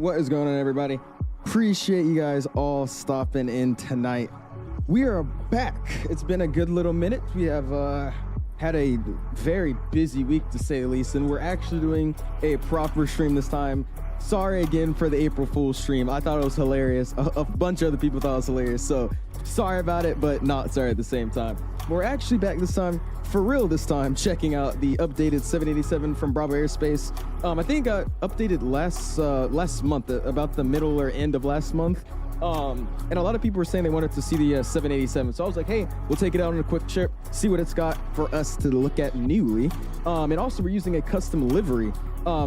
What is going on, everybody? Appreciate you guys all stopping in tonight. We are back. It's been a good little minute. We have had a very busy week, to say the least, and we're actually doing a proper stream this time. Sorry again for the April Fool's stream. I thought it was hilarious. A bunch of other people thought it was hilarious, so sorry about it, but not sorry at the same time. We're actually back this time, for real this time, checking out the updated 787 from BRAVOAIRSPACE. I think it got updated last month, about the middle or end of last month. And a lot of people were saying they wanted to see the 787. So I was like, hey, we'll take it out on a quick trip, see what it's got for us to look at newly. And also we're using a custom livery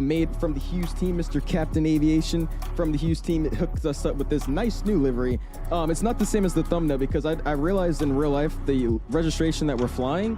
made from the 𝐂𝐨𝐧𝐭𝐫𝐚𝐢𝐧𝐠 Mr. Captain Aviation from the 𝐂𝐭𝐲 team. It hooked us up with this nice new livery. It's not the same as the thumbnail because I realized in real life the registration that we're flying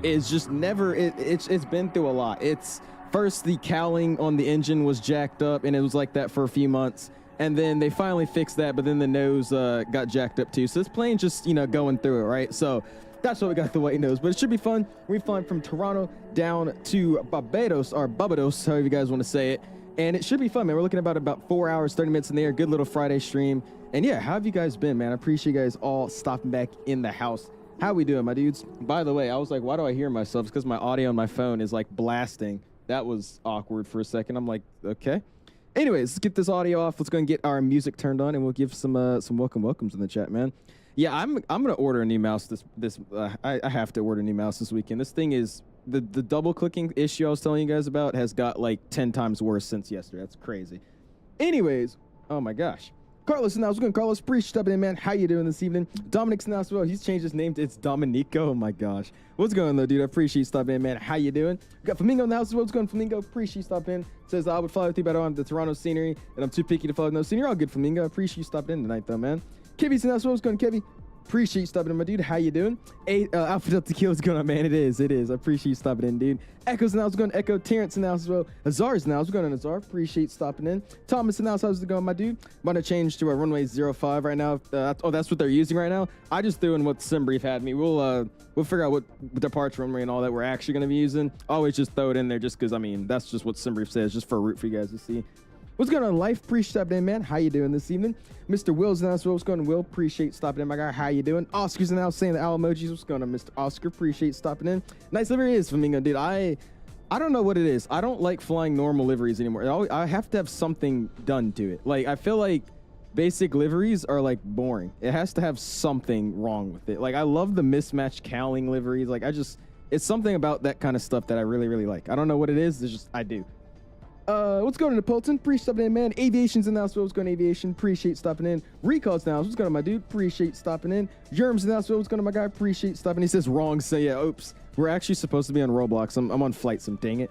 is just never, it's been through a lot. It's first the cowling on the engine was jacked up and it was like that for a few months. And then they finally fixed that, but then the nose got jacked up too. So this plane just, going through it, right? So that's why we got the white nose, but it should be fun. We're flying from Toronto down to Barbados, or Barbados, however you guys want to say it. And it should be fun, man. We're looking at about 4 hours, 30 minutes in the air. Good little Friday stream. And yeah, how have you guys been, man? I appreciate you guys all stopping back in the house. How we doing, my dudes? By the way, I was like, why do I hear myself? It's because my audio on my phone is like blasting. That was awkward for a second. I'm like, okay. Anyways, let's get this audio off. Let's go and get our music turned on, and we'll give some welcomes in the chat, man. Yeah, I'm gonna order a new mouse. I have to order a new mouse this weekend. This thing is the double clicking issue I was telling you guys about has got like 10 times worse since yesterday. That's crazy. Anyways, oh my gosh. Carlos and I was going. Carlos, appreciate stepping in, man. How you doing this evening? Dominic's now as well. He's changed his name to it's Dominico. Oh my gosh. What's going on though, dude? I appreciate you stopping in, man. How you doing? We got Flamingo in the house as well. What's going on, Flamingo? Appreciate you stopping in. Says I would fly with you, but I don't have the Toronto scenery, and I'm too picky to follow no scenery. All good, Flamingo. Appreciate you stopping in tonight, though, man. Kibby's in the house as well. What's going on, Kibby? Appreciate you stopping in, my dude. How you doing? Alpha Delta Kill, what's going on, man? It is. I appreciate you stopping in, dude. Echo's in the house. What's going on, Echo? Terrence in the house as well. Azar's in the house. What's going on, Azar? Appreciate you stopping in. Thomas in the house. How's it going, my dude? I'm about to change to a runway 05 right now. Oh, that's what they're using right now. I just threw in what SimBrief had me. We'll figure out what departure runway and all that we're actually going to be using. Always just throw it in there just because, I mean, that's just what SimBrief says, just for a route for you guys to see. What's going on, Life? Appreciate stopping in, man. How you doing this evening? Mr. Will's in the house. What's going on, Will? Appreciate stopping in, my guy. How you doing? Oscar's in the house saying the owl emojis. What's going on, Mr. Oscar? Appreciate stopping in. Nice livery is Flamingo, dude. I don't know what it is. I don't like flying normal liveries anymore. I have to have something done to it. Like, I feel like basic liveries are like boring. It has to have something wrong with it. Like, I love the mismatched cowling liveries. Like, it's something about that kind of stuff that I really, really like. I don't know what it is. It's just, I do. What's going on, Napolitan? Appreciate stopping in, man. Aviation's in the house. What's going on, Aviation? Appreciate stopping in. Recall's in the house. What's going on, my dude? Appreciate stopping in. Germ's in the house. What's going on, my guy? Appreciate stopping in. He says wrong. So yeah, oops. We're actually supposed to be on Roblox. I'm on flight sim. Dang it.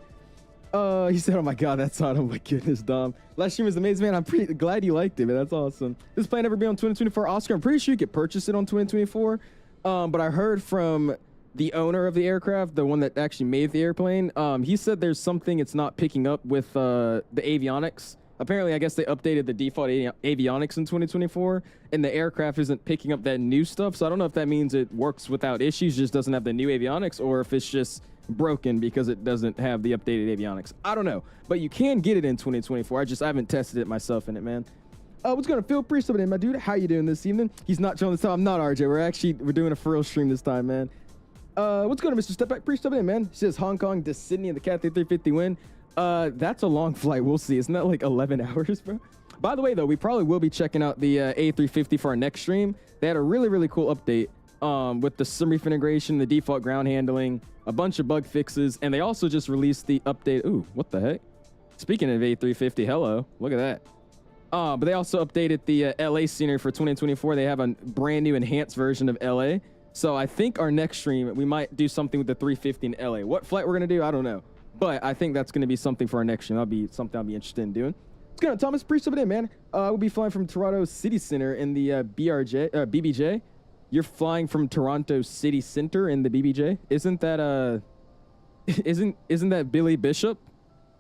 He said, oh my god, that's hot. Oh my goodness, Dom. Last stream was amazing, man. I'm pretty glad you liked it, man. That's awesome. This plane ever be on 2024 Oscar? I'm pretty sure you could purchase it on 2024. But I heard from the owner of the aircraft, the one that actually made the airplane, he said there's something it's not picking up with the avionics. Apparently, I guess they updated the default avionics in 2024, and the aircraft isn't picking up that new stuff. So I don't know if that means it works without issues, just doesn't have the new avionics, or if it's just broken because it doesn't have the updated avionics. I don't know, but you can get it in 2024. I haven't tested it myself in it, man. What's going on, Phil? Appreciate it, my dude. How you doing this evening? He's not showing this time. I'm not RJ. We're doing a for real stream this time, man. What's going on, Mr. Stepback? Appreciate it, man. He says Hong Kong to Sydney in the Cathay 350 win. That's a long flight. We'll see. Isn't that like 11 hours, bro? By the way, though, we probably will be checking out the A350 for our next stream. They had a really, really cool update with the SimBrief integration, the default ground handling, a bunch of bug fixes, and they also just released the update. Ooh, what the heck? Speaking of A350, hello. Look at that. But they also updated the LA scenery for 2024. They have a brand new enhanced version of LA. So I think our next stream, we might do something with the 350 in LA. What flight we're going to do, I don't know. But I think that's going to be something for our next stream. That'll be something I'll be interested in doing. What's going on, Thomas? Appreciate it, man. We'll be flying from Toronto City Center in the BBJ. You're flying from Toronto City Center in the BBJ. Isn't that isn't that Billy Bishop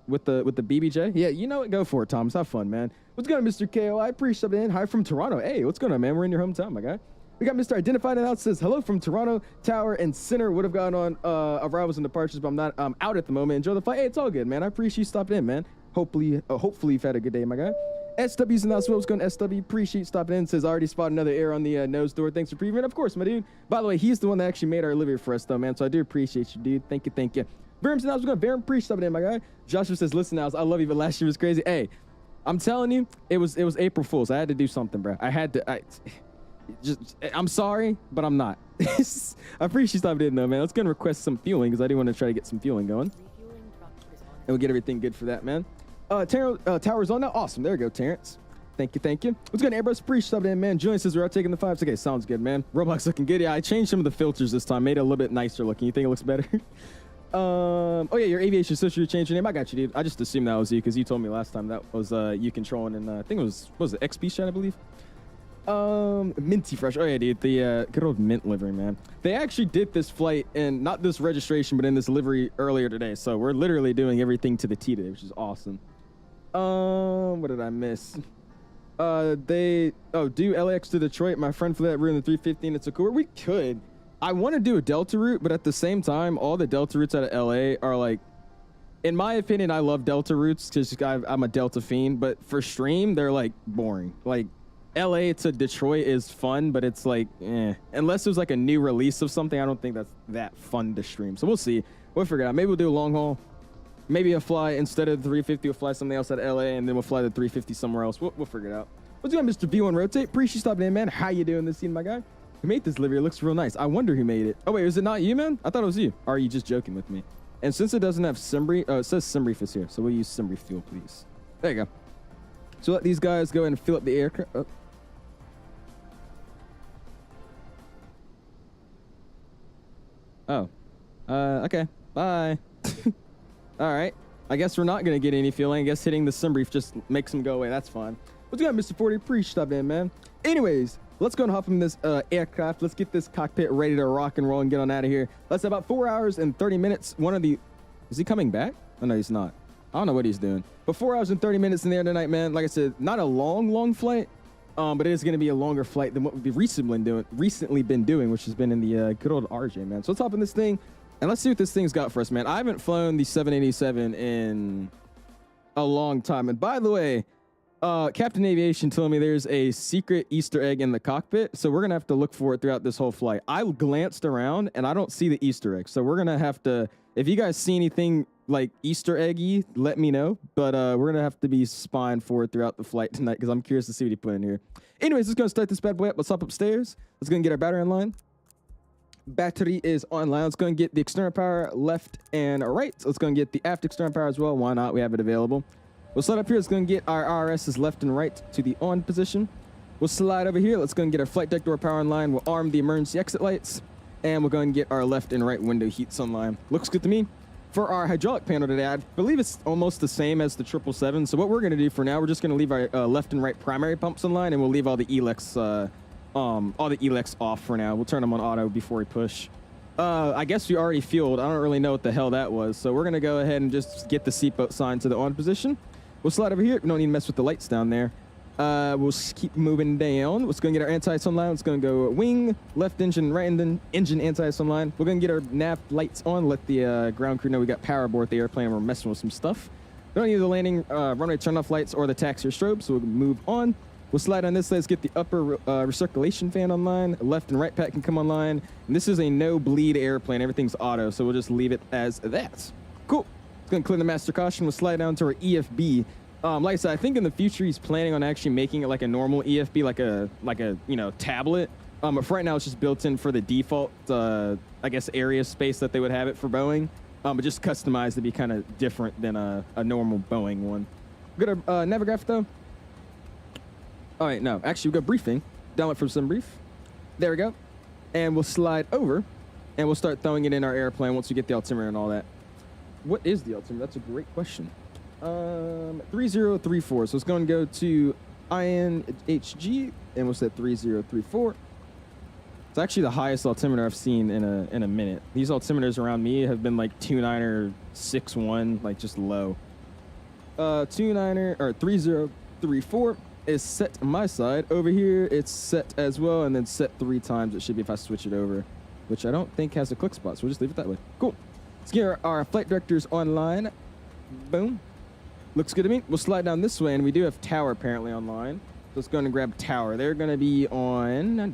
with the BBJ? Yeah, you know what? Go for it, Thomas. Have fun, man. What's going on, Mr. KO? I appreciate it. Hi from Toronto. Hey, what's going on, man? We're in your hometown, my guy. We got Mr. Identified and out says hello from Toronto Tower and Center. Would have gone on arrivals and departures, but I'm out at the moment. Enjoy the flight. Hey, it's all good, man. I appreciate you stopping in, man. Hopefully you've had a good day, my guy. SW's in the house. What's going on, SW? Appreciate stopping in. Says, I already spotted another error on the nose door. Thanks for previewing. Of course, my dude. By the way, he's the one that actually made our livery for us, though, man. So I do appreciate you, dude. Thank you, thank you. Baron's in the house. What's going on? Baron, appreciate stopping in, my guy. Joshua says, listen, I love you, but last year was crazy. Hey, I'm telling you, it was April Fool's. I had to do something, bro. I'm sorry, but I'm not. I appreciate you stopping in, though, man. Let's go and request some fueling, because I do want to try to get some fueling going. And we'll get everything good for that, man. Tower's on now. Awesome. There we go, Terrence. Thank you, thank you. Let's go to Airbus. Appreciate stopping in, man. Julian says we're out taking the 5s. Okay, sounds good, man. Roblox looking good. Yeah, I changed some of the filters this time. Made it a little bit nicer looking. You think it looks better? Oh yeah, your aviation sister changed your name. I got you, dude. I just assumed that was you because you told me last time that was you controlling, and I think it was, what was it, XP chat, I believe. Minty fresh. Oh yeah, dude, the good old mint livery, man. They actually did this flight in not this registration, but in this livery earlier today. So we're literally doing everything to the T today, which is awesome. What did I miss? Do LAX to Detroit. My friend flew that route in the 315. It's a cool. We could. I want to do a Delta route, but at the same time, all the Delta routes out of LA are like, in my opinion, I love Delta routes because I'm a Delta fiend, but for stream, they're like boring. Like LA to Detroit is fun, but it's like, unless there's like a new release of something, I don't think that's that fun to stream. So we'll see. We'll figure it out. Maybe we'll do a long haul. Maybe a fly instead of the 350, we'll fly something else out of LA, and then we'll fly the 350 somewhere else. We'll figure it out. What's going on, Mr. V1 Rotate? Appreciate you stopping in, man. How you doing this scene, my guy? Who made this livery? It looks real nice. I wonder who made it. Oh, wait, is it not you, man? I thought it was you. Or are you just joking with me? And since it doesn't have Simbri, it says Simbrief is here, so we'll use Simbri fuel, please. There you go. So let these guys go ahead and fill up the aircraft. Okay. Bye. All right. I guess we're not going to get any fueling. I guess hitting the Simbrief just makes them go away. That's fine. What's going on, Mr. 40? Appreciate stopping in, man. Anyways, let's go and hop in this aircraft. Let's get this cockpit ready to rock and roll and get on out of here. That's about 4 hours and 30 minutes. Is he coming back? Oh, no, he's not. I don't know what he's doing. But 4 hours and 30 minutes in there tonight, man. Like I said, not a long flight, but it is going to be a longer flight than what we've recently been doing, which has been in the good old RJ, man. So let's hop in this thing. And let's see what this thing's got for us, man. I haven't flown the 787 in a long time. And by the way, Captain Aviation told me there's a secret Easter egg in the cockpit. So we're going to have to look for it throughout this whole flight. I glanced around and I don't see the Easter egg. So we're going to have to, if you guys see anything like Easter eggy, let me know. But we're going to have to be spying for it throughout the flight tonight because I'm curious to see what he put in here. Anyways, let's go start this bad boy up. Let's hop upstairs. Let's go and get our battery online. Battery is online. Let's go and get the external power left and right. So let's go and get the aft external power as well. Why not? We have it available. We'll slide up here. Let's go and get our RSs left and right to the on position. We'll slide over here. Let's go and get our flight deck door power online. We'll arm the emergency exit lights. And we'll go and get our left and right window heats online. Looks good to me. For our hydraulic panel today, I believe it's almost the same as the 777. So what we're going to do for now, we're just going to leave our left and right primary pumps online, and we'll leave all the ELECs off for now. We'll turn them on auto before we push. I guess we already fueled. I don't really know what the hell that was. So we're going to go ahead and just get the seatbelt sign to the on position. We'll slide over here. We don't need to mess with the lights down there. We'll just keep moving down. Let's go and get our anti-ice online. Let's go and go wing, left engine, right engine anti-ice online. We're going to get our nav lights on. Let the ground crew know we got power aboard the airplane and we're messing with some stuff. We don't need the landing runway turn-off lights or the taxi or strobe, so we'll move on. We'll slide on this. Let's get the upper recirculation fan online. Left and right pack can come online. And this is a no-bleed airplane. Everything's auto, so we'll just leave it as that. Cool. Let's go and clear the master caution. We'll slide down to our EFB. Like I said, I think in the future he's planning on actually making it like a normal EFB, like a tablet. But for right now it's just built in for the default, I guess, area space that they would have it for Boeing. But just customized to be kind of different than a normal Boeing one. We got our Navigraph though. All right, no, actually we got briefing. Download from some brief. There we go. And we'll slide over and we'll start throwing it in our airplane once we get the altimeter and all that. What is the altimeter? That's a great question. 3034. So it's going to go to INHG and we'll set 3034. It's actually the highest altimeter I've seen in a minute. These altimeters around me have been like 29 or 61, like just low. 3034 is set on my side. Over here it's set as well and then set 3 times. It should be if I switch it over, which I don't think has a click spot, so we'll just leave it that way. Cool. Let's get our flight directors online. Boom. Looks good to me. We'll slide down this way, and we do have Tower apparently online. Let's go and grab Tower. They're going to be on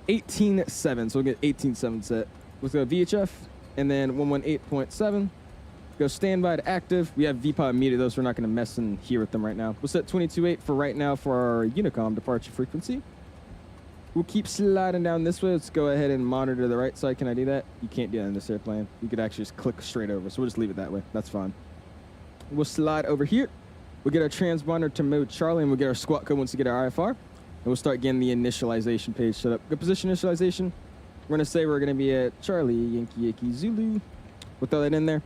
18.7, so we'll get 18.7 set. Let's go VHF, and then 118.7. Go standby to active. We have VPOD muted, those we're not going to mess in here with them right now. We'll set 22.8 for right now for our Unicom departure frequency. We'll keep sliding down this way. Let's go ahead and monitor the right side. Can I do that? You can't do that in this airplane. You could actually just click straight over, so we'll just leave it that way. That's fine. We'll slide over here. We'll get our transponder to mode Charlie, and we'll get our squawk code once we get our IFR. And we'll start getting the initialization page set up. Good position initialization. We're going to say we're going to be at Charlie, Yankee, Zulu. We'll throw that in there.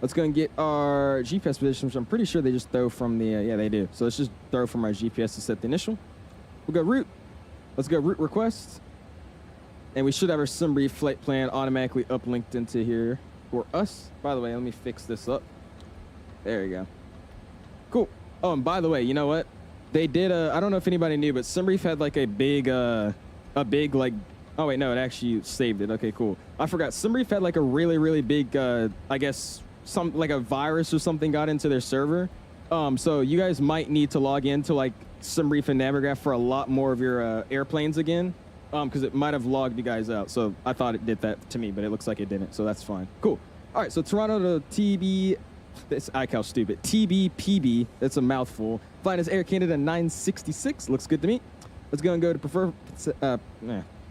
Let's go and get our GPS position, which I'm pretty sure they just throw from the, yeah, they do. So let's just throw from our GPS to set the initial. We'll go route. Let's go route request. And we should have our SimBrief flight plan automatically uplinked into here for us. By the way, let me fix this up. There you go. Cool. Oh, and by the way, you know what? They did, I don't know if anybody knew, but SimBrief had like a big, like, oh wait, no, it actually saved it. Okay, cool. I forgot. SimBrief had like a really, really big, I guess, like a virus or something got into their server. So you guys might need to log into like SimBrief and Navigraph for a lot more of your airplanes again, because it might have logged you guys out. So I thought it did that to me, but it looks like it didn't. So that's fine. Cool. All right, so Toronto to this ICAO stupid. TBPB, that's a mouthful. Flying as Air Canada 966, looks good to me. Let's go and go to prefer,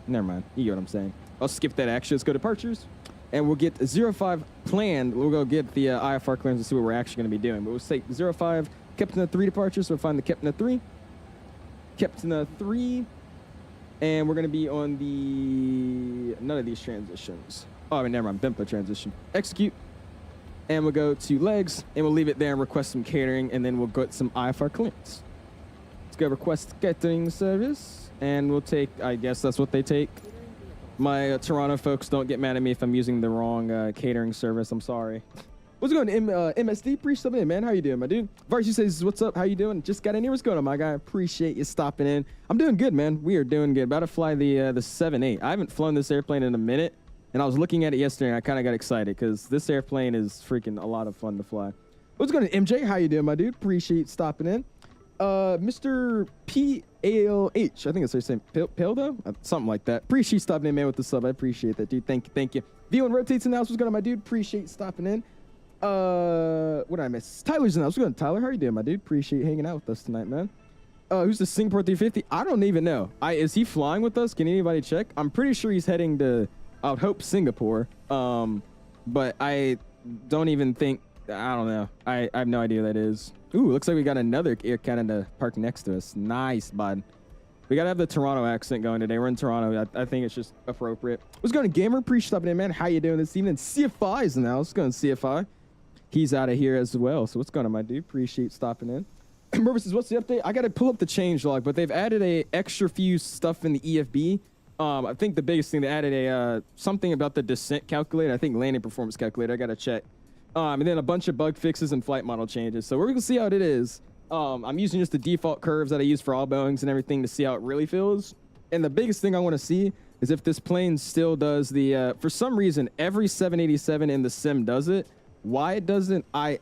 never mind. You get what I'm saying. I'll skip that actually. Let's go departures. And we'll get 05 planned. We'll go get the IFR clearance and see what we're actually going to be doing. But we'll say 05 Captain 3 departure. So we'll find the Captain 3. Captain 3. And we're going to be on the, none of these transitions. Oh, I mean, never mind. Bimpo transition. Execute. And we'll go to legs, and we'll leave it there and request some catering, and then we'll get some IFR clearance. Let's go request catering service, and we'll take, I guess that's what they take. My Toronto folks don't get mad at me if I'm using the wrong catering service. I'm sorry. What's going on, MSD? Appreciate it, man. How you doing, my dude? Varsity says, what's up? How you doing? Just got in here. What's going on, my guy? Appreciate you stopping in. I'm doing good, man. We are doing good. About to fly the 7-8. I haven't flown this airplane in a minute. And I was looking at it yesterday, and I kind of got excited because this airplane is freaking a lot of fun to fly. What's going on, MJ? How you doing, my dude? Appreciate stopping in. Mr. PALH, I think it's his name. Peldo? Something like that. Appreciate stopping in, man, with the sub. I appreciate that, dude. Thank you. Thank you. V1 rotates in the house. What's going on, my dude? Appreciate stopping in. What did I miss? Tyler's in the house. What's going on, Tyler? How you doing, my dude? Appreciate hanging out with us tonight, man. Who's the Singapore 350? I don't even know. Is he flying with us? Can anybody check? I'm pretty sure he's heading to... I would hope Singapore, but I don't even think, I don't know. I have no idea who that is. Ooh, looks like we got another Air Canada parked next to us. Nice, bud. We got to have the Toronto accent going today. We're in Toronto. I think it's just appropriate. What's going on, Gamer? Appreciate stopping in, man. How you doing this evening? CFI is in the house. What's going on, CFI? He's out of here as well. So what's going on, my dude? Appreciate stopping in. Mervis says, what's the update? I got to pull up the change log, but they've added a extra few stuff in the EFB. I think the biggest thing, they added a something about the descent calculator. I think landing performance calculator. I got to check. And then a bunch of bug fixes and flight model changes. So we're going to see how it is. I'm using just the default curves that I use for all Boeings and everything to see how it really feels. And the biggest thing I want to see is if this plane still does the, for some reason, every 787 in the sim does it. Why it doesn't, I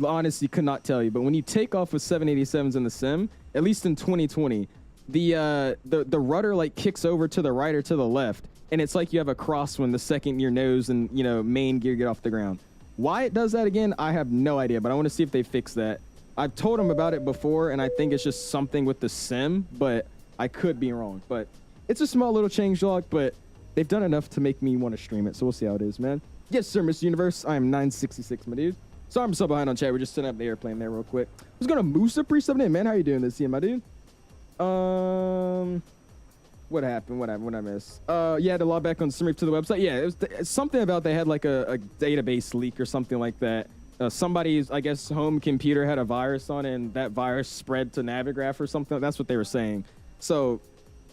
honestly could not tell you. But when you take off with 787s in the sim, at least in 2020, the rudder like kicks over to the right or to the left, and it's like you have a crosswind the second your nose and main gear get off the ground. Why it does that again, I have no idea, but I want to see if they fix that. I've told them about it before, and I think it's just something with the sim, but I could be wrong. But it's a small little change log, but they've done enough to make me want to stream it, so we'll see how it is, man. Yes, sir, Mr. Universe. I am 966, my dude. Sorry I'm so behind on chat. We're just setting up the airplane there real quick. What's going on, Musa? Pre-7 in, man. How you doing this evening, my dude? What happened? What did I miss? Yeah, to log back on SimBrief to the website. Yeah, it was something about they had like a database leak or something like that. Somebody's, I guess, home computer had a virus on it, and that virus spread to Navigraph or something. That's what they were saying. So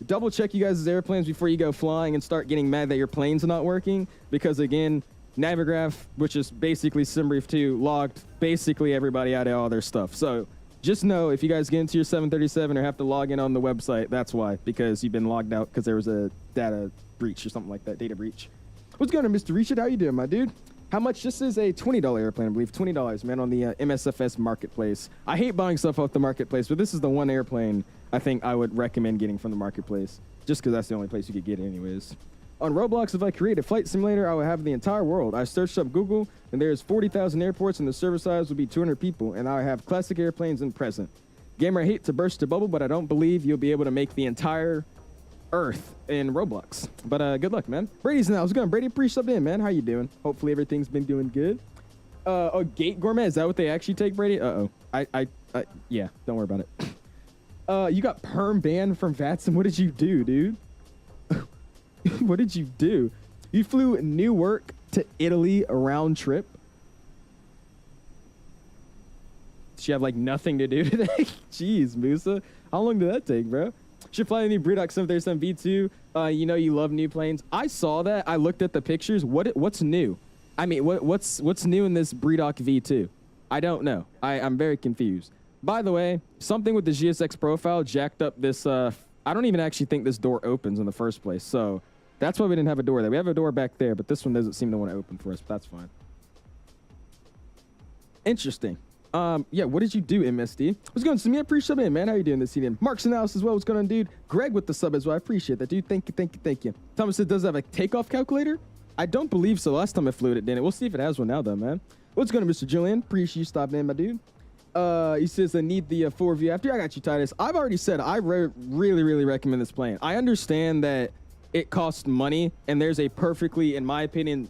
double check you guys' airplanes before you go flying and start getting mad that your plane's not working, because again, Navigraph, which is basically SimBrief 2, logged basically everybody out of all their stuff. So just know if you guys get into your 737 or have to log in on the website, that's why, because you've been logged out because there was a data breach or something like that, data breach. What's going on, Mr. Richard? How you doing, my dude? How much? This is a $20 airplane, I believe. $20, man, on the MSFS marketplace. I hate buying stuff off the marketplace, but this is the one airplane I think I would recommend getting from the marketplace, just because that's the only place you could get it anyways. On Roblox, if I create a flight simulator, I would have the entire world. I searched up Google, and there's 40,000 airports, and the server size would be 200 people, and I have classic airplanes in present. Gamer, I hate to burst the bubble, but I don't believe you'll be able to make the entire Earth in Roblox. But good luck, man. Brady's now. How's it going? Brady, appreciate in, man. How you doing? Hopefully everything's been doing good. Oh, Gate Gourmet, is that what they actually take, Brady? Uh-oh. Yeah, don't worry about it. You got perm banned from VATSIM. What did you do, dude? What did you do? You flew Newark to Italy a round trip? Did you have like nothing to do today? Jeez, Musa. How long did that take, bro? Should fly the new BRAVOAIR 737 V2. You know you love new planes. I saw that. I looked at the pictures. What's new? I mean, what's new in this BRAVOAIR V2? I don't know. I'm very confused. By the way, something with the GSX profile jacked up this. I don't even actually think this door opens in the first place. So that's why we didn't have a door there. We have a door back there, but this one doesn't seem to want to open for us. But that's fine. Interesting. Yeah, what did you do, MSD? What's going on, Samir? Appreciate it, man. How you doing this evening? Mark's analysis as well. What's going on, dude? Greg with the sub as well. I appreciate that, dude. Thank you. Thomas said, does it have a takeoff calculator? I don't believe so. Last time I flew it didn't. We'll see if it has one now, though, man. What's going on, Mr. Julian? Appreciate you stopping in, my dude. He says, I need the full review after. I got you, Titus. I've already said I really recommend this plane. I understand that it costs money, and there's a perfectly, in my opinion,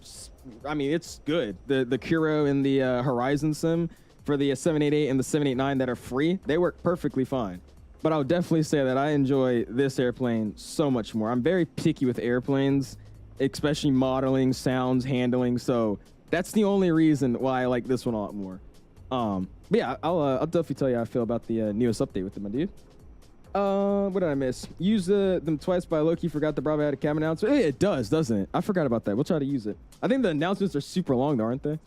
I mean, it's good. The 𝐂𝐨𝐢 and the Horizon Sim for the 788 and the 789 that are free, they work perfectly fine. But I would definitely say that I enjoy this airplane so much more. I'm very picky with airplanes, especially modeling, sounds, handling. So that's the only reason why I like this one a lot more. But yeah, I'll definitely tell you how I feel about the newest update with it, my dude. What did I miss? Use them twice by Loki. Forgot the Bravo had a cam announcement. Hey, it does, doesn't it? I forgot about that. We'll try to use it. I think the announcements are super long, though, aren't they?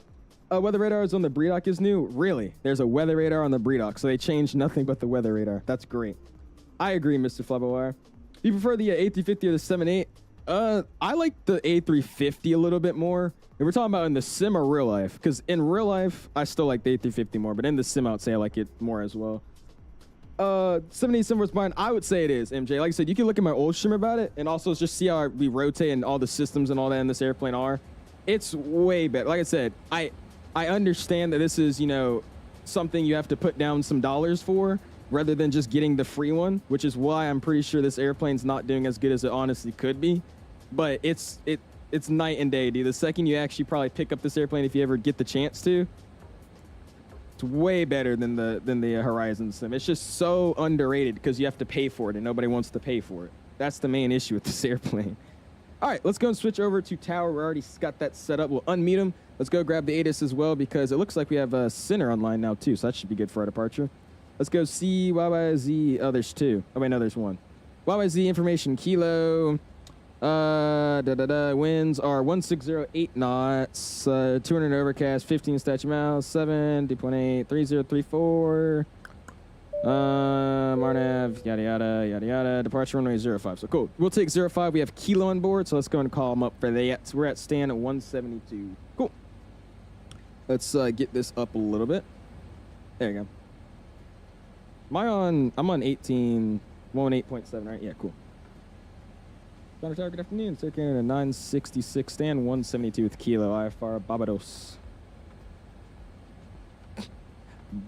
Weather radar is on the BRAVOAIR is new. Really? There's a weather radar on the BRAVOAIR, so they changed nothing but the weather radar. That's great. I agree, Mr. Flabowire. You prefer the A350 or the 78? I like the A350 a little bit more. If we're talking about in the sim or real life, because in real life, I still like the A350 more, but in the sim, I would say I like it more as well. 78 sim was mine. I would say it is, MJ. Like I said, you can look at my old stream about it, and also just see how we rotate and all the systems and all that in this airplane are. It's way better. Like I said, I understand that this is, you know, something you have to put down some dollars for rather than just getting the free one, which is why I'm pretty sure this airplane's not doing as good as it honestly could be. But it's night and day, dude. The second you actually probably pick up this airplane, if you ever get the chance to, it's way better than the Horizon Sim. It's just so underrated because you have to pay for it and nobody wants to pay for it. That's the main issue with this airplane. All right, let's go and switch over to Tower. We already got that set up. We'll unmute him. Let's go grab the ATIS as well because it looks like we have a Center online now too, so that should be good for our departure. Let's go CYYZ. Oh, there's two. Oh, wait, no, there's one. YYZ information kilo. Winds are 160.8 knots, 200 overcast, 15 statute miles, 70.8, 3034. Marnav, yada yada, departure runway 05. So cool. We'll take 05. We have Kilo on board, so let's go and call him up for that. So we're at stand at 172. Cool. Let's get this up a little bit. There you go. I'm on 18.7, right? Yeah, cool. Connor Tower, good afternoon. Circling in a 966 stand, 172 with Kilo, IFR Barbados.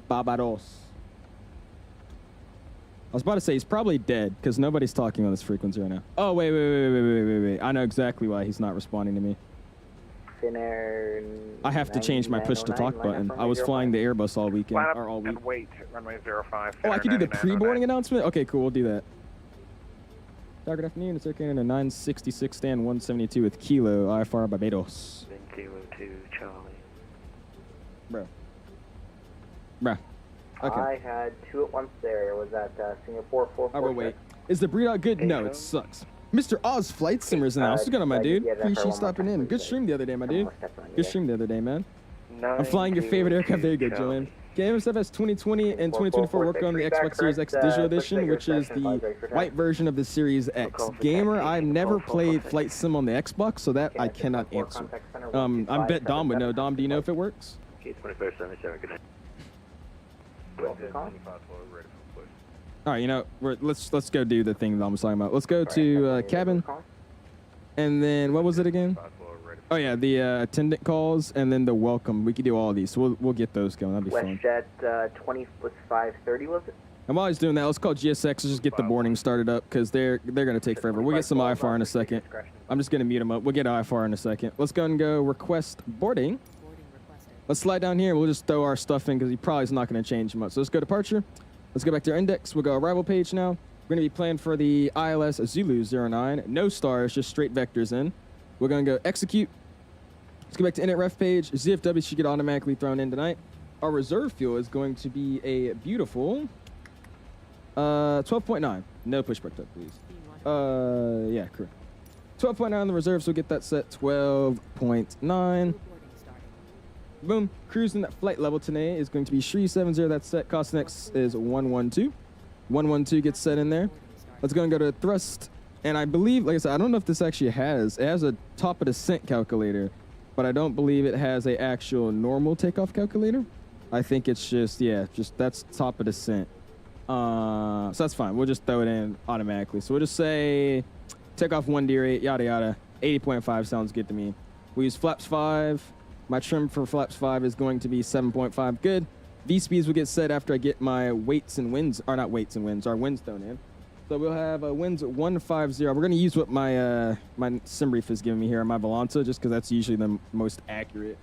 Barbados. I was about to say he's probably dead because nobody's talking on this frequency right now. Oh, wait. I know exactly why he's not responding to me. Finnair. I have to change my push to talk button. I was flying the Airbus all weekend, or all week. Wait, runway 05. Oh, I can do the pre-boarding announcement? Okay, cool. We'll do that. Good afternoon. It's circling in a 966 stand, 172 with Kilo, IFR Barbados. Then Kilo 2, Charlie. Bruh. Okay. I had two at once there. Was that Singapore 446? Oh, wait. Is the BRAVOAIR good? No, it sucks. Mr. Oz Flight Simmers now. What's going on, my dude? Appreciate you stopping in. Good stream the other day, my dude. Good stream the other day, man. I'm flying your favorite aircraft. There you go, Julian. Okay, MSFS 2020 and 2024 work on the Xbox Series X Digital Edition, which is the white version of the Series X. Gamer, I've never played Flight Sim on the Xbox, so that I cannot answer. I bet Dom would know. Dom, do you know if it works? All right, you know, let's go do the thing Dom was talking about. Let's go to cabin, and then what was it again? Oh yeah, the attendant calls and then the welcome. We could do all of these, so we'll get those going. That'd be fun. WestJet 20 with 530 was it? I'm always doing that. Let's call GSX and just get the boarding started up because they're gonna take forever. We'll get some IFR in a second. I'm just gonna mute them up. We'll get IFR in a second. Let's go and go request boarding. Let's slide down here. We'll just throw our stuff in because he probably is not gonna change much. So let's go departure. Let's go back to our index. We'll go arrival page now. We're gonna be playing for the ILS Zulu 09. No stars, just straight vectors in. We're going to go execute. Let's go back to init ref page. ZFW should get automatically thrown in tonight. Our reserve fuel is going to be a beautiful 12.9. No pushback up, please. Yeah, correct. 12.9 on the reserve, so we'll get that set 12.9. Boom. Cruising at flight level today is going to be Shree 70. That's set. Cost next is 112. 112 gets set in there. Let's go and go to thrust. And I believe, like I said, I don't know if this actually has a top of descent calculator, but I don't believe it has a actual normal takeoff calculator. I think it's just, yeah, just that's top of descent. So that's fine. We'll just throw it in automatically. So we'll just say takeoff 1 deer 8, yada yada. 80.5 sounds good to me. We use flaps 5. My trim for flaps 5 is going to be 7.5. Good. V speeds will get set after I get my weights and winds, or not weights and winds, our winds thrown in. So we'll have winds 150. We're going to use what my my sim brief is giving me here on my Volanta, just because that's usually the most accurate,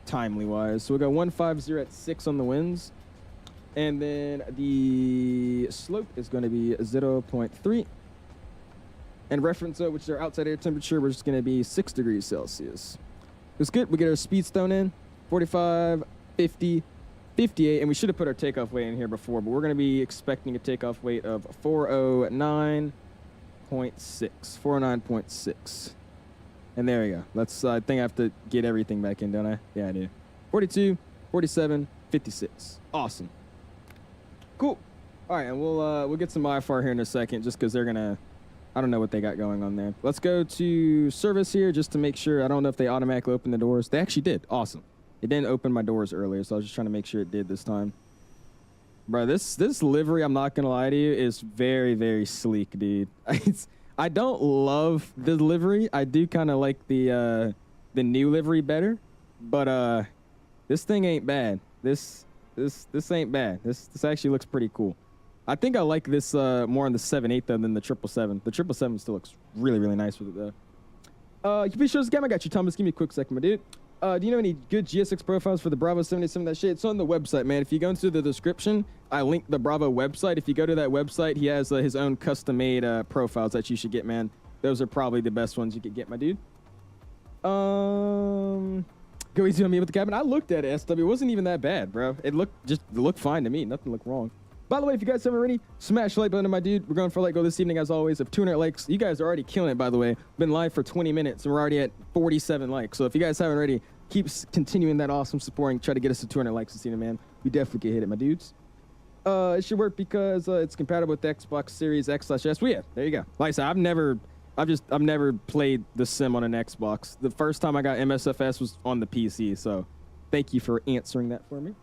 timely wise. So we'll go 150 at 6 on the winds, and then the slope is going to be 0.3. And reference, which is our outside air temperature, we're just going to be 6 degrees Celsius. It's good. We get our speeds thrown in 45, 50. 58, and we should have put our takeoff weight in here before, but we're going to be expecting a takeoff weight of 409.6. 409.6. And there we go. Let's, I think I have to get everything back in, don't I? Yeah, I do. 42, 47, 56. Awesome. Cool. All right, and we'll get some IFR here in a second, just because they're going to, I don't know what they got going on there. Let's go to service here, just to make sure. I don't know if they automatically open the doors. They actually did. Awesome. It didn't open my doors earlier, so I was just trying to make sure it did this time. Bro, this livery, I'm not going to lie to you, is very, very sleek, dude. I don't love the livery. I do kind of like the new livery better, but this thing ain't bad. This ain't bad. This actually looks pretty cool. I think I like this more on the 7.8 though than the 777. The 777 still looks really, really nice with it though. You be sure this game I got you, Thomas. Give me a quick second, my dude. Do you know any good GSX profiles for the Bravo 77? That shit, it's on the website, man. If you go into the description, I linked the Bravo website. If you go to that website, he has his own custom-made profiles that you should get, man. Those are probably the best ones you could get, my dude. Go easy on me with the cabin. I looked at it, SW. It wasn't even that bad, bro. It looked fine to me. Nothing looked wrong. By the way, if you guys haven't already, smash the like button, my dude. We're going for a light goal this evening, as always, of 200 likes. You guys are already killing it, by the way. Been live for 20 minutes, and we're already at 47 likes. So if you guys haven't already, keep continuing that awesome support and try to get us to 200 likes this evening, man. We definitely can hit it, my dudes. It should work because it's compatible with the Xbox Series X/S. Well, yeah, there you go. Like I said, I've never played the sim on an Xbox. The first time I got MSFS was on the PC, so thank you for answering that for me.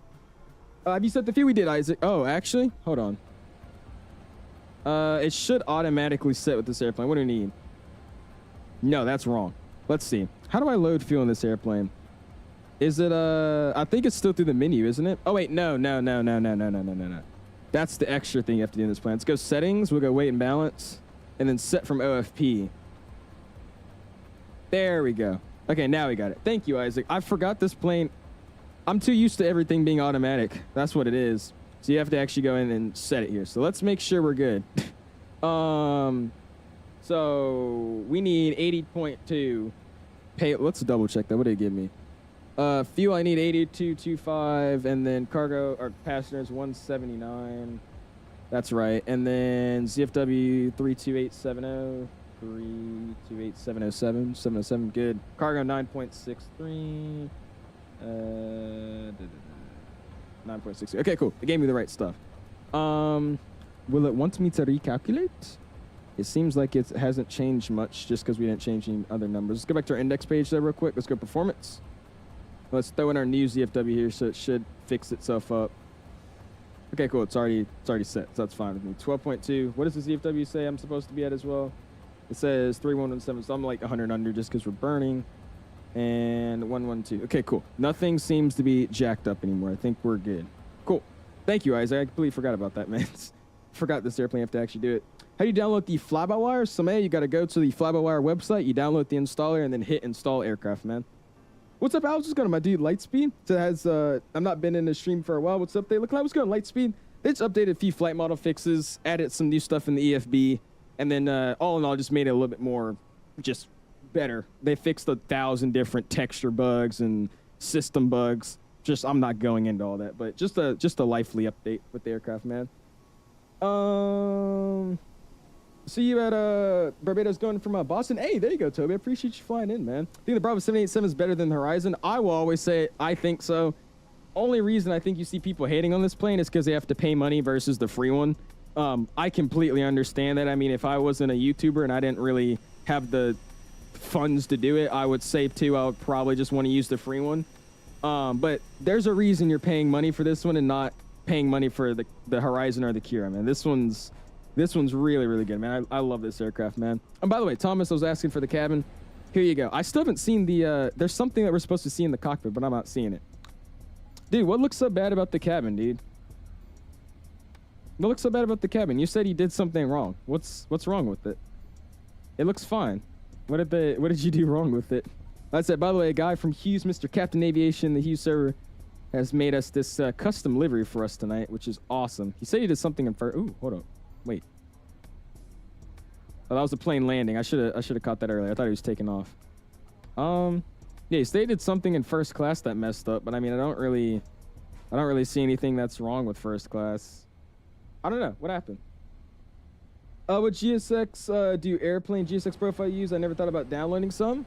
Have you set the few? We did, Isaac. Oh, actually, hold on. It should automatically set with this airplane. What do we need? No, that's wrong. Let's see. How do I load fuel in this airplane? Is it, I think it's still through the menu, isn't it? Oh, wait, no. That's the extra thing you have to do in this plane. Let's go settings. We'll go weight and balance. And then set from OFP. There we go. Okay, now we got it. Thank you, Isaac. I forgot this plane. I'm too used to everything being automatic. That's what it is. So you have to actually go in and set it here. So let's make sure we're good. So we need 80.2. Let's double check that. What did it give me? Fuel, I need 82.25, and then cargo or passengers 179. That's right. And then ZFW 32870, 32870, 707. Good. Cargo 9.63. 9.6. Okay, cool. It gave me the right stuff. Will it want me to recalculate? It seems like it hasn't changed much just because we didn't change any other numbers. Let's go back to our index page there real quick. Let's go performance. Let's throw in our new ZFW here so it should fix itself up. Okay, cool. It's already set, so that's fine with me. 12.2. What does the ZFW say I'm supposed to be at as well? It says 3117, so I'm like 100 under just because we're burning. And 112. Okay, cool. Nothing seems to be jacked up anymore. I think we're good. Cool. Thank you, Isaac. I completely forgot about that, man. Forgot this airplane. You have to actually do it. How do you download the fly-by-wire? You got to go to the fly-by-wire website. You download the installer and then hit install aircraft, man. What's up, Al? Just going to my dude, Lightspeed. So it has, I've not been in the stream for a while. What's up? They look like what's going on, Lightspeed. They just updated a few flight model fixes, added some new stuff in the EFB, and then all in all, just made it a little bit more just better. They fixed 1,000 different texture bugs and system bugs. Just, I'm not going into all that, but just a lively update with the aircraft, man. See you at Barbados going from Boston. Hey, there you go, Toby. I appreciate you flying in, man. I think the Bravo 787 is better than the Horizon. I will always say I think so. Only reason I think you see people hating on this plane is because they have to pay money versus the free one. I completely understand that. I mean, if I wasn't a YouTuber and I didn't really have the funds to do it, I would say too, I would probably just want to use the free one. But there's a reason you're paying money for this one and not paying money for the Horizon or the Kira, man. This one's really, really good, man. I love this aircraft, man. And by the way, Thomas, I was asking for the cabin. Here you go. I still haven't seen the, there's something that we're supposed to see in the cockpit, but I'm not seeing it. Dude, what looks so bad about the cabin, dude? What looks so bad about the cabin? You said you did something wrong. What's wrong with it? It looks fine. What did you do wrong with it? That's it. By the way, a guy from Hughes, Mr. Captain Aviation, the Hughes server, has made us this custom livery for us tonight, which is awesome. He said he did something in first. Ooh, hold on. Wait. Oh, that was a plane landing. I should have caught that earlier. I thought he was taking off. Yeah, he said he did something in first class that messed up, but I mean, I don't really see anything that's wrong with first class. I don't know. What happened? What GSX do airplane GSX profile use? I never thought about downloading some.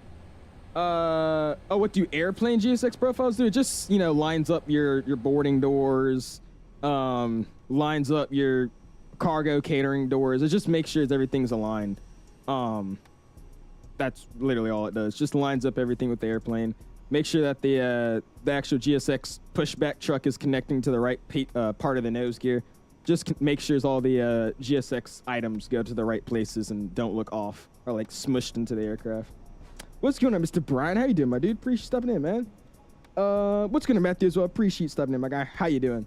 What do airplane GSX profiles do? It just, lines up your boarding doors, lines up your cargo catering doors. It just makes sure everything's aligned. That's literally all it does. Just lines up everything with the airplane. Make sure that the actual GSX pushback truck is connecting to the right part of the nose gear. Just make sure all the GSX items go to the right places and don't look off or like smushed into the aircraft. What's going on, Mr. Brian? How you doing, my dude? Appreciate you stopping in, man. What's going on, Matthew, as well? Appreciate you stopping in, my guy. How you doing?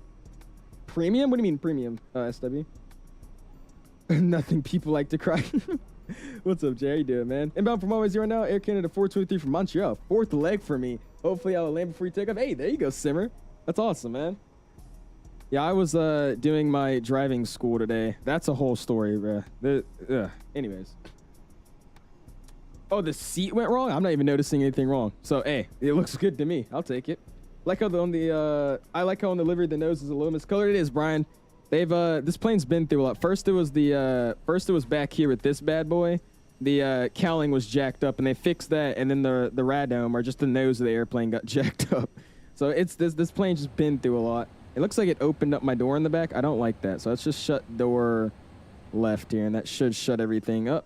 Premium? What do you mean premium, SW? Nothing people like to cry. What's up, Jay? How you doing, man? Inbound from YYZ now. Air Canada 423 from Montreal. Fourth leg for me. Hopefully I'll land before you take off. Hey, there you go, Simmer. That's awesome, man. Yeah, I was doing my driving school today. That's a whole story, bro. Anyways. Oh, the seat went wrong? I'm not even noticing anything wrong. So, hey, it looks good to me. I'll take it. Like how I like how on the livery the nose is a little miscolored. It is, Brian. They've this plane's been through a lot. First it was back here with this bad boy. The cowling was jacked up and they fixed that, and then the radome, or just the nose of the airplane, got jacked up. So it's this plane's just been through a lot. It looks like it opened up my door in the back. I don't like that. So let's just shut door left here, and that should shut everything up,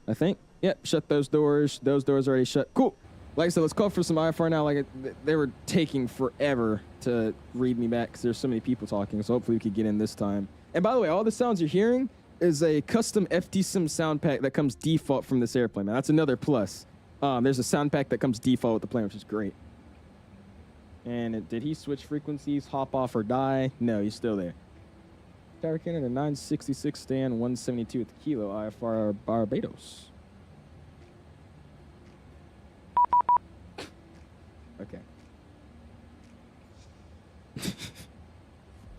I think. Yep, shut those doors. Those doors are already shut. Cool. Like I said, let's call for some IFR now. They were taking forever to read me back because there's so many people talking. So hopefully we could get in this time. And by the way, all the sounds you're hearing is a custom FTSIM sound pack that comes default from this airplane, man. That's another plus. There's a sound pack that comes default with the plane, which is great. And did he switch frequencies, hop off or die? No, he's still there. Tower Canada 966 stand 172 at the kilo IFR Barbados. Okay.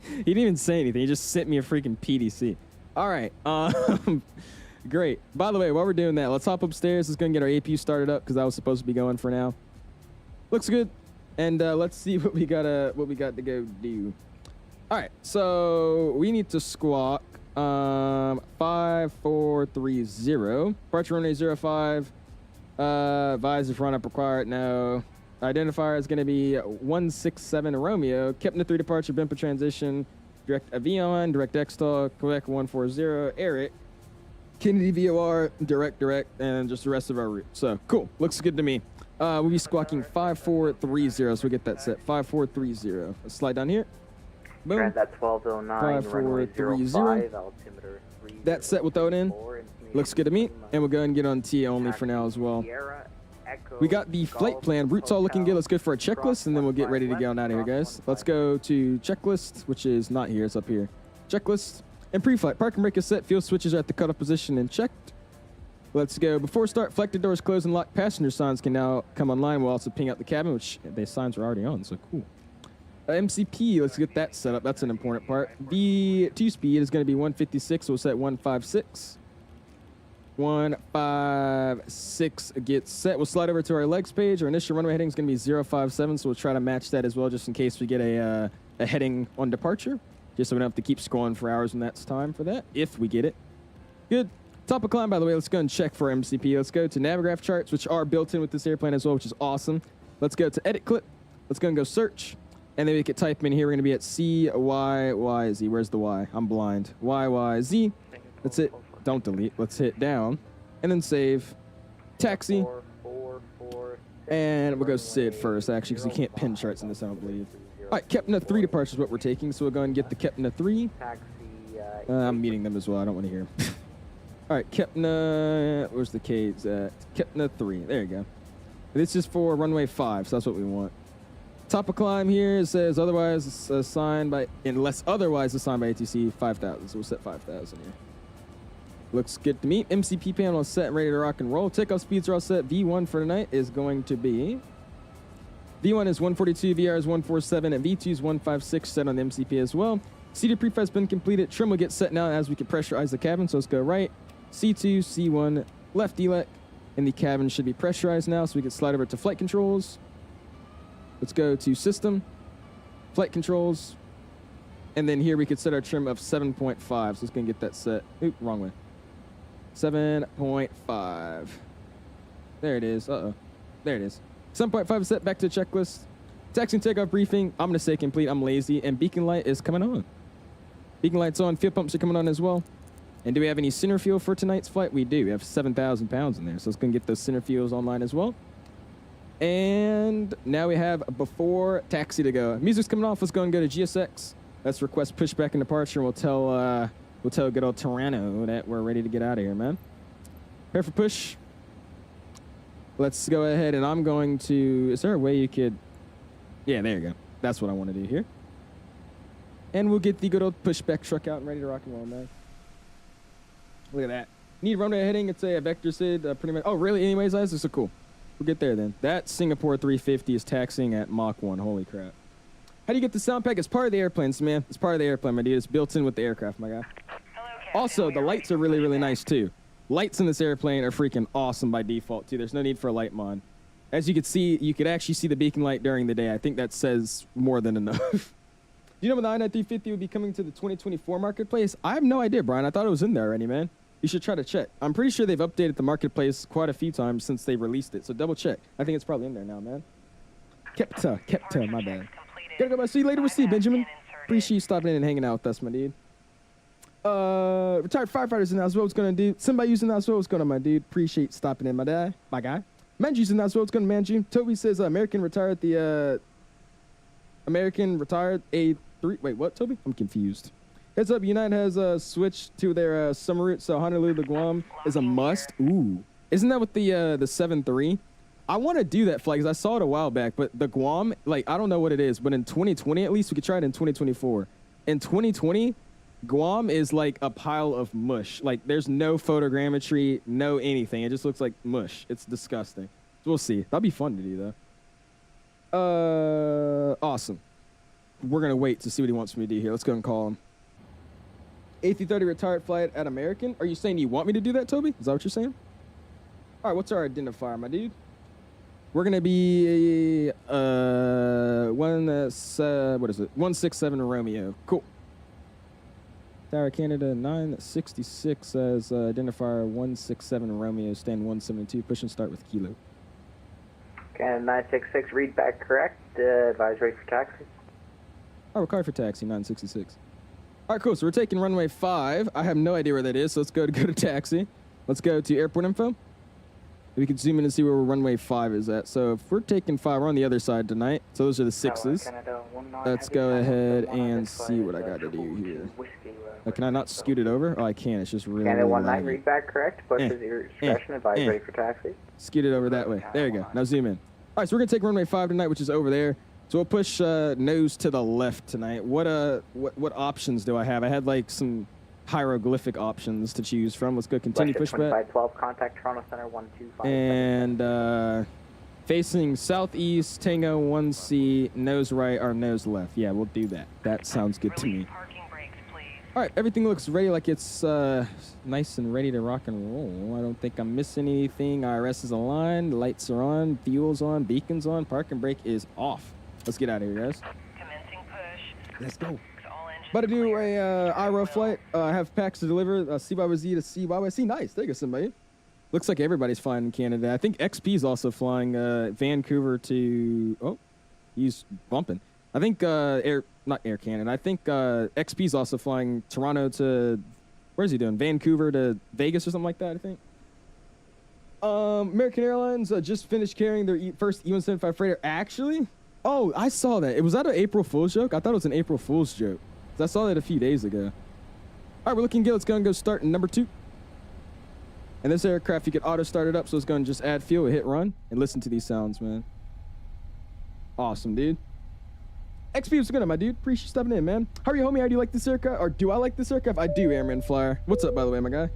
He didn't even say anything. He just sent me a freaking PDC. All right. Great. By the way, while we're doing that, let's hop upstairs. Let's go and get our APU started up because I was supposed to be going for now. Looks good. And let's see what we got to go do. All right. So we need to squawk 5430. Departure runway 05. Visor front up required. No. Identifier is going to be 167 Romeo. Kepner 3 departure, bumper transition, direct avion, direct XTAL, Quebec 140, Eric, Kennedy VOR, direct, and just the rest of our route. So, cool. Looks good to me. We'll be squawking 5430, so we get that set. 5430. Let's slide down here. Boom. Trend at 1209, runway 05, altimeter 3. That's set without in. Looks good to me. And we'll go ahead and get on TA only for now as well. We got the flight plan. Route's all looking good. Let's go for a checklist, and then we'll get ready to get on out of here, guys. Let's go to checklist, which is not here. It's up here. Checklist. And pre-flight. Park and brake is set. Fuel switches are at the cutoff position and checked. Let's go. Before start, flected doors closed and locked. Passenger signs can now come online. We'll also ping out the cabin, which the signs are already on, so cool. MCP, let's get that set up. That's an important part. V2 speed is going to be 156, so we'll set 156. 156 gets set. We'll slide over to our legs page. Our initial runway heading is going to be 057, so we'll try to match that as well, just in case we get a heading on departure, just so we don't have to keep scrolling for hours when that's time for that, if we get it. Good. Top of climb, by the way, let's go and check for MCP. Let's go to Navigraph charts, which are built in with this airplane as well, which is awesome. Let's go to edit clip. Let's go and go search. And then we can type in here. We're going to be at CYYZ. Where's the Y? I'm blind. YYZ. That's it. Don't delete. Let's hit down. And then save. Taxi. And we'll go SID first, actually, because you can't pin charts in this, I don't believe. All right, Kepner 3 departure is what we're taking, so we'll go and get the Kepner 3. I'm meeting them as well. I don't want to hear them. All right, Kepner. Where's the K's at? Kepner 3. There you go. This is for runway 5, so that's what we want. Top of climb here, it says otherwise assigned by, unless otherwise assigned by ATC, 5,000. So we'll set 5,000 here. Looks good to me. MCP panel is set and ready to rock and roll. Takeoff speeds are all set. V1 for tonight is going to be, V1 is 142, VR is 147, and V2 is 156 set on the MCP as well. Seated pre-flight has been completed. Trim will get set now as we can pressurize the cabin. So let's go right. C2, C1, left ELEC, and the cabin should be pressurized now, so we can slide over to flight controls. Let's go to system, flight controls, and then here we could set our trim of 7.5. So let's go and get that set. Oop, wrong way. 7.5. There it is. Uh-oh. There it is. 7.5 set, back to the checklist. Taxi and takeoff briefing. I'm going to say complete. I'm lazy. And beacon light is coming on. Beacon light's on. Fuel pumps are coming on as well. And do we have any center fuel for tonight's flight? We do. We have 7,000 pounds in there. So let's go and get those center fuels online as well. And now we have before taxi to go. Music's coming off. Let's go and go to GSX. Let's request pushback and departure. We'll tell good old Toronto that we're ready to get out of here, man. Prepare for push. Let's go ahead, and I'm going to, is there a way you could, yeah, there you go. That's what I want to do here. And we'll get the good old pushback truck out and ready to rock and roll, man. Look at that. Need runway heading. It's a vector SID, pretty much. Oh, really? Anyways, guys, this is cool. We'll get there then. That Singapore 350 is taxiing at Mach 1. Holy crap. How do you get the sound pack? It's part of the airplanes, man. It's part of the airplane, my dude. It's built in with the aircraft, my guy. Also, the lights are really, really nice, too. Lights in this airplane are freaking awesome by default, too. There's no need for a light mod. As you can see, you could actually see the beacon light during the day. I think that says more than enough. Do you know when the i9-350 would be coming to the 2024 marketplace? I have no idea, Brian. I thought it was in there already, man. You should try to check. I'm pretty sure they've updated the marketplace quite a few times since they released it, so double check. I think it's probably in there now, man. Kepta, my bad. Gotta go, bye. See you later. We'll see you, Benjamin. Appreciate you stopping in and hanging out with us, my dude. Retired firefighters in as well. What's gonna do? Somebody using that as well. What's going on, my dude? Appreciate stopping in, my guy. Manju's using that as well. What's going on, Manju? Toby says American retired the American retired A3. Wait, what, Toby? I'm confused. Heads up, United has switched to their summer route, so Honolulu to Guam is a must. Ooh, isn't that with the 7-3? I want to do that flight because I saw it a while back, but the Guam, like, I don't know what it is, but in 2020 at least, we could try it in 2024. In 2020, Guam is like a pile of mush. Like, there's no photogrammetry, no anything. It just looks like mush. It's disgusting. So we'll see. That'll be fun to do, though. Awesome. We're going to wait to see what he wants me to do here. Let's go and call him. A330 retired flight at American. Are you saying you want me to do that, Toby? Is that what you're saying? All right, what's our identifier, my dude? We're going to be what is it? 167 Romeo. Cool. Tower Canada 966 as identifier 167 Romeo, stand 172. Push and start with kilo. Can 966 read back correct? Advisory for taxi. We're clear for taxi, 966. All right, cool. So we're taking runway 5. I have no idea where that is, so let's go to taxi. Let's go to airport info. We can zoom in and see where runway 5 is at. So if we're taking 5, we're on the other side tonight. So those are the 6s. Let's go ahead and see what I got to do here. Can I not scoot it over? Oh, I can. It's just really, Canada really 19, read back correct. Push is your discretion. Advisory for taxi. Scoot it over that way. There you go. Now zoom in. All right, so we're going to take runway 5 tonight, which is over there. So we'll push nose to the left tonight. What options do I have? I had like some hieroglyphic options to choose from. Let's go continue pushback. 2512, contact Toronto Center 125. And facing southeast, Tango 1C, nose right or nose left. Yeah, we'll do that. That sounds good to me. All right, everything looks ready, like it's nice and ready to rock and roll. I don't think I'm missing anything. IRS is aligned, lights are on, fuel's on, beacon's on, parking brake is off. Let's get out of here, guys. Commencing push. Let's go. About to do a IRO flight. I have packs to deliver. CYYZ to CYYC. Nice. There you go, somebody. Looks like everybody's flying in Canada. I think XP is also flying Vancouver to... Oh, he's bumping. I think not Air Canada. I think XP is also flying Toronto to... Where's he doing? Vancouver to Vegas or something like that, I think. American Airlines just finished carrying their first E-175 freighter. Actually? Oh, I saw that. Was that an April Fool's joke? I thought it was an April Fool's joke. I saw that a few days ago. All right, we're looking good. Let's go and go start in number 2. And this aircraft, you can auto start it up, so it's going to just add fuel, hit run, and listen to these sounds, man. Awesome, dude. XP, what's good, my dude? Appreciate you stepping in, man. How are you, homie? How do you like this aircraft? Or do I like this aircraft? I do, Airman Flyer. What's up, by the way, my guy?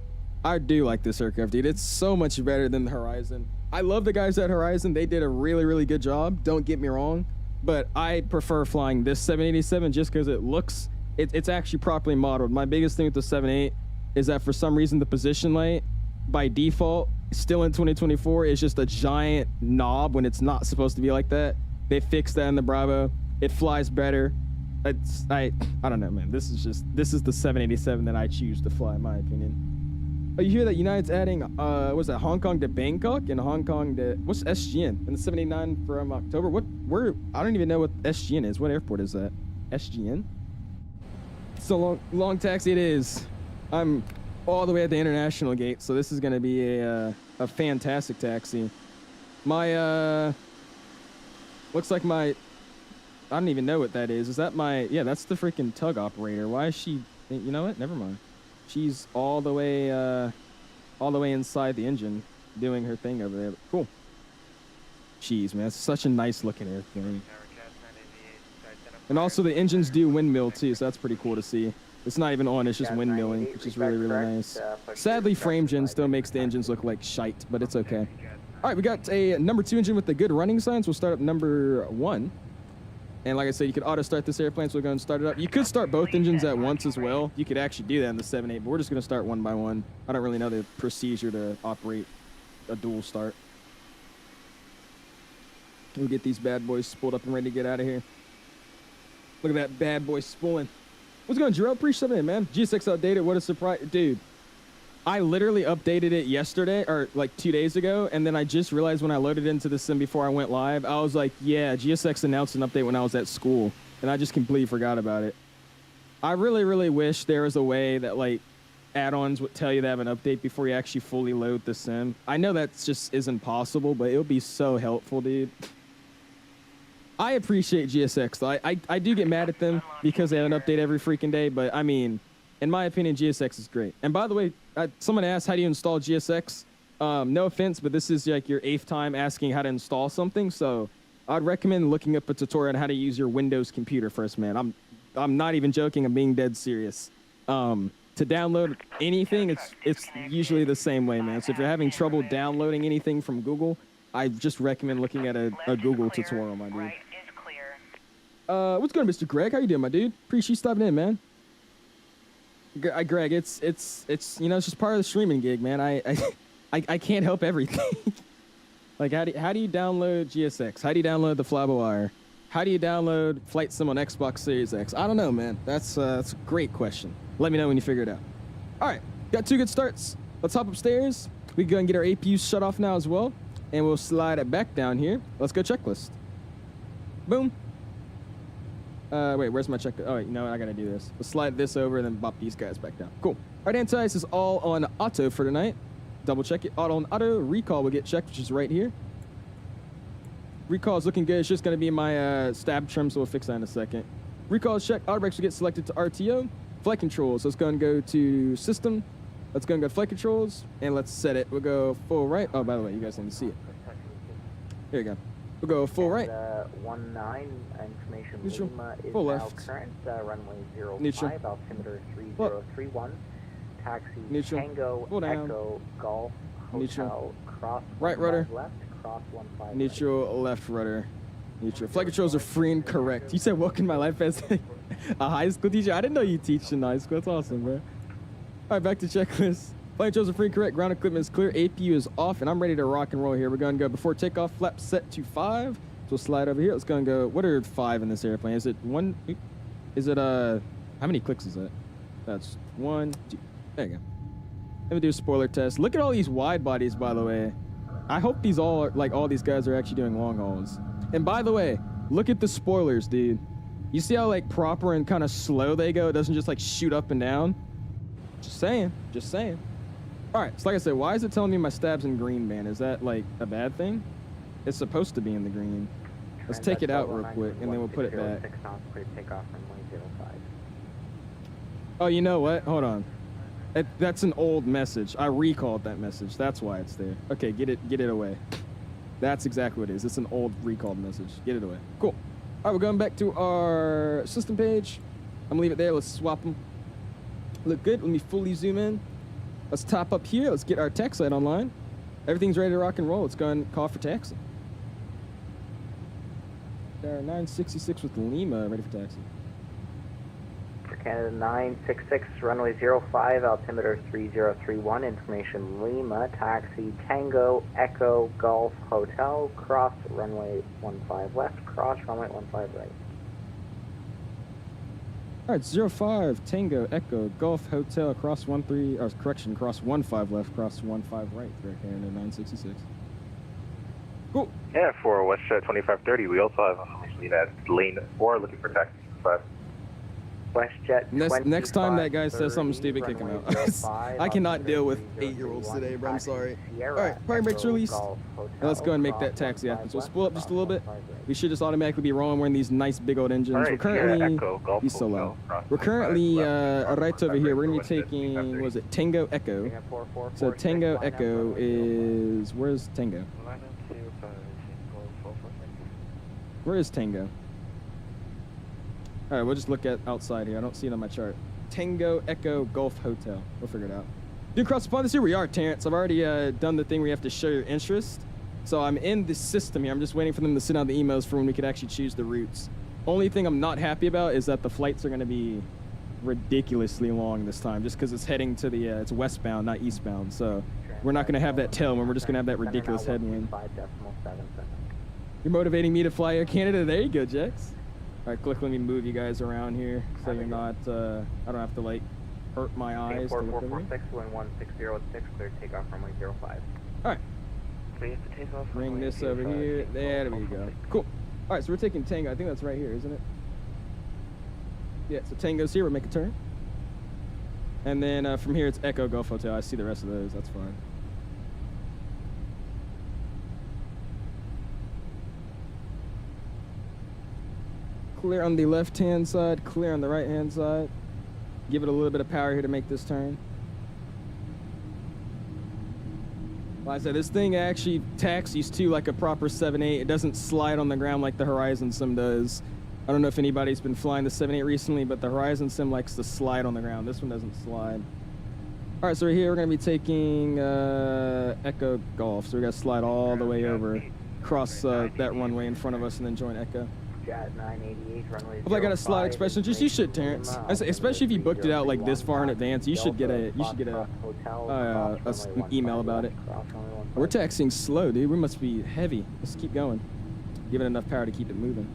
I do like this aircraft, dude. It's so much better than the Horizon. I love the guys at Horizon. They did a really, really good job. Don't get me wrong. But I prefer flying this 787 just because it looks... It's actually properly modeled. My biggest thing with the 7.8 is that for some reason the position light, by default, still in 2024, is just a giant knob when it's not supposed to be like that. They fixed that in the Bravo. It flies better. I don't know, man. This is the 787 that I choose to fly, in my opinion. Oh, you hear that United's adding, what's that, Hong Kong to Bangkok and Hong Kong to, what's SGN? And the 789 from October? I don't even know what SGN is. What airport is that? SGN? So long taxi it is. I'm all the way at the international gate, so this is going to be a fantastic taxi. My, looks like my, I don't even know what that is. Is that my, yeah, that's the freaking tug operator. Why is she, you know what? Never mind. She's all the way inside the engine doing her thing over there. Cool. Jeez, man, it's such a nice looking airplane. And also the engines do windmill too, so that's pretty cool to see. It's not even on, it's just windmilling, which is really, really nice. Sadly, frame gen still makes the engines look like shite, but it's okay. All right, we got a number 2 engine with the good running signs. We'll start up number 1. And like I said, you could auto start this airplane, so we're going to start it up. You could start both engines at once as well. You could actually do that in the 7.8, but we're just going to start one by one. I don't really know the procedure to operate a dual start. We'll get these bad boys spooled up and ready to get out of here. Look at that bad boy spooling. What's going on, Jerome? Appreciate it, man. GSX updated. What a surprise. Dude, I literally updated it yesterday, or like 2 days ago, and then I just realized when I loaded into the sim before I went live, I was like, yeah, GSX announced an update when I was at school, and I just completely forgot about it. I really, really wish there was a way that, like, add-ons would tell you they have an update before you actually fully load the sim. I know that just isn't possible, but it would be so helpful, dude. I appreciate GSX, though. I do get mad at them because they have an update every freaking day, but, I mean, in my opinion, GSX is great. And by the way, someone asked, how do you install GSX? No offense, but this is like your 8th time asking how to install something, so I'd recommend looking up a tutorial on how to use your Windows computer first, man. I'm not even joking. I'm being dead serious. To download anything, it's usually the same way, man. So if you're having trouble downloading anything from Google, I just recommend looking at a Google tutorial, my dude. What's going on, Mr. Greg? How you doing, my dude? Appreciate you stopping in, man. Greg, it's you know, it's just part of the streaming gig, man. I can't help everything. Like, how do you download GSX? How do you download the Flyboire? How do you download Flight Sim on Xbox Series X? I don't know, man. That's a great question. Let me know when you figure it out. All right, got 2 good starts. Let's hop upstairs. We can go and get our APUs shut off now as well. and we'll slide it back down here. Let's go checklist. Boom. Wait, where's my check? Oh, wait, no, I gotta do this. Let's slide this over and then bop these guys back down. Cool. Right anti-ice is all on auto for tonight. Double check it. Auto on auto. Recall will get checked, which is right here. Recall is looking good. It's just gonna be my stab trim, so we'll fix that in a second. Recall is checked. Auto brakes will get selected to RTO. Flight controls. Let's go and go to system. Let's go and go to flight controls, and let's set it. We'll go full right. Oh, by the way, you guys need to see it. Here you go. We'll go full right. 19 information Neutral. Lima is Full now left. current, runway 05, Neutral. altimeter 3031, taxi Neutral. Tango Full down. Echo Golf Hotel, Neutral. cross Right rudder. left, cross 15 Neutral, left rudder. Neutral. Flight controls are free and correct. You said welcome to my life as a high school teacher? I didn't know you teach in high school. That's awesome, bro. All right, back to checklist. Flight controls are free and correct. Ground equipment is clear. APU is off, and I'm ready to rock and roll here. We're going to go before takeoff. Flap set to 5. So we'll slide over here. Let's go and go. What are 5 in this airplane? Is it 1? Is it, how many clicks is that? That's 1, 2. There you go. Let me do a spoiler test. Look at all these wide bodies, by the way. I hope these all are, like, all these guys are actually doing long hauls. And by the way, look at the spoilers, dude. You see how, like, proper and kind of slow they go? It doesn't just, like, shoot up and down. Just saying. Just saying. All right, so like I said, why is it telling me my stab's in green, man? Is that, like, a bad thing? It's supposed to be in the green. Let's take it out real quick, and then we'll put it back. Oh, you know what? Hold on. That's an old message. I recalled that message. That's why it's there. Okay, get it away. That's exactly what it is. It's an old recalled message. Get it away. Cool. All right, we're going back to our system page. I'm gonna leave it there. Let's swap them. Look good. Let me fully zoom in. Let's top up here. Let's get our tax light online. Everything's ready to rock and roll. Let's go and call for taxi. 966 with Lima ready for taxi. For Canada 966, runway 05, altimeter 3031, information Lima, taxi Tango Echo Golf Hotel, cross runway 15 left, cross runway 15 right. All right, 05 Tango Echo Golf Hotel, cross 13, or correction, cross 15 left, cross 15 right for Canada 966. Cool. Yeah, for WestJet 2530, we also have information at lane 4 looking for taxi 5. WestJet Next time that guy says something stupid, kick him out. I cannot deal with 8-year-olds today, bro. I'm sorry. All right, parking brakes released. Now let's go and make that taxi happen. So we'll spool up just a little bit. We should just automatically be rolling. We're in these nice big old engines. Right, we're currently, Echo, he's so low. We're currently right over here. We're gonna be taking, what was it, Tango Echo. So Tango Echo is, where's Tango? Where is Tango? All right, we'll just look at outside here. I don't see it on my chart. Tango Echo Golf Hotel. We'll figure it out. Dude, across the pond, this here we are, Terrence. I've already done the thing where you have to show your interest. So I'm in the system here. I'm just waiting for them to send out the emails for when we could actually choose the routes. Only thing I'm not happy about is that the flights are going to be ridiculously long this time, just because it's heading to the, it's westbound, not eastbound. So we're not going to have that tailwind. We're just going to have that ridiculous headwind. You're motivating me to fly Air Canada. There you go, Jex. All right, click. Let me move you guys around here so you're not. I don't have to like hurt my eyes. 4446, wind 160 clear takeoff runway 05. All right. Clear to take off. Bring this over here. There we go. Cool. All right, so we're taking Tango. I think that's right here, isn't it? Yeah. So Tango's here. We'll make a turn. And then from here it's Echo Golf Hotel. I see the rest of those. That's fine. Clear on the left-hand side, clear on the right-hand side. Give it a little bit of power here to make this turn. Like I said, this thing actually taxis too like a proper 7.8. It doesn't slide on the ground like the Horizon Sim does. I don't know if anybody's been flying the 7.8 recently, but the Horizon Sim likes to slide on the ground. This one doesn't slide. All right, so right here we're gonna be taking Echo Golf. So we're gonna slide all the way over, cross that runway in front of us, and then join Echo. Jet 988, runway Hope I got a slot expression. Just you should, Terrence. Especially if you booked it out like this far in advance, you should get an email about it. We're taxiing slow, dude. We must be heavy. Let's keep going. Give it enough power to keep it moving.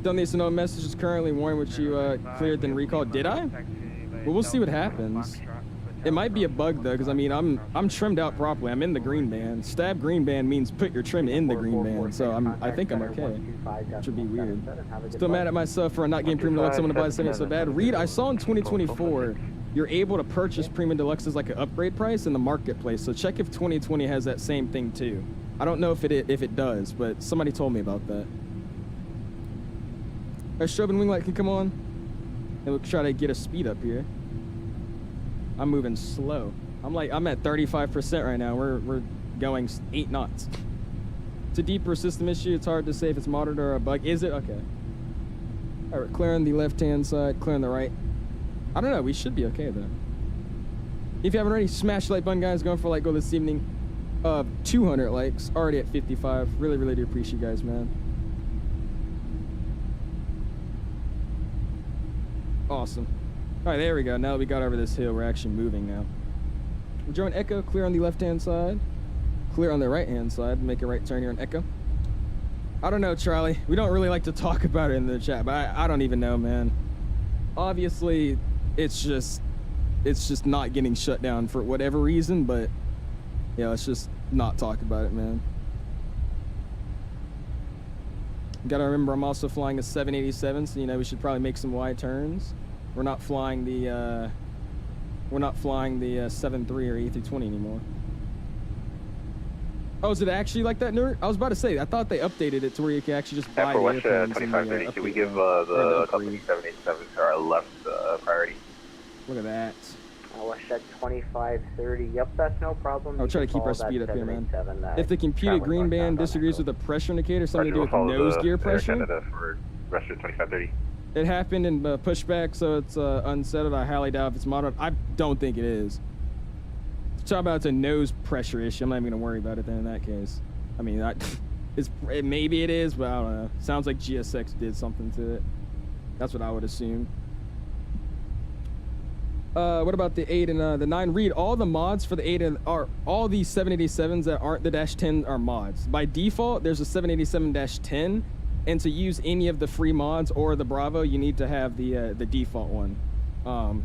Done these to no messages currently warning which you cleared then recalled. Did I? Well, we'll see what happens. It might be a bug though, because I mean I'm trimmed out properly. I'm in the green band. Stab green band means put your trim in the green band. So I think I'm okay. Which would be weird. Still mad at myself for not getting Premium Deluxe. I'm gonna buy something so bad. Reed, I saw in 2024 you're able to purchase Premium Deluxe as like an upgrade price in the marketplace. So check if 2020 has that same thing too. I don't know if it does, but somebody told me about that. Our strobe and wing light can come on, and we'll try to get a speed up here. I'm moving slow. I'm at 35% right now. We're going 8 knots. It's a deeper system issue. It's hard to say if it's modded or a bug. Is it? Okay. All right, clearing the left-hand side, clearing the right. I don't know. We should be okay though. If you haven't already, smash the like button, guys. Going for like goal this evening. 200 likes. Already at 55. Really do appreciate you guys, man. Awesome. All right, there we go. Now that we got over this hill, we're actually moving now. We're drawing Echo, clear on the left-hand side, clear on the right-hand side, make a right turn here on Echo. I don't know, Charlie. We don't really like to talk about it in the chat, but I don't even know, man. Obviously, it's just not getting shut down for whatever reason, but yeah, let's just not talk about it, man. Gotta remember, I'm also flying a 787, so you know we should probably make some wide turns. We're not flying the 7.3 or A320 anymore. Oh, is it actually like that, Nerd? I was about to say, I thought they updated it to where you can actually just buy for the airplanes. 2530, can we give the company 787s our left priority? Look at that. WestJet 2530. Yep, that's no problem. I'll try to keep our speed up here, man. If the computed green band disagrees with the pressure indicator, something to do with nose gear pressure. For WestJet 2530. It happened in pushback, so it's unsettled. I highly doubt if it's modeled. I don't think it is. Talk about it's a nose pressure issue. I'm not even gonna worry about it then in that case. I mean, maybe it is, but I don't know. Sounds like GSX did something to it. That's what I would assume. What about the 8 and the 9? Read all the mods for the 8 and all these 787s that aren't the -10 are mods. By default, there's a 787-10, and to use any of the free mods or the Bravo, you need to have the default one.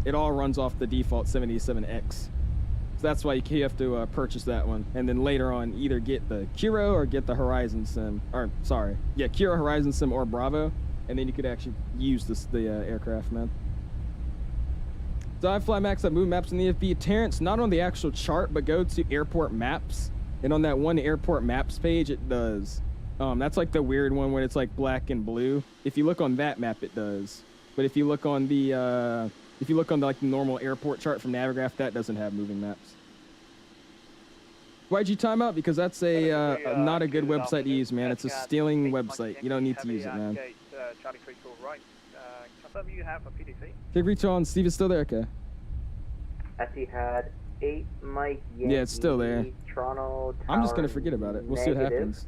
It all runs off the default 787X. So that's why you have to purchase that one, and then later on either get the Kiro or get the Horizon Sim, or sorry, yeah, Kiro, Horizon Sim, or Bravo, and then you could actually use the aircraft, man. So I fly max at Move Maps in the FB. Terrence, not on the actual chart, but go to Airport Maps, and on that one Airport Maps page, it does. That's like the weird one where it's like black and blue. If you look on that map, it does. But if you look on the like the normal airport chart from Navigraph, that doesn't have moving maps. Why'd you time out? Because that's not a good website to use, man. It's a stealing website. You don't need to use it, man. You have a PDC. Take retail on. Steve is still there, okay? Etihad 8 Mike Yankee. Yeah, it's still there. Toronto. I'm just gonna forget about it. We'll see what happens.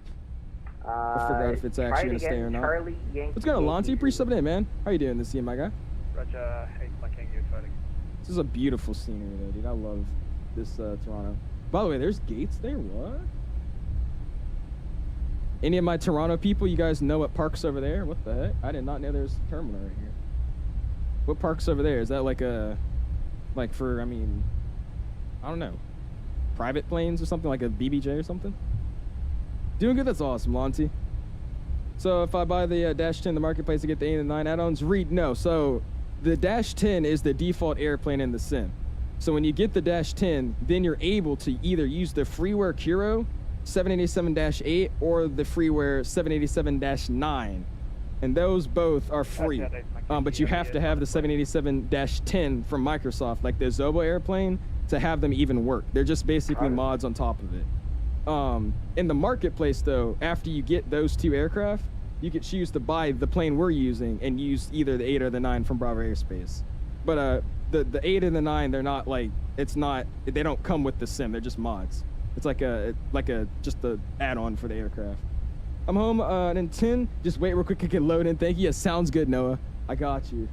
We'll figure out if it's actually gonna stay or not. Charlie, Yankee, What's going on, Lonty? Appreciate subbing in, man. How you doing this year, my guy? Roger, 8 Mike Yankee, fighting. This is a beautiful scenery, though, dude. I love this Toronto. By the way, there's gates there. What? Any of my Toronto people, you guys know what park's over there? What the heck? I did not know there's a terminal right here. What park's over there? Is that like for, I mean, I don't know, private planes or something, like a BBJ or something? Doing good, that's awesome, Lonty. So if I buy the -10 in the marketplace to get the 8 and 9 add-ons, read no. So the -10 is the default airplane in the sim. So when you get the -10, then you're able to either use the freeware Kiro 787-8 or the freeware 787-9. And those both are free. But you have to have the 787-10 from Microsoft, like the 𝐂𝐨𝐽 airplane, to have them even work. They're just basically mods on top of it. In the marketplace, though, after you get those 2 aircraft, you could choose to buy the plane we're using and use either the 8 or the 9 from BRAVOAIRSPACE. But the 8 and the 9, they're not like, they don't come with the sim. They're just mods. It's just a add-on for the aircraft. I'm home in 10. Just wait real quick to get loaded. Thank you. Yeah, sounds good, Noah. I got you.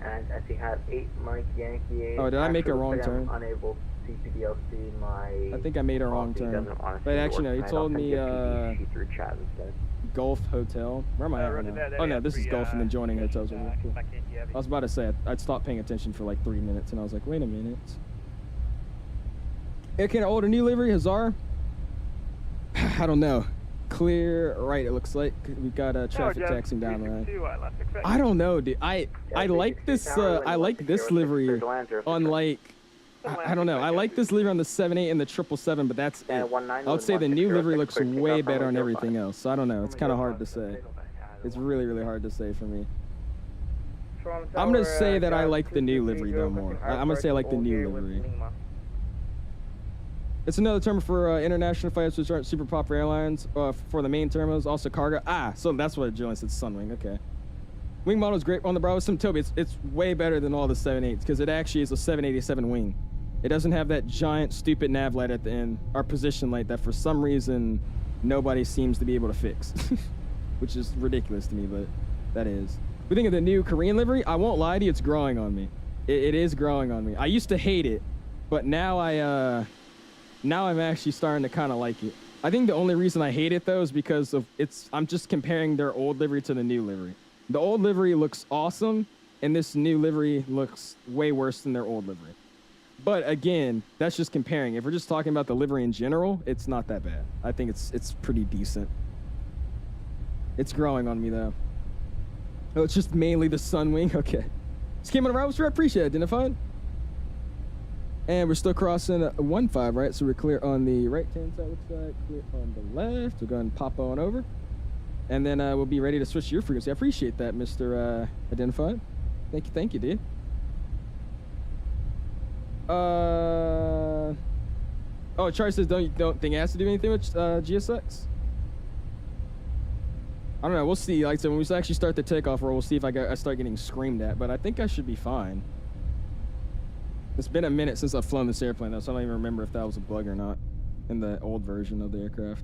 And Etihad 8 Mike Yankee 8. Oh, did I make a wrong turn? I'm unable to CPDLC my. I think I made a wrong turn. But actually, no. You told me through chat instead. Gulf Hotel. Where am I at right now? Oh no, this is Gulf and then joining hotels. Over here. Cool. I was about to say I'd stopped paying attention for like 3 minutes, and I was like, wait a minute. Air Canada old or new livery, Hazar? I don't know. Clear right, it looks like. We've got traffic taxing down there. I don't know, dude. I like this livery unlike I don't know. I like this livery on the 78 and the 777, but that's it. I would say the new livery looks way better on everything else. So I don't know. It's kind of hard to say. It's really, really hard to say for me. I'm going to say that I like the new livery, though, more. I'm going to say I like the new livery. It's another term for international flights, which aren't super popular airlines, for the main terminals, also cargo. So that's what Julian said, Sunwing. Okay. Wing model is great on the Bravo Sim. Toby, it's way better than all the 78s because it actually is a 787 wing. It doesn't have that giant, stupid nav light at the end, or position light that for some reason nobody seems to be able to fix, which is ridiculous to me, but that is. We think of the new Korean livery. I won't lie to you, it's growing on me. It is growing on me. I used to hate it, but now now I'm actually starting to kind of like it. I think the only reason I hate it though is because of I'm just comparing their old livery to the new livery. The old livery looks awesome, and this new livery looks way worse than their old livery. But again, that's just comparing. If we're just talking about the livery in general, it's not that bad. I think it's pretty decent. It's growing on me though. Oh, it's just mainly the Sunwing. Okay. Just came on a route, I appreciate it. Identified. And we're still crossing 1-5, right? So we're clear on the right-hand side, looks like. Clear on the left. We'll go ahead and pop on over. And then we'll be ready to switch to your frequency. I appreciate that, Mr. Identified. Thank you, dude. Oh, Charlie says don't think it has to do anything with GSX. I don't know. We'll see. Like I said, when we actually start the takeoff roll, we'll see if I start getting screamed at. But I think I should be fine. It's been a minute since I've flown this airplane, though, so I don't even remember if that was a bug or not in the old version of the aircraft.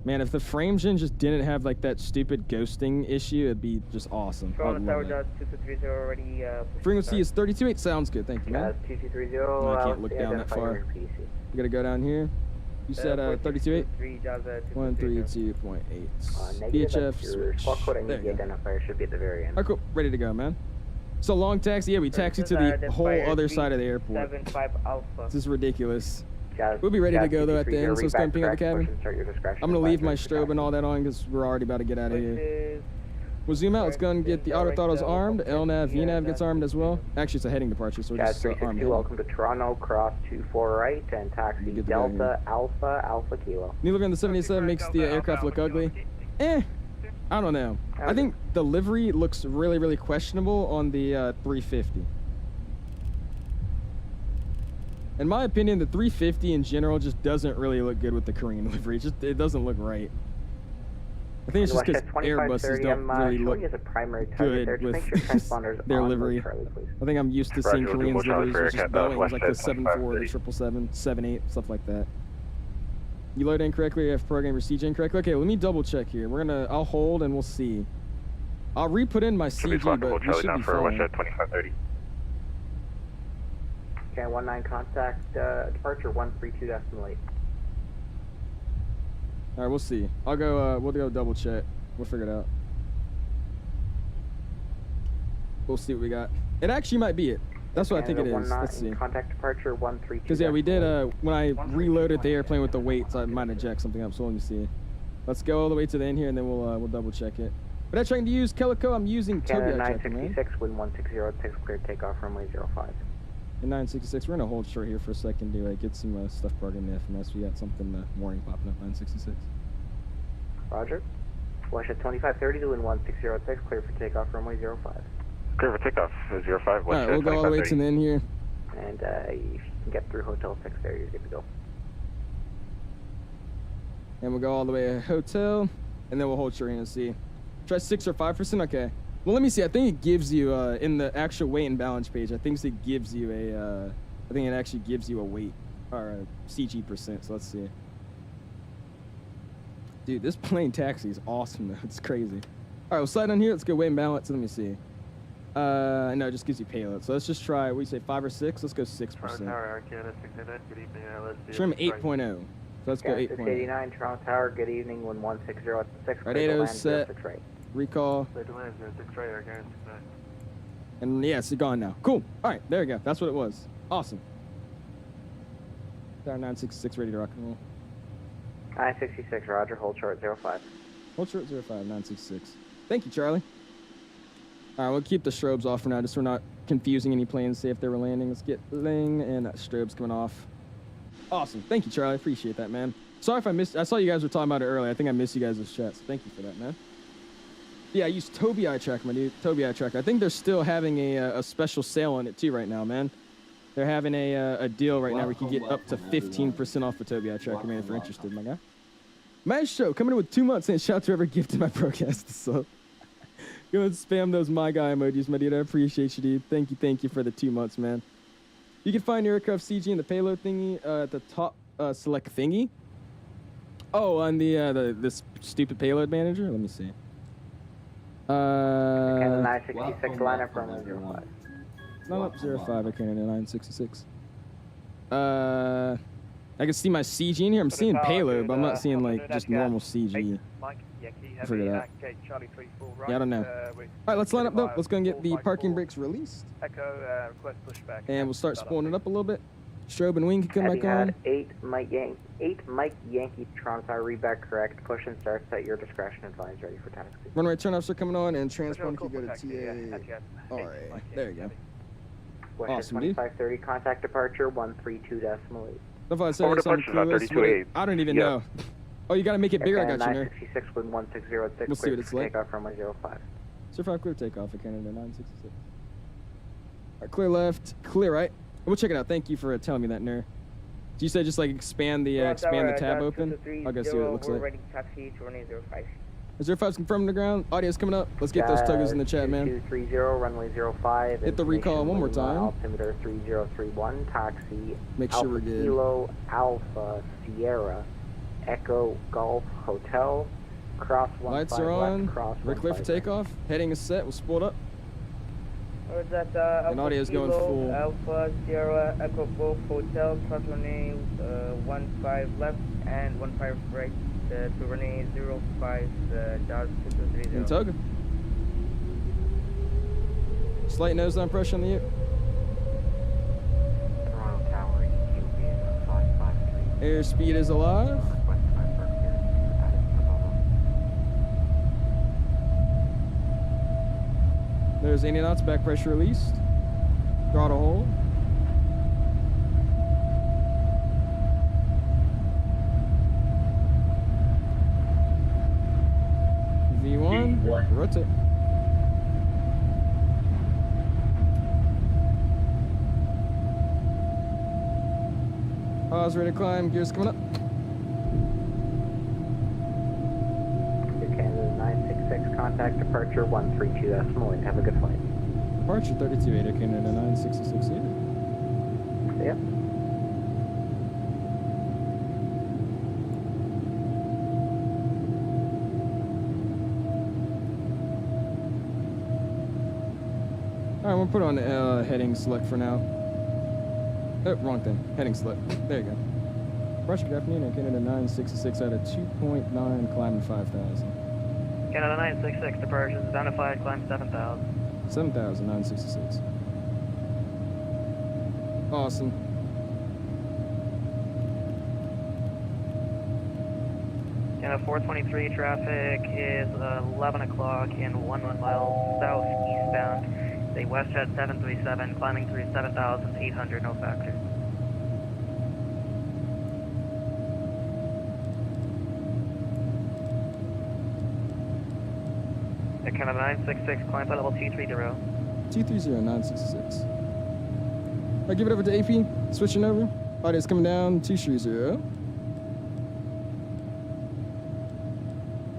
Man, if the frame gen just didn't have like that stupid ghosting issue, it'd be just awesome. Frequency is 32.8. Sounds good. Thank you, man. 2230. I can't look down that far. You gotta go down here. You said 32.8? 132.8. VHF switch. Squawk code and the identifier should be at the very end. Alright, cool. Ready to go, man. So long taxi. Yeah, we taxi to the whole other side of the airport. 75 Alpha. This is ridiculous. We'll be ready to go though at the end, so let's go and ping out the cabin. I'm gonna leave my strobe and all that on because we're already about to get out of here. We'll zoom out. Let's go and get the auto throttles armed. LNAV, VNAV gets armed as well. Actually, it's a heading departure, so we're just armed. Welcome to Toronto. Cross 24 right and taxi Delta Alpha Kilo. New livery on the 787 makes the aircraft look ugly. I don't know. I think the livery looks really, really questionable on the 350. In my opinion, the 350 in general just doesn't really look good with the Korean livery. It doesn't look right. I think it's just because Airbuses don't really look good with their livery. I think I'm used to seeing Koreans liveries versus Boeings, like the 74, the 777, 78, stuff like that. You load incorrectly, you have programmed your CG incorrectly. Okay, let me double check here. I'll hold and we'll see. I'll re-put in my CG, but we should be fine. 2530. Okay, 19 contact departure 132.8. All right, we'll see. I'll go. We'll go double check. We'll figure it out. We'll see what we got. It actually might be it. That's what I think it is. Let's see. Contact departure 132. Because yeah, we did. When I reloaded the airplane with the weights, I might have jacked something up. So let me see. Let's go all the way to the end here, and then we'll double check it. But I'm trying to use 𝐂𝐫𝐚𝐢𝐢𝐧𝐠. I'm using Toby. 966, wind 160, clear takeoff runway 05. In 966, we're gonna hold short here for a second to get some stuff programmed in the FMS. We got something warning popping up. 966. Roger. Flush at 2530 to wind 1606, clear for takeoff runway 05. Clear for takeoff 05. All right, we'll go all the way to the end here. And if you can get through Hotel 6 there, you're good to go. And we'll go all the way to hotel, and then we'll hold short and see. Try 6 or 5%. Okay. Well, let me see. I think it gives you in the actual weight and balance page. I think it gives you a. I think it actually gives you a weight or a CG percent. So let's see. Dude, this plane taxi is awesome though. It's crazy. All right, we'll slide on here. Let's go weight and balance. Let me see. No, it just gives you payload. So let's just try. What do you say, 5 or 6? Let's go 6%. Trim 8.0. So let's go Gas 8.8. 89, Toronto Tower, good evening, 11606. Right, 8 set. 06 right. Recall. Clear to land 06 right, Air Canada 69. And yeah, it's gone now. Cool. All right, there we go. That's what it was. Awesome. Tower 966 ready to rock and roll. 966, roger, hold short 05. Hold short 05, 966. Thank you, Charlie. All right, we'll keep the strobes off for now, just so we're not confusing any planes, say if they were landing. Let's get Ling and strobes coming off. Awesome. Thank you, Charlie. I appreciate that, man. Sorry if I missed. I saw you guys were talking about it earlier. I think I missed you guys' chats. Thank you for that, man. Yeah, I used Tobii Eye Tracker, my dude. Tobii Eye Tracker. I think they're still having a special sale on it too right now, man. They're having a deal right now where you can get up to 15% off the Tobii Eye Tracker, man, if you're interested, my guy. Maestro coming in with 2 months saying, shout out to whoever gifted my broadcast. So go and spam those my guy emojis, my dude. I appreciate you, dude. Thank you for the 2 months, man. You can find your aircraft CG in the payload thingy at the top select thingy. Oh, on this stupid payload manager. Let me see. Canada 966, line up runway 05. Not up 05, I can't 966. I can see my CG in here. I'm seeing payload, but I'm not seeing like just normal CG. Mike, Yankee, Figure it Heavy, out. Charlie 34 right. Yeah, I don't know. All right, let's line up though. Let's go and get the parking brakes released. Echo, request pushback. And we'll start spooling it up a little bit. Strobe and wing can come Heavy back on. had 8 Mike Yankee, Toronto Tower, read back correct. Push and starts at your discretion. Advise ready for taxi. Runway turnoffs are coming on, and transponder can Cool, go to taxi, TA. All right, Mike, there you go. West Awesome, dude. 2530, contact departure 132.8. If I say Over something departure, about clueless, 32.8. I don't even Yeah. know. Oh, you gotta make it bigger. I got you there. 966 with 1606. We'll see what it's like. Takeoff from 05. 05 clear takeoff at Canada 966. All right, clear left, clear right. We'll check it out. Thank you for telling me that, Ner. So you said just like expand the tab open. I'll go see what it looks like. Ready taxi to runway 05. 05's confirmed on the ground. Audio's coming up. Let's get those tuggers in the chat, man. 2230, runway 05. Hit the recall one more time. Altimeter 3031, taxi. Make sure Alpha we're good. Kilo, Alpha Sierra, Echo Golf Hotel, cross 15 Lights are on. left, cross We're clear for 15 takeoff. Heading is set. We'll spool it up. That And audio's going full. Alpha Sierra Echo Golf Hotel, cross runway 15 left and 15 right to runway 05 Dodge 2230. And tugger. Slight nose down pressure on the U. Toronto Tower, EQB 553. Airspeed is alive. West 5 Berkshire, Addis Ababa. There's 80 knots, back pressure released. Throttle hold. V1, rotate. Pause, ready to climb, gears coming up. Canada 966, contact departure 132.8. Have a good flight. Departure 32.8, Canada 966 here. Yep. Alright, we'll put on heading select for now. Oh, wrong thing. Heading select. There you go. Russia, good afternoon. Canada 966 out of 2.9, climbing 5,000. Canada 966, departure is identified, climb 7,000. 7,966. Awesome. Canada 423 traffic is 11 o'clock in 1 mile southeastbound. The WestJet 737 climbing through 7,800, no factor. Canada 966, climb by level 230. 230, 966. Alright, give it over to AP. Switching over. Audio's coming down. 230.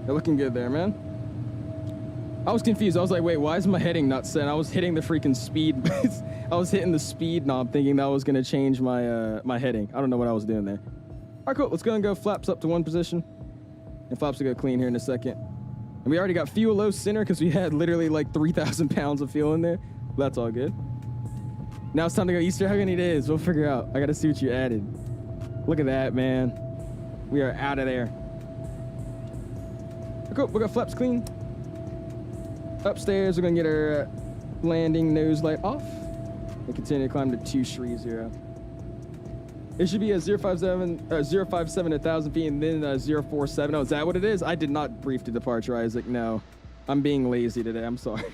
They're looking good there, man. I was confused. I was like, wait, why is my heading not set? I was hitting the freaking speed. I was hitting the speed knob thinking that was going to change my my heading. I don't know what I was doing there. Alright, cool. Let's go and go flaps up to 1 position. And flaps will go clean here in a second. And we already got fuel low center because we had literally like 3,000 pounds of fuel in there. But that's all good. Now it's time to go Easter. How many days? We'll figure out. I got to see what you added. Look at that, man. We are out of there. Cool, we got flaps clean. Upstairs, we're gonna get our landing nose light off and continue to climb to 230. It should be a 057 at 1,000 feet and then 047. Oh, is that what it is? I did not brief the departure, Isaac. No, I'm being lazy today. I'm sorry.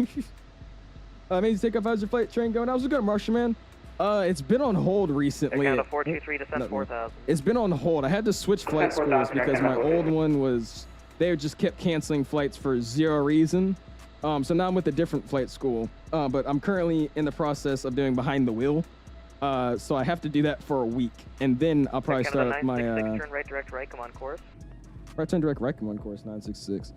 Maybe take off. How's your flight train going? I was good, Marshall, man. It's been on hold recently. Canada 423 descend 4,000. It's been on hold. I had to switch flight schools because my old one was, they just kept canceling flights for zero reason. So now I'm with a different flight school, but I'm currently in the process of doing behind the wheel. So I have to do that for a week, and then I'll probably start my turn right direct right, come on course. Right turn direct right, come on course 966.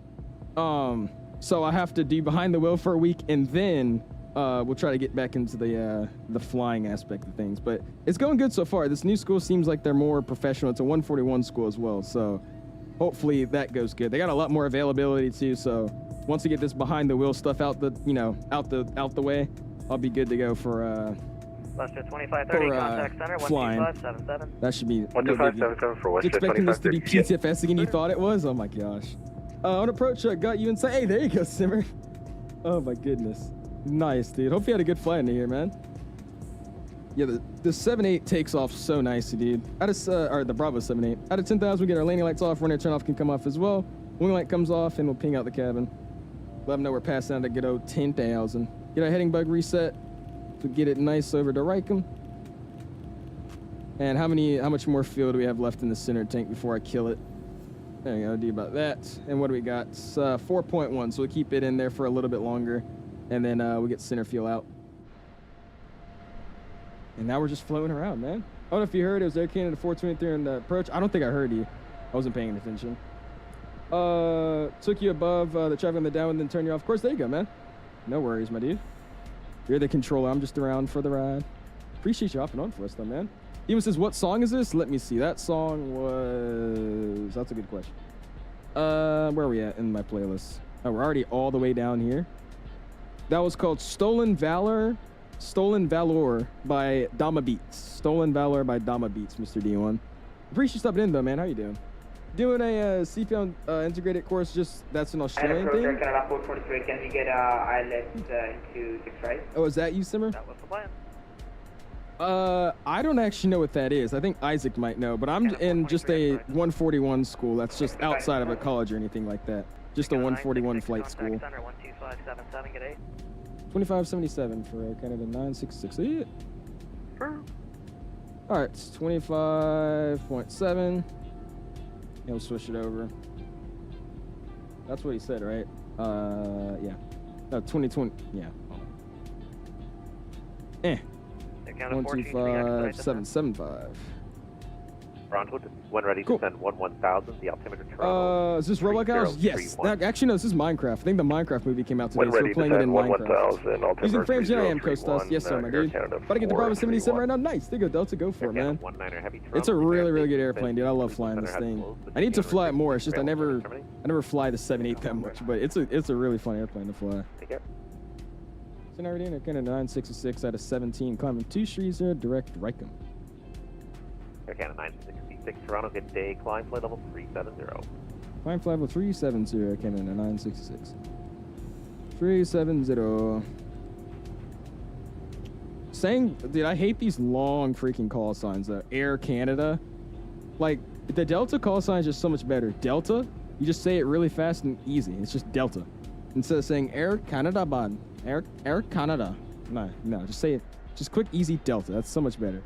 So I have to do behind the wheel for a week, and then we'll try to get back into the flying aspect of things. But it's going good so far. This new school seems like they're more professional. It's a 141 school as well, so hopefully that goes good. They got a lot more availability too, so once we get this behind the wheel stuff out the way, I'll be good to go for Western 2530, contact center, flying. 12577. That should be 12577 for Western expecting this to be 2530. PTFS again. You thought it was? Oh my gosh. On approach, got you inside. Hey, there you go, Simmer. Oh my goodness. Nice, dude. Hope you had a good flight in here, man. Yeah, the 7.8 takes off so nicely, dude. Or the Bravo 7.8. Out of 10,000, we get our landing lights off. Runner turn off can come off as well. Wing light comes off, and we'll ping out the cabin. Let them know we're passing out to get 10,000. Get our heading bug reset to get it nice over to Rijkum. And how much more fuel do we have left in the center tank before I kill it? There you go, do about that. And what do we got? It's 4.1, so we'll keep it in there for a little bit longer. And then we'll get center fuel out. And now we're just floating around, man. I don't know if you heard, it was Air Canada 423 on the approach. I don't think I heard you. I wasn't paying attention. Took you above the traffic on the down and then turn you off. Of course, there you go, man. No worries, my dude. You're the controller. I'm just around for the ride. Appreciate you hopping on for us, though, man. Even says, what song is this? Let me see. That song was... That's a good question. Where are we at in my playlist? Oh, we're already all the way down here. That was called Stolen Valor by Dama Beats. Stolen Valor by Dama Beats, Mr. D1. Appreciate you stopping in, though, man. How you doing? Doing a CPL integrated course, just that's an Australian thing? Canada 423, can we get ILS into 6 right? Oh, is that you, Simmer? That was the plan. I don't actually know what that is. I think Isaac might know, but I'm in just a 141 school. That's just outside of a college or anything like that. Just a 141 flight school. Contact center, 12577, get 8. 2577 for Air Canada 966. Yeah. All right, it's 25.7. And we'll switch it over. That's what he said, right? Yeah. No, 2020. Yeah. 125.775. Toronto, when ready to send 11,000, the altimeter Toronto. Is this Roblox House? Yes. Actually, no, this is Minecraft. I think the Minecraft movie came out today, When so ready we're playing to it in send Minecraft. 11,000, Using altimeter frames, yeah, I am, Costas. 3031, Yes, sir, my dude. About to get the Bravo 77 right now. Nice. There you go, Delta. Go for it, man. It's a really, really good airplane, dude. I love flying this thing. I need to fly it more. It's just I never fly the 7.8 that much, but it's a really fun airplane to fly. Take care. So now we're doing a kind of 966 out of 17, climbing 230, direct Rijkum. Air Canada 966, Toronto, good day, climb flight level 370. Climb flight level 370, Canada 966. 370. Saying, dude, I hate these long freaking call signs, though. Air Canada. Like, the Delta call sign is just so much better. Delta, you just say it really fast and easy. It's just Delta. Instead of saying Air Canada, bud. Air Canada. No, just say it. Just quick, easy Delta. That's so much better.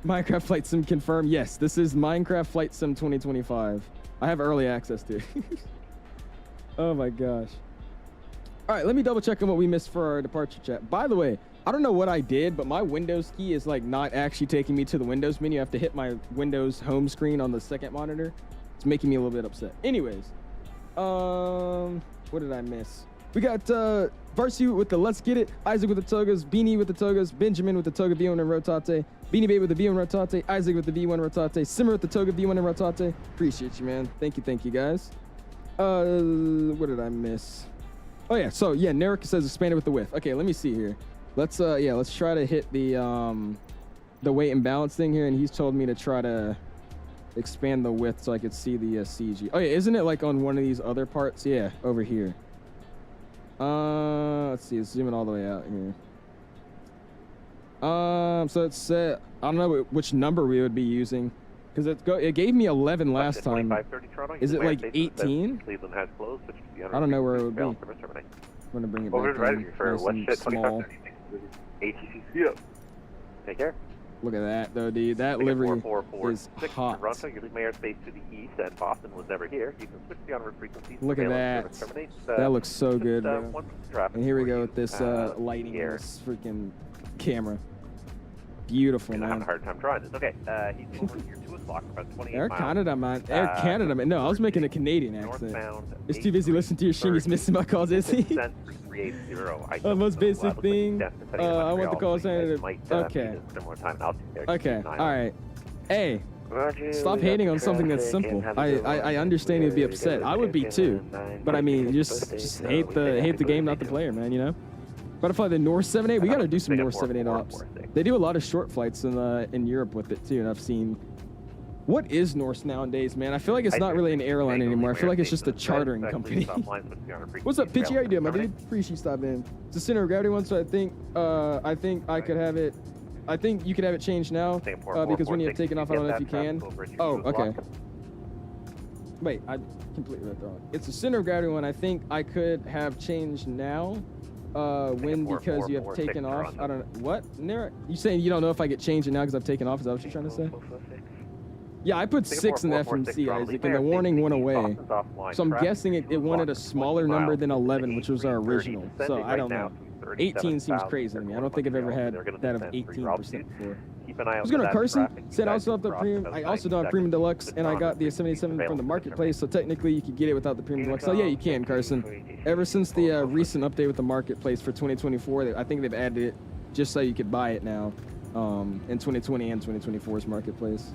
Minecraft Flight Sim confirmed. Yes, this is Minecraft Flight Sim 2025. I have early access to it. Oh my gosh. All right, let me double check on what we missed for our departure chat. By the way, I don't know what I did, but my Windows key is like not actually taking me to the Windows menu. I have to hit my Windows home screen on the second monitor. It's making me a little bit upset. Anyways, what did I miss? We got Varsity with the Let's Get It, Isaac with the Togas, Beanie with the Togas, Benjamin with the Toga V1 and Rotate, Beanie Babe with the V1 Rotate, Isaac with the V1 Rotate, Simmer with the Toga V1 and Rotate. Appreciate you, man. Thank you guys. What did I miss? Oh yeah, so yeah, Narek says expanded with the width. Okay, let me see here. Let's try to hit the weight and balance thing here, and he's told me to try to expand the width so I could see the CG. Oh yeah, isn't it like on one of these other parts? Yeah, over here. Let's see, it's zooming all the way out here. So it said, I don't know which number we would be using, because it gave me 11 last time. Is it like 18? I don't know where it would be. I'm gonna bring it back in, nice and small. ATC. Take care. Look at that though, dude. That livery is hot. Toronto, you leave my airspace to the east, and Boston was never here. You can switch the onward frequency. Look at that. That looks so good, bro. And here we go with this lighting, this freaking camera. Beautiful, man. I'm having a hard time drawing this. Okay, he's over here 2 o'clock, about 28 Air miles. Canada, man. Air Canada, man. No, I was making a Canadian accent. He's too busy listening to your shit. He's missing my calls, is he? Most basic thing. I want the call sign. Okay. Okay. All right. Hey. Stop hating on something that's simple. I understand you'd be upset. I would be too. But I mean, just hate the game, not the player, man. You know. Butterfly, the North 78. We gotta do some North 78 ops. They do a lot of short flights in Europe with it too, and I've seen. What is Norse nowadays, man? I feel like it's not really an airline anymore. I feel like it's just a chartering company. What's up, Pitchy? How you doing, my dude? Appreciate you stopping in. It's a center of gravity one, so I think I could have it. I think you could have it changed now because when you have taken off, I don't know if you can. Oh, okay. Wait, I completely read that wrong. It's a center of gravity one. I think I could have changed now. When because you have taken off. I don't know what. You saying you don't know if I get changed now because I've taken off? Is that what you're trying to say? Yeah, I put 6 in the FMC, Isaac, and the warning went away. So I'm guessing it wanted a smaller number than 11, which was our original. So I don't know. 18 seems crazy to me. I don't think I've ever had that of 18% before. I was going to Carson. Said I also have the premium. I also don't have premium deluxe, and I got the 77 from the marketplace. So technically, you could get it without the premium deluxe. So yeah, you can, Carson. Ever since the recent update with the marketplace for 2024, I think they've added it just so you could buy it now in 2020 and 2024's marketplace.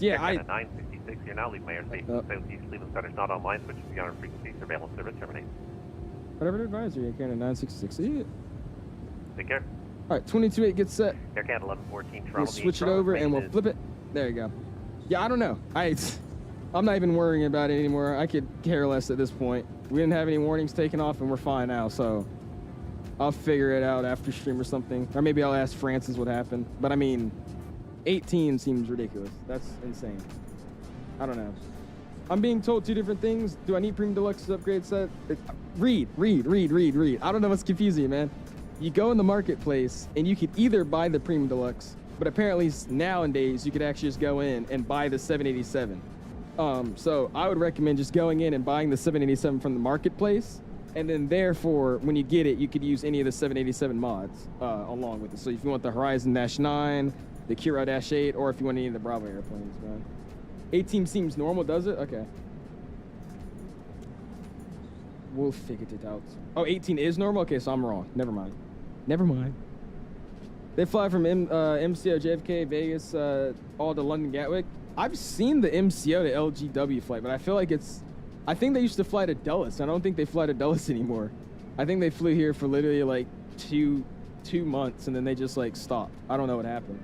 Yeah, 966. You're now leaving my airspace. Southeast Cleveland Center is not online. Switch to the honor frequency. Surveillance service terminate. Whatever advisory, Air Canada 966. See it? Take care. All right, 22.8 gets set. Air Canada 1114. Toronto. We'll switch it over and we'll flip it. There you go. Yeah, I don't know. I'm not even worrying about it anymore. I could care less at this point. We didn't have any warnings taken off and we're fine now, so I'll figure it out after stream or something. Or maybe I'll ask Francis what happened. But I mean, 18 seems ridiculous. That's insane. I don't know. I'm being told 2 different things. Do I need premium deluxe upgrade set? Read. I don't know what's confusing, man. You go in the marketplace and you could either buy the premium deluxe, but apparently nowadays you could actually just go in and buy the 787. So I would recommend just going in and buying the 787 from the marketplace, and then therefore when you get it, you could use any of the 787 mods along with it. So if you want the Horizon-9, the Kira-8, or if you want any of the Bravo airplanes, man. 18 seems normal, does it? Okay. We'll figure it out. Oh, 18 is normal? Okay, so I'm wrong. Never mind. They fly from MCO, JFK, Vegas, all to London Gatwick. I've seen the MCO to LGW flight, but I feel like I think they used to fly to Dulles. I don't think they fly to Dulles anymore. I think they flew here for literally like two months, and then they just like stopped. I don't know what happened.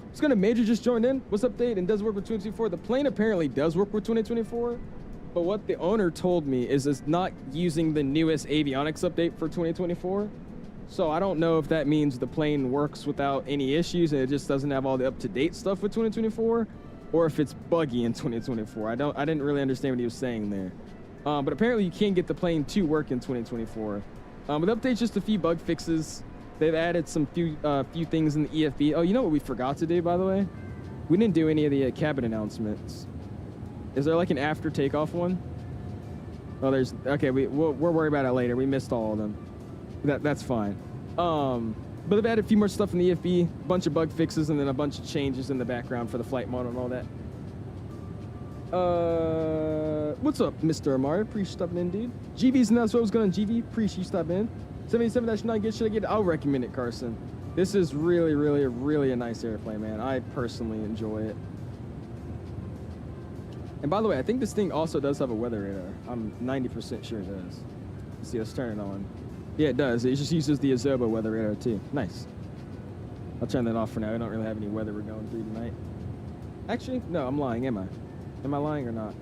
What's going to Major just joined in? What's up, Dave? And does work with 2024? The plane apparently does work with 2024, but what the owner told me is it's not using the newest avionics update for 2024. So I don't know if that means the plane works without any issues and it just doesn't have all the up-to-date stuff with 2024, or if it's buggy in 2024. I didn't really understand what he was saying there. But apparently you can get the plane to work in 2024. But the update's just a few bug fixes. They've added some few things in the EFB. Oh, you know what we forgot to do, by the way? We didn't do any of the cabin announcements. Is there like an after takeoff one? Oh, there's... Okay, we'll worry about it later. We missed all of them. That's fine. But they've added a few more stuff in the EFB, a bunch of bug fixes, and then a bunch of changes in the background for the flight model and all that. What's up, Mr. Amari? Appreciate you stopping in, dude. GV's not what was going on, GV. Appreciate you stopping in. 77-9, should I get it? I'll recommend it, Carson. This is really, really, really a nice airplane, man. I personally enjoy it. And by the way, I think this thing also does have a weather radar. I'm 90% sure it does. Let's see, let's turn it on. Yeah, it does. It just uses the 𝐂𝐨𝐵 weather radar too. Nice. I'll turn that off for now. I don't really have any weather we're going through tonight. Actually, no, I'm lying, am I? Am I lying or not?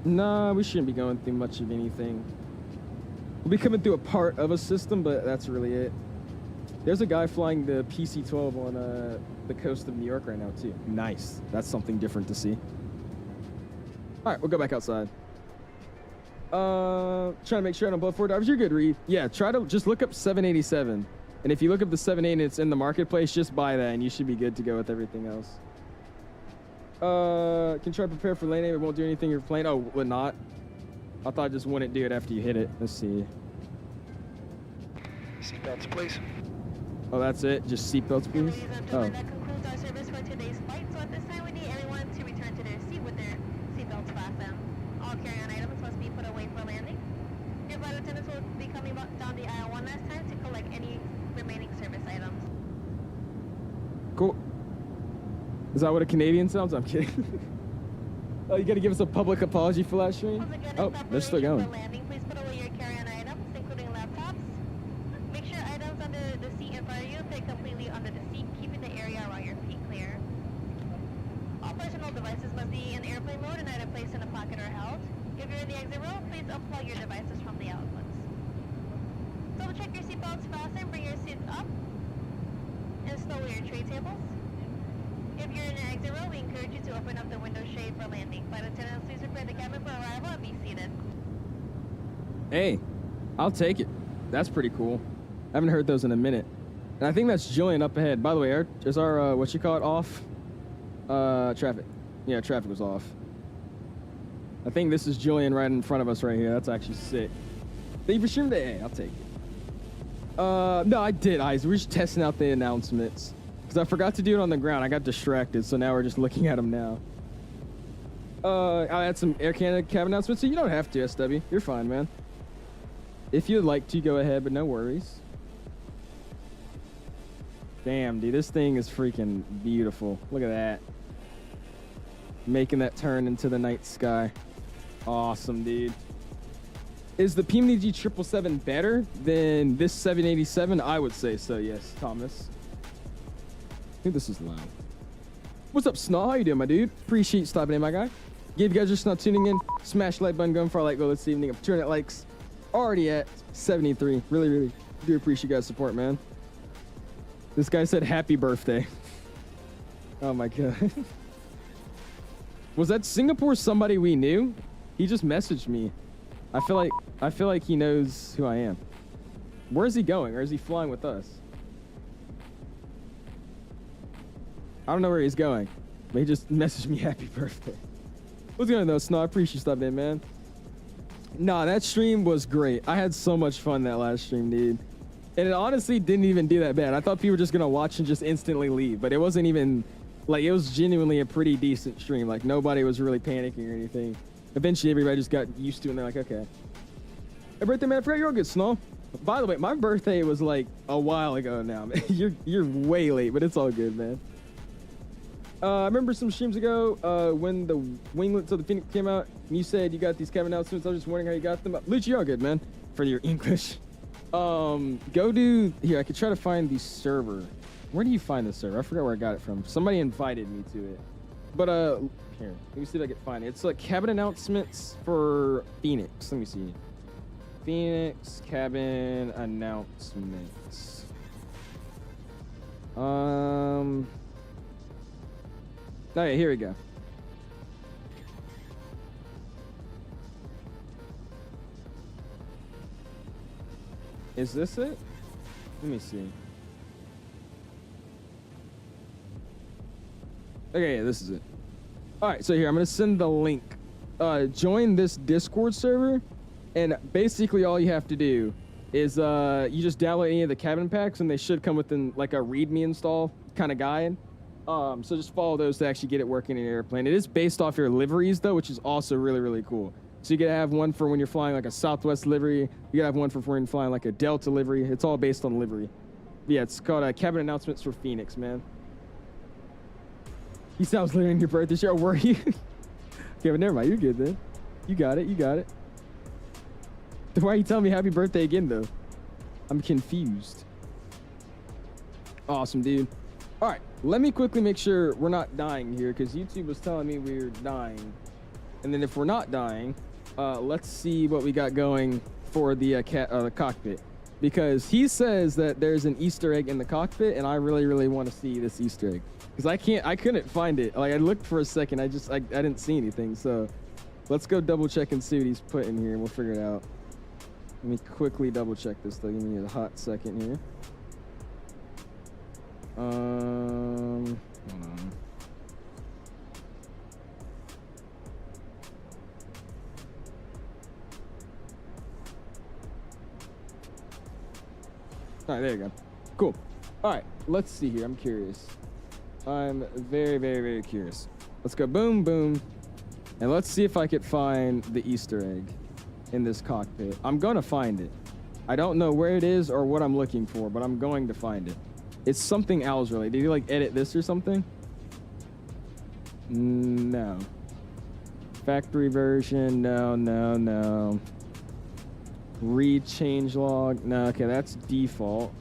Nah, we shouldn't be going through much of anything. We'll be coming through a part of a system, but that's really it. There's a guy flying the PC-12 on the coast of New York right now, too. Nice. That's something different to see. All right, we'll go back outside. Trying to make sure I don't blow 4 divers. You're good, Reed. Yeah, try to just look up 787. And if you look up the 78 and it's in the marketplace, just buy that and you should be good to go with everything else. Can try to prepare for landing. It won't do anything you're playing. Oh, would not? I thought it just wouldn't do it after you hit it. Let's see. Seatbelts, please. Oh, that's it? Just seatbelts, please? Oh. That concludes our service for today's flight. So at this time, we need everyone to return to their seat with their seatbelts fastened. All carry-on items must be put away for landing. Your flight attendants will be coming down the aisle one last time to collect any remaining service items. Cool. Is that what a Canadian sounds? I'm kidding. Oh, you gotta give us a public apology for that stream? Oh, they're still going. Please put away your carry-on items, including laptops. Make sure items under the seat in front of you fit completely under the seat, keeping the area around your feet clear. All personal devices must be in airplane mode and either placed in a pocket or held. If you're in the exit row, please unplug your devices from the outlets. Double check your seatbelts fasten, bring your seats up, and stow your tray tables. If you're in an exit row, we encourage you to open up the window shade for landing. Flight attendants, please prepare the cabin for arrival and be seated. Hey, I'll take it. That's pretty cool. I haven't heard those in a minute. And I think that's Jillian up ahead. By the way, is our, what you call it, off? Traffic. Yeah, traffic was off. I think this is Jillian right in front of us right here. That's actually sick. Thank you for streaming today. Hey, I'll take it. No, I did, Isaac. We're just testing out the announcements. Because I forgot to do it on the ground. I got distracted, so now we're just looking at them now. I'll add some Air Canada cabin announcements, so you don't have to, SW. You're fine, man. If you'd like to, go ahead, but no worries. Damn, dude, this thing is freaking beautiful. Look at that. Making that turn into the night sky. Awesome, dude. Is the PMDG 777 better than this 787? I would say so, yes, Thomas. I think this is loud. What's up, Snaw? How you doing, my dude? Appreciate you stopping in, my guy. If you guys are just not tuning in, smash the like button, going for a like goal this evening. I'm 200 likes. Already at 73. Really, really do appreciate you guys' support, man. This guy said happy birthday. Oh my god. Was that Singapore somebody we knew? He just messaged me. I feel like he knows who I am. Where is he going, or is he flying with us? I don't know where he's going, but he just messaged me happy birthday. What's going on though, Snow? I appreciate you stopping in, man. Nah, that stream was great. I had so much fun that last stream, dude. And it honestly didn't even do that bad. I thought people were just gonna watch and just instantly leave, but it wasn't even, like, it was genuinely a pretty decent stream. Like, nobody was really panicking or anything. Eventually, everybody just got used to it, and they're like, okay. Hey, birthday man, I forgot you're all good, Snow. By the way, my birthday was like a while ago now, man. You're way late, but it's all good, man. I remember some streams ago when the winglets of the Phoenix came out, and you said you got these cabin announcements. I was just wondering how you got them. Luch, you're all good, man, for your English. Go do, here, I could try to find the server. Where do you find the server? I forgot where I got it from. Somebody invited me to it. But, here, let me see if I can find it. It's like cabin announcements for Phoenix. Let me see. Phoenix cabin announcements. Oh yeah, here we go. Is this it? Let me see. Okay, yeah, this is it. All right, so here, I'm gonna send the link. Join this Discord server, and basically all you have to do is you just download any of the cabin packs, and they should come within like a README install kind of guide. So just follow those to actually get it working in an airplane. It is based off your liveries though, which is also really, really cool. So you gotta have one for when you're flying like a Southwest livery. You gotta have one for when you're flying like a Delta livery. It's all based on livery. But yeah, it's called Cabin Announcements for Phoenix, man. He sounds literally in your birthday show. Were you? Okay, but never mind. You're good then. You got it. You got it. Then why are you telling me happy birthday again though? I'm confused. Awesome, dude. All right, let me quickly make sure we're not dying here because YouTube was telling me we were dying. And then if we're not dying, let's see what we got going for the cockpit. Because he says that there's an Easter egg in the cockpit, and I really, really want to see this Easter egg. Because I couldn't find it. Like, I looked for a second, I didn't see anything. So let's go double check and see what he's put in here, and we'll figure it out. Let me quickly double check this though. Give me a hot second here. Hold on. All right, there you go. Cool. All right, let's see here. I'm curious. I'm very, very, very curious. Let's go boom, boom. And let's see if I could find the Easter egg in this cockpit. I'm gonna find it. I don't know where it is or what I'm looking for, but I'm going to find it. It's something else related. Did you like edit this or something? No. Factory version, no. Read change log, no, okay, that's default.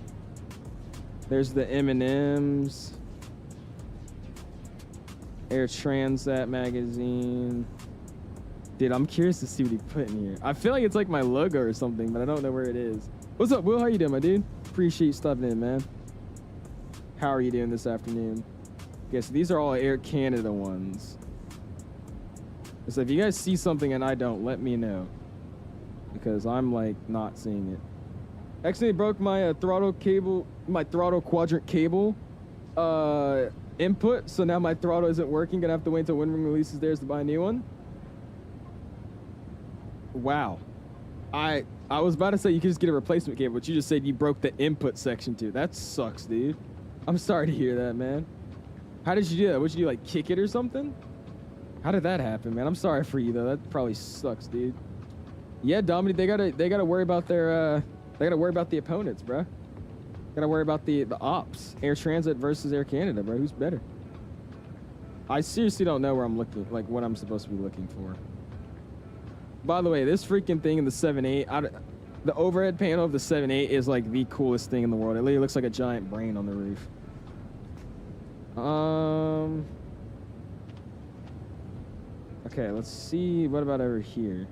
There's the M&Ms. Air Transat magazine. Dude, I'm curious to see what he put in here. I feel like it's like my logo or something, but I don't know where it is. What's up, Will? How you doing, my dude? Appreciate you stopping in, man. How are you doing this afternoon? Okay, so these are all Air Canada ones. So if you guys see something and I don't, let me know. Because I'm like not seeing it. Actually broke my throttle cable, my throttle quadrant cable input. So now my throttle isn't working. Gonna have to wait until Windwing releases theirs to buy a new one. Wow. I was about to say you could just get a replacement cable, but you just said you broke the input section too. That sucks, dude. I'm sorry to hear that, man. How did you do that? Would you do, like, kick it or something? How did that happen, man? I'm sorry for you, though. That probably sucks, dude. Yeah, Dominic, they gotta worry about their, they gotta worry about the opponents, bro. Gotta worry about the ops. Air Transat versus Air Canada, bro. Who's better? I seriously don't know where I'm looking, like, what I'm supposed to be looking for. By the way, this freaking thing in the 7.8, the overhead panel of the 7.8 is, like, the coolest thing in the world. It literally looks like a giant brain on the roof. Okay, let's see. What about over here?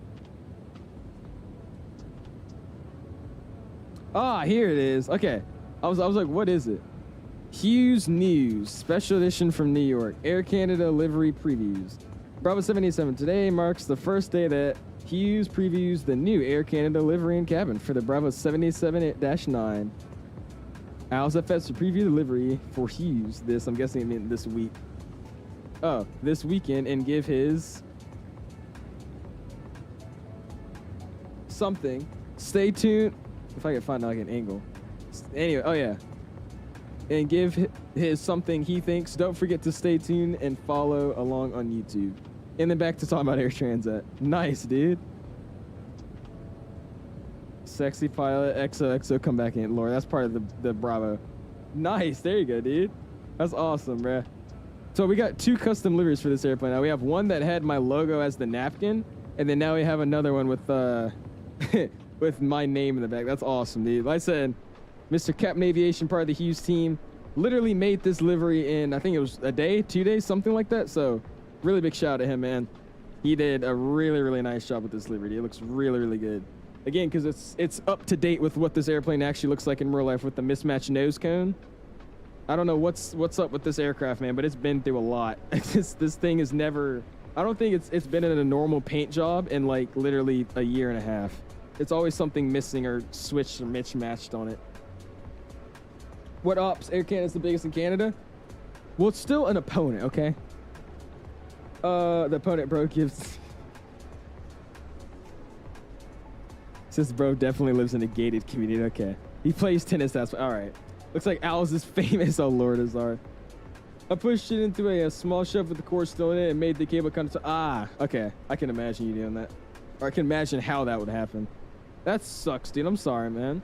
Ah, here it is. Okay. I was like, what is it? Hughes News, special edition from New York. Air Canada livery previews. Bravo 787. Today marks the first day that Hughes previews the new Air Canada livery and cabin for the Bravo 787-9. MSFS to preview the livery for Hughes. I'm guessing it meant this week. Oh, this weekend, and give his something. Stay tuned. If I can find like an angle. Anyway, oh yeah. And give his something he thinks. Don't forget to stay tuned and follow along on YouTube. And then back to talking about Air Transat. Nice, dude. Sexy pilot, 𝐂𝐸 come back in. Laura, that's part of the Bravo. Nice, there you go, dude. That's awesome, bruh. So we got 2 custom liveries for this airplane. Now we have one that had my logo as the napkin, and then now we have another one with with my name in the back. That's awesome, dude. Like I said, Mr. Captain Aviation, part of the Hughes team, literally made this livery in, I think it was a day, 2 days, something like that. So really big shout out to him, man. He did a really, really nice job with this livery, dude. It looks really, really good. Again, because it's up to date with what this airplane actually looks like in real life with the mismatched nose cone. I don't know what's up with this aircraft, man, but it's been through a lot. This thing is never, I don't think it's been in a normal paint job in like literally a year and a half. It's always something missing or switched or mismatched on it. What ops? Air Canada's the biggest in Canada? Well, it's still an opponent, okay? The opponent, bro, gives... Says bro definitely lives in a gated community. Okay. He plays tennis, that's all right. Looks like Al's is famous. Oh, Lord, Azar. I pushed it into a small shelf with the core still in it and made the cable come to... Ah, okay. I can imagine you doing that. Or I can imagine how that would happen. That sucks, dude. I'm sorry, man.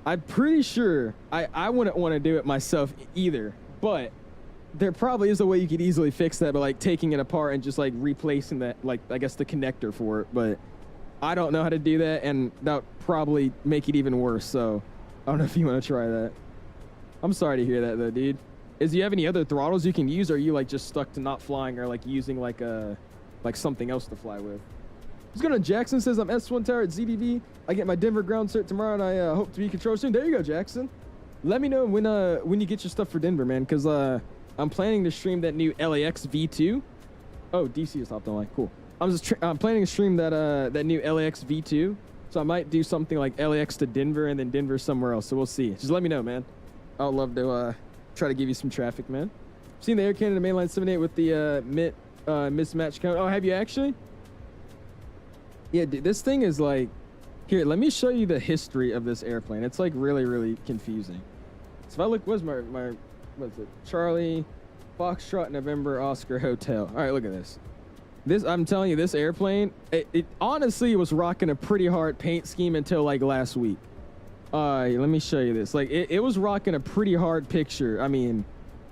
I'm pretty sure I wouldn't want to do it myself either. But there probably is a way you could easily fix that by, like, taking it apart and just, like, replacing that, like, I guess the connector for it. But... I don't know how to do that, and that would probably make it even worse, so I don't know if you want to try that. I'm sorry to hear that though, dude. Do you have any other throttles you can use, or are you like just stuck to not flying, or like using like something else to fly with? What's going on? Jackson says I'm S1 Tower at ZDV. I get my Denver ground cert tomorrow, and I hope to be controlled soon. There you go, Jackson. Let me know when you get your stuff for Denver, man, because I'm planning to stream that new LAX V2. Oh, DC is hopped online. Cool. I'm planning to stream that new LAX V2. So I might do something like LAX to Denver and then Denver somewhere else. So we'll see. Just let me know, man. I'd love to try to give you some traffic, man. Seen the Air Canada mainline 78 with the mismatch count. Oh, have you actually? Yeah, dude, this thing is like, here, let me show you the history of this airplane. It's like really, really confusing. So if I look, what's my what's it? Charlie, Foxtrot, November, Oscar, Hotel. All right, look at this. I'm telling you, this airplane, it honestly was rocking a pretty hard paint scheme until like last week. Let me show you this. Like it was rocking a pretty hard picture. I mean,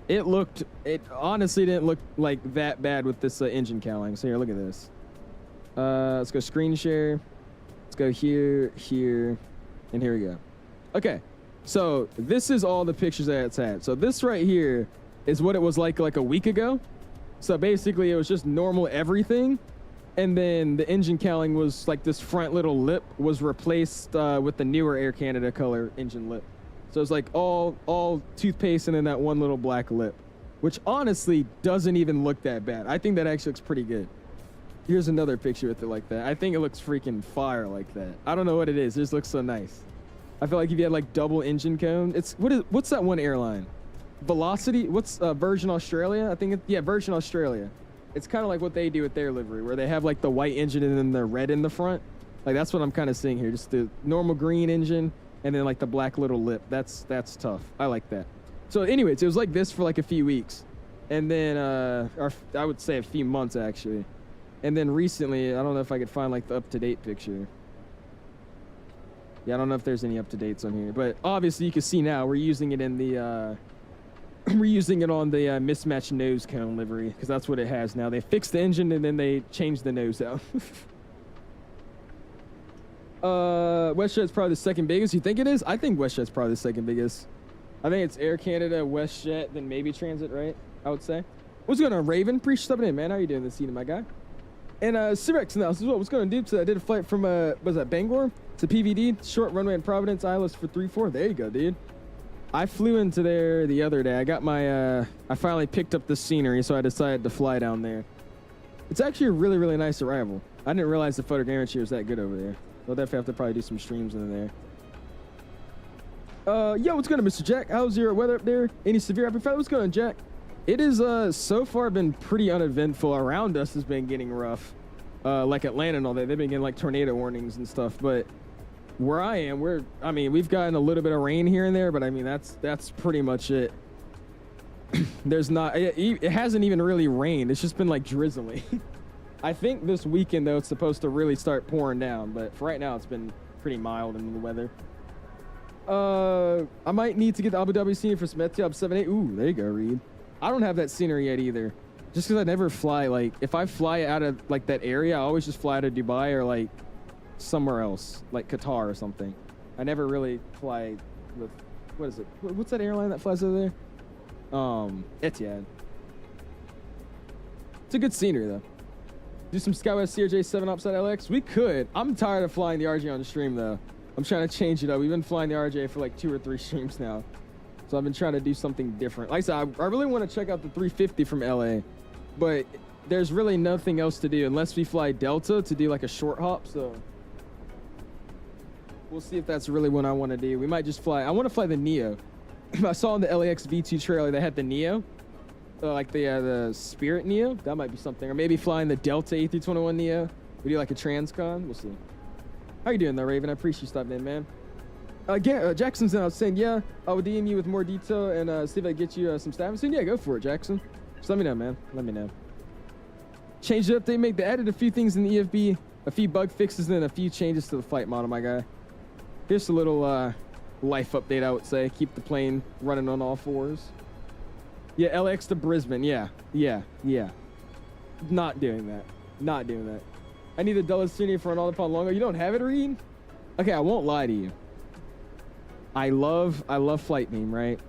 it honestly didn't look like that bad with this engine cowling. So here, look at this. Let's go screen share. Let's go here, and here we go. Okay, so this is all the pictures that it's had. So this right here is what it was like a week ago. So basically, it was just normal everything, and then the engine cowling was like this front little lip was replaced with the newer Air Canada color engine lip. So it's like all toothpaste and then that one little black lip, which honestly doesn't even look that bad. I think that actually looks pretty good. Here's another picture with it like that. I think it looks freaking fire like that. I don't know what it is. It just looks so nice. I feel like if you had like double engine cone, what's that one airline? Velocity? What's Virgin Australia? I think Virgin Australia. It's kind of like what they do with their livery, where they have like the white engine and then the red in the front. Like that's what I'm kind of seeing here. Just the normal green engine and then like the black little lip. That's tough. I like that. So anyways, it was like this for like a few weeks, and then or I would say a few months actually. And then recently, I don't know if I could find like the up-to-date picture. Yeah, I don't know if there's any up-to-dates on here, but obviously you can see now we're using it in the we're using it on the mismatched nose cone livery, because that's what it has now. They fixed the engine and then they changed the nose out. WestJet's probably the second biggest. You think it is? I think WestJet's probably the second biggest. I think it's Air Canada, WestJet, then maybe Transit, right? I would say. What's going on, Raven? Appreciate stepping in, man. How are you doing this evening, my guy? And Cyrex now as well. What's going on, dude? So I did a flight from was that Bangor to PVD, short runway in Providence, Isles for 3-4. There you go, dude. I flew into there the other day. I got my I finally picked up the scenery, so I decided to fly down there. It's actually a really, really nice arrival. I didn't realize the photogrammetry was that good over there. We'll definitely have to probably do some streams in there. Yo, what's going on, Mr. Jack? How's your weather up there? Any severe rapid fire? What's going on, Jack? It is so far been pretty uneventful. Around us has been getting rough. Like Atlanta and all that. They've been getting like tornado warnings and stuff. But where I am, we've gotten a little bit of rain here and there, but I mean that's pretty much it. There's not it hasn't even really rained. It's just been like drizzling. I think this weekend though it's supposed to really start pouring down, but for right now it's been pretty mild in the weather. I might need to get the Abu Dhabi scenery for some Etihad 78. Ooh, there you go, Reed. I don't have that scenery yet either. Just because I never fly, like, if I fly out of, like, that area, I always just fly to Dubai or, like, somewhere else, like Qatar or something. I never really fly with, what is it? What's that airline that flies over there? Etihad. It's a good scenery, though. Do some SkyWest CRJ 7 upside LX? We could. I'm tired of flying the RJ on the stream, though. I'm trying to change it up. We've been flying the RJ for, like, 2 or 3 streams now. So I've been trying to do something different. Like I said, I really want to check out the 350 from LA, but there's really nothing else to do unless we fly Delta to do like a short hop. So we'll see if that's really what I want to do. We might just fly. I want to fly the Neo. I saw on the LAX V2 trailer they had the Neo, like the Spirit Neo. That might be something. Or maybe flying the Delta A321 Neo. We do like a transcon. We'll see. How you doing though, Raven? I appreciate you stopping in, man. Jackson's now saying, yeah, I will DM you with more detail and see if I can get you some staff. Soon, yeah, go for it, Jackson. Just let me know, man. Let me know. Change the update, they added a few things in the EFB, a few bug fixes, and then a few changes to the flight model, my guy. Here's a little life update, I would say. Keep the plane running on all fours. Yeah, LX to Brisbane. Yeah. Not doing that. I need the dullest scenery for an all-upon longer. You don't have it, Reed? Okay, I won't lie to you. I love Flight Beam, right?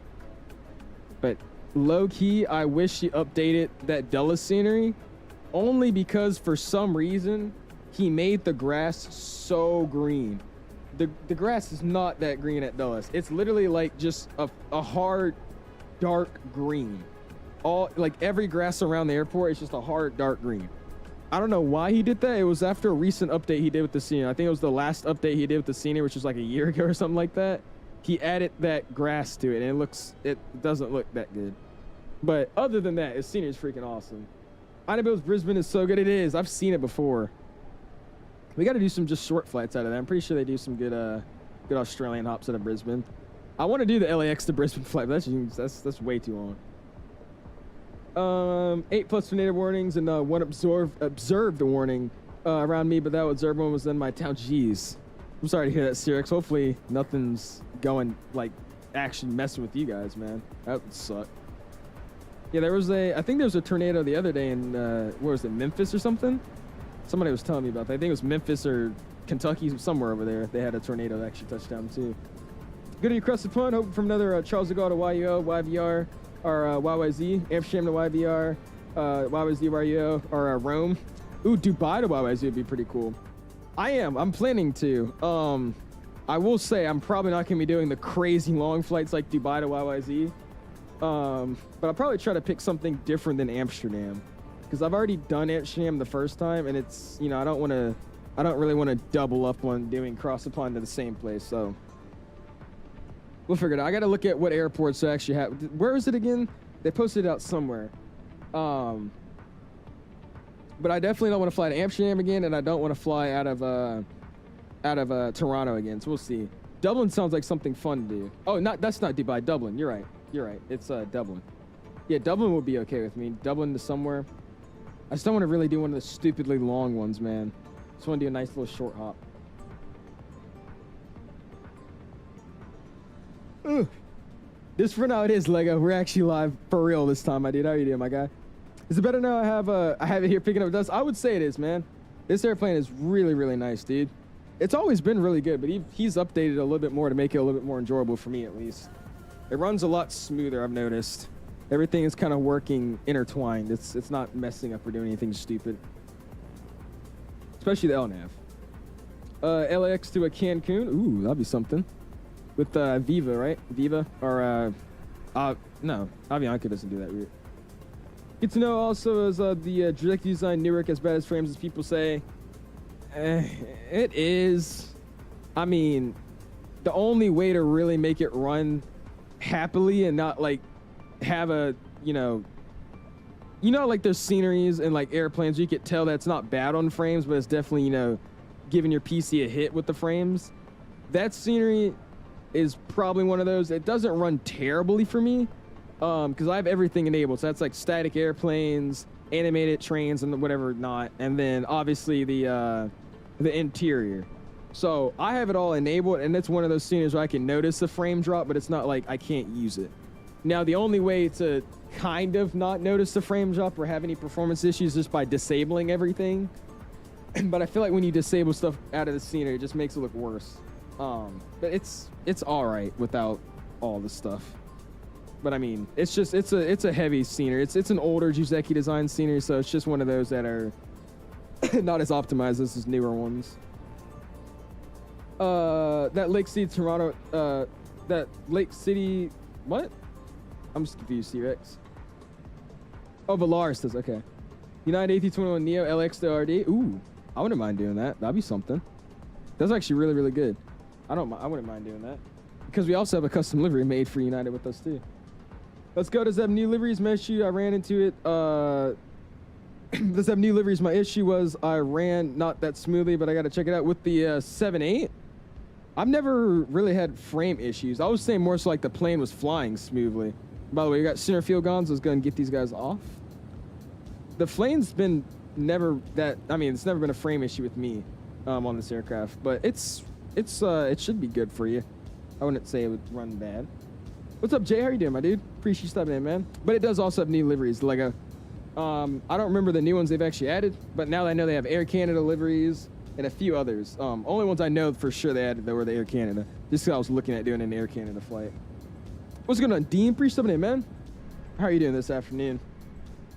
But low-key, I wish he updated that Dulles scenery, only because for some reason, he made the grass so green. The grass is not that green at Dulles. It's literally like just a hard, dark green. All like every grass around the airport is just a hard, dark green. I don't know why he did that. It was after a recent update he did with the scenery. I think it was the last update he did with the scenery, which was like a year ago or something like that. He added that grass to it, and it doesn't look that good. But other than that, his scenery is freaking awesome. Annabelle's Brisbane is so good. It is. I've seen it before. We got to do some just short flights out of that. I'm pretty sure they do some good Australian hops out of Brisbane. I want to do the LAX to Brisbane flight, but that's way too long. 8+ tornado warnings and 1 observed warning around me, but that observed one was in my town. Jeez. I'm sorry to hear that, Sirix. Hopefully nothing's going, like, actually messing with you guys, man. That would suck. Yeah, I think there was a tornado the other day in, where was it, Memphis or something? Somebody was telling me about that. I think it was Memphis or Kentucky, somewhere over there. They had a tornado that actually touched down, too. Good to you, Crusted Pun. Hoping from another Charles de Gaulle to YUO, YVR, or YYZ, Amsterdam to YVR, YYZ, YUO, or Rome. Ooh, Dubai to YYZ would be pretty cool. I'm planning to. I will say I'm probably not going to be doing the crazy long flights like Dubai to YYZ. But I'll probably try to pick something different than Amsterdam, because I've already done Amsterdam the first time, and it's, you know, I don't really want to double up on doing cross the pond to the same place. So we'll figure it out. I got to look at what airports they actually have. Where is it again? They posted it out somewhere. But I definitely don't want to fly to Amsterdam again, and I don't want to fly out of Toronto again. So we'll see. Dublin sounds like something fun to do. Oh, that's not Dubai. Dublin. You're right. It's Dublin. Yeah, Dublin will be okay with me. Dublin to somewhere. I just don't want to really do one of the stupidly long ones, man. Just want to do a nice little short hop. Ugh. This for now it is, Lego. We're actually live for real this time, my dude. How you doing, my guy? Is it better now I have it here picking up dust? I would say it is, man. This airplane is really, really nice, dude. It's always been really good, but he's updated a little bit more to make it a little bit more enjoyable for me, at least. It runs a lot smoother, I've noticed. Everything is kind of working intertwined. It's not messing up or doing anything stupid. Especially the LNAV. LAX to a Cancun. Ooh, that'd be something. With Viva, right? Viva? Or, no. Avianca doesn't do that route. Good to know also is the direct design Newark as bad as frames as people say. It is. I mean, the only way to really make it run happily and not like have a, you know, like there's sceneries and like airplanes where you could tell that's not bad on frames, but it's definitely, you know, giving your PC a hit with the frames. That scenery is probably one of those. It doesn't run terribly for me because I have everything enabled. So that's like static airplanes, animated trains, and whatever not, and then obviously the interior. So I have it all enabled, and it's one of those sceneries where I can notice the frame drop, but it's not like I can't use it. Now, the only way to kind of not notice the frame drop or have any performance issues is just by disabling everything. But I feel like when you disable stuff out of the scenery, it just makes it look worse. But it's all right without all the stuff. But I mean, it's a heavy scenery. It's an older Giseki design scenery, so it's just one of those that are not as optimized as these newer ones. That Lake City Toronto, that Lake City, what? I'm just confused, T-Rex. Oh, Valaris does, okay. United A321 Neo LX to RD. Ooh, I wouldn't mind doing that. That'd be something. That's actually really, really good. I wouldn't mind doing that. Because we also have a custom livery made for United with us too. Let's go. Does have new liveries? My issue, I ran into it. Does have new liveries? My issue was I ran not that smoothly, but I got to check it out with the 7.8. I've never really had frame issues. I was saying more so like the plane was flying smoothly. By the way, you got center field guns. Let's go and get these guys off. The plane's been never that. I mean, it's never been a frame issue with me on this aircraft, but it should be good for you. I wouldn't say it would run bad. What's up, Jay? How you doing, my dude? Appreciate you stopping in, man. But it does also have new liveries. Like I don't remember the new ones they've actually added, but now that I know they have Air Canada liveries and a few others. Only ones I know for sure they added that were the Air Canada. Just because I was looking at doing an Air Canada flight. What's going on, Dean? Appreciate stopping in, man. How are you doing this afternoon?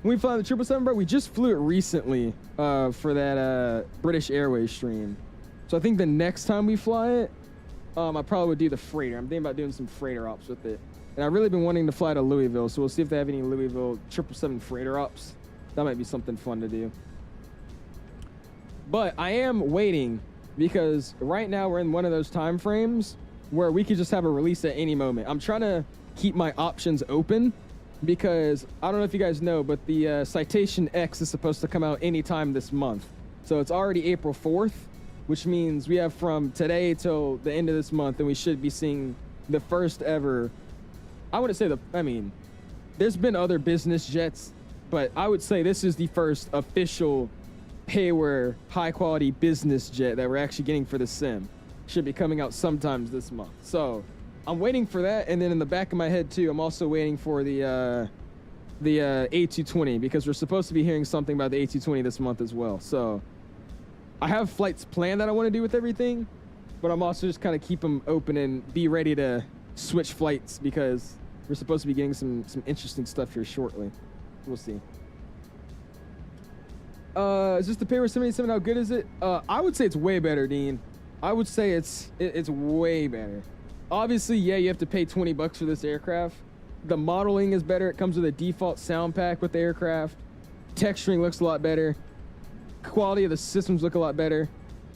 When we fly the 777, bro, we just flew it recently for that British Airways stream. So I think the next time we fly it, I probably would do the freighter. I'm thinking about doing some freighter ops with it. And I've really been wanting to fly to Louisville, so we'll see if they have any Louisville 777 freighter ops. That might be something fun to do. But I am waiting because right now we're in one of those time frames where we could just have a release at any moment. I'm trying to keep my options open because I don't know if you guys know, but the Citation X is supposed to come out anytime this month. So it's already April 4th, which means we have from today till the end of this month, and we should be seeing the first ever, I wouldn't say there's been other business jets, but I would say this is the first official payware high quality business jet that we're actually getting for the sim. Should be coming out sometimes this month. So I'm waiting for that, and then in the back of my head too, I'm also waiting for the A220 because we're supposed to be hearing something about the A220 this month as well. So I have flights planned that I want to do with everything, but I'm also just kind of keep them open and be ready to switch flights because we're supposed to be getting some interesting stuff here shortly. We'll see. Is this the Payware 77? How good is it? I would say it's way better, Dean. I would say it's way better. Obviously, yeah, you have to pay $20 for this aircraft. The modeling is better. It comes with a default sound pack with the aircraft. Texturing looks a lot better. Quality of the systems look a lot better.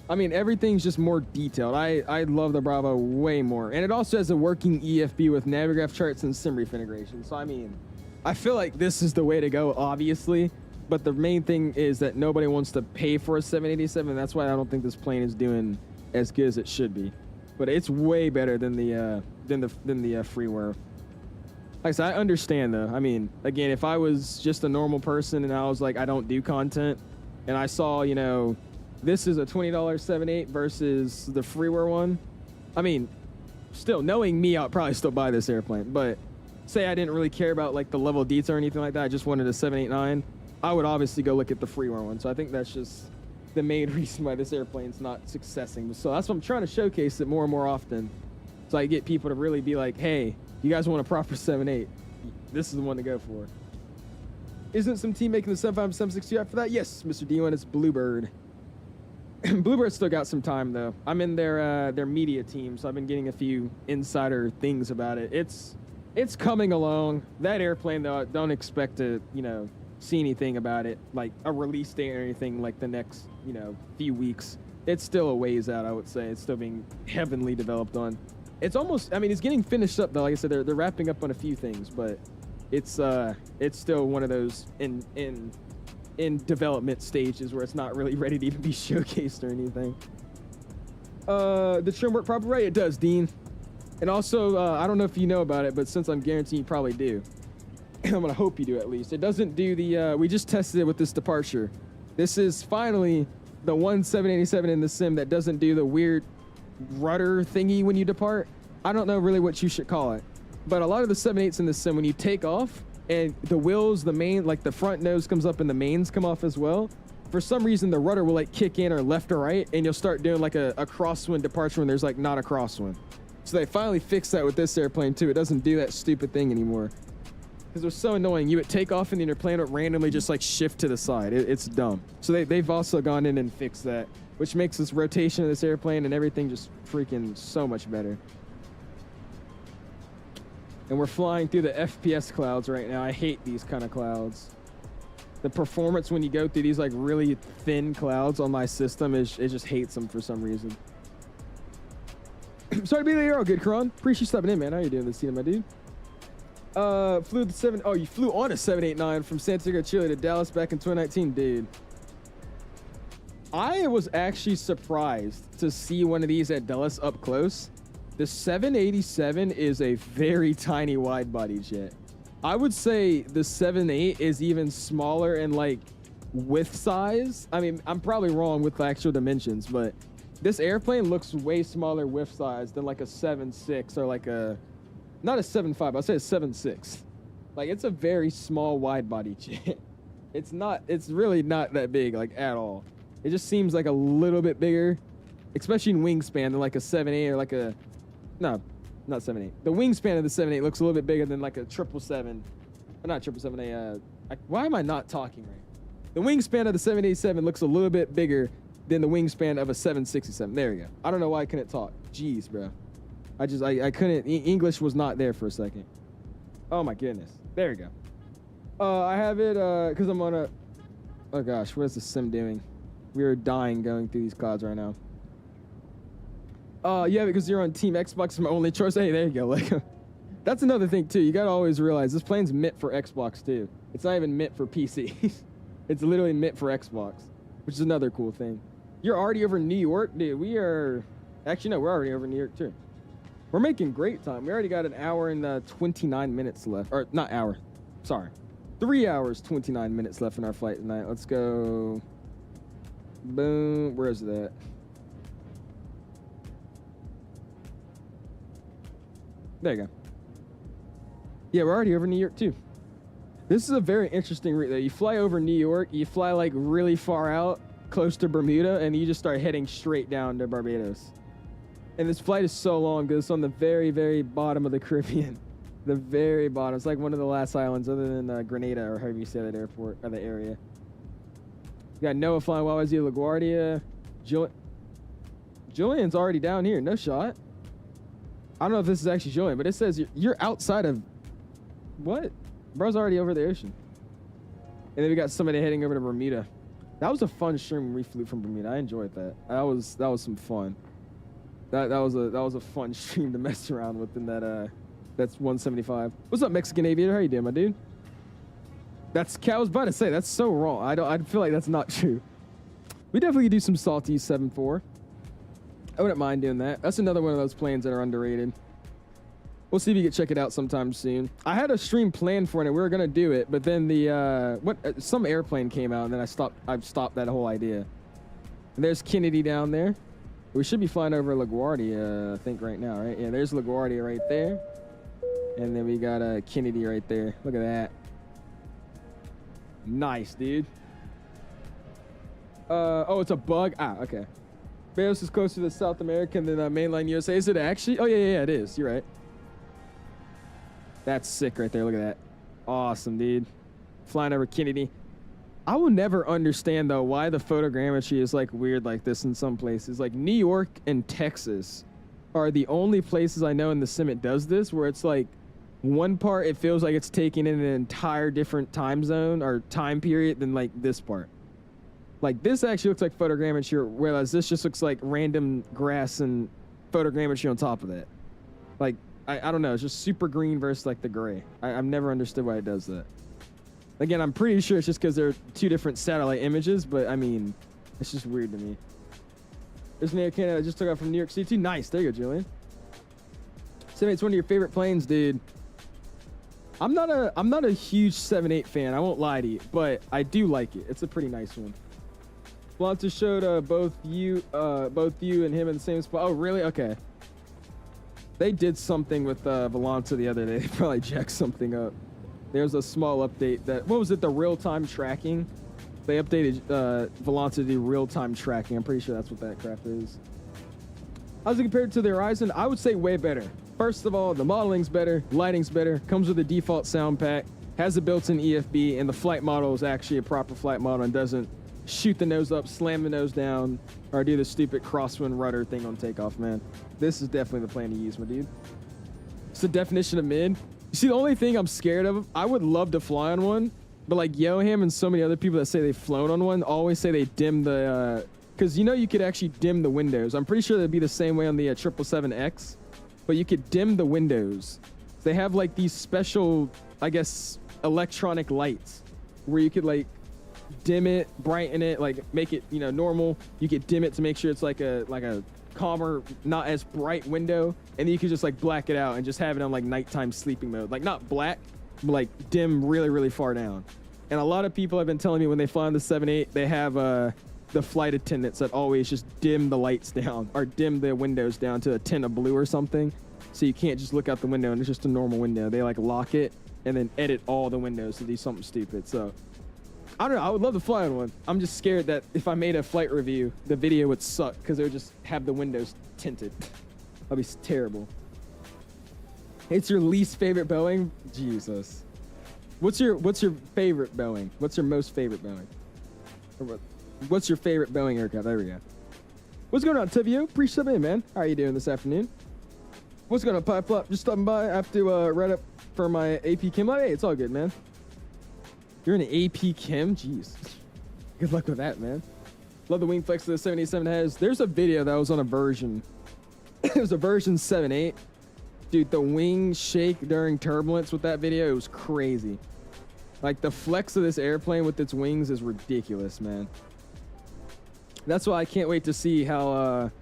I mean, everything's just more detailed. I love the Bravo way more. And it also has a working EFB with Navigraph charts and SimReef integration. So, I mean, I feel like this is the way to go, obviously. But the main thing is that nobody wants to pay for a 787. That's why I don't think this plane is doing as good as it should be. But it's way better than the freeware. Like I said, I understand though. I mean, again, if I was just a normal person and I was like, I don't do content, and I saw, you know, this is a $20 7.8 versus the freeware one. I mean, still knowing me, I'll probably still buy this airplane. But say I didn't really care about like the level of detail or anything like that. I just wanted a 789. I would obviously go look at the freeware one. So I think that's just the main reason why this airplane's not successing. So that's what I'm trying to showcase it more and more often. So I get people to really be like, hey, you guys want a proper 7.8? This is the one to go for. Isn't some team making the 75 762 for that? Yes, Mr. D1, it's Bluebird. Bluebird's still got some time though. I'm in their media team, so I've been getting a few insider things about it. It's coming along. That airplane though, I don't expect to, you know, see anything about it, like a release date or anything like the next, you know, few weeks. It's still a ways out, I would say. It's still being heavily developed on. It's almost, I mean, it's getting finished up though. Like I said, they're wrapping up on a few things, but it's still one of those in development stages where it's not really ready to even be showcased or anything. The trim work proper, right? It does, Dean. And also, I don't know if you know about it, but since I'm guaranteeing you probably do, I'm gonna hope you do at least. It doesn't do the, we just tested it with this departure. This is finally the one 787 in the sim that doesn't do the weird rudder thingy when you depart. I don't know really what you should call it, but a lot of the 7.8s in the sim, when you take off and the wheels, the main, like the front nose comes up and the mains come off as well, for some reason the rudder will like kick in or left or right, and you'll start doing like a crosswind departure when there's like not a crosswind. So they finally fixed that with this airplane too. It doesn't do that stupid thing anymore. Because it was so annoying. You would take off and then your plane would randomly just like shift to the side. It's dumb. So they've also gone in and fixed that, which makes this rotation of this airplane and everything just freaking so much better. And we're flying through the FPS clouds right now. I hate these kind of clouds. The performance when you go through these like really thin clouds on my system is, it just hates them for some reason. Sorry to be late. You're all good, Karan. Appreciate you stopping in, man. How you doing this evening, my dude? Flew the 7. Oh, you flew on a 789 from Santiago, Chile to Dallas back in 2019, dude. I was actually surprised to see one of these at Dallas up close. The 787 is a very tiny wide body jet. I would say the 7.8 is even smaller in like width size. I mean, I'm probably wrong with the actual dimensions, but this airplane looks way smaller width size than like a 7.6 or like a, not a 7.5, I'll say a 7.6. Like it's a very small wide body jet. It's really not that big like at all. It just seems like a little bit bigger, especially in wingspan than like a 7.8 or like a, no, not 7.8. The wingspan of the 7.8 looks a little bit bigger than like a 777 not 777, why am I not talking right? The wingspan of the 787 looks a little bit bigger than the wingspan of a 767. There we go. I don't know why I couldn't talk. Jeez, bro. I couldn't, English was not there for a second. Oh my goodness. There we go. I have it, cause I'm on a, oh gosh, what is the sim doing? We are dying going through these clouds right now. You have it because you're on Team Xbox, my only choice. Hey, there you go. Like, that's another thing too. You gotta always realize this plane's meant for Xbox too. It's not even meant for PC. It's literally meant for Xbox, which is another cool thing. You're already over New York, dude. We are, actually no, we're already over New York too. We're making great time. We already got an hour and 29 minutes left, or not hour, sorry. 3 hours, 29 minutes left in our flight tonight. Let's go. Boom. Where is that? There you go. Yeah, we're already over New York too. This is a very interesting route though. You fly over New York, you fly like really far out, close to Bermuda, and you just start heading straight down to Barbados. And this flight is so long because it's on the very, very bottom of the Caribbean. The very bottom. It's like one of the last islands other than Grenada, or however you say that airport, or the area. You got Noah flying YYZ LaGuardia. Julian's already down here. No shot. I don't know if this is actually Julian, but it says you're outside of... What? Bro's already over the ocean. And then we got somebody heading over to Bermuda. That was a fun stream when we flew from Bermuda. I enjoyed that. That was some fun. That was a fun stream to mess around with in that that's 175. What's up, Mexican Aviator? How you doing, my dude? I was about to say that's so wrong. I feel like that's not true. We definitely could do some salty 7.4. I wouldn't mind doing that. That's another one of those planes that are underrated. We'll see if you can check it out sometime soon. I had a stream planned for it. We were gonna do it, but then some airplane came out, and then I've stopped that whole idea. And there's Kennedy down there. We should be flying over LaGuardia, I think, right now, right? Yeah, there's LaGuardia right there. And then we got Kennedy right there. Look at that. Nice, dude. Oh, it's a bug? Ah, okay. Barbados is closer to South America than mainland USA. Is it actually? Oh, yeah, it is. You're right. That's sick right there. Look at that. Awesome, dude. Flying over Kennedy. I will never understand, though, why the photogrammetry is, like, weird like this in some places. Like, New York and Texas are the only places I know in the sim it does this, where it's, like, one part it feels like it's taking in an entire different time zone or time period than, like, this part. Like, this actually looks like photogrammetry, whereas this just looks like random grass and photogrammetry on top of that. Like, I don't know. It's just super green versus, like, the gray. I've never understood why it does that. Again, I'm pretty sure it's just because they're two different satellite images, but, I mean, it's just weird to me. There's an Air Canada I just took out from New York City. Nice. There you go, Julian. 7.8's one of your favorite planes, dude. I'm not a huge 7.8 fan. I won't lie to you, but I do like it. It's a pretty nice one. Volante showed both you and him in the same spot. Oh, really? Okay. They did something with Volante the other day. They probably jacked something up. There's a small update that, what was it, the real-time tracking? They updated Volante to do real-time tracking. I'm pretty sure that's what that crap is. How's it compared to the Horizon? I would say way better. First of all, the modeling's better, lighting's better, comes with a default sound pack, has a built-in EFB, and the flight model is actually a proper flight model and doesn't shoot the nose up, slam the nose down, or do the stupid crosswind rudder thing on takeoff, man. This is definitely the plane to use, my dude. It's the definition of mid. You see, the only thing I'm scared of, I would love to fly on one, but like Yoham and so many other people that say they've flown on one always say they dim the, because you know you could actually dim the windows. I'm pretty sure that'd be the same way on the 777X, but you could dim the windows. They have like these special, I guess, electronic lights where you could like dim it, brighten it, like make it, you know, normal. You could dim it to make sure it's like a calmer, not as bright window, and then you could just like black it out and just have it on like nighttime sleeping mode. Like not black, but like dim really, really far down. And a lot of people have been telling me when they fly on the 7.8, they have the flight attendants that always just dim the lights down or dim the windows down to a tint of blue or something. So you can't just look out the window and it's just a normal window. They like lock it and then edit all the windows to do something stupid. So I don't know. I would love to fly on one. I'm just scared that if I made a flight review, the video would suck because they would just have the windows tinted. That'd be terrible. It's your least favorite Boeing? Jesus. What's your favorite Boeing? What's your most favorite Boeing? What's your favorite Boeing aircraft? There we go. What's going on, Tevio? Appreciate it, man. How are you doing this afternoon? What's going on, Pipe Flop? Just stopping by. I have to write up for my AP Chem. Hey, it's all good, man. You're in an AP Chem? Jeez. Good luck with that, man. Love the wing flex that the 787 has. There's a video that was on a version. It was a version 7.8. Dude, the wings shake during turbulence with that video. It was crazy. Like, the flex of this airplane with its wings is ridiculous, man. That's why I can't wait to see how...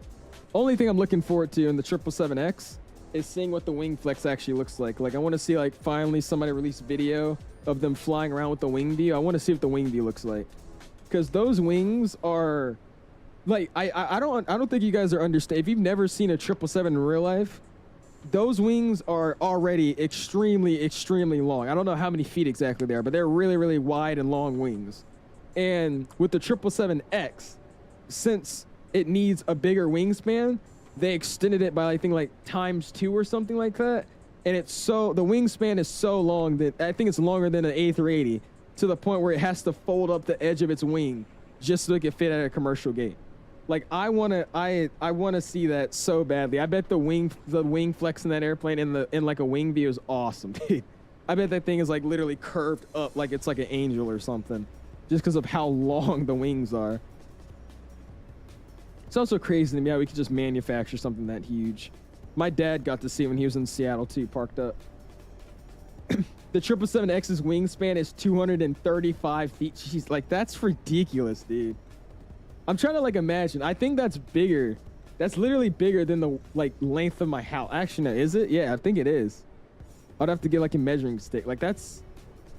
only thing I'm looking forward to in the 777X is seeing what the wing flex actually looks like. Like, I want to see, like, finally somebody release video of them flying around with the wing view. I want to see what the wing view looks like. Because those wings are... Like, I don't think you guys are understand. If you've never seen a 777 in real life, those wings are already extremely, extremely long. I don't know how many feet exactly they are, but they're really, really wide and long wings. And with the 777X, since it needs a bigger wingspan, they extended it by, I think, like ×2 or something like that. And it's so, the wingspan is so long that I think it's longer than an A380, to the point where it has to fold up the edge of its wing just so it can fit at a commercial gate. Like, I wanna see that so badly. I bet the wing flex in that airplane in like a wing view is awesome, dude. I bet that thing is like literally curved up like it's like an angel or something, just because of how long the wings are. It's also crazy to me how we could just manufacture something that huge. My dad got to see it when he was in Seattle too, parked up. The 777X's wingspan is 235 feet. She's like, that's ridiculous, dude. I'm trying to like imagine. I think that's bigger. That's literally bigger than the like length of my house. Actually, no, is it? Yeah, I think it is. I'd have to get like a measuring stick. Like that's,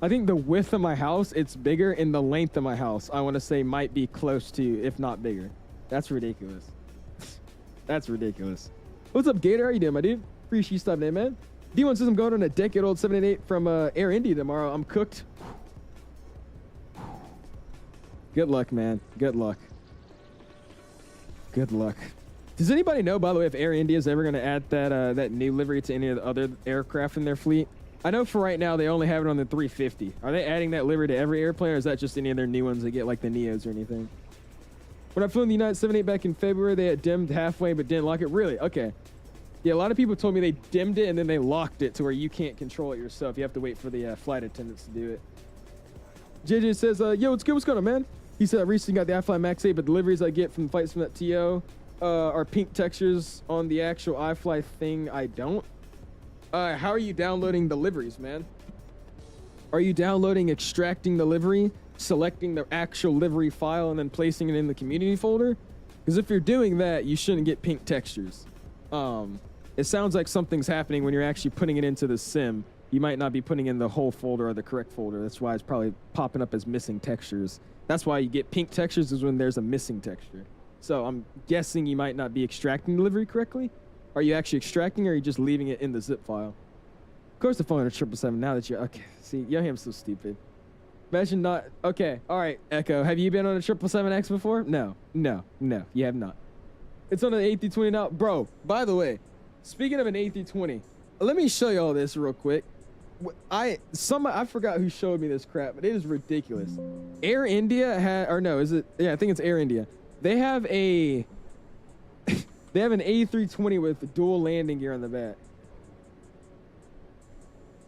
I think the width of my house, it's bigger, and the length of my house, I want to say might be close to, if not bigger. That's ridiculous. That's ridiculous. What's up, Gator? How you doing, my dude? Appreciate you stopping in, man. D1 says I'm going on a decade-old 788 from Air India tomorrow. I'm cooked. Good luck, man. Good luck. Good luck. Does anybody know, by the way, if Air India is ever going to add that new livery to any of the other aircraft in their fleet? I know for right now they only have it on the 350. Are they adding that livery to every airplane, or is that just any of their new ones that get like the Neos or anything? When I flew in the United 78 back in February, they had dimmed halfway but didn't lock it. Really? Okay. Yeah, a lot of people told me they dimmed it and then they locked it to where you can't control it yourself. You have to wait for the flight attendants to do it. JJ says, yo, what's good? What's going on, man? He said, I recently got the iFly Max 8, but deliveries I get from flights from that TO are pink textures on the actual iFly thing. I don't. How are you downloading the liveries, man? Are you downloading, extracting the livery, selecting the actual livery file, and then placing it in the community folder? Because if you're doing that, you shouldn't get pink textures. It sounds like something's happening when you're actually putting it into the sim. You might not be putting in the whole folder or the correct folder. That's why it's probably popping up as missing textures. That's why you get pink textures, is when there's a missing texture. So I'm guessing you might not be extracting the livery correctly. Are you actually extracting, or are you just leaving it in the zip file? Of course, the phone at 777. Now that you're okay, see, Yoham's so stupid. Imagine not. Okay, all right, Echo. Have you been on a 777X before? No, you have not. It's on an A320 now, bro. By the way, speaking of an A320, let me show you all this real quick. I forgot who showed me this crap, but it is ridiculous. Air India had, or no, is it? Yeah, I think it's Air India. They have a, they have an A320 with dual landing gear on the back.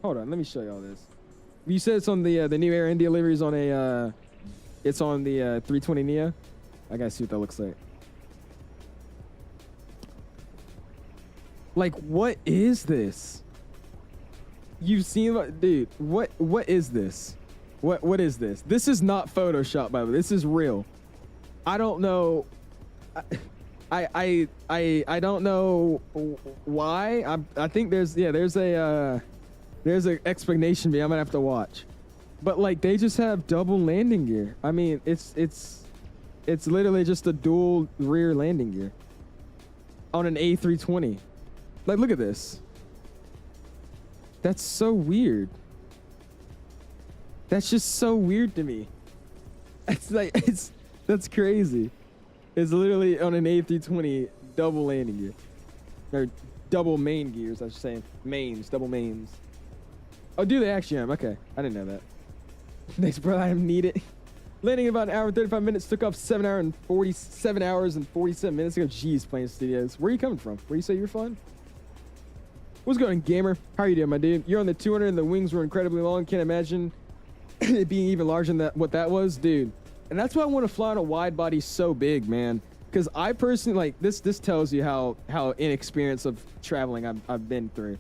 Hold on, let me show you all this. You said it's on the new Air India liveries on a, it's on the 320 Neo. I gotta see what that looks like. Like, what is this? You've seen, dude, what is this? What is this? This is not Photoshop, by the way. This is real. I don't know. I don't know why. I think there's an explanation video I'm gonna have to watch. But like, they just have double landing gear. I mean, it's literally just a dual rear landing gear on an A320. Like, look at this. That's so weird. That's just so weird to me. It's like, that's crazy. It's literally on an A320 double landing gear. Or double main gears, I should say. Mains, double mains. Oh, do they actually? Okay, I didn't know that. Thanks, bro. I need it. Landing in about an hour and 35 minutes. Took off 7 hours and 47 minutes ago. Jeez, Plane Studios. Where are you coming from? Where you say you're flying? What's going on, gamer? How are you doing, my dude? You're on the 200 and the wings were incredibly long. Can't imagine it being even larger than what that was, dude. And that's why I want to fly on a wide body so big, man. Because I personally, like, this tells you how inexperienced of traveling I've been through.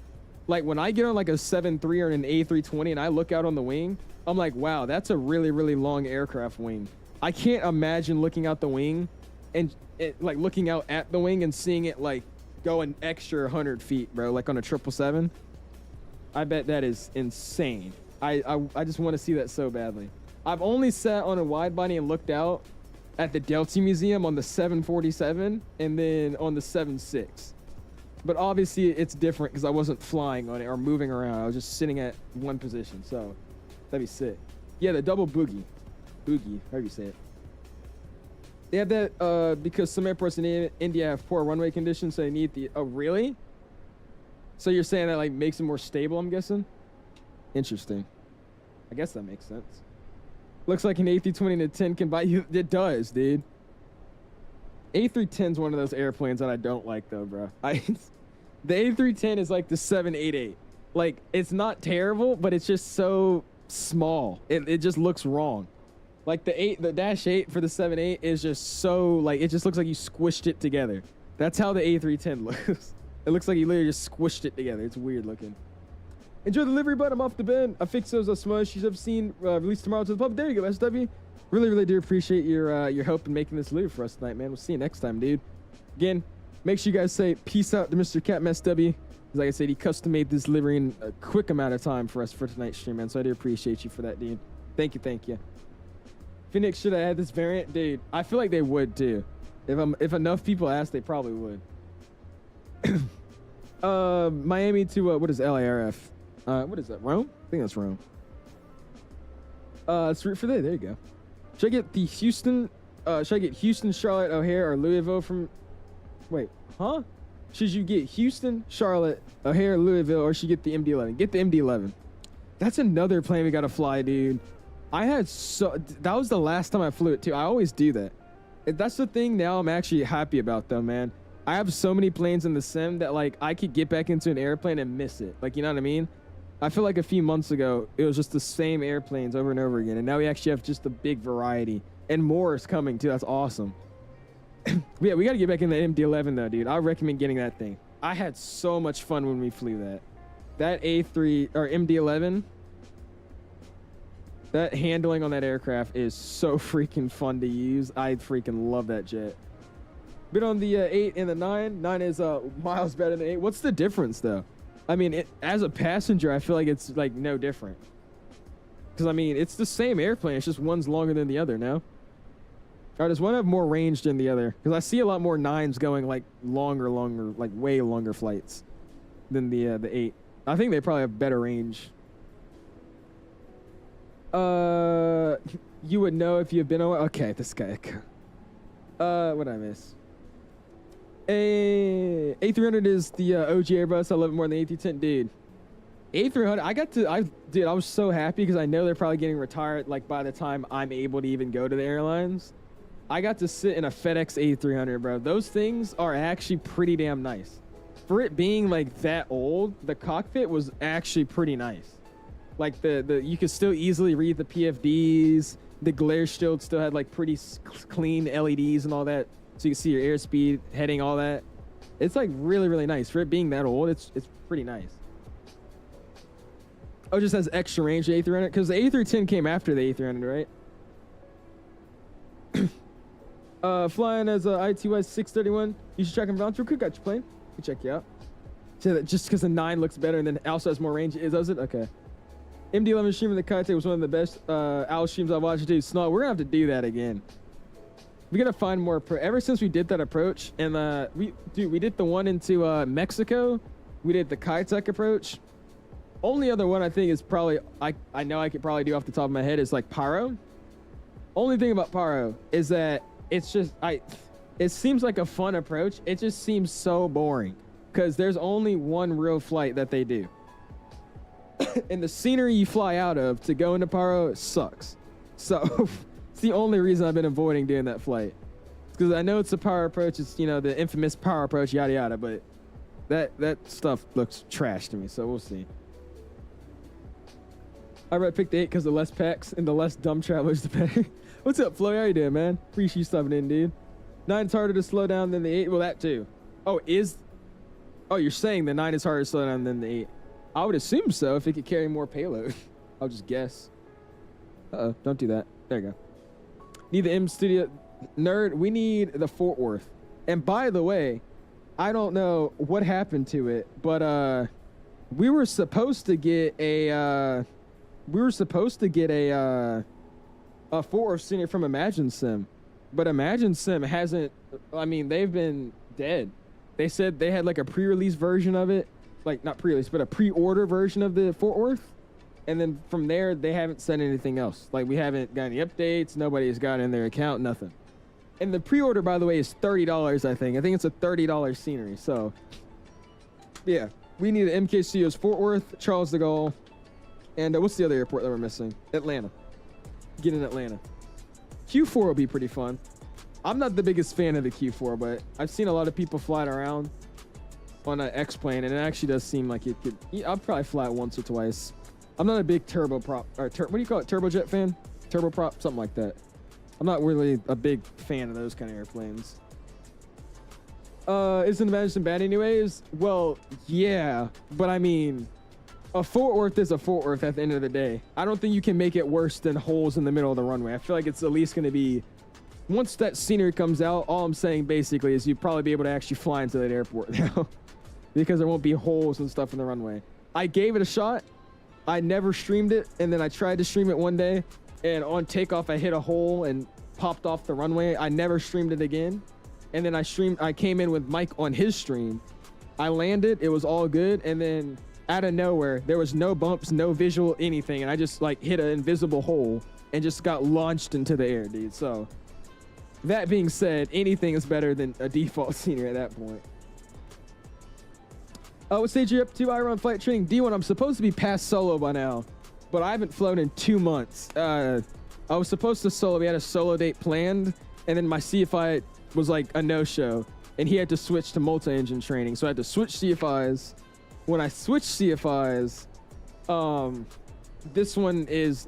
Like, when I get on like a 7.3 or an A320 and I look out on the wing, I'm like, wow, that's a really, really long aircraft wing. I can't imagine looking out the wing and like looking out at the wing and seeing it like go an extra 100 feet, bro, like on a 777. I bet that is insane. I just want to see that so badly. I've only sat on a wide body and looked out at the Delta Museum on the 747 and then on the 76. But obviously it's different because I wasn't flying on it or moving around. I was just sitting at one position, so that'd be sick. Yeah, the double boogie, however you say it. They have that because some airports in India have poor runway conditions, so they need the. Oh, really? So you're saying that like makes it more stable? I'm guessing. Interesting. I guess that makes sense. Looks like an A320 and a 10 can buy you. It does, dude. A310 is one of those airplanes that I don't like, though, bro. The A310 is like the 788. Like, it's not terrible, but it's just so small. It just looks wrong. Like the Dash 8 for the 7.8 is just so like it just looks like you squished it together. That's how the A310 looks. It looks like you literally just squished it together. It's weird looking. Enjoy the delivery, bud. I'm off the bed. I fixed those smush she's ever seen released tomorrow to the public. There you go, SW. Really, really do appreciate your help in making this delivery for us tonight, man. We'll see you next time, dude. Again, make sure you guys say peace out to Mr. Captain SW. Like I said, he custom made this delivery in a quick amount of time for us for tonight's stream, man. So I do appreciate you for that, dude. Thank you, thank you. Phoenix should have had this variant, dude. I feel like they would too. If enough people asked, they probably would. Miami to what is LARF? What is that? Rome? I think that's Rome. Let's root for that. There you go. Should I get the Houston? Should I get Houston, Charlotte, O'Hare, or Louisville from? Wait, huh? Should you get Houston, Charlotte, O'Hare, Louisville, or should you get the MD-11? Get the MD-11. That's another plane we gotta fly, dude. That was the last time I flew it too. I always do that. That's the thing now I'm actually happy about though, man. I have so many planes in the sim that like I could get back into an airplane and miss it. Like, you know what I mean? I feel like a few months ago, it was just the same airplanes over and over again. And now we actually have just a big variety and more is coming too. That's awesome. Yeah, we got to get back in the MD-11 though, dude. I recommend getting that thing. I had so much fun when we flew that. That A3 or MD-11, that handling on that aircraft is so freaking fun to use. I freaking love that jet. Been on the 8 and the 9. 9 is miles better than 8. What's the difference though? I mean, as a passenger, I feel like it's like no different. Because I mean, it's the same airplane. It's just one's longer than the other now. Or does one have more range than the other? Because I see a lot more 9s going like longer, like way longer flights than the 8. I think they probably have better range. You would know if you've been on. Okay, this guy. What did I miss? A300 is the OG Airbus. I love it more than the A310, dude. A300, I was so happy because I know they're probably getting retired like by the time I'm able to even go to the airlines. I got to sit in a FedEx A300, bro. Those things are actually pretty damn nice. For it being like that old, the cockpit was actually pretty nice. Like you could still easily read the PFDs. The glare shield still had like pretty clean LEDs and all that. So you can see your airspeed, heading, all that. It's like really, really nice. For it being that old, it's pretty nice. Oh, it just has extra range, the A300? Because the A310 came after the A300, right? Flying as a YYZ 631. You should check him out real quick. Got your plane. We check you out. So that just because the 9 looks better and then also has more range, does it? Okay. MD-11 stream of the Kite was one of the best owl streams I've watched. Dude, Snot, we're gonna have to do that again. We gotta find more. Ever since we did that approach, and we did the one into Mexico. We did the Kitech approach. Only other one I think is probably I know I could probably do off the top of my head is like Pyro. Only thing about Pyro is that it's just it seems like a fun approach. It just seems so boring because there's only one real flight that they do. and the scenery you fly out of to go into pyro sucks. So it's the only reason I've been avoiding doing that flight. Because I know it's a power approach. It's, you know, the infamous power approach, yada yada. But that stuff looks trash to me. So we'll see. I picked the 8 because the less packs and the less dumb travelers, the better. What's up, Flo? How you doing, man? Appreciate you stopping in, dude. 9's harder to slow down than the 8. Well, that too. Oh, you're saying the 9 is harder to slow down than the 8. I would assume so if it could carry more payload. I'll just guess. Uh-oh, don't do that. There you go. Need the M Studio. Nerd, we need the Fort Worth. And by the way, I don't know what happened to it, but we were supposed to get a Fort Worth senior from Imagine Sim, but Imagine Sim hasn't. I mean, they've been dead. They said they had like a pre-release version of it, like not pre-release, but a pre-order version of the Fort Worth. And then from there, they haven't said anything else. Like, we haven't got any updates. Nobody's got in their account, nothing. And the pre-order, by the way, is $30, I think. I think it's a $30 scenery. So, yeah. We need an MK Studios Fort Worth, Charles de Gaulle, and what's the other airport that we're missing? Atlanta. Get in Atlanta. Q4 will be pretty fun. I'm not the biggest fan of the Q4, but I've seen a lot of people flying around on an X-plane, and it actually does seem like it could... I'll probably fly it once or twice. I'm not a big turboprop, or what do you call it, turbojet fan? Turboprop, something like that. I'm not really a big fan of those kind of airplanes. Isn't Imagine bad anyways? Well, yeah, but I mean, a Fort Worth is a Fort Worth at the end of the day. I don't think you can make it worse than holes in the middle of the runway. I feel like it's at least going to be, once that scenery comes out, all I'm saying basically is you'd probably be able to actually fly into that airport now because there won't be holes and stuff in the runway. I gave it a shot. I never streamed it, and then I tried to stream it one day, and on takeoff I hit a hole and popped off the runway. I never streamed it again, and then I came in with Mike on his stream. I landed, it was all good, and then out of nowhere, there was no bumps, no visual, anything, and I just like hit an invisible hole and just got launched into the air, dude. So that being said, anything is better than a default scenery at that point. What stage are you up to? I run flight training D1. I'm supposed to be past solo by now, but I haven't flown in 2 months. I was supposed to solo. We had a solo date planned, and then my CFI was like a no-show, and he had to switch to multi-engine training. So I had to switch CFIs. When I switched CFIs, this one is,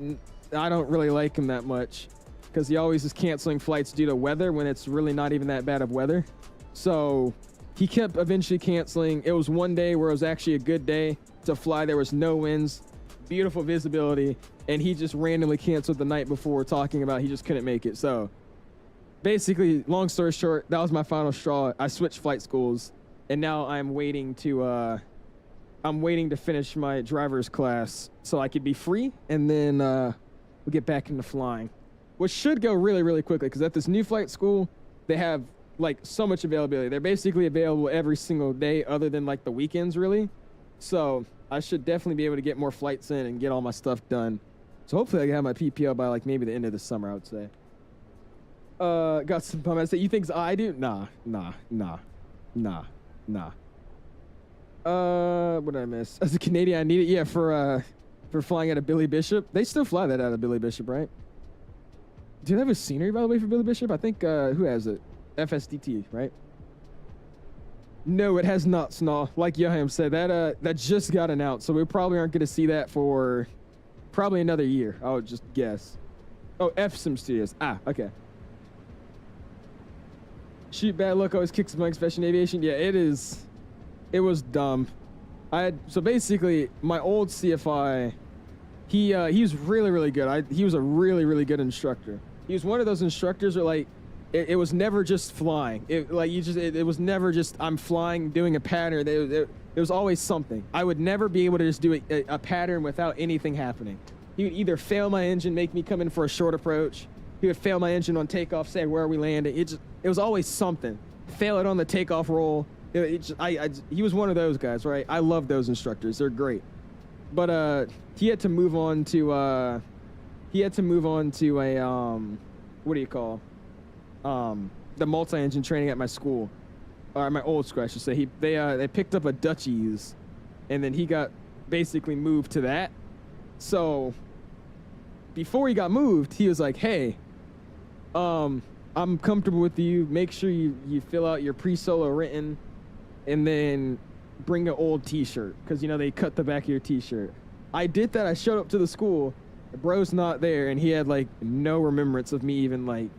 I don't really like him that much because he always is canceling flights due to weather when it's really not even that bad of weather. So he kept eventually canceling. It was one day where it was actually a good day to fly. There was no winds, beautiful visibility, and he just randomly canceled the night before, talking about he just couldn't make it. So basically, long story short, that was my final straw. I switched flight schools, and now I'm waiting to finish my driver's class so I could be free, and then we'll get back into flying, which should go really, really quickly because at this new flight school, they have like so much availability. They're basically available every single day other than like the weekends, really. So I should definitely be able to get more flights in and get all my stuff done. So hopefully I can have my PPL by like maybe the end of the summer, I would say. Got some comments that you think I do? Nah. What did I miss? As a Canadian, I need it. Yeah, for flying out of Billy Bishop. They still fly that out of Billy Bishop, right? Do they have a scenery, by the way, for Billy Bishop? I think, who has it? FSDT, right? No, it has not, Snaw. Like Johan said, that just got announced, so we probably aren't going to see that for probably another year, I would just guess. Oh, 𝐓𝐸 Studios. Ah, okay. Shoot, bad luck always kicks my expression aviation. Yeah, it was dumb. So basically, my old CFI, he was really, really good. He was a really, really good instructor. He was one of those instructors where like, it was never just flying. It was never just I'm flying doing a pattern. It was always something. I would never be able to just do a pattern without anything happening. He would either fail my engine, make me come in for a short approach. He would fail my engine on takeoff, say where are we landing. It was always something. Fail it on the takeoff roll. He was one of those guys, right? I love those instructors. They're great. But he had to move on to a what do you call? The multi-engine training at my school, or at my old school, I should say. They picked up a Dutchies, and then he got basically moved to that. So before he got moved, he was like, hey, I'm comfortable with you. Make sure you fill out your pre-solo written and then bring an old t-shirt, because, you know, they cut the back of your t-shirt. I did that. I showed up to the school. The bro's not there, and he had, like, no remembrance of me even, like,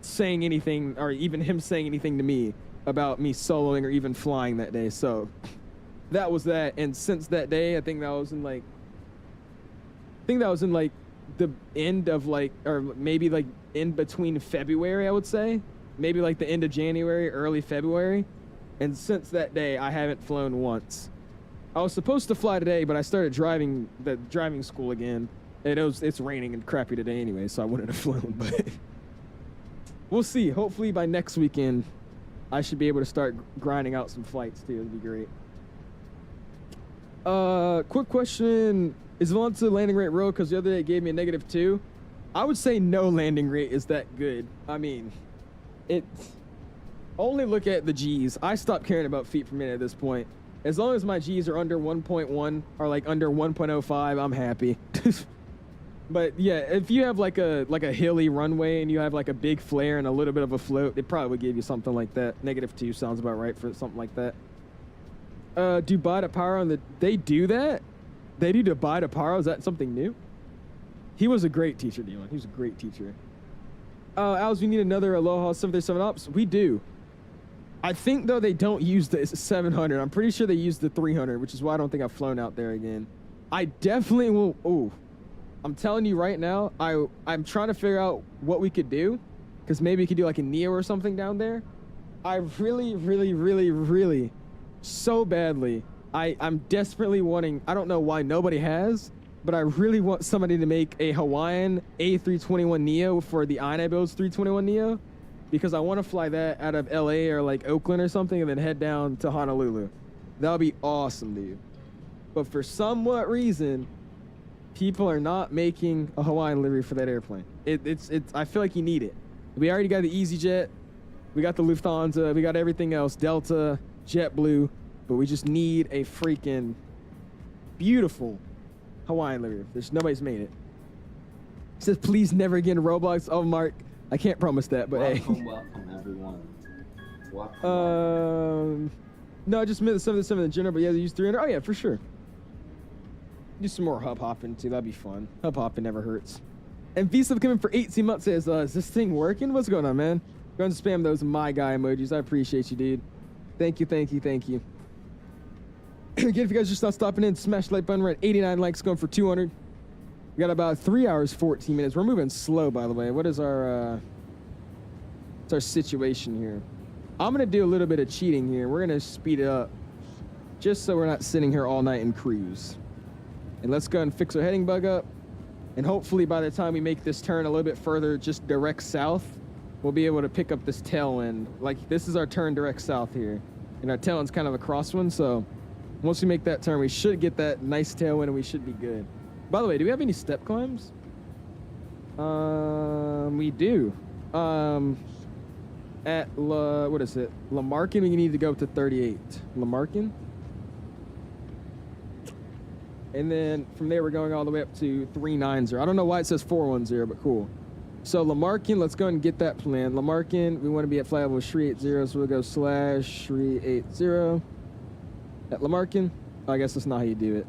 saying anything, or even him saying anything to me about me soloing or even flying that day. So that was that. And since that day, I think that was in, like, the end of, like, or maybe, like, in between February, I would say. Maybe, like, the end of January, early February. And since that day, I haven't flown once. I was supposed to fly today, but I started driving school again. And it's raining and crappy today anyway, so I wouldn't have flown. But we'll see. Hopefully by next weekend, I should be able to start grinding out some flights too. It'd be great. Quick question. Is Volanta landing rate low? Because the other day it gave me a -2. I would say no landing rate is that good. I mean, only look at the G's. I stopped caring about feet per minute at this point. As long as my G's are under 1.1 or like under 1.05, I'm happy. But yeah, if you have like a hilly runway and you have like a big flare and a little bit of a float, it probably would give you something like that. -2 sounds about right for something like that. Dubai to Pyro on the... They do that? They do Dubai to Pyro? Is that something new? He was a great teacher, Dylan. He was a great teacher. Als, we need another Aloha 737 Ops. We do. I think, though, they don't use the 700. I'm pretty sure they use the 300, which is why I don't think I've flown out there again. I definitely will... Oh, I'm telling you right now, I'm trying to figure out what we could do, because maybe we could do like a Neo or something down there. I really, really, really, really, so badly, I'm desperately wanting... I don't know why nobody has, but I really want somebody to make a Hawaiian A321neo for the 𝐂𝐈𝐍𝐼 321neo, because I want to fly that out of LA or like Oakland or something and then head down to Honolulu. That would be awesome, dude. But for somewhat reason, people are not making a Hawaiian livery for that airplane. It's I feel like you need it. We already got the EasyJet, we got the Lufthansa, we got everything else, Delta, JetBlue, but we just need a freaking beautiful Hawaiian livery. Nobody's made it. It says, please never again Roblox. Oh, Mark, I can't promise that, but welcome, hey. Welcome, everyone. Welcome. No, I just meant the 737 in general, but yeah, they use 300. Oh, yeah, for sure. Do some more hub hopping, too. That'd be fun. Hub hopping never hurts. And Visa coming for 18 months says, is this thing working? What's going on, man? Go ahead and spam those my guy emojis. I appreciate you, dude. Thank you, thank you, thank you. Again, if you guys are just not stopping in, smash the like button. We're at 89 likes, going for 200. We got about 3 hours, 14 minutes. We're moving slow, by the way. What is our, what's our situation here? I'm going to do a little bit of cheating here. We're going to speed it up just so we're not sitting here all night and cruise. And let's go and fix our heading bug up. And hopefully by the time we make this turn a little bit further, just direct south, we'll be able to pick up this tailwind. Like, this is our turn direct south here. And our tailwind's kind of a crosswind, so once we make that turn, we should get that nice tailwind and we should be good. By the way, do we have any step climbs? We do. At what is it? Lamarckin, we need to go up to 38. Lamarckin. And then from there, we're going all the way up to 390. I don't know why it says 410, but cool. So Lamarckin, let's go and get that plan. Lamarckin, we want to be at flight level 380, so we'll go /380 at Lamarckin. Oh, I guess that's not how you do it.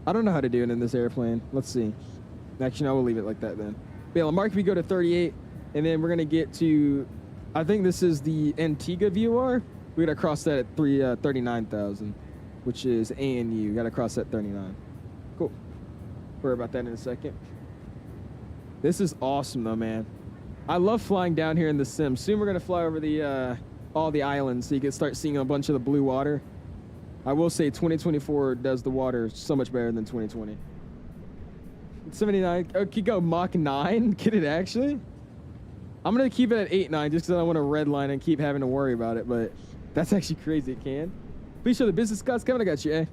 I don't know how to do it in this airplane. Let's see. Actually, no, we'll leave it like that then. But yeah, Lamarckin, we go to 38, and then we're going to get to, I think this is the Antigua VOR. We got to cross that at 39,000, which is ANU. Got to cross that 39. Cool. Worry about that in a second. This is awesome, though, man. I love flying down here in the sim. Soon we're going to fly over the all the islands so you can start seeing a bunch of the blue water. I will say 2024 does the water so much better than 2020. 79. Oh, could go Mach 9? Get it, actually? I'm going to keep it at 8.9 just because I don't want to redline and keep having to worry about it, but that's actually crazy. It can. Please show the business class cabin. I got you, eh?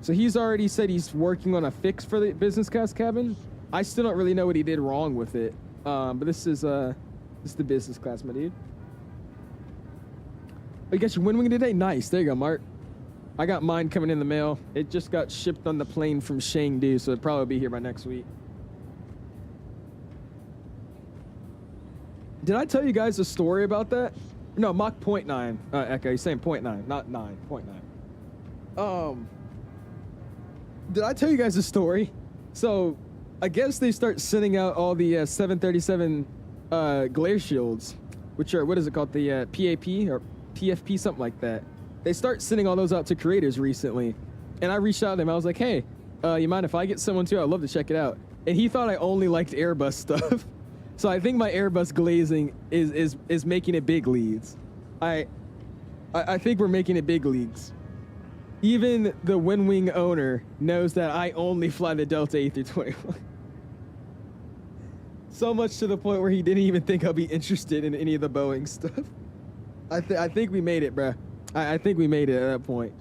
So he's already said he's working on a fix for the business class cabin. I still don't really know what he did wrong with it. But this is the business class, my dude. Oh, you got your wind wing today? Nice. There you go, Mark. I got mine coming in the mail. It just got shipped on the plane from Chengdu, so it'll probably be here by next week. Did I tell you guys a story about that? No, Mach 0.9. Echo, he's saying 0.9, not 9, 0.9. Did I tell you guys a story? So, I guess they start sending out all the 737 glare shields, which are, what is it called? The PAP or PFP, something like that. They start sending all those out to creators recently. And I reached out to him. I was like, hey, you mind if I get someone too? I'd love to check it out. And he thought I only liked Airbus stuff. So I think my Airbus glazing is making it big leads. I think we're making it big leagues. Even the WinWing owner knows that I only fly the Delta A321. So much to the point where he didn't even think I'll be interested in any of the Boeing stuff. I think we made it, bruh. I think we made it at that point.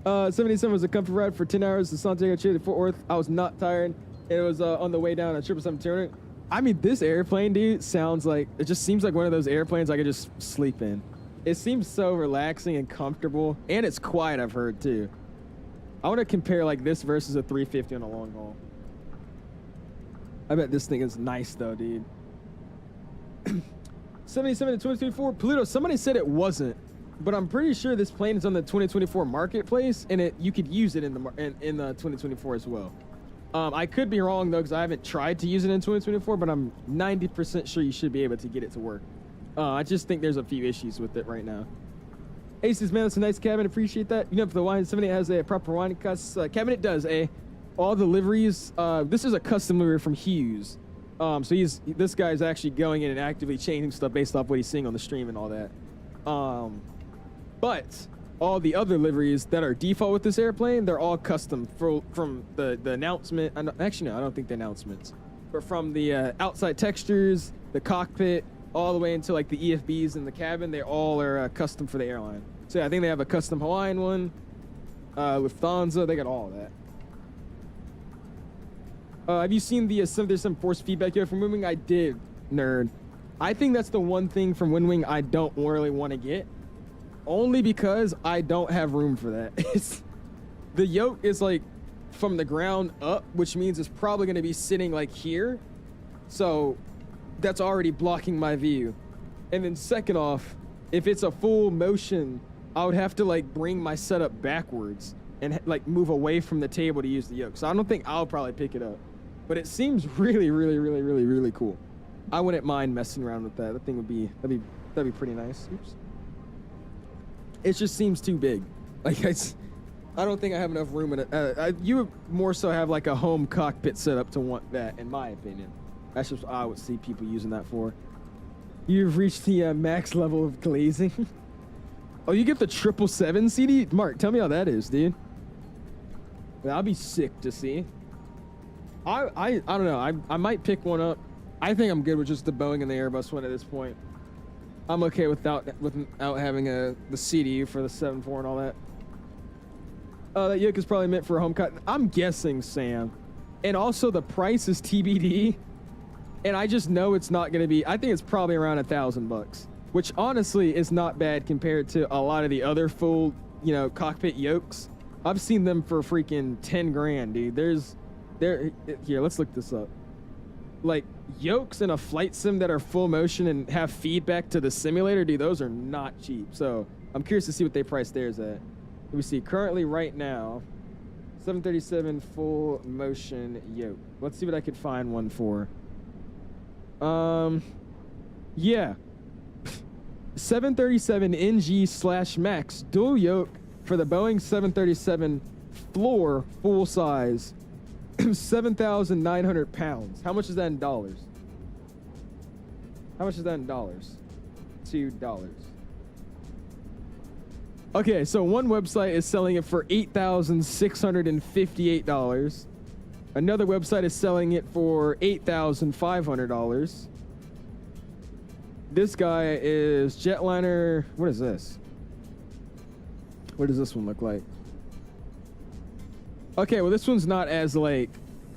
77 was a comfy ride for 10 hours to Santiago, Chile to Fort Worth. I was not tired. It was on the way down at 777-200. I mean, this airplane, dude, sounds like, it just seems like one of those airplanes I could just sleep in. It seems so relaxing and comfortable, and it's quiet, I've heard, too. I want to compare, like, this versus a 350 on a long haul. I bet this thing is nice, though, dude. 77 to 2024, Pluto, somebody said it wasn't, but I'm pretty sure this plane is on the 2024 marketplace, and you could use it in the 2024 as well. I could be wrong, though, because I haven't tried to use it in 2024, but I'm 90% sure you should be able to get it to work. I just think there's a few issues with it right now. Aces, man, that's a nice cabin. Appreciate that. You know, if the Y78 has a proper wine cuss cabin, it does. All the liveries, this is a custom livery from Hughes. So this guy's actually going in and actively changing stuff based off what he's seeing on the stream and all that. But all the other liveries that are default with this airplane, they're all custom from the announcement. Actually, no, I don't think the announcements. But from the outside textures, the cockpit, all the way into like the EFBs in the cabin, they all are custom for the airline. So yeah, I think they have a custom Hawaiian one, Lufthansa, they got all of that. Have you seen the there's some force feedback here from WinWing? I did, nerd. I think that's the one thing from WinWing I don't really want to get. Only because I don't have room for that. The yoke is like from the ground up, which means it's probably going to be sitting like here. So that's already blocking my view. And then second off, if it's a full motion, I would have to like bring my setup backwards and like move away from the table to use the yoke. So I don't think I'll probably pick it up. But it seems really, really, really, really, really cool. I wouldn't mind messing around with that. That thing would be, that'd be pretty nice. Oops. It just seems too big. Like I don't think I have enough room in it. You would more so have like a home cockpit setup to want that, in my opinion. That's just what I would see people using that for. You've reached the max level of glazing. Oh, you get the 777 CD? Mark, tell me how that is, dude. That'll be sick to see. I don't know. I might pick one up. I think I'm good with just the Boeing and the Airbus one at this point. I'm okay without having the CDU for the 7.4 and all that. That yoke is probably meant for a home cut. I'm guessing, Sam. And also the price is TBD. And I just know it's not going to be, I think it's probably around $1,000, which honestly is not bad compared to a lot of the other full, you know, cockpit yokes. I've seen them for freaking 10 grand, dude. Here, let's look this up. Like yokes in a flight sim that are full motion and have feedback to the simulator, dude, those are not cheap. So I'm curious to see what they price theirs at. Let me see. Currently, right now, 737 full motion yoke. Let's see what I could find one for. Yeah. 737 NG/Max dual yoke for the Boeing 737 floor full size. 7,900 pounds. How much is that in dollars? How much is that in dollars? $2. Okay, so one website is selling it for $8,658. Another website is selling it for $8,500. This guy is Jetliner. What is this? What does this one look like? Okay, well, this one's not as, like...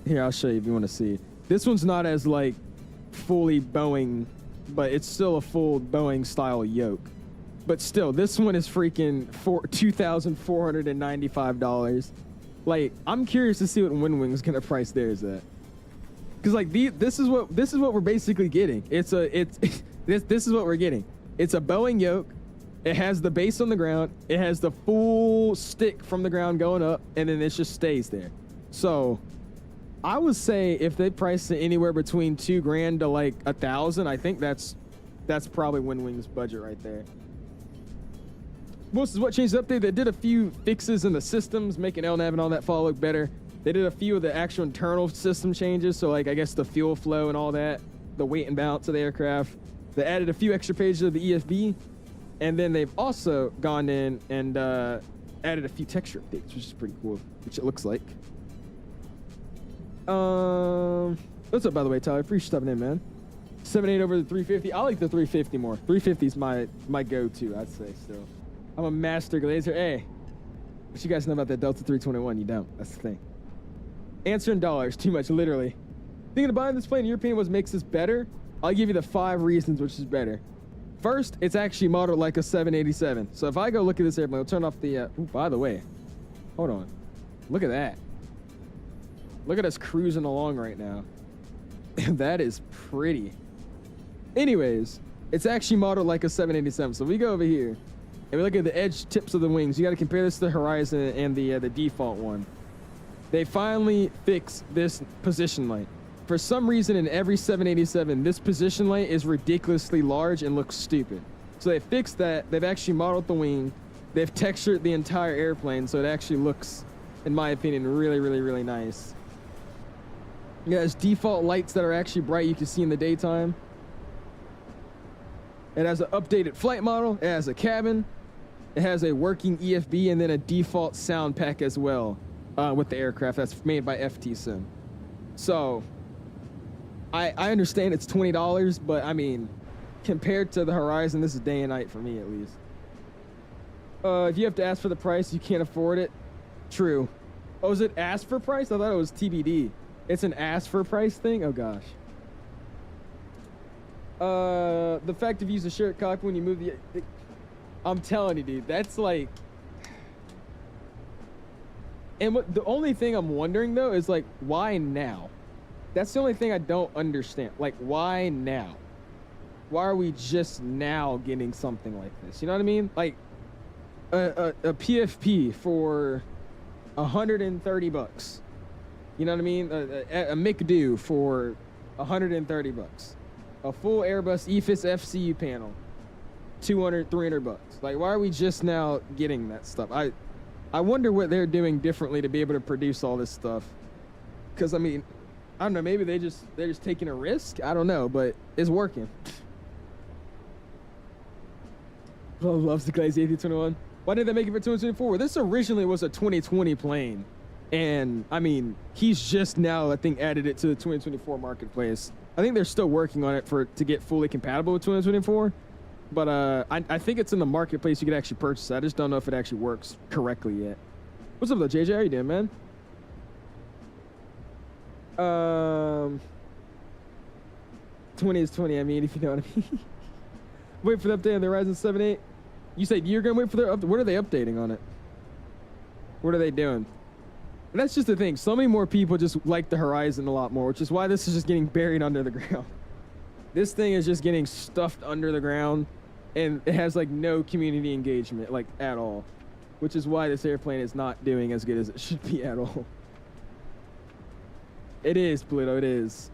Here, I'll show you if you want to see. This one's not as, like, fully Boeing, but it's still a full Boeing-style yoke. But still, this one is freaking $2,495. Like, I'm curious to see what Winwing's gonna price theirs at. Cause like this is what we're basically getting. This is what we're getting. It's a Boeing yoke. It has the base on the ground. It has the full stick from the ground going up, and then it just stays there. So I would say if they price it anywhere between $2,000 to like $1,000, I think that's probably Winwing's budget right there. Most is what changed up there. They did a few fixes in the systems, making LNAV and all that fall look better. They did a few of the actual internal system changes, so like I guess the fuel flow and all that, the weight and balance of the aircraft. They added a few extra pages of the EFB, and then they've also gone in and added a few texture updates, which is pretty cool, which it looks like. What's up, by the way, Tyler? Appreciate you stopping in, man. 7.8 over the 350. I like the 350 more. 350 is my go-to, I'd say still. I'm a master glazer. Hey, what you guys know about that Delta 321? You don't. That's the thing. Answer in dollars. Too much, literally. Thinking of buying this plane, in your opinion, what makes this better? I'll give you the 5 reasons which is better. First, it's actually modeled like a 787. So if I go look at this airplane, I'll turn off the... ooh, by the way, hold on. Look at that. Look at us cruising along right now. That is pretty. Anyways, it's actually modeled like a 787. So we go over here, and we look at the edge tips of the wings. You got to compare this to the Horizon and the default one. They finally fixed this position light. For some reason, in every 787, this position light is ridiculously large and looks stupid. So they fixed that. They've actually modeled the wing. They've textured the entire airplane, so it actually looks, in my opinion, really, really, really nice. It has default lights that are actually bright you can see in the daytime. It has an updated flight model. It has a cabin. It has a working EFB and then a default sound pack as well with the aircraft that's made by FTSIM. So I understand it's $20, but I mean, compared to the Horizon, this is day and night for me at least. If you have to ask for the price, you can't afford it. True. Oh, is it ask for price? I thought it was TBD. It's an ask for price thing? Oh gosh. The fact of use a shared cockpit when you move I'm telling you, dude, that's like... And the only thing I'm wondering, though, is, like, why now? That's the only thing I don't understand. Like, why now? Why are we just now getting something like this? You know what I mean? Like, a PFP for $130. You know what I mean? A McDo for $130. A full Airbus EFIS FCU panel, $200, $300. Like, why are we just now getting that stuff? I wonder what they're doing differently to be able to produce all this stuff. Because I mean, I don't know. Maybe they're just taking a risk. I don't know, but it's working. Loves the Glaze 1821. Why did they make it for 2024? This originally was a 2020 plane, and I mean, he's just now I think added it to the 2024 marketplace. I think they're still working on it to get fully compatible with 2024. But I think it's in the marketplace you could actually purchase it. I just don't know if it actually works correctly yet. What's up, though, JJ? How you doing, man? 20 is 20, I mean, if you know what I mean. Wait for the update on the Horizon 7.8. You said you're going to wait for their update. What are they updating on it? What are they doing? And that's just the thing. So many more people just like the Horizon a lot more, which is why this is just getting buried under the ground. This thing is just getting stuffed under the ground, and it has like no community engagement, like at all, which is why this airplane is not doing as good as it should be at all. It is, Pluto, it is.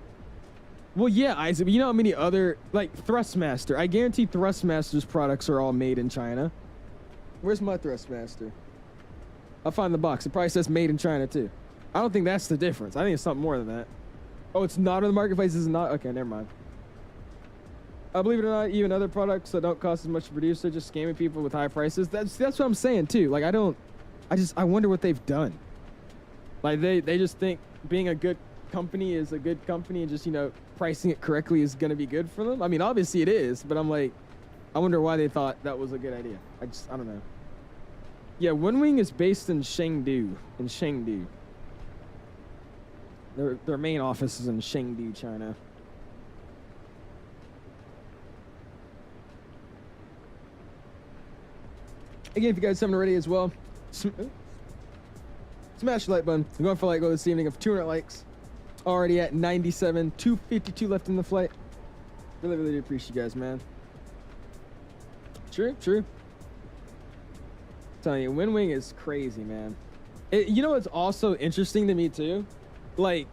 Well, yeah, Isaac, but you know how many other, like Thrustmaster. I guarantee Thrustmaster's products are all made in China. Where's my Thrustmaster? I'll find the box. It probably says made in China too. I don't think that's the difference. I think it's something more than that. Oh, it's not on the marketplace? It's not? Okay, never mind. Believe it or not, even other products that don't cost as much to produce, they're just scamming people with high prices. That's what I'm saying too. Like, I wonder what they've done. Like, they just think being a good company is a good company, and just, you know, pricing it correctly is going to be good for them. I mean, obviously it is, but I'm like, I wonder why they thought that was a good idea. I don't know. Yeah, Winwing is based in Chengdu. Their main office is in Chengdu, China. Again, if you guys haven't already as well, smash the like button. I'm going for a light goal this evening of 200 likes. Already at 97, 252 left in the flight. Really, really do appreciate you guys, man. True. I'm telling you, Wind Wing is crazy, man. You know what's also interesting to me too? Like,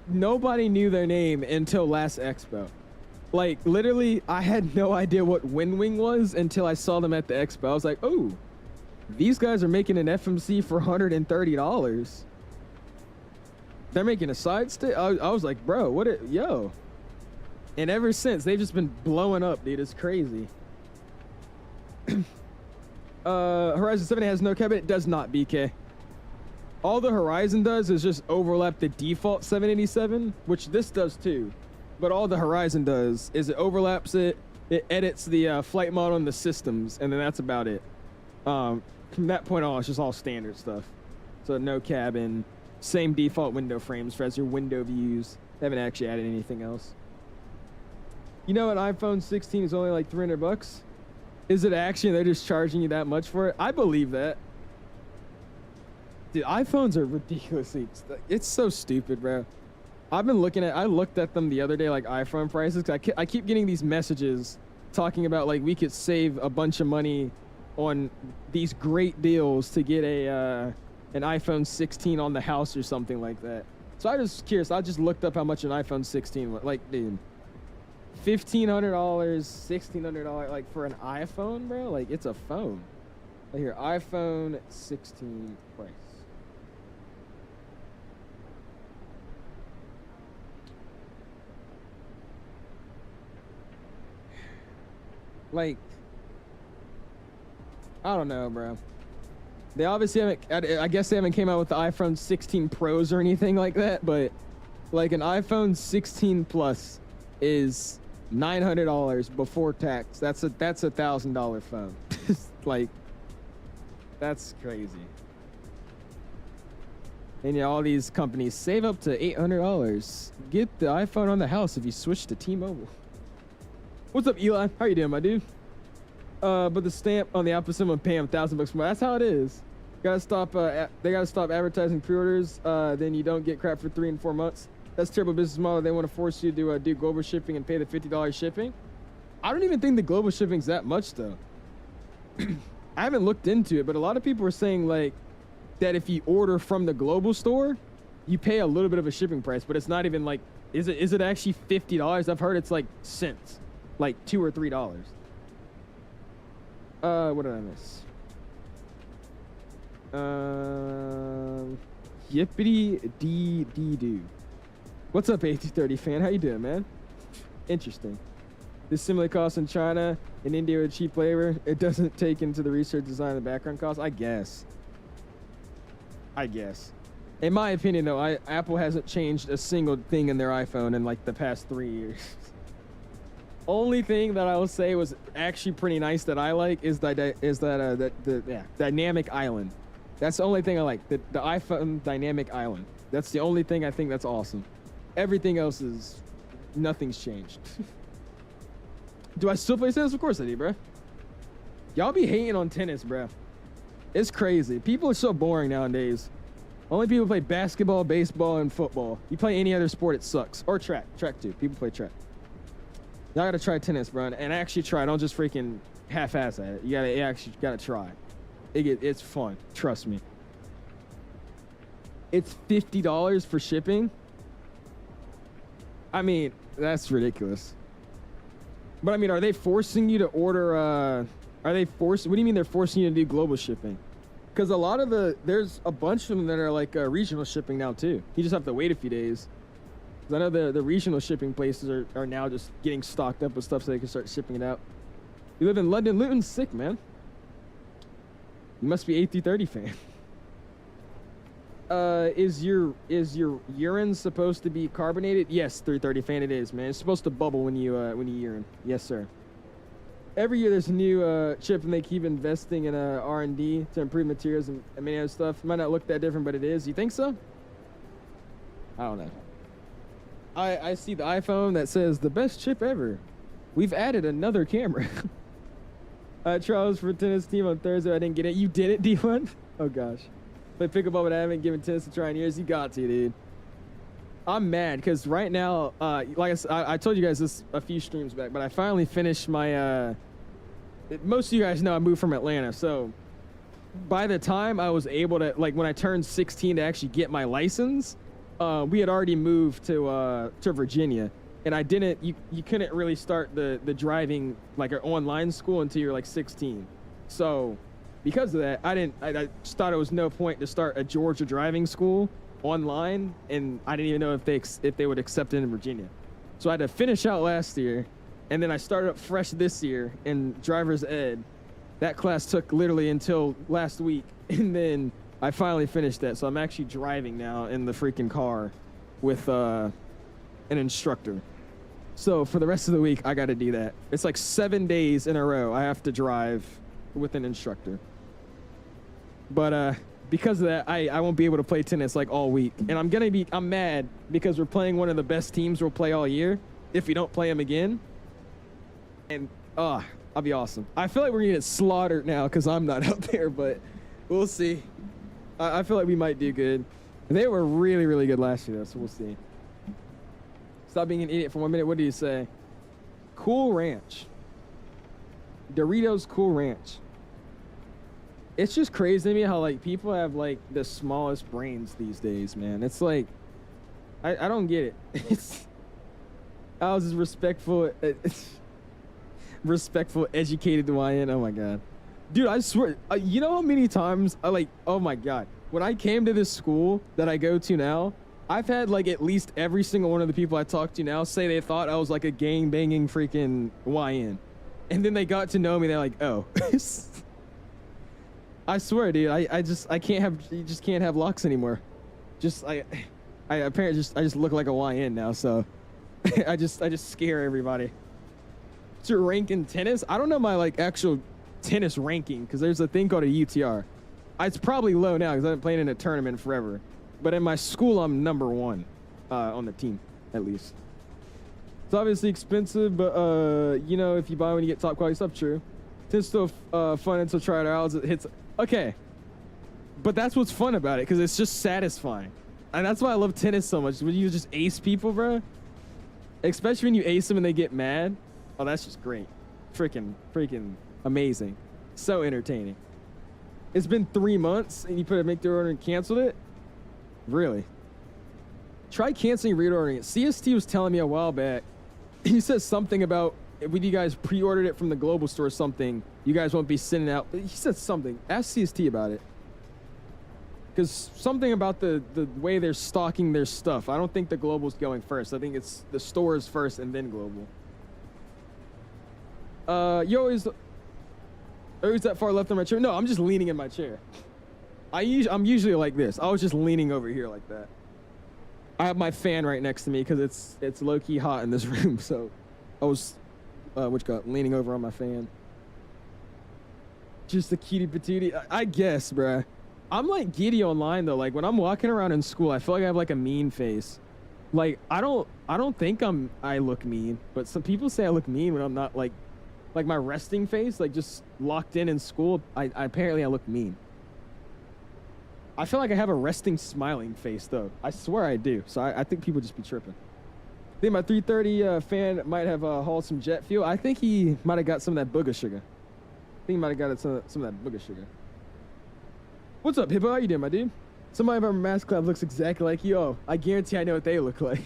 nobody knew their name until last expo. Like, literally, I had no idea what Wind Wing was until I saw them at the expo. I was like, oh, these guys are making an FMC for $130. They're making a side stick. I was like, bro, yo. And ever since, they've just been blowing up, dude. It's crazy. Horizon 7 has no cabin. It does not, BK. All the Horizon does is just overlap the default 787, which this does too. But all the Horizon does is it overlaps it, it edits the flight model and the systems, and then that's about it. From that point on, it's just all standard stuff. So no cabin, same default window frames for as your window views. They haven't actually added anything else. You know, an iPhone 16 is only like $300. Is it actually? They're just charging you that much for it? I believe that. Dude, iPhones are ridiculously. It's so stupid, bro. I looked at them the other day, like iPhone prices. I keep getting these messages talking about like we could save a bunch of money on these great deals to get an iPhone 16 on the house or something like that. So I was curious. I just looked up how much an iPhone 16 was. Like, dude, $1,500, $1,600, like for an iPhone, bro. Like, it's a phone. Right here, iPhone 16 price. Like, I don't know, bro. They obviously haven't, I guess they haven't came out with the iPhone 16 Pros or anything like that, but like an iPhone 16 Plus is $900 before tax. That's a $1,000 phone. Like, that's crazy. And yeah, all these companies save up to $800. Get the iPhone on the house if you switch to T-Mobile. What's up, Eli? How you doing, my dude? But the stamp on the opposite one, pay them $1,000 more. That's how it is. They gotta stop advertising pre-orders. Then you don't get crap for 3 and 4 months. That's a terrible business model. They want to force you to do global shipping and pay the $50 shipping. I don't even think the global shipping's that much though. I haven't looked into it, but a lot of people are saying like that if you order from the global store, you pay a little bit of a shipping price, but it's not even like, is it actually $50? I've heard it's like cents. Like $2 or $3. What did I miss? Yippity dee dee doo. What's up, 8230 fan? How you doing, man? Interesting. This similar cost in China and India with cheap labor. It doesn't take into the research, design, and background costs. I guess. In my opinion, though, Apple hasn't changed a single thing in their iPhone in like the past 3 years. Only thing that I will say was actually pretty nice that I like is the dynamic island. That's the only thing I like. The iPhone dynamic island. That's the only thing I think that's awesome. Everything else is nothing's changed. Do I still play tennis? Of course I do, bro. Y'all be hating on tennis, bro. It's crazy. People are so boring nowadays. Only people play basketball, baseball, and football. You play any other sport, it sucks. Or track. Track too. People play track. Y'all gotta try tennis, bro, and actually try. Don't just freaking half-ass at it. You actually gotta try. It's fun. Trust me. It's $50 for shipping. I mean, that's ridiculous. But I mean, are they forcing you to order? What do you mean they're forcing you to do global shipping? Because a lot of there's a bunch of them that are like regional shipping now too. You just have to wait a few days. I know the regional shipping places are now just getting stocked up with stuff so they can start shipping it out. You live in London. Luton's sick, man. You must be 8330 fan. Is your urine supposed to be carbonated? Yes, 330 fan, it is, man. It's supposed to bubble when you urine. Yes, sir. Every year there's a new chip, and they keep investing in R&D to improve materials and many other stuff. It might not look that different, but it is. You think so? I don't know. I see the iPhone that says the best chip ever. We've added another camera. Trials for tennis team on Thursday. I didn't get it. You did it, D1? Oh, gosh. But pickleball, but I haven't given tennis a try in years. You got to, dude. I'm mad because right now, like I told you guys this a few streams back, but I finally finished my, most of you guys know I moved from Atlanta. So by the time I was able to, like when I turned 16 to actually get my license, we had already moved to Virginia. And I didn't, you couldn't really start the driving, like an online school until you're like 16. So because of that, I just thought it was no point to start a Georgia driving school online, and I didn't even know if they would accept it in Virginia. So I had to finish out last year, and then I started up fresh this year in driver's ed. That class took literally until last week, and then I finally finished that. So I'm actually driving now in the freaking car with an instructor. So for the rest of the week, I got to do that. It's like 7 days in a row I have to drive with an instructor. But because of that, I won't be able to play tennis like all week. And I'm mad because we're playing one of the best teams we'll play all year if we don't play them again. And I'll be awesome. I feel like we're gonna get slaughtered now because I'm not out there, but we'll see. I feel like we might do good. They were really, really good last year though, so we'll see. Stop being an idiot for 1 minute. What do you say? Cool Ranch. Doritos Cool Ranch. It's just crazy to me how like people have like the smallest brains these days, man. It's like I don't get it. I was just respectful, educated YN. Oh my god, dude! I swear, you know how many times oh my god, when I came to this school that I go to now, I've had like at least every single one of the people I talk to now say they thought I was like a gang banging freaking YN, and then they got to know me. They're like, oh. I swear, dude, I can't have, you just can't have locks anymore. I apparently I just look like a YN now, so I just scare everybody. What's your rank in tennis? I don't know my like actual tennis ranking because there's a thing called a UTR. It's probably low now because I haven't played in a tournament forever. But in my school, I'm #1 on the team, at least. It's obviously expensive, but you know, if you buy when you get top quality stuff, true. It's still fun until try it out. It hits. Okay, but that's what's fun about it because it's just satisfying, and that's why I love tennis so much. When you just ace people, bro, especially when you ace them and they get mad. Oh, that's just great, freaking amazing, so entertaining. It's been 3 months and you put a make the order and canceled it. Really? Try canceling reordering it. CST was telling me a while back. He says something about when you guys pre-ordered it from the global store or something, you guys won't be sending out. He said something. Ask CST about it. Because something about the way they're stocking their stuff. I don't think the global's going first. I think it's the stores first and then global. You always that far left on my chair? No, I'm just leaning in my chair. I'm usually like this. I was just leaning over here like that. I have my fan right next to me because it's low-key hot in this room, so I was leaning over on my fan. Just a cutie patootie. I guess, bruh. I'm like giddy online though. Like when I'm walking around in school, I feel like I have like a mean face. Like I don't think I look mean, but some people say I look mean when I'm not like my resting face, like just locked in school. Apparently I look mean. I feel like I have a resting smiling face though. I swear I do. So I think people just be tripping. I think my 330 fan might have hauled some jet fuel. I think he might have got some of that booger sugar. I think he might have got some of that booger sugar. What's up, Hippo? How you doing, my dude? Somebody of our mask club looks exactly like you. Oh, I guarantee I know what they look like.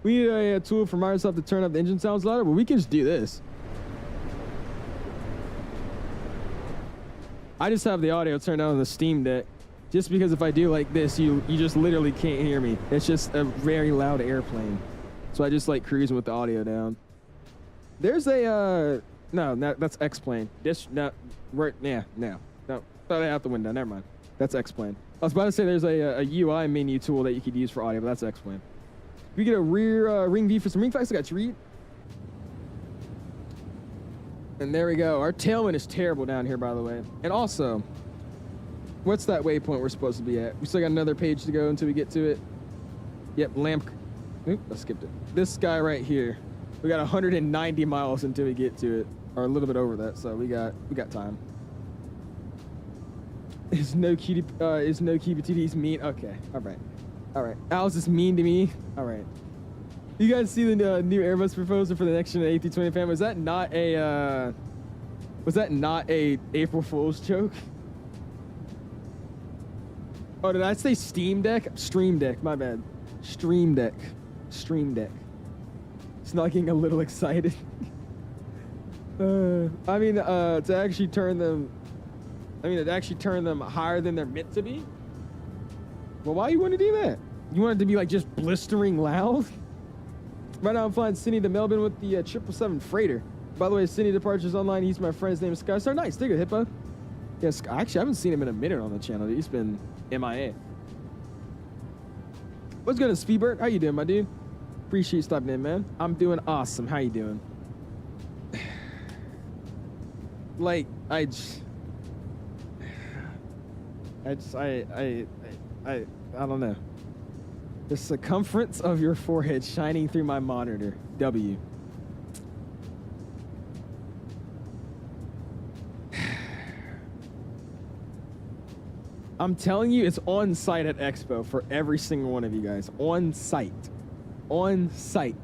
We need a tool for Microsoft to turn up the engine sounds louder, but we can just do this. I just have the audio turned on the Steam Deck. Just because if I do like this, you just literally can't hear me. It's just a very loud airplane. So I just like cruising with the audio down. There's a, no, that's X-Plane. This, no, right, yeah, no. Throw that out the window, never mind. That's X-Plane. I was about to say there's a UI menu tool that you could use for audio, but that's X-Plane. We get a rear ring V for some ring facts. I got you, read. And there we go. Our tailwind is terrible down here, by the way. And also, what's that waypoint we're supposed to be at? We still got another page to go until we get to it. Yep, lamp. Oop, I skipped it. This guy right here. We got 190 miles until we get to it, or a little bit over that. So we got time. Is no QBTDs mean? Okay, all right. Al's is mean to me. All right. You guys see the new Airbus proposal for the next gen A320 family? Was that not a April Fool's joke? Oh, did I say Steam Deck? Stream Deck, my bad. Stream Deck. It's not getting a little excited. I mean, to actually turn them higher than they're meant to be. Well, why you want to do that? You want it to be like just blistering loud? Right now I'm flying Sydney to Melbourne with the 777 freighter. By the way, Sydney departures online. He's my friend's name is Skystar. Nice, dig it, Hippo. Yes, actually I haven't seen him in a minute on the channel. He's been MIA. What's good, Speedbird? How you doing, my dude? Appreciate you stopping in, man. I'm doing awesome. How you doing? Like, I don't know. The circumference of your forehead shining through my monitor. W. I'm telling you, it's on site at Expo for every single one of you guys. On site. On site.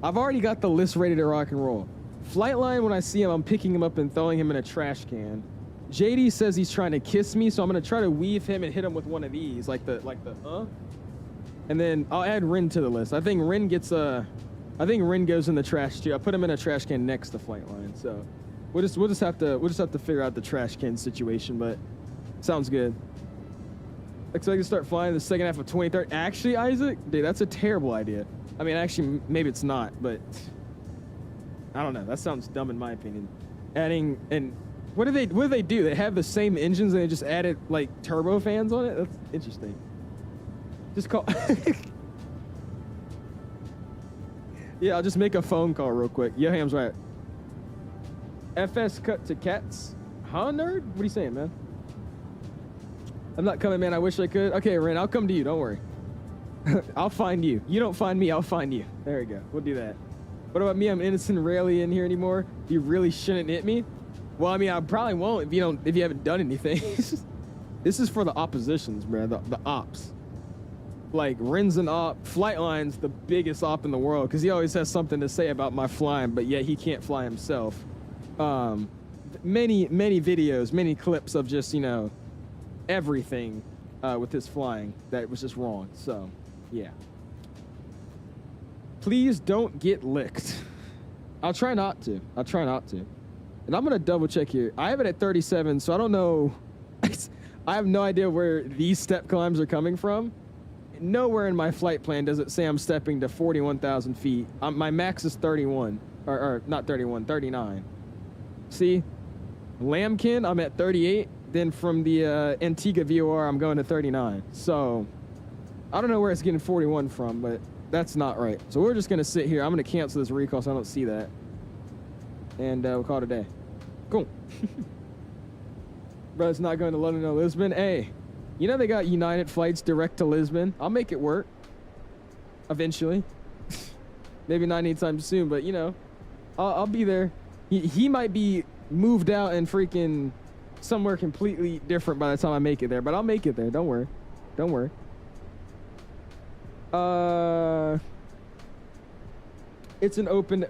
I've already got the list ready to rock and roll. Flightline, when I see him, I'm picking him up and throwing him in a trash can. JD says he's trying to kiss me, so I'm gonna try to weave him and hit him with one of these, like the and then I'll add Rin to the list. I think Rin goes in the trash too. I put him in a trash can next to Flightline, so we'll just have to figure out the trash can situation, but sounds good. Expect to start flying the second half of 2030. Actually, Isaac, dude, that's a terrible idea. I mean, actually, maybe it's not, but I don't know. That sounds dumb in my opinion. Adding and what do they do? They have the same engines and they just added like turbo fans on it. That's interesting. Just call. Yeah, I'll just make a phone call real quick. Yeah, Ham's right. FS cut to cats. Huh, nerd? What are you saying, man? I'm not coming, man. I wish I could. Okay, Ren, I'll come to you. Don't worry. I'll find you. You don't find me, I'll find you. There we go. We'll do that. What about me? I'm innocent, rarely in here anymore. You really shouldn't hit me. Well, I mean, I probably won't if you haven't done anything. This is for the oppositions, bro. The ops. Like Ren's an op. Flightline's the biggest op in the world because he always has something to say about my flying, but yet he can't fly himself. Many videos, many clips of just everything with his flying that was just wrong. So yeah. Please don't get licked. I'll try not to. And I'm gonna double check here. I have it at 37, so I don't know. I have no idea where these step climbs are coming from. Nowhere in my flight plan does it say I'm stepping to 41,000 feet. My max is 31, or not 31, 39. See, Lambkin, I'm at 38. Then from the Antigua VOR, I'm going to 39. So I don't know where it's getting 41 from, but that's not right. So we're just gonna sit here. I'm gonna cancel this recall so I don't see that, and we'll call it a day. Cool. Bro, it's not going to London or Lisbon. Hey. You know they got United flights direct to Lisbon. I'll make it work. Eventually. Maybe not anytime soon, but I'll be there. He might be moved out and freaking somewhere completely different by the time I make it there, but I'll make it there. Don't worry. It's an open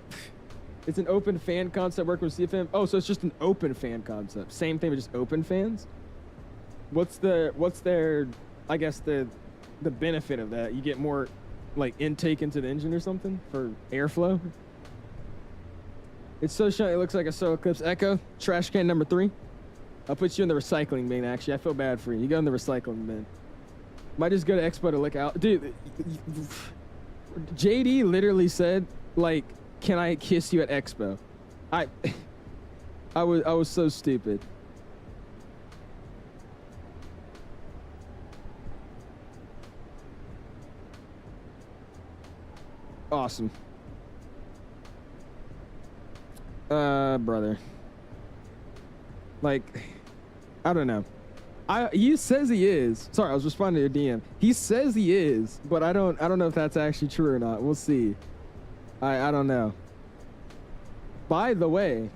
fan concept working with CFM. Oh, so it's just an open fan concept. Same thing, but just open fans? What's their I guess the benefit of that? You get more like intake into the engine or something for airflow? It's so shiny it looks like a Solar Eclipse Echo. Trash can number 3. I'll put you in the recycling bin actually. I feel bad for you. You go in the recycling bin. Might just go to Expo to look out. Dude, JD literally said, like, can I kiss you at Expo? I was so stupid. Awesome. Brother. Like, I don't know. He says he is. Sorry, I was responding to your DM. He says he is, but I don't know if that's actually true or not. We'll see. I don't know. By the way,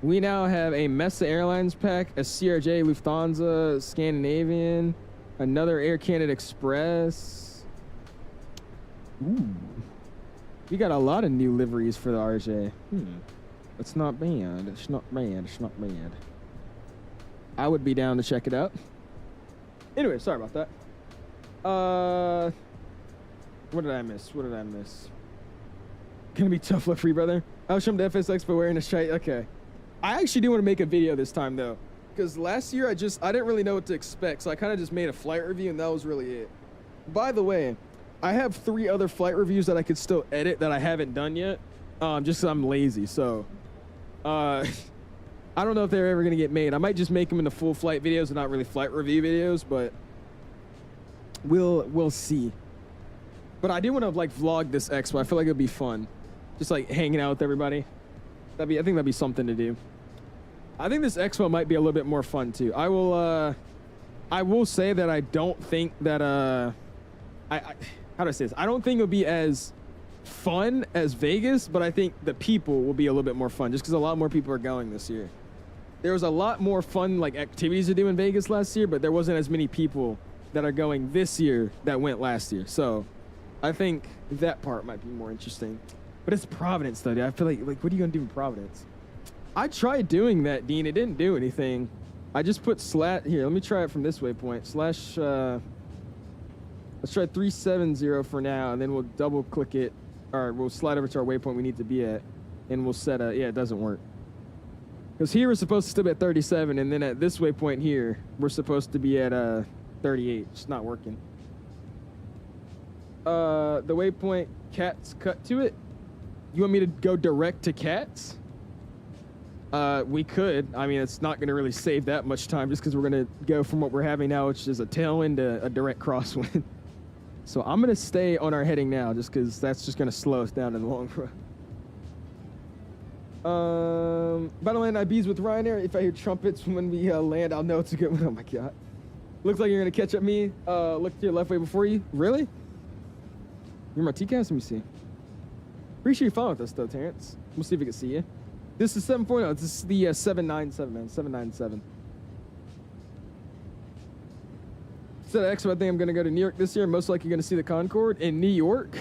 we now have a Mesa Airlines pack, a CRJ Lufthansa Scandinavian, another Air Canada Express. Ooh. We got a lot of new liveries for the RJ. It's not bad. It's not bad. It's not bad. I would be down to check it out. Anyway, sorry about that. What did I miss? What did I miss? Gonna be tough love free, brother. I'll show him the FS Expo wearing a shirt. Okay. I actually do want to make a video this time though, because last year I didn't really know what to expect, so I kind of just made a flight review and that was really it. By the way, I have 3 other flight reviews that I could still edit that I haven't done yet, just because I'm lazy. So, I don't know if they're ever gonna get made. I might just make them into full flight videos and not really flight review videos, but we'll see. But I do want to like vlog this expo. I feel like it'd be fun, just like hanging out with everybody. I think that'd be something to do. I think this expo might be a little bit more fun too. I will say that I don't think that how do I say this? I don't think it'll be as fun as Vegas, but I think the people will be a little bit more fun just because a lot more people are going this year. There was a lot more fun like activities to do in Vegas last year, but there wasn't as many people that are going this year that went last year. So I think that part might be more interesting. But it's Providence though, dude. I feel like what are you gonna do in Providence? I tried doing that, Dean. It didn't do anything. I just put here, let me try it from this waypoint. Let's try 370 for now, and then we'll double click it, or we'll slide over to our waypoint we need to be at, and we'll set yeah, it doesn't work. Because here we're supposed to still be at 37, and then at this waypoint here, we're supposed to be at 38. It's not working. The waypoint Cats cut to it. You want me to go direct to Cats? We could. I mean, it's not going to really save that much time just because we're going to go from what we're having now, which is a tailwind to a direct crosswind. So I'm going to stay on our heading now just because that's just going to slow us down in the long run. About to land IBs with Ryanair. If I hear trumpets when we land, I'll know it's a good one. Oh my God. Looks like you're going to catch up me. Look to your left way before you. Really? You're my TCAS? Let me see. Appreciate you following with us though, Terrence. We'll see if we can see you. This is 740. This is the 797, man. 797. So the expo, I think I'm going to go to New York this year. Most likely going to see the Concorde in New York.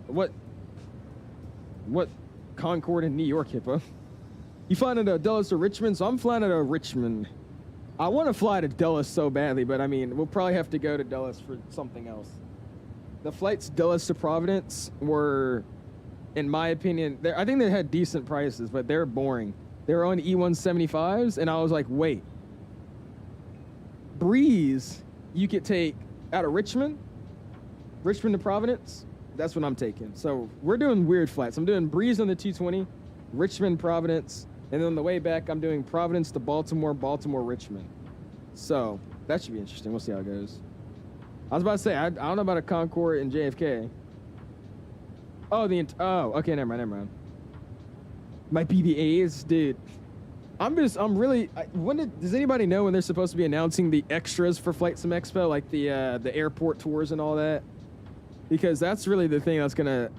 What Concorde in New York, Hippo? You flying out of Dulles to Richmond? So I'm flying out of Richmond. I want to fly to Dulles so badly, but I mean, we'll probably have to go to Dulles for something else. The flights Dulles to Providence were, in my opinion, I think they had decent prices, but they're boring. They were on E175s, and I was like, wait. Breeze, you could take out of Richmond to Providence. That's what I'm taking. So we're doing weird flights. I'm doing Breeze on the 220, Richmond, Providence, and then on the way back, I'm doing Providence to Baltimore, Richmond. So that should be interesting. We'll see how it goes. I was about to say, I don't know about a Concorde and JFK. Oh, okay, never mind. My BBAs, dude. Does anybody know when they're supposed to be announcing the extras for Flight Sim Expo, like the airport tours and all that? Because that's really the thing that's gonna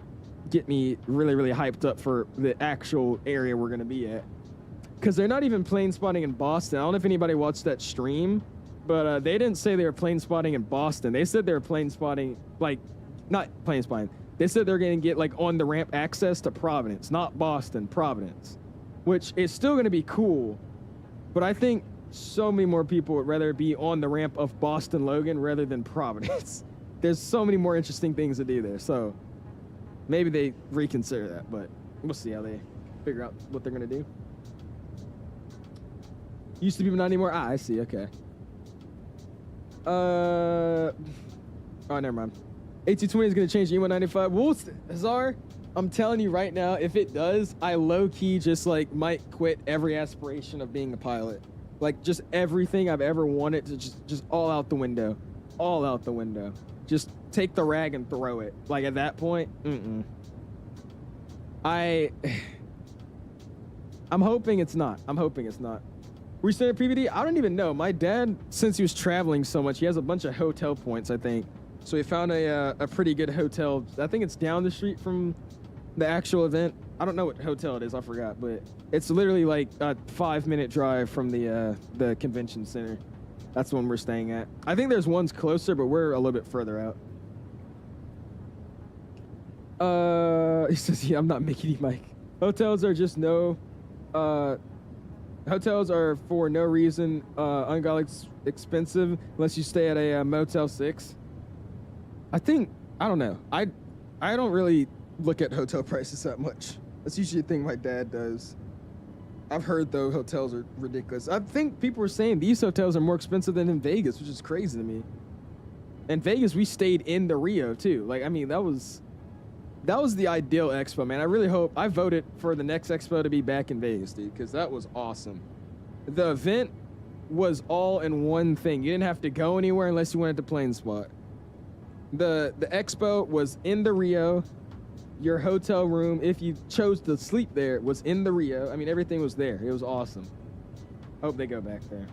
get me really, really hyped up for the actual area we're gonna be at. Because they're not even plane spotting in Boston. I don't know if anybody watched that stream, but they didn't say they were plane spotting in Boston. They said they were plane spotting, like, not plane spotting. They said they're gonna get like on the ramp access to Providence, not Boston, Providence. Which is still going to be cool, but I think so many more people would rather be on the ramp of Boston Logan rather than Providence. There's so many more interesting things to do there, so maybe they reconsider that, but we'll see how they figure out what they're going to do. Used to be, but not anymore. I see, okay. Oh, never mind. A220 is going to change to E195. Hazar, I'm telling you right now, if it does, I low-key just, like, might quit every aspiration of being a pilot. Like, just everything I've ever wanted to just all out the window. All out the window. Just take the rag and throw it. Like, at that point, I'm hoping it's not. Were you staying at PVD? I don't even know. My dad, since he was traveling so much, he has a bunch of hotel points, I think. So we found a pretty good hotel. I think it's down the street from the actual event. I don't know what hotel it is. I forgot, but it's literally like a 5-minute drive from the convention center. That's the one we're staying at. I think there's ones closer, but we're a little bit further out. He says, yeah, I'm not Mickey D. Mike. Hotels are just hotels are for no reason ungodly expensive unless you stay at a Motel 6. I don't know. I don't really look at hotel prices that much. That's usually a thing my dad does. I've heard, though, hotels are ridiculous. I think people were saying these hotels are more expensive than in Vegas, which is crazy to me. In Vegas, we stayed in the Rio, too. Like, I mean, that was the ideal expo, man. I really hope... I voted for the next expo to be back in Vegas, dude, because that was awesome. The event was all in one thing. You didn't have to go anywhere unless you wanted to plane spot. The expo was in the Rio. Your hotel room, if you chose to sleep there, was in the Rio. I mean, everything was there. It was awesome. Hope they go back there.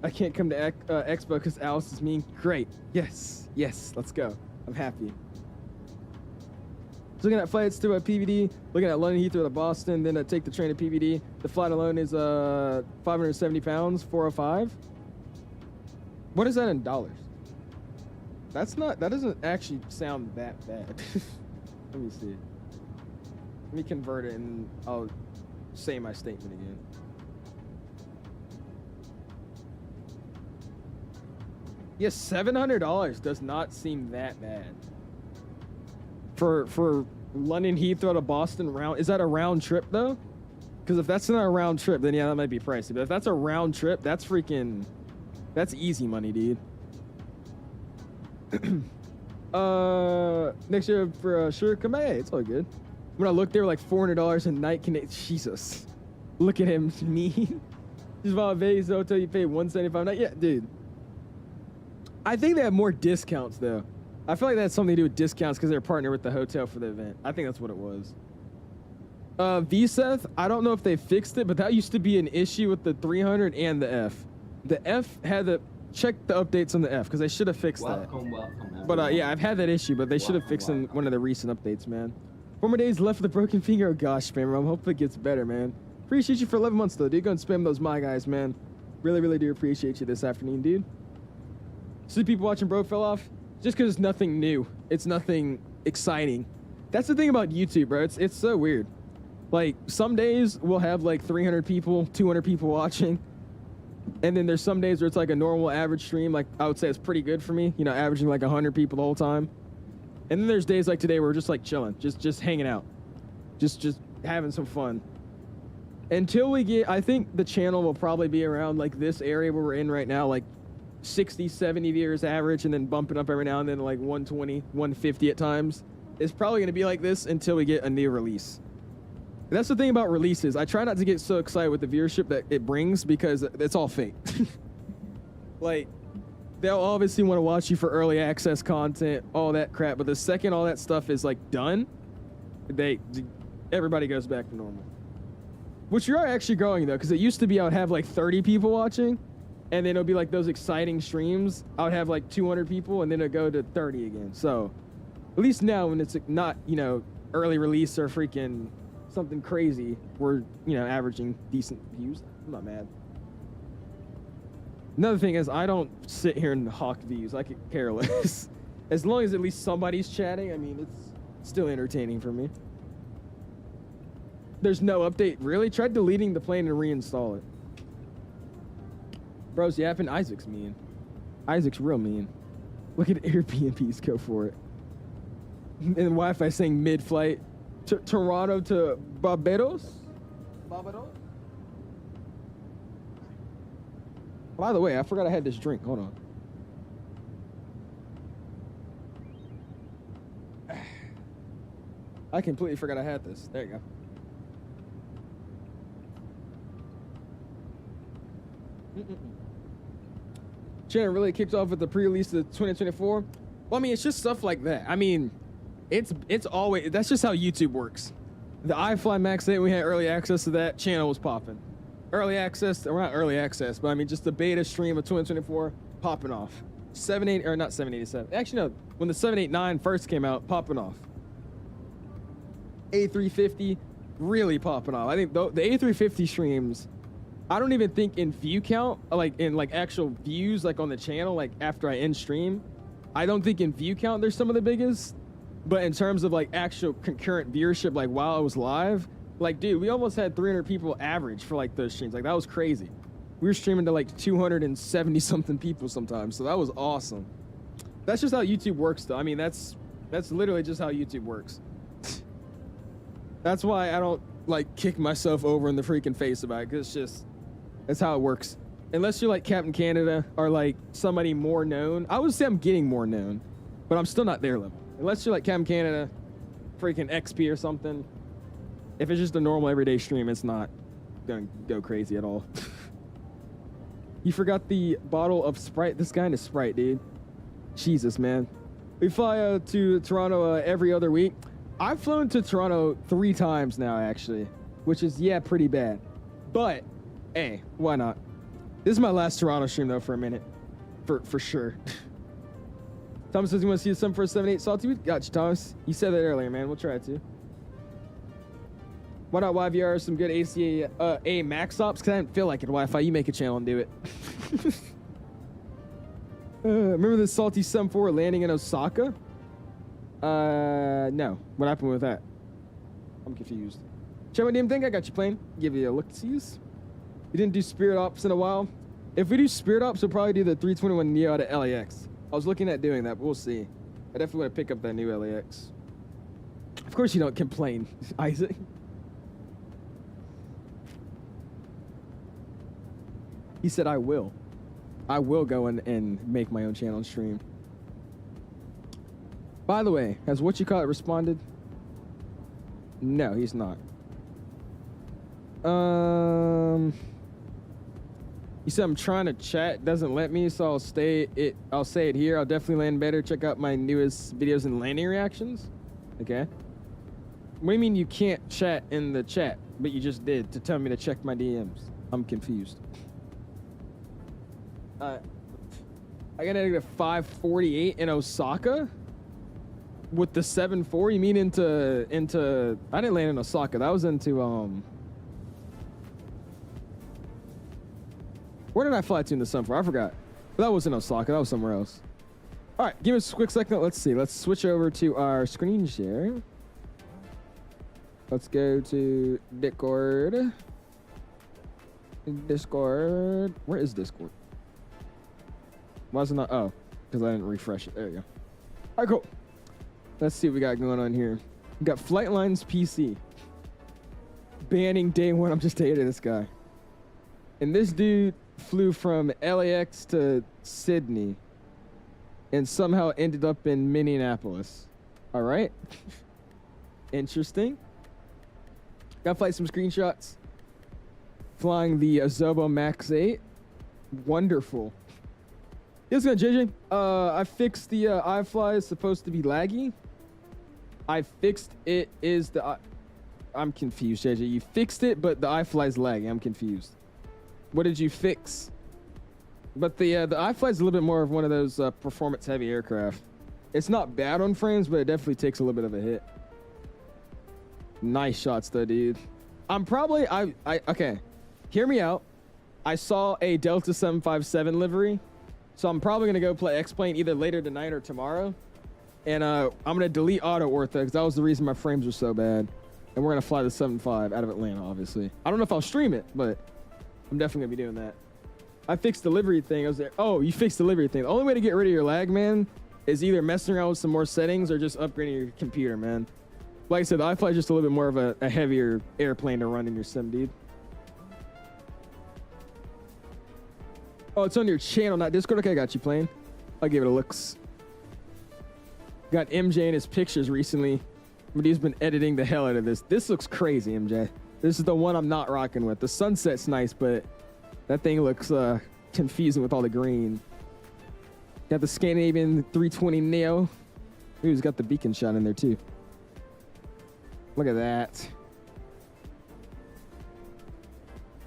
I can't come to expo because Alice is mean. Great. Yes. Yes. Let's go. I'm happy. So looking at flights to a PVD, looking at London Heathrow to Boston, then I take the train to PVD. The flight alone is 570 pounds, 405. What is that in dollars? That doesn't actually sound that bad. Let me see. Let me convert it and I'll say my statement again. Yes, $700 does not seem that bad. For London Heathrow to Boston round, is that a round trip though? Because if that's not a round trip, then yeah, that might be pricey. But if that's a round trip, that's easy money, dude. Next year for sure, come back. Hey, it's all good. When I looked, they were like $400 a night. Jesus, look at him, mean. Just about Vegas hotel, you pay $175 a night. Yeah, dude. I think they have more discounts though. I feel like that has something to do with discounts because they're partnered with the hotel for the event. I think that's what it was. VSETH, I don't know if they fixed it, but that used to be an issue with the 300 and the F. The F had to check the updates on the F because they should have fixed that. But yeah, I've had that issue, but they should have fixed in one of the recent updates, man. 4 more days left with a broken finger. Oh gosh, spam. Hope it gets better, man. Appreciate you for 11 months though, dude. Go and spam those my guys, man. Really, really do appreciate you this afternoon, dude. See people watching Bro Fell Off just because it's nothing new. It's nothing exciting. That's the thing about YouTube, bro. It's so weird. Like some days we'll have like 300 people, 200 people watching. And then there's some days where it's like a normal average stream. Like I would say it's pretty good for me, you know, averaging like 100 people the whole time. And then there's days like today where we're just like chilling, just hanging out, just having some fun. Until we get, I think the channel will probably be around like this area where we're in right now, like 60, 70 viewers average, and then bumping up every now and then like 120, 150 at times. It's probably going to be like this until we get a new release. And that's the thing about releases. I try not to get so excited with the viewership that it brings because it's all fake. Like, they'll obviously want to watch you for early access content, all that crap. But the second all that stuff is like done, everybody goes back to normal. Which you are actually growing though, because it used to be I would have like 30 people watching, and then it'll be like those exciting streams. I would have like 200 people, and then it'll go to 30 again. So at least now when it's not, you know, early release or freaking something crazy, we're, you know, averaging decent views. I'm not mad. Another thing is I don't sit here and hawk views. I could care less. As long as at least somebody's chatting, I mean, it's still entertaining for me. There's no update. Really? Tried deleting the plane and reinstall it. Bro's yapping. Isaac's mean. Isaac's real mean. Look at Airbnbs. Go for it. And Wi-Fi saying mid-flight. Toronto to Barbados? Barbados? By the way, I forgot I had this drink. Hold on. I completely forgot I had this. There you go. Channel really kicked off with the pre-release of 2024. Well, I mean, it's just stuff like that. I mean, it's always, that's just how YouTube works. The iFly Max 8, we had early access to that, channel was popping. Early access, or not early access, but I mean just the beta stream of 2024 popping off. 78 or not 787. Actually, no. When the 789 first came out, popping off. A350 really popping off. I think the A350 streams, I don't even think in view count, like in like actual views, like on the channel, like after I end stream, I don't think in view count they're some of the biggest. But in terms of like actual concurrent viewership, like while I was live, like dude, we almost had 300 people average for like those streams. Like that was crazy. We were streaming to like 270 something people sometimes, so that was awesome. That's just how YouTube works, though. I mean, that's literally just how YouTube works. That's why I don't like kick myself over in the freaking face about it, because that's how it works. Unless you're like Captain Canada or like somebody more known. I would say I'm getting more known, but I'm still not their level. Unless you're like Captain Canada, freaking XP or something. If it's just a normal everyday stream, it's not gonna go crazy at all. You forgot the bottle of Sprite. This guy is Sprite, dude. Jesus, man. We fly to Toronto every other week. I've flown to Toronto 3 times now, actually, which is, yeah, pretty bad. But, hey, why not? This is my last Toronto stream, though, for a minute. For sure. Thomas says you want to see some for a 7.8 salty. Gotcha, Thomas. You said that earlier, man. We'll try it, too. Why not YVR some good ACA A max ops? Because I didn't feel like it. Wi-Fi, you make a channel and do it. Remember the salty 7.4 landing in Osaka? No. What happened with that? I'm confused. Check what damn thing I got you playing. Give you a look-sees. We didn't do Spirit Ops in a while. If we do Spirit Ops, we'll probably do the 321neo out of LAX. I was looking at doing that, but we'll see. I definitely want to pick up that new LAX. Of course you don't complain, Isaac. He said, I will. I will go in and make my own channel and stream. By the way, has 𝐂𝐿𝐷 responded? No, he's not. He said I'm trying to chat, doesn't let me, so I'll say it here. I'll definitely land better. Check out my newest videos and landing reactions. Okay. What do you mean you can't chat in the chat, but you just did to tell me to check my DMs? I'm confused. I got negative 548 in Osaka with the 7.4. You mean into? I didn't land in Osaka. That was into Where did I fly to in the sun for? I forgot. But that wasn't Osaka. That was somewhere else. All right, give us a quick second. Let's see. Let's switch over to our screen share. Let's go to Discord. Discord. Where is Discord? Why is it not? Oh, because I didn't refresh it. There you go. All right, cool. Let's see what we got going on here. We got Flightlines PC. Banning day 1. I'm just hating this guy. And this dude flew from LAX to Sydney and somehow ended up in Minneapolis. All right. Interesting. Got to flight some screenshots. Flying the Azobo Max 8. Wonderful. Yes, good, JJ. I fixed the iFly is supposed to be laggy. I fixed it is the... I'm confused, JJ. You fixed it, but the iFly is laggy. I'm confused. What did you fix? But the iFly is a little bit more of one of those performance-heavy aircraft. It's not bad on frames, but it definitely takes a little bit of a hit. Nice shots, though, dude. I'm probably... Okay. Hear me out. I saw a Delta 757 livery. So I'm probably going to go play X-Plane either later tonight or tomorrow. And I'm going to delete Auto Ortho because that was the reason my frames were so bad. And we're going to fly the 7.5 out of Atlanta, obviously. I don't know if I'll stream it, but I'm definitely going to be doing that. I fixed the livery thing. I was there. Oh, you fixed the livery thing. The only way to get rid of your lag, man, is either messing around with some more settings or just upgrading your computer, man. Like I said, the iFly is just a little bit more of a heavier airplane to run in your sim, dude. Oh, it's on your channel, not Discord. Okay, I got you playing. I'll give it a looks. Got MJ in his pictures recently, but he's been editing the hell out of this. This looks crazy, MJ. This is the one I'm not rocking with. The sunset's nice, but that thing looks confusing with all the green. Got the Scandinavian 320 Neo. Ooh, he's got the beacon shot in there too. Look at that.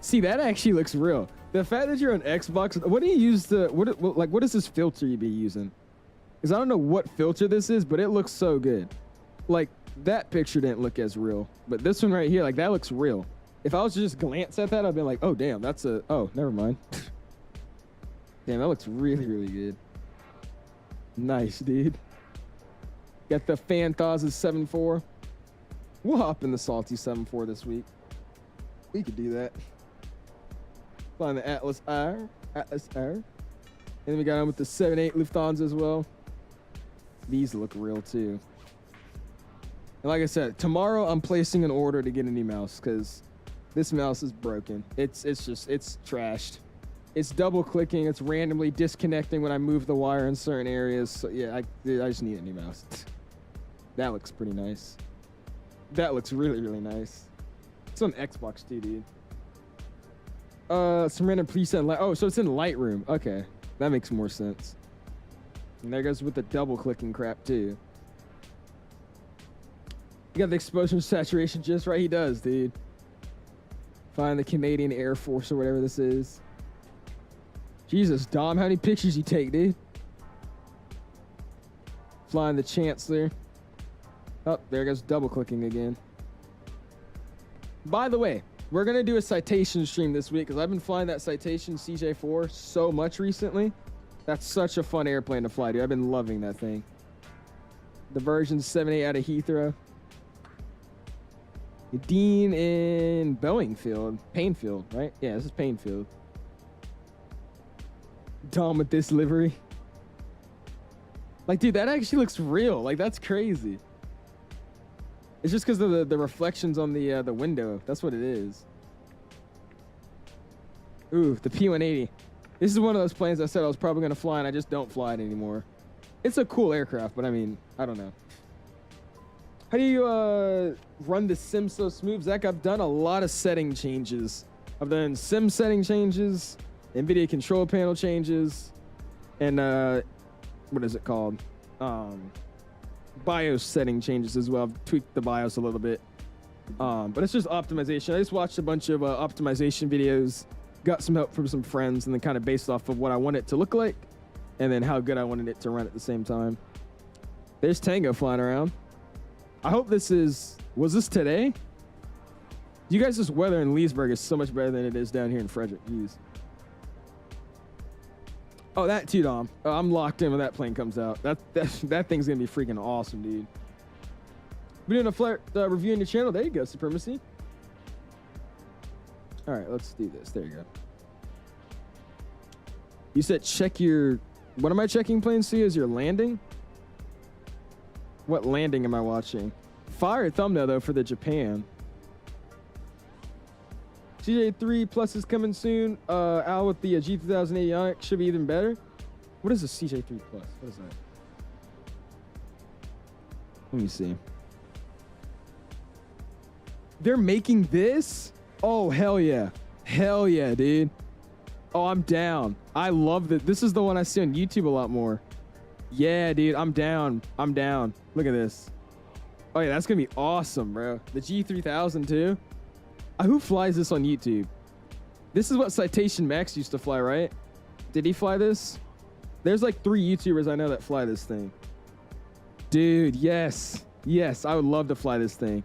See, that actually looks real. The fact that you're on Xbox, what do you use to, what is this filter you be using? Because I don't know what filter this is, but it looks so good. Like, that picture didn't look as real, but this one right here, like, that looks real. If I was to just glance at that, I'd be like, oh, damn, that's a, oh, never mind. Damn, that looks really, really good. Nice, dude. Got the Fanthaz's 7.4. We'll hop in the Salty 7.4 this week. We could do that. Flying the Atlas R. And then we got on with the 7.8 Lufthansa as well. These look real too. And like I said, tomorrow I'm placing an order to get a new mouse because this mouse is broken. It's trashed. It's double clicking. It's randomly disconnecting when I move the wire in certain areas. So yeah, I just need a new mouse. That looks pretty nice. That looks really, really nice. It's on Xbox too, dude. Some random preset. Oh, so it's in Lightroom. Okay, that makes more sense. And there goes with the double clicking crap too. You got the exposure and saturation just right. He does, dude. Find the Canadian Air Force or whatever this is. Jesus, Dom, how many pictures you take, dude? Flying the Chancellor. Oh, there goes double clicking again. By the way, we're going to do a citation stream this week because I've been flying that Citation CJ4 so much recently. That's such a fun airplane to fly, dude. I've been loving that thing. The version 7.8 out of Heathrow. Dean in Boeing Field. Painfield, right? Yeah, this is Painfield. Dom with this livery. Like, dude, that actually looks real. Like, that's crazy. It's just because of the reflections on the window. That's what it is. Ooh, the P-180. This is one of those planes I said I was probably going to fly, and I just don't fly it anymore. It's a cool aircraft, but I mean, I don't know. How do you run the sim so smooth? Zach, I've done a lot of setting changes. I've done sim setting changes, NVIDIA control panel changes, and what is it called? BIOS setting changes as well. I've tweaked the BIOS a little bit. But it's just optimization. I just watched a bunch of optimization videos, got some help from some friends, and then kind of based off of what I want it to look like, and then how good I wanted it to run at the same time. There's Tango flying around. I hope this is... Was this today? You guys' this weather in Leesburg is so much better than it is down here in Frederick. Jeez. Oh, that too, Dom. Oh, I'm locked in when that plane comes out. That thing's gonna be freaking awesome, dude. We're doing a flight review on your channel. There you go, Supremacy. All right, let's do this. There you go. You said check your... What am I checking, plane C? Is your landing? What landing am I watching? Fire thumbnail, though, for the Japan. CJ3 Plus is coming soon. Out with the G2008 Yoke should be even better. What is a CJ3 Plus? What is that? Let me see. They're making this? Oh, hell yeah. Hell yeah, dude. Oh, I'm down. I love it. This is the one I see on YouTube a lot more. Yeah, dude, I'm down. I'm down. Look at this. Oh, yeah, that's going to be awesome, bro. The G3000, too. Who flies this on YouTube? This is what Citation Max used to fly, right? Did he fly this? There's like 3 YouTubers I know that fly this thing. Dude, yes. Yes, I would love to fly this thing.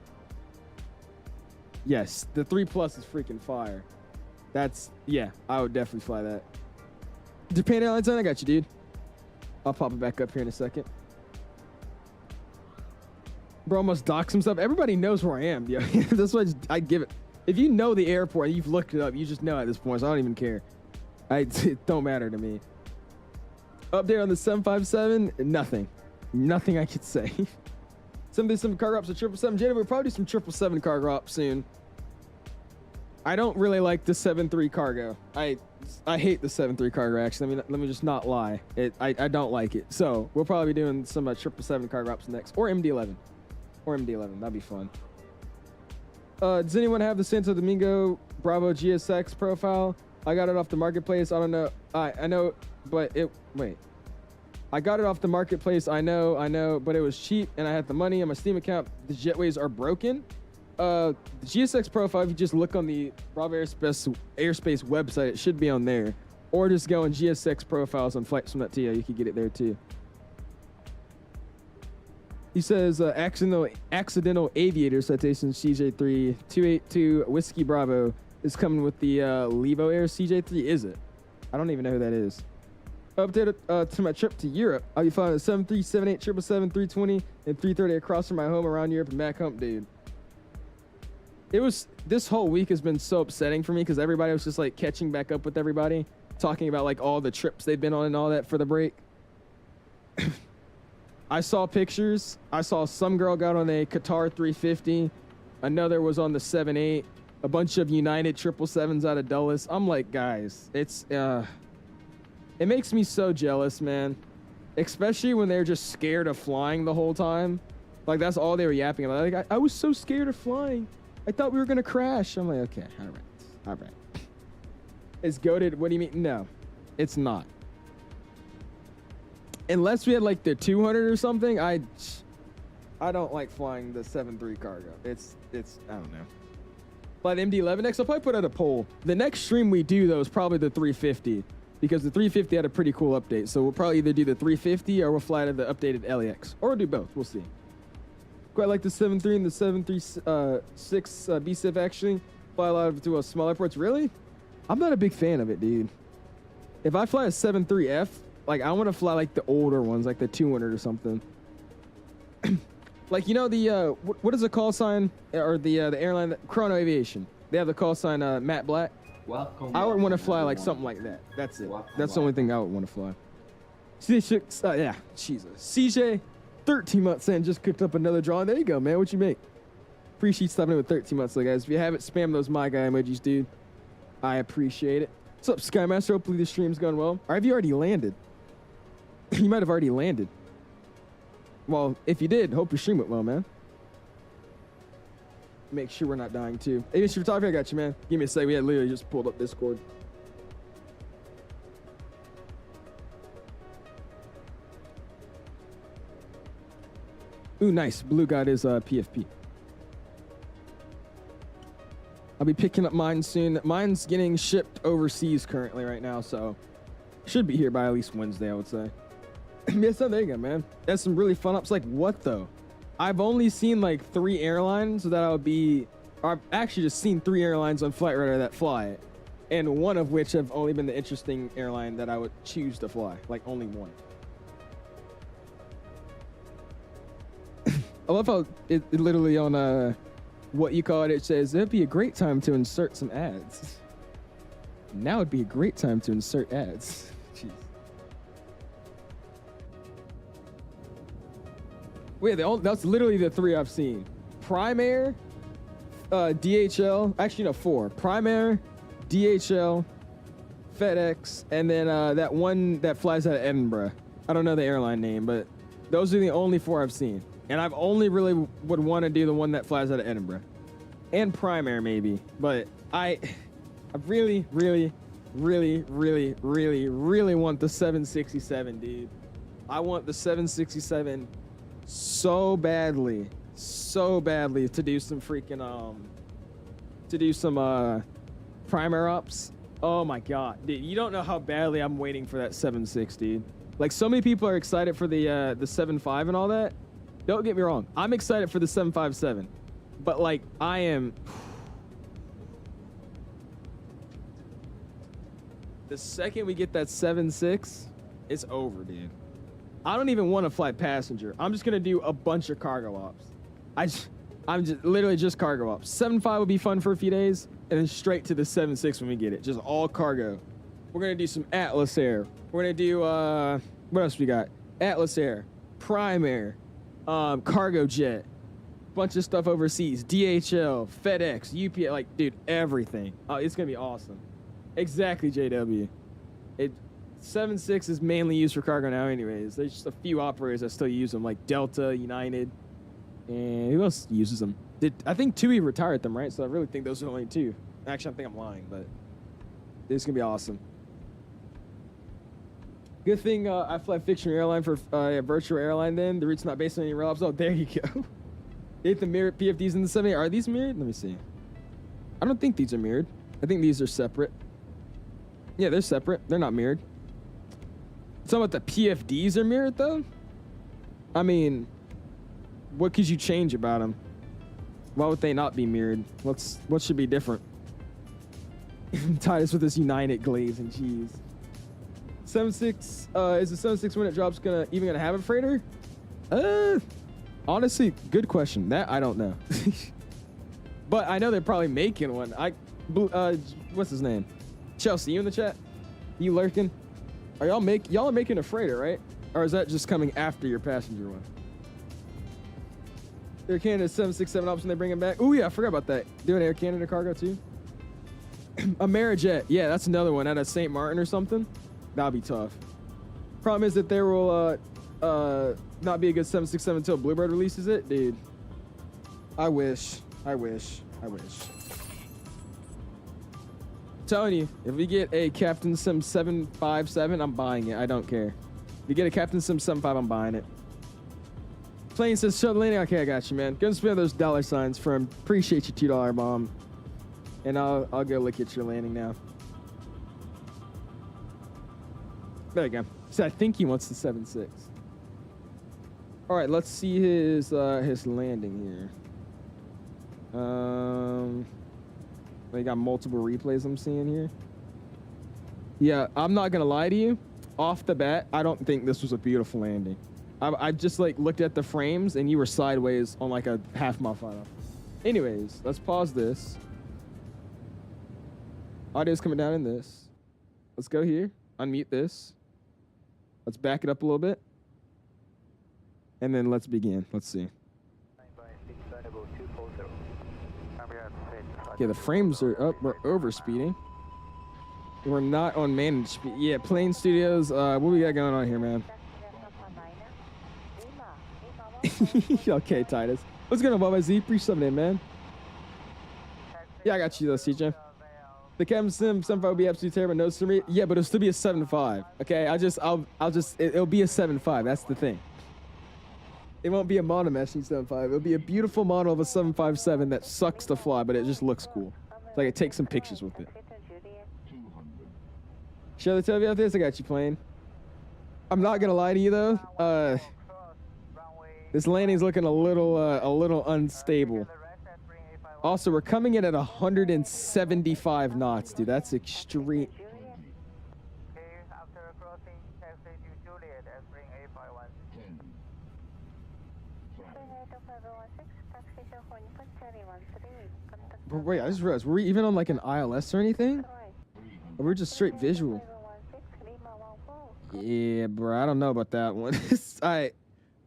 Yes, the 3 Plus is freaking fire. That's, yeah, I would definitely fly that. Japan Airlines, I got you, dude. I'll pop it back up here in a second. Bro almost docks himself. Everybody knows where I am. Yeah, that's why I give it. If you know the airport and you've looked it up, you just know at this point, so I don't even care. It don't matter to me. Update on the 757, nothing. Nothing I could say. Some cargo ops at 777. Jenny, we'll probably do some 777 cargo ops soon. I don't really like the 73 cargo. I hate the 73 cargo, actually. Let me just not lie. I don't like it. So we'll probably be doing some 777 cargo ops next. Or MD-11. Or MD-11. That'd be fun. Does anyone have the Santo Domingo Bravo GSX profile? I got it off the marketplace. I don't know. I know, but wait. I got it off the marketplace. I know, but it was cheap and I had the money on my Steam account. The jetways are broken. GSX profile, if you just look on the Bravo Airspace website, it should be on there. Or just go on GSX profiles on FlightSim.to. You can get it there too. He says accidental aviator citation CJ3 282 Whiskey Bravo is coming with the LevoAir CJ3. Is it? I don't even know who that is. Update to my trip to Europe. I'll be flying a 7378 777 320 and 330 across from my home around Europe and back home, dude. This whole week has been so upsetting for me because everybody was just like catching back up with everybody, talking about like all the trips they've been on and all that for the break. I saw pictures. I saw some girl got on a Qatar 350. Another was on the 78. A bunch of United 777s out of Dulles. I'm like, guys, it makes me so jealous, man. Especially when they're just scared of flying the whole time. Like, that's all they were yapping about. Like, I was so scared of flying. I thought we were going to crash. I'm like, okay, all right. It's goated. What do you mean? No, it's not. Unless we had, like, the 200 or something, I don't like flying the 7.3 cargo. It's I don't know. Fly the MD-11X, I'll probably put out a poll. The next stream we do, though, is probably the 350. Because the 350 had a pretty cool update. So we'll probably either do the 350 or we'll fly to the updated LAX. Or we'll do both. We'll see. Quite like the 7.3 and the 736 BSIF actually. Fly a lot of to small airports. Really? I'm not a big fan of it, dude. If I fly a 7.3F, like I want to fly like the older ones, like the 200 or something. Like, you know, the, what is the call sign? Or the airline, Chrono Aviation. They have the call sign Matte Black. I would want to fly like something like that. That's it. That's the only thing I would want to fly. CJ, yeah, Jesus. CJ, 13 months in, just cooked up another drawing. There you go, man. What you make? Appreciate you stopping in with 13 months, guys. If you haven't, spam those my guy emojis, dude. I appreciate it. What's up, Skymaster? Hopefully the stream's going well. Or have you already landed? You might have already landed. Well, if you did, hope your stream went well, man. Make sure we're not dying too. Hey, Mr. Photography, I got you, man. Give me a sec. We had literally just pulled up Discord. Ooh, nice. Blue God is PFP. I'll be picking up mine soon. Mine's getting shipped overseas currently right now, so should be here by at least Wednesday, I would say. Yeah, so there you go, man. That's some really fun ups. Like, what though? I've only seen like 3 airlines that I would be, or I've actually just seen 3 airlines on Flight Radar that fly it. And one of which have only been the interesting airline that I would choose to fly. Like, only one. I love how it literally on what you call it says, it'd be a great time to insert some ads. Now would be a great time to insert ads. Jeez. Wait, that's literally the 3 I've seen. Prime Air, DHL, actually no, 4. Prime Air, DHL, FedEx, and then that one that flies out of Edinburgh. I don't know the airline name, but those are the only 4 I've seen. And I've only really would want to do the one that flies out of Edinburgh. And Prime Air maybe. But I really, really, really, really, really, really want the 767, dude. I want the 767 so badly to do some freaking Prime Air ops. Oh my god, dude, you don't know how badly I'm waiting for that 7.6, dude. Like, so many people are excited for the 7.5 and all that. Don't get me wrong, I'm excited for the 757, but like I am. The second we get that 7.6, it's over, dude. I don't even want to fly passenger. I'm just gonna do a bunch of cargo ops. I'm just literally just cargo ops. 7.5 would be fun for a few days, and then straight to the 7.6 when we get it. Just all cargo. We're gonna do some Atlas Air. We're gonna do what else we got? Atlas Air, Prime Air, cargo jet, bunch of stuff overseas, DHL, FedEx, UPS, like, dude, everything. It's gonna be awesome. Exactly, JW. 7.6 is mainly used for cargo now anyways. There's just a few operators that still use them, like Delta, United, and who else uses them? I think TUI retired them, right? So I really think those are only 2. Actually, I think I'm lying, but this is gonna be awesome. Good thing I fly fictional airline for a virtual airline then. The route's not based on any routes. Oh, there you go. Hate the mirrored PFDs in the 70. Are these mirrored? Let me see. I don't think these are mirrored. I think these are separate. Yeah, they're separate. They're not mirrored. Talking about the PFDs are mirrored though? I mean, what could you change about them? Why would they not be mirrored? What should be different? Titus with this United glaze and cheese. 76 is the 76 when it drops even gonna have a freighter? Honestly, good question. That I don't know. But I know they're probably making one. What's his name? Chelsea, you in the chat? You lurking? Are y'all are making a freighter, right? Or is that just coming after your passenger one? Air Canada 767 option, they bring it back. Oh yeah, I forgot about that. Doing Air Canada cargo too. Amerijet, yeah, that's another one out of St. Martin or something. That'll be tough. Problem is that there will not be a good 767 until Bluebird releases it, dude. I wish. Telling you, if we get a Captain Sim 757, I'm buying it. I don't care. If you get a Captain Sim 75, I'm buying it. Plane says, show the landing. Okay, I got you, man. Go and spend those dollar signs for him. Appreciate your $2 bomb. And I'll go look at your landing now. There you go. So I think he wants the 7.6. All right, let's see his landing here. They got multiple replays I'm seeing here. Yeah, I'm not gonna lie to you. Off the bat, I don't think this was a beautiful landing. I just like looked at the frames and you were sideways on like a half-mile flight off. Anyways, let's pause this. Audio's coming down in this. Let's go here. Unmute this. Let's back it up a little bit. And then let's begin. Let's see. Yeah, the frames are up. We're over speeding. We're not on managed speed. Yeah, Plane Studios. What we got going on here, man? Okay, Titus. What's going on, YYZ? Appreciate it, man. Yeah, I got you though, CJ. The Captain Sim 75 will be absolutely terrible. No, Sim. Yeah, but it'll still be a 7.5. Okay, it'll be a 7.5. That's the thing. It won't be a monomeshing 7.5. It'll be a beautiful model of a 757 that sucks to fly, but it just looks cool. So I can take some pictures with it. Show the TV out there. I got you playing. I'm not gonna lie to you though. This landing's looking a little unstable. Also, we're coming in at 175 knots, dude. That's extreme. But wait, I just realized, were we even on like an ILS or anything? Or we're just straight visual? Yeah, bro, I don't know about that one. I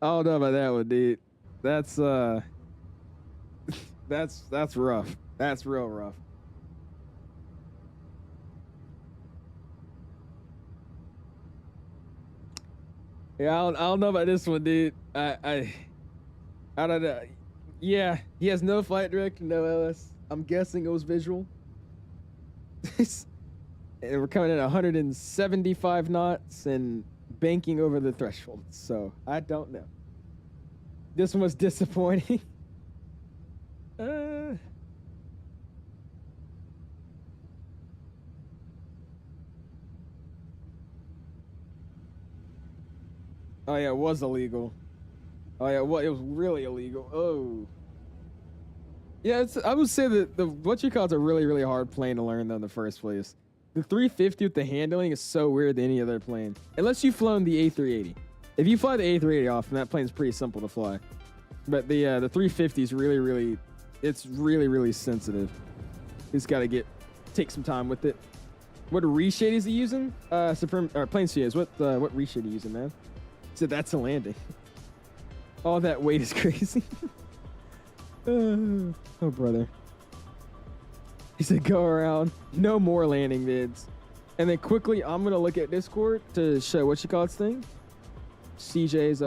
don't know about that one, dude. That's rough. That's real rough. Yeah, I don't know about this one, dude. I don't know. Yeah, he has no flight director, no LS. I'm guessing it was visual. And we're coming at 175 knots and banking over the threshold. So I don't know. This one was disappointing. Oh yeah, it was illegal. Oh yeah, well, it was really illegal. Oh. Yeah, I would say that the 𝐂𝐸's a really, really hard plane to learn though in the first place. The 350 with the handling is so weird than any other plane. Unless you've flown the A380. If you fly the A380 off, then that plane's pretty simple to fly. But the 350 is really, really, it's really, really sensitive. You just gotta take some time with it. What reshade is he using? Plane Studios. What reshade are you using, man? So that's a landing. All that weight is crazy. Oh, brother. He said go around. No more landing vids. And then quickly, I'm going to look at Discord to show 𝐂𝐸's thing. CJ's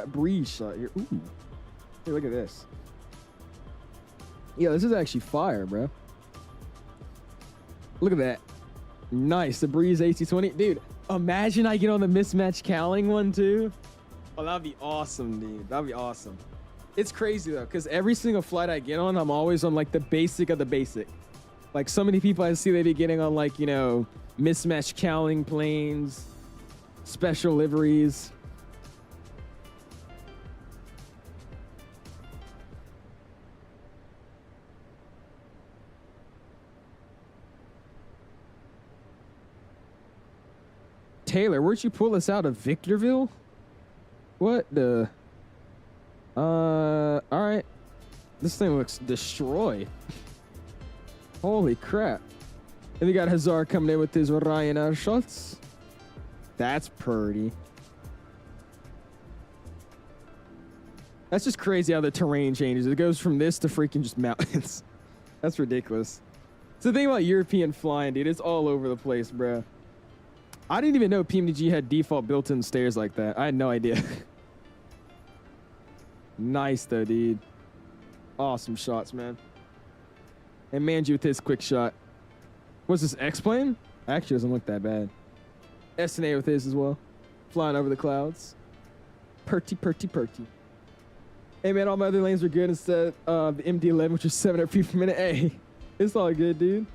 breeze shot here. Ooh. Hey, look at this. Yeah, this is actually fire, bro. Look at that. Nice. The Breeze AC-20. Dude, imagine I get on the mismatched cowling one, too. Oh, that'd be awesome, dude. That'd be awesome. It's crazy though, because every single flight I get on, I'm always on like the basic of the basic. Like so many people I see they be getting on like, you know, mismatched cowling planes, special liveries. Taylor, where'd you pull this out of Victorville? What the? All right. This thing looks destroyed. Holy crap. And we got Hazard coming in with his Ryanair shots. That's pretty. That's just crazy how the terrain changes. It goes from this to freaking just mountains. That's ridiculous. It's the thing about European flying, dude. It's all over the place, bro. I didn't even know PMDG had default built-in stairs like that. I had no idea. Nice, though, dude. Awesome shots, man. And Manji with his quick shot. What's this, X-Plane? Actually, doesn't look that bad. SNA with his as well. Flying over the clouds. Purty, purty, purty. Hey, man, all my other lanes were good instead of the MD-11, which is 700 feet per minute. Hey, it's all good, dude.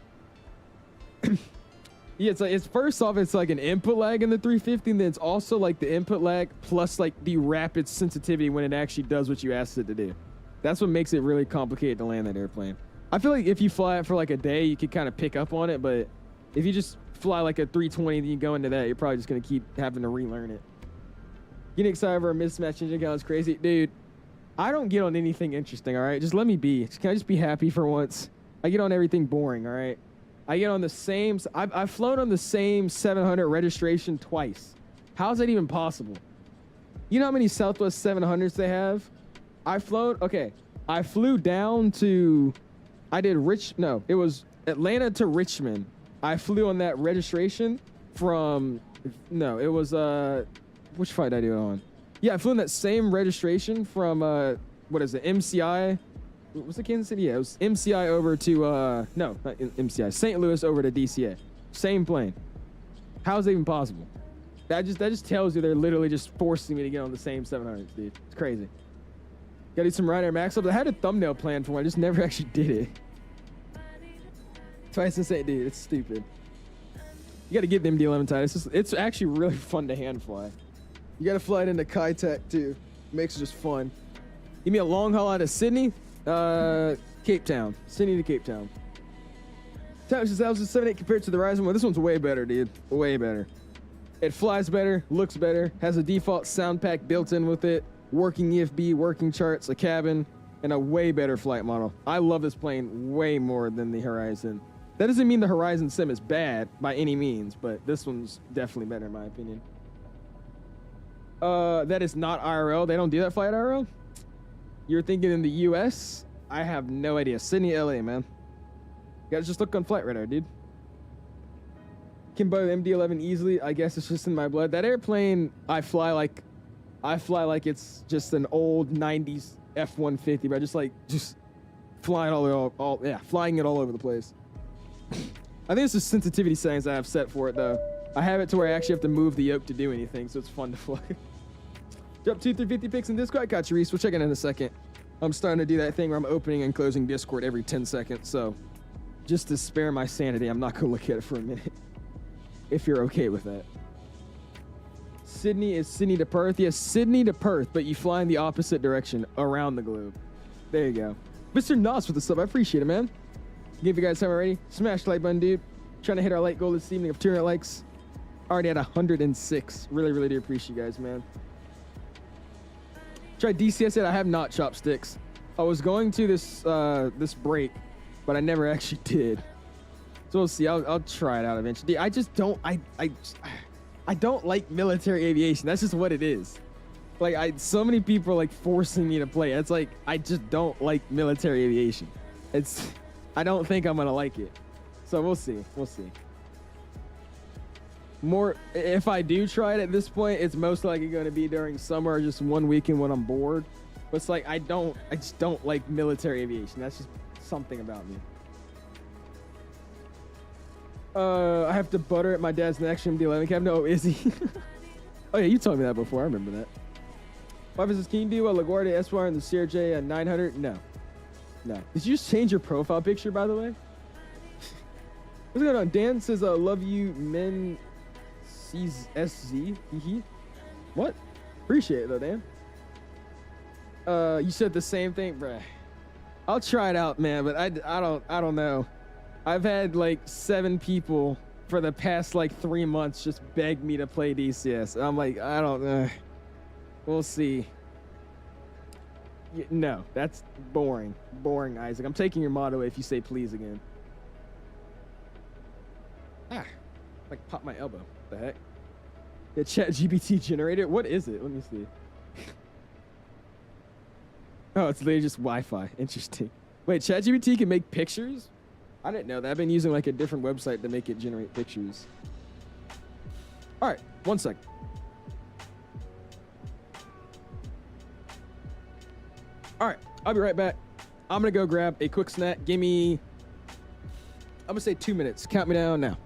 Yeah, it's first off, it's like an input lag in the 350, and then it's also like the input lag plus like the rapid sensitivity when it actually does what you asked it to do. That's what makes it really complicated to land that airplane. I feel like if you fly it for like a day, you could kind of pick up on it, but if you just fly like a 320 and you go into that, you're probably just gonna keep having to relearn it. Getting excited over a mismatch engine count is crazy. Dude, I don't get on anything interesting, all right? Just let me be. Can I just be happy for once? I get on everything boring, all right? I get on the same, I've flown on the same 700 registration twice. How is that even possible? You know how many Southwest 700s they have? I flew down to, it was Atlanta to Richmond. I flew on that registration from, which flight did I do it on? Yeah, I flew on that same registration from, MCI? Was it Kansas City? Yeah, it was MCI over to, no, not MCI, St. Louis over to DCA. Same plane. How is that even possible? That just tells you they're literally just forcing me to get on the same 700s, dude. It's crazy. Gotta do some Ryanair Max ups. I had a thumbnail plan for one. I just never actually did it. Twice the same, dude. It's stupid. You gotta get the MD-11 tight. It's actually really fun to hand fly. You gotta fly it into Kai-Tak too. Makes it just fun. Give me a long haul out of Sydney. Cape Town. Sydney to Cape Town. Time says 7.8 compared to the Ryzen one. This one's way better, dude. Way better. It flies better, looks better, has a default sound pack built in with it, working EFB, working charts, a cabin, and a way better flight model. I love this plane way more than the Horizon. That doesn't mean the Horizon Sim is bad by any means, but this one's definitely better in my opinion. That is not IRL. They don't do that flight IRL? You're thinking in the US? I have no idea. Sydney, LA, man. You gotta just look on flight radar, dude. Can buy the MD-11 easily. I guess it's just in my blood. That airplane, I fly like it's just an old 90s F-150, but just flying flying it all over the place. I think it's the sensitivity settings I have set for it, though. I have it to where I actually have to move the yoke to do anything, so it's fun to fly. Drop 2 350 pics in Discord. I got you, Reese. We'll check it in a second. I'm starting to do that thing where I'm opening and closing Discord every 10 seconds, so just to spare my sanity, I'm not going to look at it for a minute. If you're okay with that. Sydney is Sydney to Perth. Yes, Sydney to Perth, but you fly in the opposite direction around the globe. There you go. Mr. Nos with the sub. I appreciate it, man. Give you guys time already. Smash the like button, dude. Trying to hit our like goal this evening of 200 likes. Already at 106. Really, really do appreciate you guys, man. Try DCS it. I have not chopsticks. I was going to this break, but I never actually did. So we'll see. I'll try it out eventually. I just don't. I don't like military aviation. That's just what it is. Like so many people are like forcing me to play. It's like I just don't like military aviation. I don't think I'm gonna like it. So we'll see. We'll see. If I do try it at this point, it's most likely going to be during summer or just one weekend when I'm bored. But it's like I just don't like military aviation. That's just something about me. I have to butter at my dad's next MD-11 cab. No, is he? Oh yeah, you told me that before. I remember that. YYZ, can you do a LaGuardia Espoir and the CRJ 900? No. No. Did you just change your profile picture, by the way? What's going on? Dan says, love you, men. SZ. What? Appreciate it, though, Dan. You said the same thing, bruh. I'll try it out, man, but I don't know. I've had like 7 people for the past like 3 months just beg me to play DCS. I'm like, I don't. We'll see. No, that's boring. Boring, Isaac. I'm taking your motto away if you say please again. Ah, like pop my elbow. What the heck? The ChatGPT generator? What is it? Let me see. Oh, it's literally just Wi-Fi. Interesting. Wait, ChatGPT can make pictures? I didn't know that. I've been using like a different website to make it generate pictures. All right, 1 second. All right, I'll be right back. I'm gonna go grab a quick snack. Give me, I'm gonna say 2 minutes. Count me down now.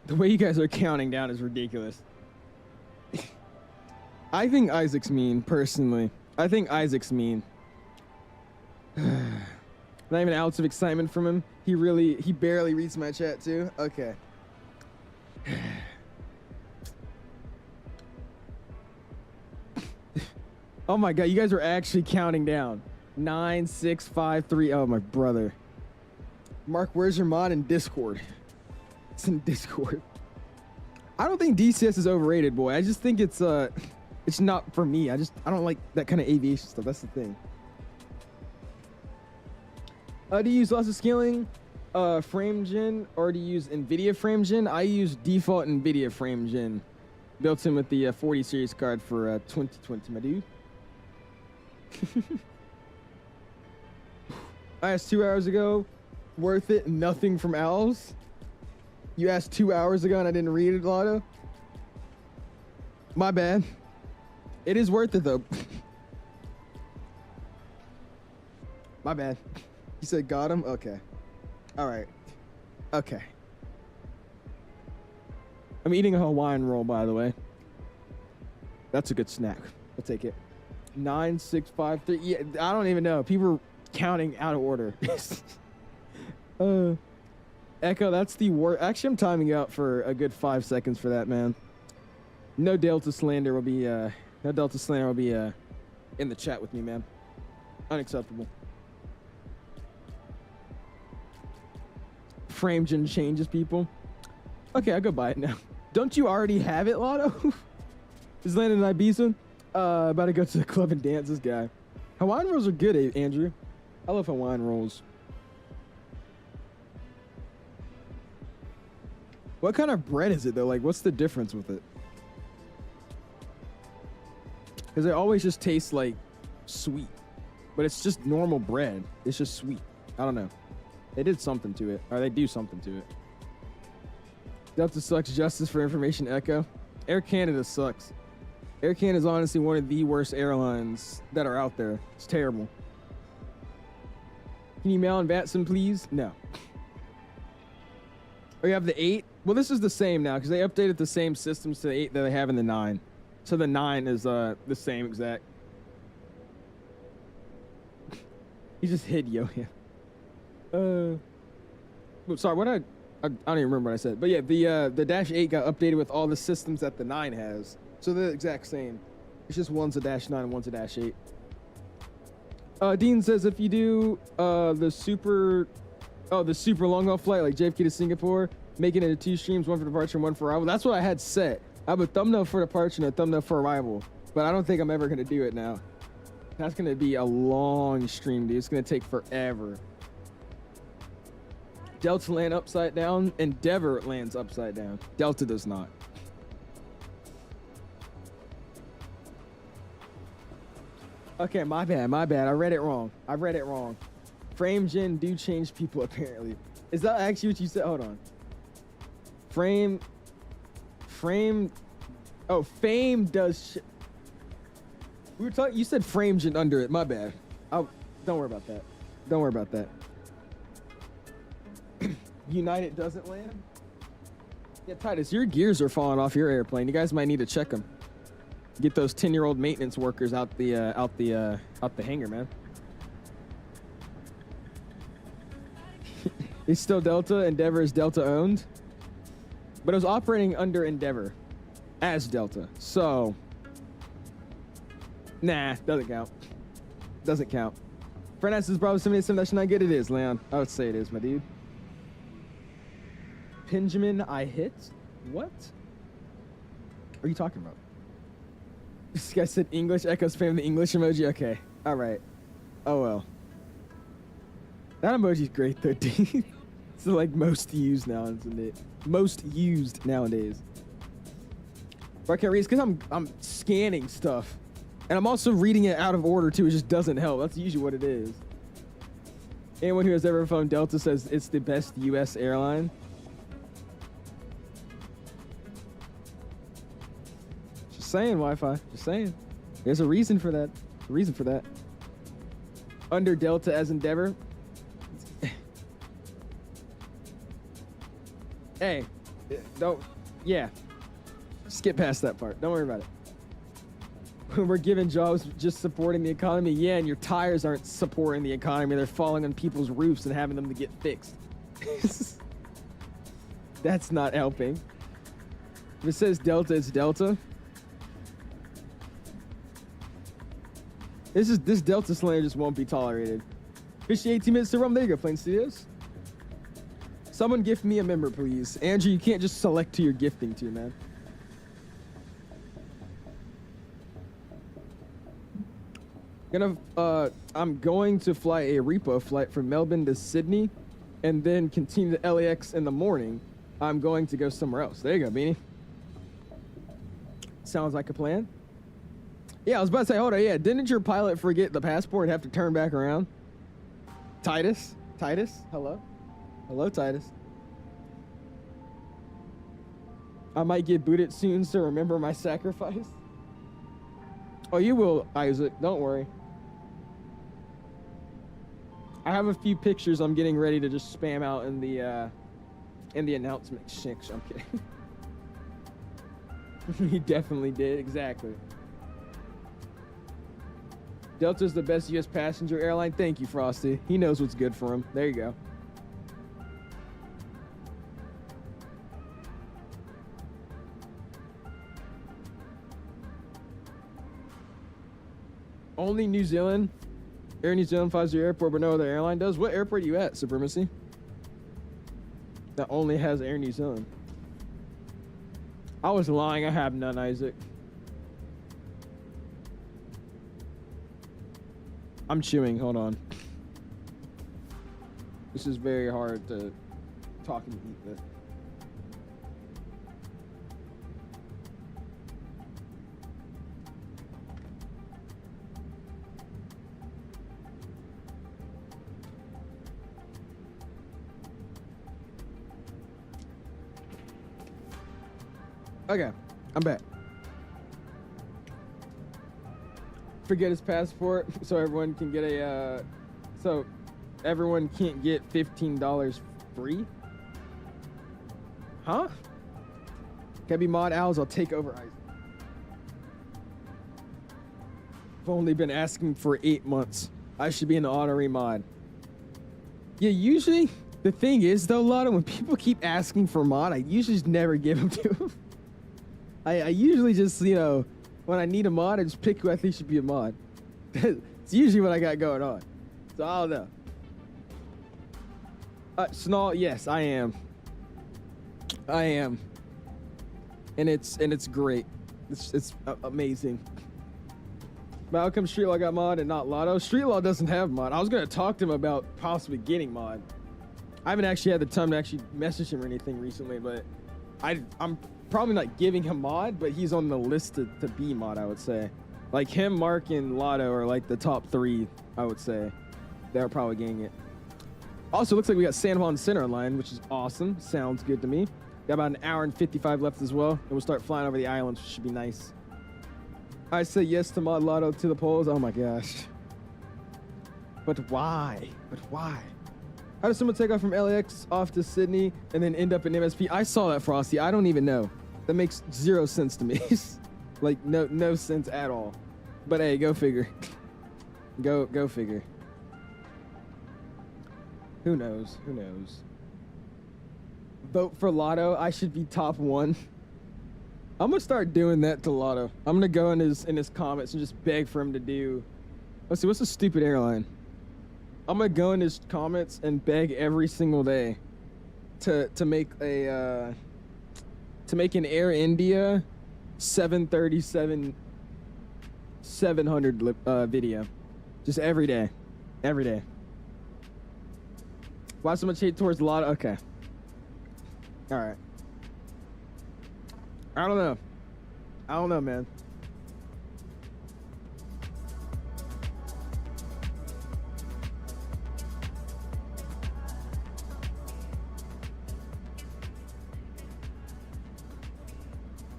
The way you guys are counting down is ridiculous. I think Isaac's mean, personally. I think Isaac's mean. Not even an ounce of excitement from him. He barely reads my chat too. Okay. Oh my God, you guys are actually counting down. 9, 6, 5, 3. Oh, my brother. Mark, where's your mod in Discord? It's in Discord. I don't think DCS is overrated, boy. I just think it's not for me. I don't like that kind of aviation stuff. That's the thing. Do you use lots of scaling, frame gen, or do you use NVIDIA frame gen? I use default NVIDIA frame gen, built in with the 40 series card for 2020, my dude. I asked 2 hours ago, worth it, nothing from owls. You asked 2 hours ago and I didn't read it, Lotto. My bad. It is worth it though. My bad. You said got him? Okay. All right. Okay. I'm eating a Hawaiian roll, by the way. That's a good snack. I'll take it. 9, 6, 5, 3. Yeah, I don't even know. People are counting out of order. Echo, that's the worst. Actually, I'm timing you out for a good 5 seconds for that, man. No Delta slander will be in the chat with me, man. Unacceptable. FrameGen changes people. Okay, I'll go buy it now. Don't you already have it, Lotto? Is landing in Ibiza? About to go to the club and dance, this guy. Hawaiian rolls are good, Andrew. I love Hawaiian rolls. What kind of bread is it, though? Like, what's the difference with it? Because it always just tastes like sweet. But it's just normal bread. It's just sweet. I don't know. They did something to it. Or they do something to it. Delta sucks. Justice for information echo. Air Canada sucks. Air Canada is honestly one of the worst airlines that are out there. It's terrible. Can you mail in VATSIM, please? No. Oh, you have the 8? Well, this is the same now because they updated the same systems to the 8 that they have in the 9. So the 9 is the same exact. He just hid yo. Yeah. Sorry, what I don't even remember what I said. But yeah, the Dash 8 got updated with all the systems that the 9 has. So they're the exact same. It's just one's a Dash 9 and one's a Dash 8. Dean says if you do the super long haul flight like JFK to Singapore, making it into 2 streams, one for departure and one for arrival. That's what I had set. I have a thumbnail for departure and a thumbnail for arrival, but I don't think I'm ever gonna do it now. That's gonna be a long stream, dude. It's gonna take forever. Delta land upside down, Endeavor lands upside down. Delta does not. Okay, my bad. I read it wrong. FrameGen do change people apparently. Is that actually what you said? Hold on. Fame does we were talking, you said FrameGen under it. My bad. Don't worry about that. United doesn't land. Yeah, Titus, your gears are falling off your airplane. You guys might need to check them. Get those 10-year-old maintenance workers out the hangar, man. It's still Delta. Endeavor is Delta owned, but it was operating under Endeavor as Delta. So, nah, doesn't count. Fernandez is Bravo 787-9. Good, it is, Leon. I would say it is, my dude. Benjamin, I hit. What are you talking about? This guy said English. Echo spam the English emoji. Okay. All right. Oh, well. That emoji's great, though, dude. It's like most used now, isn't it? Most used nowadays. But I can't read it because I'm scanning stuff. And I'm also reading it out of order, too. It just doesn't help. That's usually what it is. Anyone who has ever flown Delta says it's the best U.S. airline. Saying Wi-Fi, just saying. There's a reason for that. Under Delta as Endeavor. Hey, yeah. Skip past that part. Don't worry about it. We're giving jobs just supporting the economy. Yeah, and your tires aren't supporting the economy. They're falling on people's roofs and having them to get fixed. That's not helping. If it says Delta, it's Delta. This Delta slander just won't be tolerated. Fishy 18 minutes to rum. There you go, Plain Studios. Someone gift me a member, please. Andrew, you can't just select who you're gifting to, man. I'm going to fly a repo flight from Melbourne to Sydney and then continue to LAX in the morning. I'm going to go somewhere else. There you go, Beanie. Sounds like a plan. Yeah, I was about to say, hold on, yeah, didn't your pilot forget the passport and have to turn back around? Titus, hello? Hello, Titus. I might get booted soon, so remember my sacrifice. Oh, you will, Isaac, don't worry. I have a few pictures I'm getting ready to just spam out in the announcement. I'm kidding. He definitely did, exactly. Delta's the best U.S. passenger airline. Thank you, Frosty. He knows what's good for him. There you go. Only New Zealand. Air New Zealand flies your airport, but no other airline does. What airport are you at, Supremacy? That only has Air New Zealand. I was lying. I have none, Isaac. I'm chewing. Hold on. This is very hard to talk and eat with. Okay, I'm back. Forget his passport, so everyone can get a, so everyone can't get $15 free? Huh? Can I be mod owls? I'll take over Isaac. I've only been asking for 8 months. I should be an auto remod. Yeah, usually, the thing is though, Lotto, when people keep asking for mod, I usually just never give them to them. I usually just, you know, when I need a mod, I just pick who I think should be a mod. It's usually what I got going on. So I don't know. Snall, yes, I am. I am. And it's great. It's amazing. But how come Street Law got mod and not Lotto? Street Law doesn't have mod. I was gonna talk to him about possibly getting mod. I haven't actually had the time to actually message him or anything recently, but I'm probably not giving him mod, but he's on the list to be mod, I would say. Like him, Mark, and Lotto are like the top 3, I would say. They're probably getting it. Also, looks like we got San Juan Center line, which is awesome. Sounds good to me. Got about an hour and 55 left as well, and we'll start flying over the islands, which should be nice. I say yes to mod Lotto to the polls. Oh my gosh. But why? But why? How does someone take off from LAX off to Sydney and then end up in MSP? I saw that, Frosty. I don't even know. That makes 0 sense to me. Like no sense at all. But hey, go figure. Go figure. Who knows? Who knows? Vote for Lotto. I should be top 1. I'm gonna start doing that to Lotto. I'm gonna go in his comments and just beg for him to do. Let's see, what's a stupid airline? I'm gonna go in his comments and beg every single day to make an Air India 737-700 video, just every day. Why so much hate towards Lotto? Okay. All right. I don't know, man.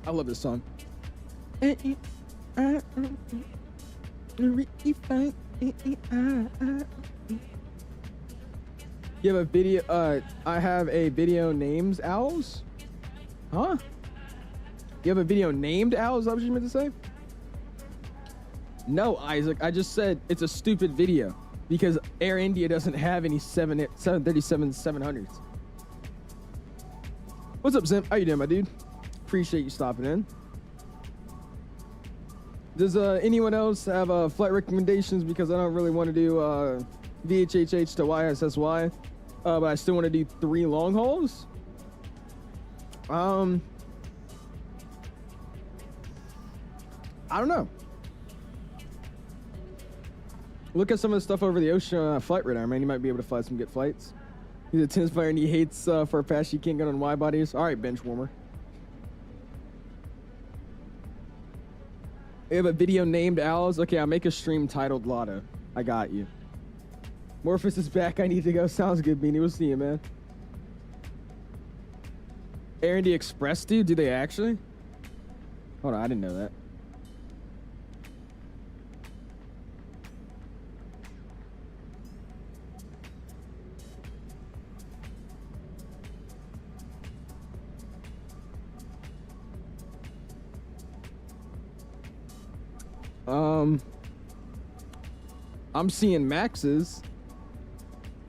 I love this song. You have a video, I have a video named Owls? Huh? You have a video named Owls? Is that what you meant to say? No, Isaac, I just said it's a stupid video because Air India doesn't have any 737-700s. What's up, Zimp? How you doing, my dude? Appreciate you stopping in. Does anyone else have flight recommendations? Because I don't really want to do VHHH to YSSY, but I still want to do 3 long hauls. I don't know. Look at some of the stuff over the ocean flight radar, man. You might be able to fly some good flights. He's a tennis player and he hates for a pass you can't get on Y bodies. All right, bench warmer. We have a video named Owls. Okay, I'll make a stream titled Lotto. I got you. Morpheus is back. I need to go. Sounds good, Beanie. We'll see you, man. Air India Express, dude? Do they actually? Hold on, I didn't know that. I'm seeing Maxes.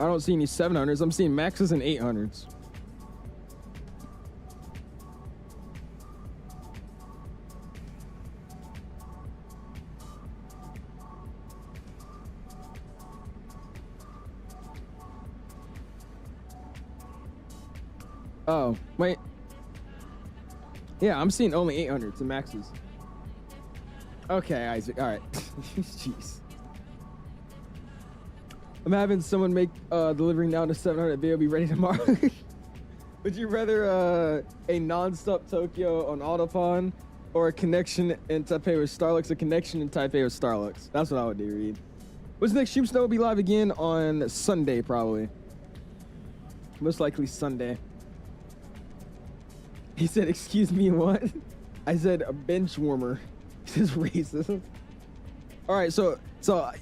I don't see any 700s. I'm seeing Maxes and 800s. Oh, wait. Yeah, I'm seeing only 800s and maxes. Okay, Isaac. All right. Jeez. I'm having someone make delivering down to 700 video be ready tomorrow. Would you rather a non-stop Tokyo on Autopon or a connection in Taipei with Starlux? A connection in Taipei with Starlux. That's what I would do, Reed. What's next? Stream Snow will be live again on Sunday, probably. Most likely Sunday. He said, excuse me, what? I said a bench warmer. This is racist. All right, so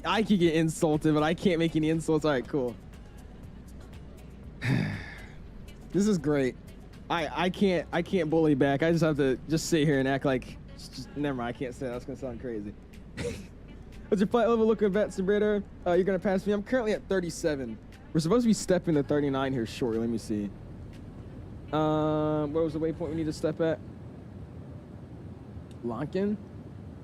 I could get insulted, but I can't make any insults. All right, cool. This is great. I can't bully back. I just have to just sit here and act like never mind. I can't say that. That's gonna sound crazy. What's your flight level looking at, VATSIM radar? You're gonna pass me. I'm currently at 37. We're supposed to be stepping to 39 here shortly. Let me see. What was the waypoint we need to step at? Lankan.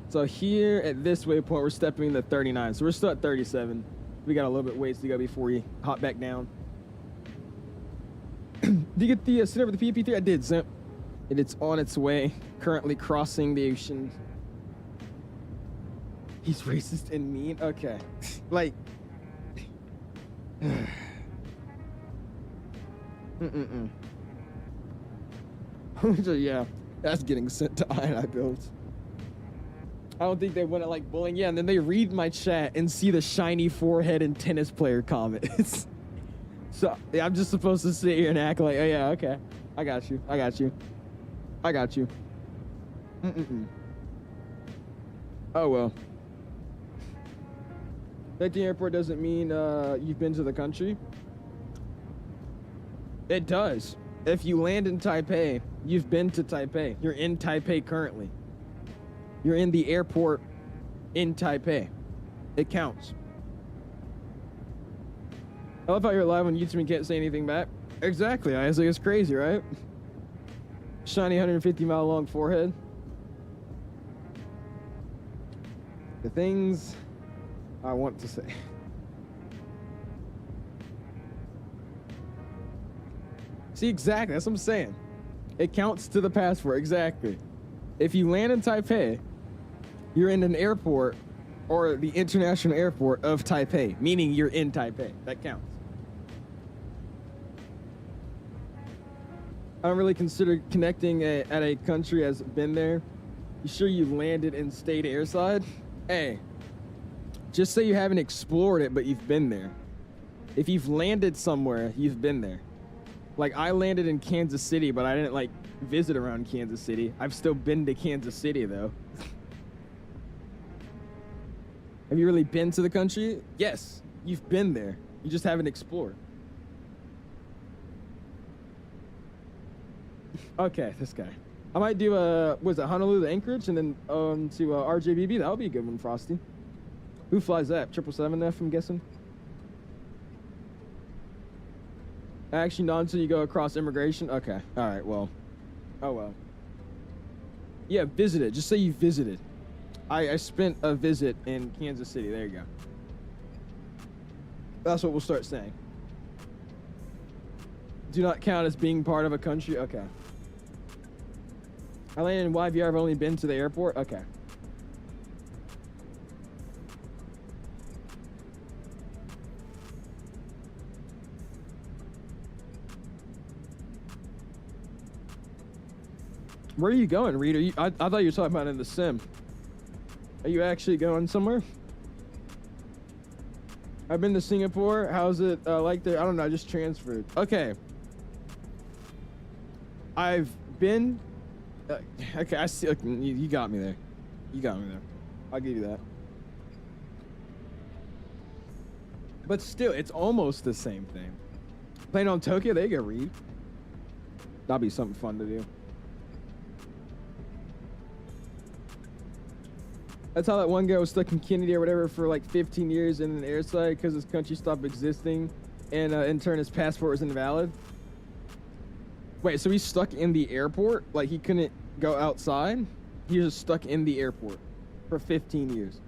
So here at this waypoint, we're stepping to 39. So we're still at 37. We got a little bit ways to go before we hop back down. Did you get the sit over the PP3? I did, Zimp. It's on its way. Currently crossing the ocean. He's racist and mean. Okay. Like. So yeah, that's getting sent to I builds. I don't think they want to like bullying. Yeah, and then they read my chat and see the shiny forehead and tennis player comments. So yeah, I'm just supposed to sit here and act like, oh yeah, okay, I got you, I got you, I got you. Oh well. That the airport doesn't mean you've been to the country. It does. If you land in Taipei, you've been to Taipei. You're in Taipei currently. You're in the airport in Taipei. It counts. I love how you're live on YouTube and can't say anything back. Exactly, Isaac. It's crazy, right? Shiny 150-mile long forehead. The things I want to say. See, exactly. That's what I'm saying. It counts to the passport. Exactly. If you land in Taipei, you're in an airport or the international airport of Taipei, meaning you're in Taipei. That counts. I don't really consider connecting at a country as been there. You sure you've landed and stayed airside? Hey, just say you haven't explored it, but you've been there. If you've landed somewhere, you've been there. Like, I landed in Kansas City, but I didn't, like, visit around Kansas City. I've still been to Kansas City, though. Have you really been to the country? Yes, you've been there. You just haven't explored. Okay, this guy. I might do was it Honolulu to Anchorage and then to RJBB. That would be a good one, Frosty. Who flies that? 777F, I'm guessing. Actually, not until you go across immigration. Okay. All right. Well. Oh well. Yeah, visited. Just say you visited. I spent a visit in Kansas City. There you go. That's what we'll start saying. Do not count as being part of a country. Okay. I landed in YVR. I've only been to the airport. Okay. Where are you going, Reed? I thought you were talking about in the sim. Are you actually going somewhere? I've been to Singapore. How's it like there? I don't know. I just transferred. Okay. I've been... okay, I see. You got me there. You got me there. I'll give you that. But still, it's almost the same thing. Playing on Tokyo, there you go, Reed. That'll be something fun to do. That's how that one guy was stuck in Kennedy or whatever for like 15 years in an airside because his country stopped existing, and in turn his passport was invalid. Wait, so he's stuck in the airport? Like he couldn't go outside? He was just stuck in the airport for 15 years.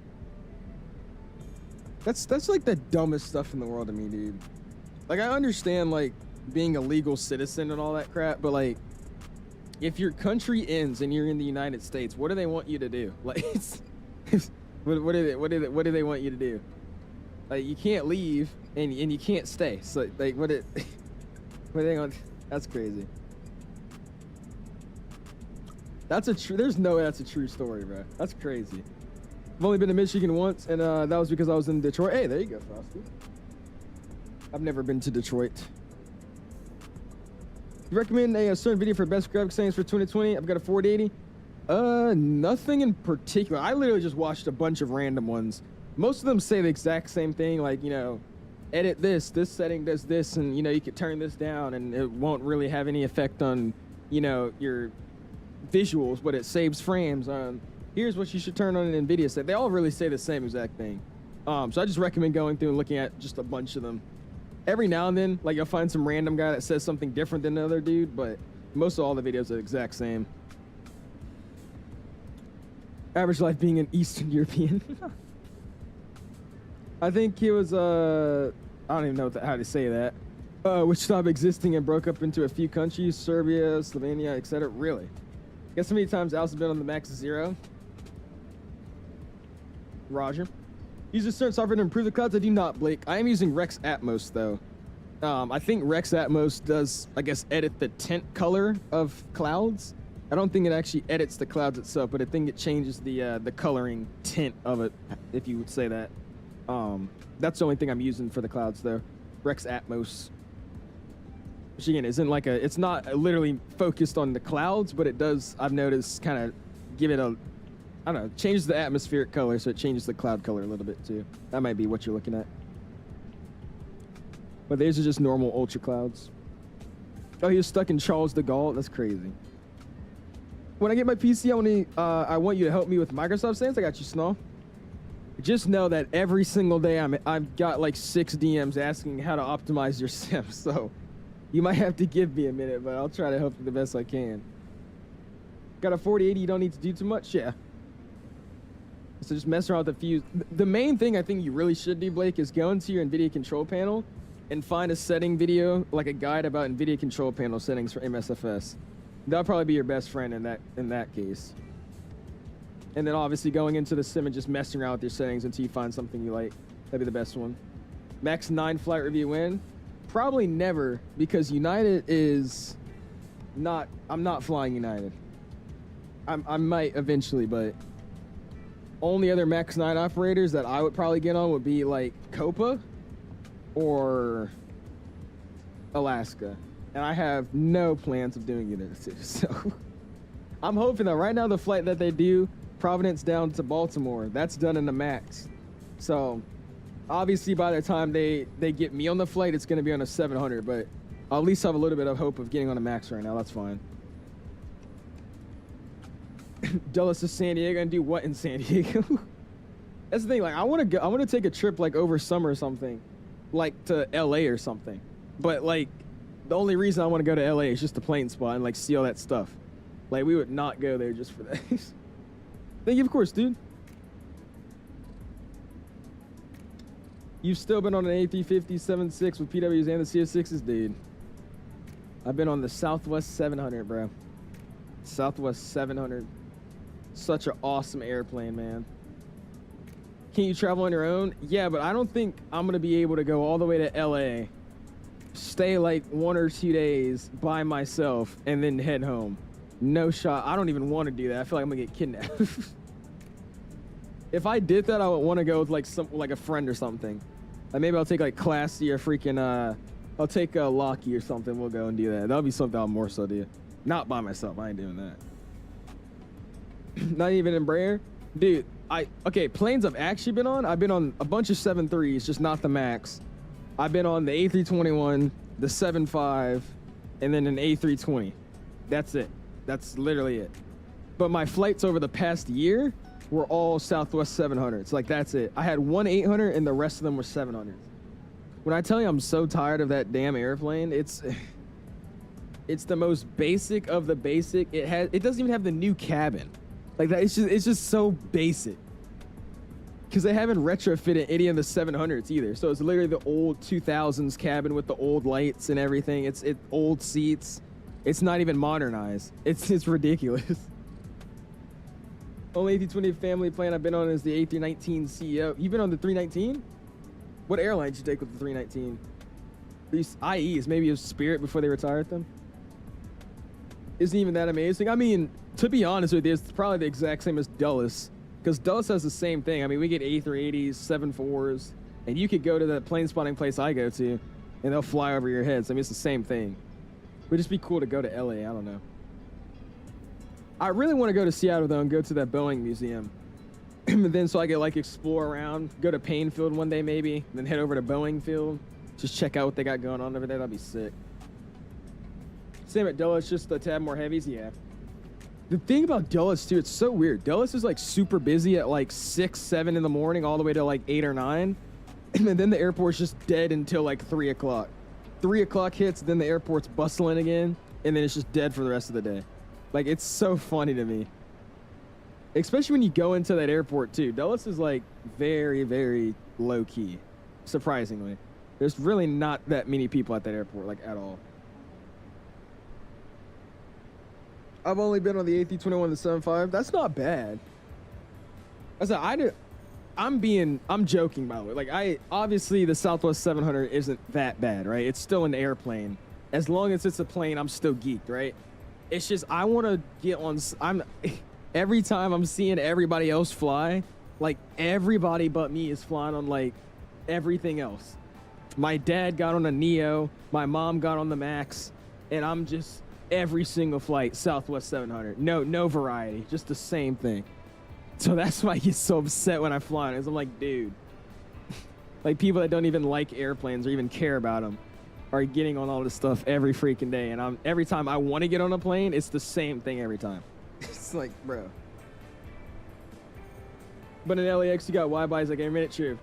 That's like the dumbest stuff in the world to me, dude. Like I understand like being a legal citizen and all that crap, but like, if your country ends and you're in the United States, what do they want you to do? Like, what do they want you to do? Like, you can't leave and you can't stay. So like, what are they on? That's crazy. There's no way that's a true story, bro. That's crazy. I've only been to Michigan once, and that was because I was in Detroit. Hey, there you go, Frosty. I've never been to Detroit. You recommend a certain video for best graphics settings for 2020? I've got a 4080. Nothing in particular. I literally just watched a bunch of random ones. Most of them say the exact same thing, like, you know, edit this setting does this, and, you know, you could turn this down, and it won't really have any effect on, you know, your visuals, but it saves frames. Here's what you should turn on an NVIDIA set. They all really say the same exact thing. So I just recommend going through and looking at just a bunch of them. Every now and then, like, you'll find some random guy that says something different than another dude, but most of all the videos are the exact same. Average life being an Eastern European. I think he was, I don't even know how to say that. Which stopped existing and broke up into a few countries, Serbia, Slovenia, etc. Really? Guess how many times Al's been on the Max Zero? Roger. Use a certain software to improve the clouds? I do not, Blake. I am using Rex Atmos, though. I think Rex Atmos does, I guess, edit the tint color of clouds. I don't think it actually edits the clouds itself, but I think it changes the coloring tint of it, if you would say that. That's the only thing I'm using for the clouds, though. Rex Atmos. Which, again, isn't like it's not literally focused on the clouds, but it does, I've noticed, kind of give it a, I don't know, changes the atmospheric color, so it changes the cloud color a little bit, too. That might be what you're looking at. But these are just normal ultra clouds. Oh, he was stuck in Charles de Gaulle? That's crazy. When I get my PC, I want you to help me with Microsoft settings. I got you, Snall. Just know that every single day I've got like 6 DMs asking how to optimize your sim, so you might have to give me a minute, but I'll try to help you the best I can. Got a 4080, you don't need to do too much? Yeah. So just mess around with the fuse. The main thing I think you really should do, Blake, is go into your NVIDIA control panel and find a setting video, like a guide about NVIDIA control panel settings for MSFS. That'll probably be your best friend in that case. And then obviously going into the sim and just messing around with your settings until you find something you like. That'd be the best one. Max 9 flight review win? Probably never, because United is not, I'm not flying United. I might eventually, but only other Max 9 operators that I would probably get on would be like Copa or Alaska. And I have no plans of doing either, so I'm hoping that right now the flight that they do, Providence down to Baltimore, that's done in the Max. So obviously by the time they get me on the flight, it's going to be on a 700, but I'll at least have a little bit of hope of getting on a Max right now. That's fine. Dulles to San Diego, and do what in San Diego? That's the thing, like I want to take a trip like over summer or something, like to LA or something. But like the only reason I want to go to LA is just the plane spot and like see all that stuff. Like we would not go there just for that. Thank you, of course, dude. You've still been on an A350 7.6 with PWs and the CS6s, dude. I've been on the Southwest 700, bro. Southwest 700. Such an awesome airplane, man. Can you travel on your own? Yeah, but I don't think I'm going to be able to go all the way to LA, stay like 1 or 2 days by myself, and then head home. No shot. I don't even want to do that. I feel like I'm going to get kidnapped. If I did that, I would want to go with like a friend or something. Like maybe I'll take like Classy or freaking, I'll take Locky or something. We'll go and do that. That'll be something I'll more so do. Not by myself. I ain't doing that. Not even Embraer. Dude, okay, planes I've actually been on. I've been on a bunch of 7.3s, just not the Max. I've been on the A321, the 7.5, and then an A320. That's it. That's literally it. But my flights over the past year were all Southwest 700s. Like, that's it. I had one 800 and the rest of them were 700s. When I tell you I'm so tired of that damn airplane, it's the most basic of the basic. It doesn't even have the new cabin. Like that, it's just so basic. because they haven't retrofitted any of the 700s either. So it's literally the old 2000s cabin with the old lights and everything. It's old seats. It's not even modernized. It's ridiculous. Only A320 family plane I've been on is the A319 CEO. You've been on the 319? What airline did you take with the 319? These IEs, maybe it was Spirit before they retired them. Isn't even that amazing. I mean, to be honest with you, it's probably the exact same as Dulles, because Dulles has the same thing. I mean, we get A380s, 74s, and you could go to the plane spotting place I go to, and they'll fly over your heads. I mean, it's the same thing. Would just be cool to go to LA. I don't know. I really want to go to Seattle though and go to that Boeing museum. And then so I could like explore around, go to Payne Field one day maybe, then head over to Boeing Field, just check out what they got going on over there. That'd be sick. Same at Dulles, just a tad more heavies, yeah. The thing about Dulles too, it's so weird. Dulles is like super busy at like 6, 7 in the morning all the way to like 8 or 9. And then the airport's just dead until like 3 o'clock. 3 o'clock hits, then the airport's bustling again, and then it's just dead for the rest of the day. Like, it's so funny to me. Especially when you go into that airport too. Dulles is like very, very low key, surprisingly. There's really not that many people at that airport, like at all. I've only been on the A321 and the 75. That's not bad. I said, I'm joking, by the way. Like, obviously the Southwest 700 isn't that bad, right? It's still an airplane. As long as it's a plane, I'm still geeked, right? It's just, I want to get on, every time I'm seeing everybody else fly, like everybody but me is flying on like everything else. My dad got on a Neo, my mom got on the Max, and I'm just every single flight, Southwest 700. No variety, just the same thing. So that's why I get so upset when I fly on it. I'm like, dude, like people that don't even like airplanes or even care about them are getting on all this stuff every freaking day. And every time I want to get on a plane, it's the same thing every time. It's like, bro. But in LAX, you got YYZ like every minute. True.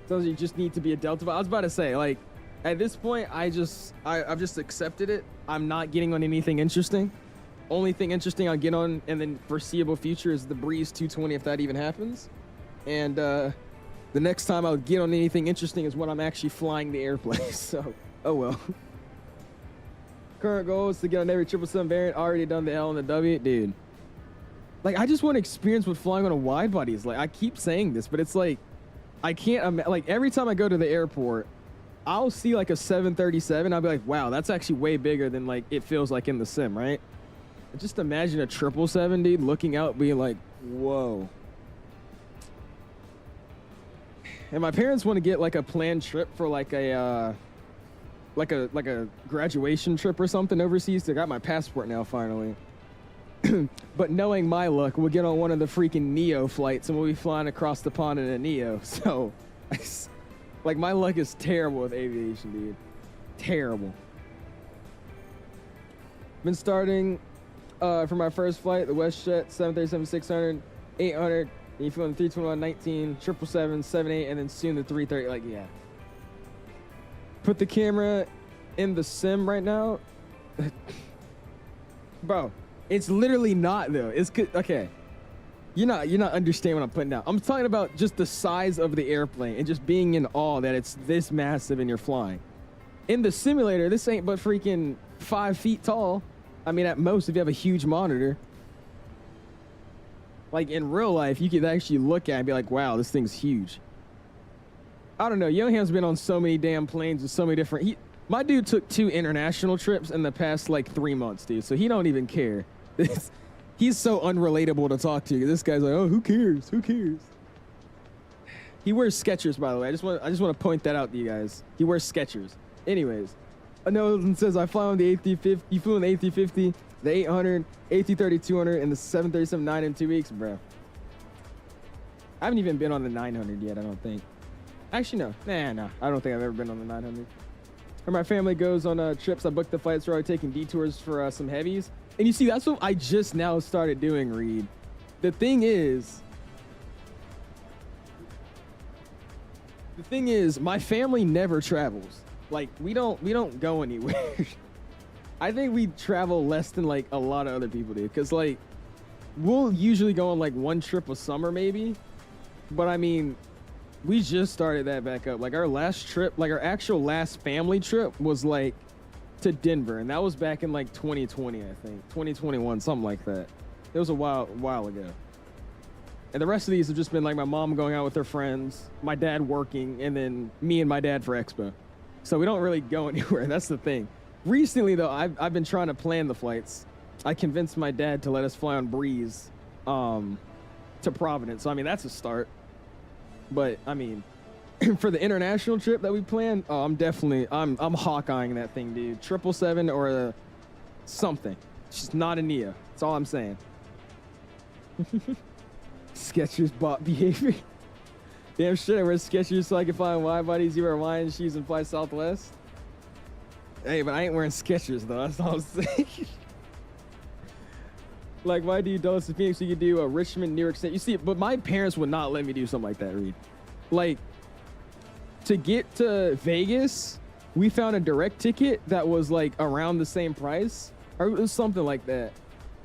So you just need to be a Delta. I was about to say, like, at this point, I've just accepted it. I'm not getting on anything interesting. Only thing interesting I'll get on in the foreseeable future is the Breeze 220 if that even happens. And the next time I'll get on anything interesting is when I'm actually flying the airplane. So, oh well. Current goal is to get on every 777 variant. Already done the L and the W. Dude. Like, I just want to experience what flying on a wide body is like. I keep saying this, but it's like, I can't, like, every time I go to the airport, I'll see like a 737. I'll be like, wow, that's actually way bigger than like it feels like in the sim, right? Just imagine a 777, dude, looking out, being like, whoa. And my parents want to get like a planned trip for like a graduation trip or something overseas. They got my passport now finally. But knowing my luck, we'll get on one of the freaking Neo flights and we'll be flying across the pond in a Neo. So, like, my luck is terrible with aviation, dude. Terrible. Been starting for my first flight, the WestJet 737-600, 800, and you flew on the 321, 19, 777, 78, and then soon the 330. Like, yeah. Put the camera in the sim right now. Bro, it's literally not though. It's good. Okay. You're not understanding what I'm putting down. I'm talking about just the size of the airplane and just being in awe that it's this massive and you're flying. In the simulator, this ain't but freaking 5 feet tall. I mean, at most, if you have a huge monitor. Like, in real life, you could actually look at it and be like, wow, this thing's huge. I don't know. Youngham's been on so many damn planes with so many different... My dude took 2 international trips in the past, like, 3 months, dude. So he don't even care. He's so unrelatable to talk to. This guy's like, oh, who cares? Who cares? He wears Skechers, by the way. I just want to point that out to you guys. He wears Skechers. Anyways, Another says I fly on the A350. You flew on the A350, the 800, A330-200, and the 737-9 in 2 weeks, bro. I haven't even been on the 900 yet. I don't think. Actually, no. Nah. I don't think I've ever been on the 900. When my family goes on trips, I book the flights. We're already taking detours for some heavies. And you see, that's what I just now started doing, Reed. The thing is, my family never travels. Like, we don't go anywhere. I think we travel less than like a lot of other people do. Cause like, we'll usually go on like 1 trip a summer maybe. But I mean, we just started that back up. Like our last trip, like our actual last family trip was like to Denver, and that was back in like 2020, I think, 2021, something like that. It was a while ago. And the rest of these have just been like my mom going out with her friends, my dad working, and then me and my dad for Expo. So we don't really go anywhere. That's the thing. Recently, though, I've been trying to plan the flights. I convinced my dad to let us fly on Breeze to Providence. So, I mean, that's a start. But, I mean, for the international trip that we planned, oh, I'm Hawkeyeing that thing, dude. 777 or something. It's just not a Neo. That's all I'm saying. Skechers bot behavior. Damn shit, I wear Skechers so I can fly wide bodies. You wear Hawaiian shoes and fly Southwest. Hey, but I ain't wearing Skechers though. That's all I'm saying. Like, why do you do us to Phoenix? You could do a Richmond, New York State. You see, but my parents would not let me do something like that, Reed. Like, to get to Vegas, we found a direct ticket that was like around the same price, or it was something like that.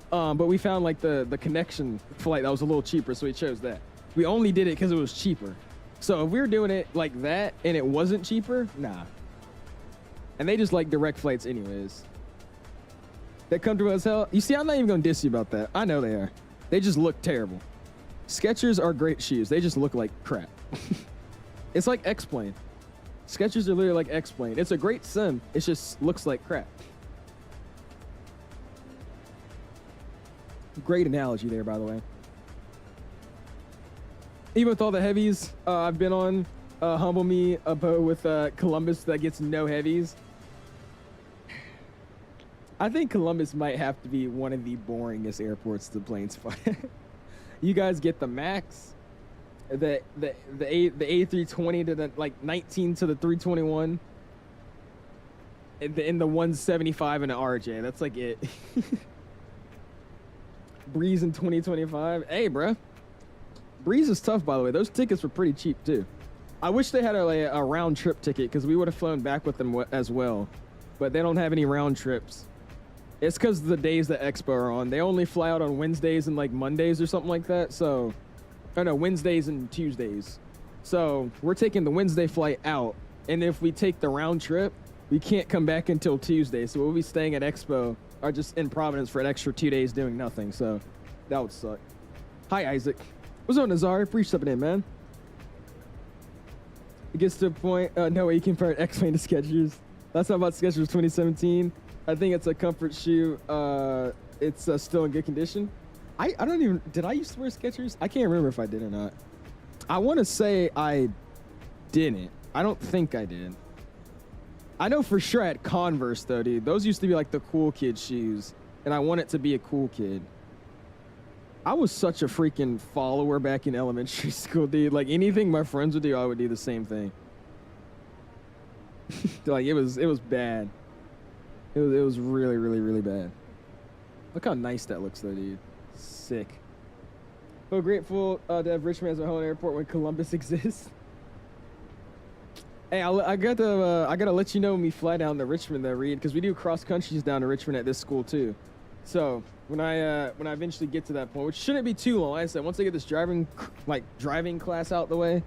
But we found like the connection flight that was a little cheaper, so we chose that. We only did it because it was cheaper. So if we were doing it like that and it wasn't cheaper, nah. And they just like direct flights anyways. They come to us hell. You see, I'm not even gonna diss you about that. I know they are. They just look terrible. Skechers are great shoes. They just look like crap. It's like X-Plane. Skechers are literally like X-Plane. It's a great sim. It just looks like crap. Great analogy there, by the way. Even with all the heavies I've been on, humble me a boat with Columbus that gets no heavies. I think Columbus might have to be one of the boringest airports to planes fly. You guys get the max, the A320 to the like 19 to the 321, in the 175 and an RJ. That's like it. Breeze in 2025. Hey, bruh. Breeze is tough, by the way. Those tickets were pretty cheap, too. I wish they had a round trip ticket because we would have flown back with them as well. But they don't have any round trips. It's because of the days that Expo are on. They only fly out on Wednesdays and like Mondays or something like that. So, oh no, Wednesdays and Tuesdays. So we're taking the Wednesday flight out. And if we take the round trip, we can't come back until Tuesday. So we'll be staying at Expo or just in Providence for an extra 2 days doing nothing. So that would suck. Hi, Isaac. What's up, Nazar? Appreciate stepping in, man. It gets to a point, no way you can compare X-Plane to Skechers. That's not about Skechers 2017. I think it's a comfort shoe. It's still in good condition. I don't even, did I used to wear Skechers? I can't remember if I did or not. I want to say I didn't. I don't think I did. I know for sure I had Converse though, dude. Those used to be like the cool kid shoes, and I wanted to be a cool kid. I was such a freaking follower back in elementary school, dude. Like anything my friends would do, I would do the same thing. Like it was bad. It was really, really, really bad. Look how nice that looks though, dude. Sick. So grateful to have Richmond as my home airport when Columbus exists. Hey, I gotta let you know when we fly down to Richmond though, Reed, because we do cross countries down to Richmond at this school too. So when I eventually get to that point, which shouldn't be too long, like I said, once I get this driving class out the way,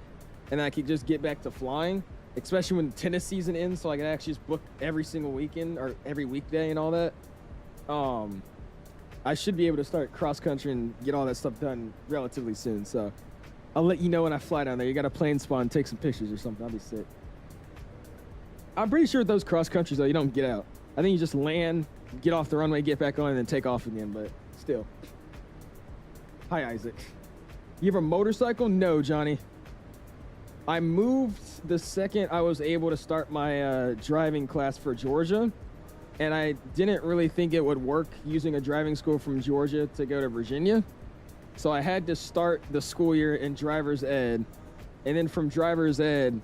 and I can just get back to flying, especially when tennis season ends, so I can actually just book every single weekend or every weekday and all that. I should be able to start cross country and get all that stuff done relatively soon. So I'll let you know when I fly down there. You got a plane spawn, take some pictures or something. I'll be sick. I'm pretty sure with those cross countries though, you don't get out. I think you just land, get off the runway, get back on, and then take off again, but still. Hi, Isaac. You have a motorcycle? No, Johnny. I moved the second I was able to start my driving class for Georgia, and I didn't really think it would work using a driving school from Georgia to go to Virginia. So I had to start the school year in driver's ed, and then from driver's ed,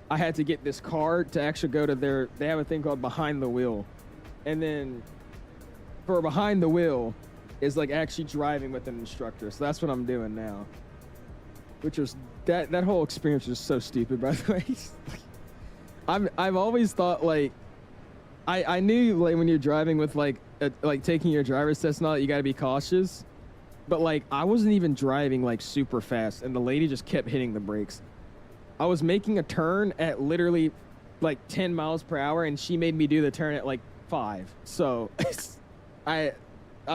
I had to get this card to actually go to they have a thing called behind the wheel. And then for behind the wheel is like actually driving with an instructor. So that's what I'm doing now. Which was, that whole experience was so stupid, by the way. I've always thought like, I knew like when you're driving with like taking your driver's test and all that, you gotta be cautious. but like I wasn't even driving like super fast, and the lady just kept hitting the brakes. I was making a turn at literally like 10 miles per hour, and she made me do the turn at like 5. So I'm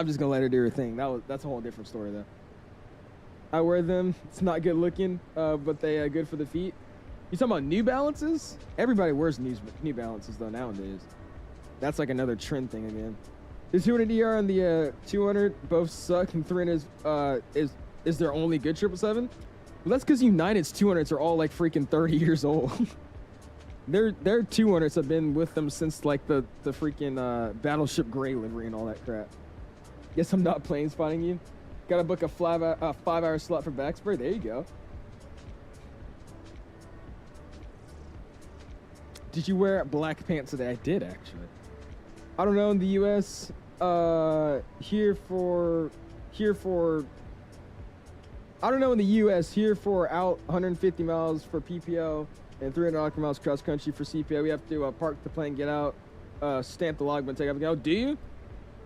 just gonna let her do her thing. That's a whole different story though. I wear them. It's not good looking, but they are good for the feet. You talking about New Balances? Everybody wears New Balances though nowadays. That's like another trend thing again. The 200ER and the 200 both suck, and 300 is their only good 777. Well, that's because United's 200s are all like freaking 30 years old. Their 200s have been with them since like the freaking Battleship Gray livery and all that crap. Guess I'm not plane spotting you. Gotta book a 5-hour slot for Backspur. There you go. Did you wear black pants today? I did actually. I don't know in the U.S. Here for I don't know in the U.S. Here for out 150 miles for PPO and 300 miles cross country for CPO. We have to park the plane, get out, stamp the logbook, take off. Oh, do you?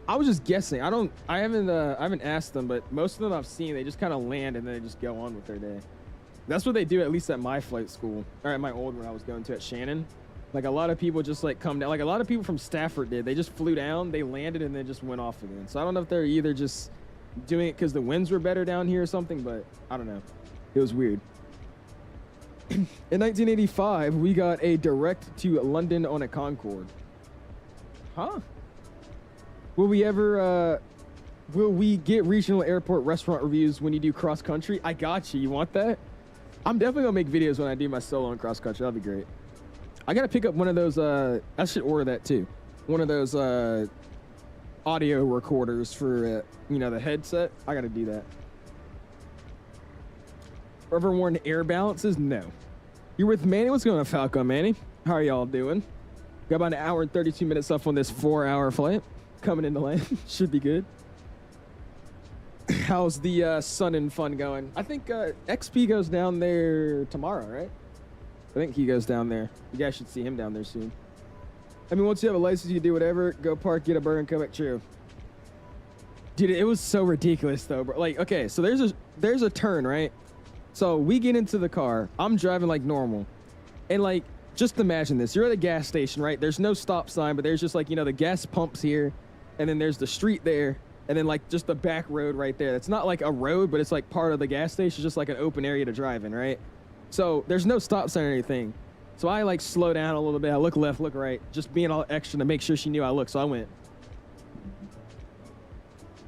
I was just guessing. I haven't asked them, but most of them I've seen, they just kind of land and then they just go on with their day. That's what they do, at least at my flight school, or at my old one I was going to at Shannon. Like a lot of people just like come down. Like a lot of people from Stafford did. They just flew down, they landed, and they just went off again. So I don't know if they're either just doing it because the winds were better down here or something, but I don't know. It was weird. In 1985, we got a direct to London on a Concorde. Huh? Will we get regional airport restaurant reviews when you do cross country? I got you. You want that? I'm definitely gonna make videos when I do my solo on cross country. That'll be great. I gotta pick up one of those, I should order that too. One of those audio recorders for, you know, the headset. I gotta do that. Ever worn Air Balances? No. You're with Manny? What's going on, Falcon Manny? How are y'all doing? Got about an hour and 32 minutes left on this 4-hour flight. Coming into land. Should be good. How's the Sun and Fun going? I think XP goes down there tomorrow, right? I think he goes down there. You guys should see him down there soon. I mean, once you have a license, you can do whatever. Go park, get a burger, and come back. True. Dude, it was so ridiculous, though, bro. Like, okay, so there's a turn, right? So we get into the car. I'm driving like normal. And, like, just imagine this. You're at a gas station, right? There's no stop sign, but there's just, like, you know, the gas pumps here. And then there's the street there. And then, like, just the back road right there. It's not, like, a road, but it's, like, part of the gas station. It's just, like, an open area to drive in, right? So there's no stop sign or anything. So I like slow down a little bit. I look left, look right, just being all extra to make sure she knew I looked. So I went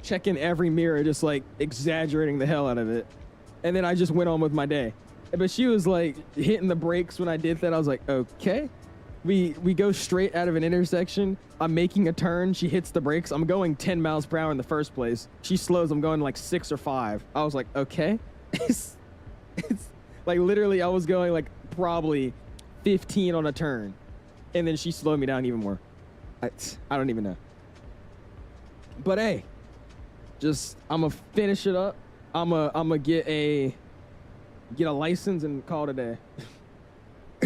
checking every mirror, just like exaggerating the hell out of it. And then I just went on with my day. But she was like hitting the brakes when I did that. I was like, okay. We go straight out of an intersection. I'm making a turn. She hits the brakes. I'm going 10 miles per hour in the first place. She slows. I'm going like 6 or 5. I was like, okay. It's like literally I was going like probably 15 on a turn. And then she slowed me down even more. I don't even know. But hey, just I'm gonna finish it up. I'm gonna get a license and call it a day.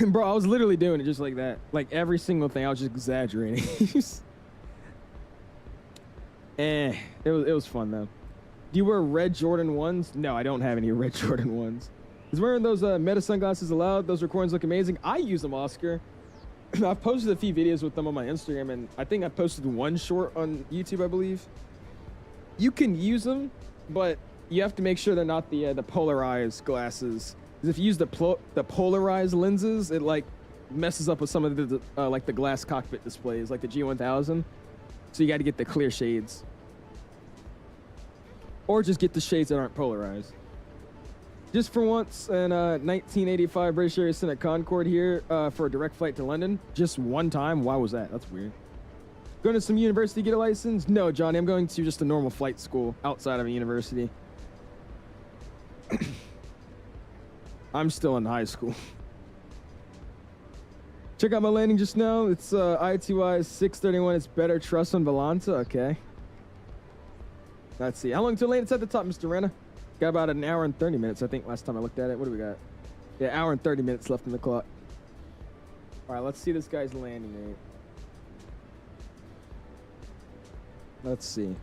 Bro, I was literally doing it just like that. Like every single thing, I was just exaggerating. It was fun though. Do you wear red Jordan 1s? No, I don't have any red Jordan 1s. Is wearing those Meta sunglasses allowed? Those recordings look amazing. I use them, Oscar. I've posted a few videos with them on my Instagram, and I think I posted one short on YouTube, I believe. You can use them, but you have to make sure they're not the polarized glasses. Because if you use the polarized lenses, it like messes up with some of the like the glass cockpit displays, like the G1000. So you got to get the clear shades, or just get the shades that aren't polarized. Just for once, in 1985, British Airways sent a Concorde here for a direct flight to London. Just one time? Why was that? That's weird. Going to some university to get a license? No, Johnny, I'm going to just a normal flight school outside of a university. I'm still in high school. Check out my landing just now. It's ITY 631. It's better trust on Volanta. Okay. Let's see. How long till land? It's at the top, Mr. Renna. Got about an hour and 30 minutes, I think, last time I looked at it. What do we got? Yeah, hour and 30 minutes left in the clock. All right, let's see this guy's landing rate. Let's see.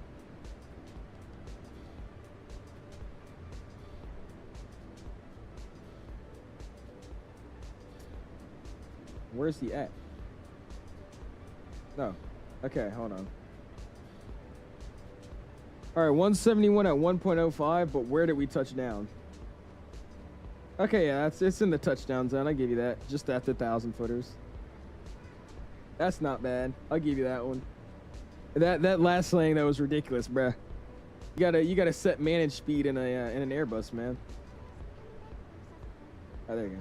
Where's he at? No. Okay, hold on. All right, 171 at 1.05, but where did we touch down? Okay, yeah, it's in the touchdown zone. I give you that. Just at the 1,000 footers. That's not bad. I'll give you that one. That last landing, that was ridiculous, bruh. You gotta set managed speed in an Airbus, man. Oh, there you go.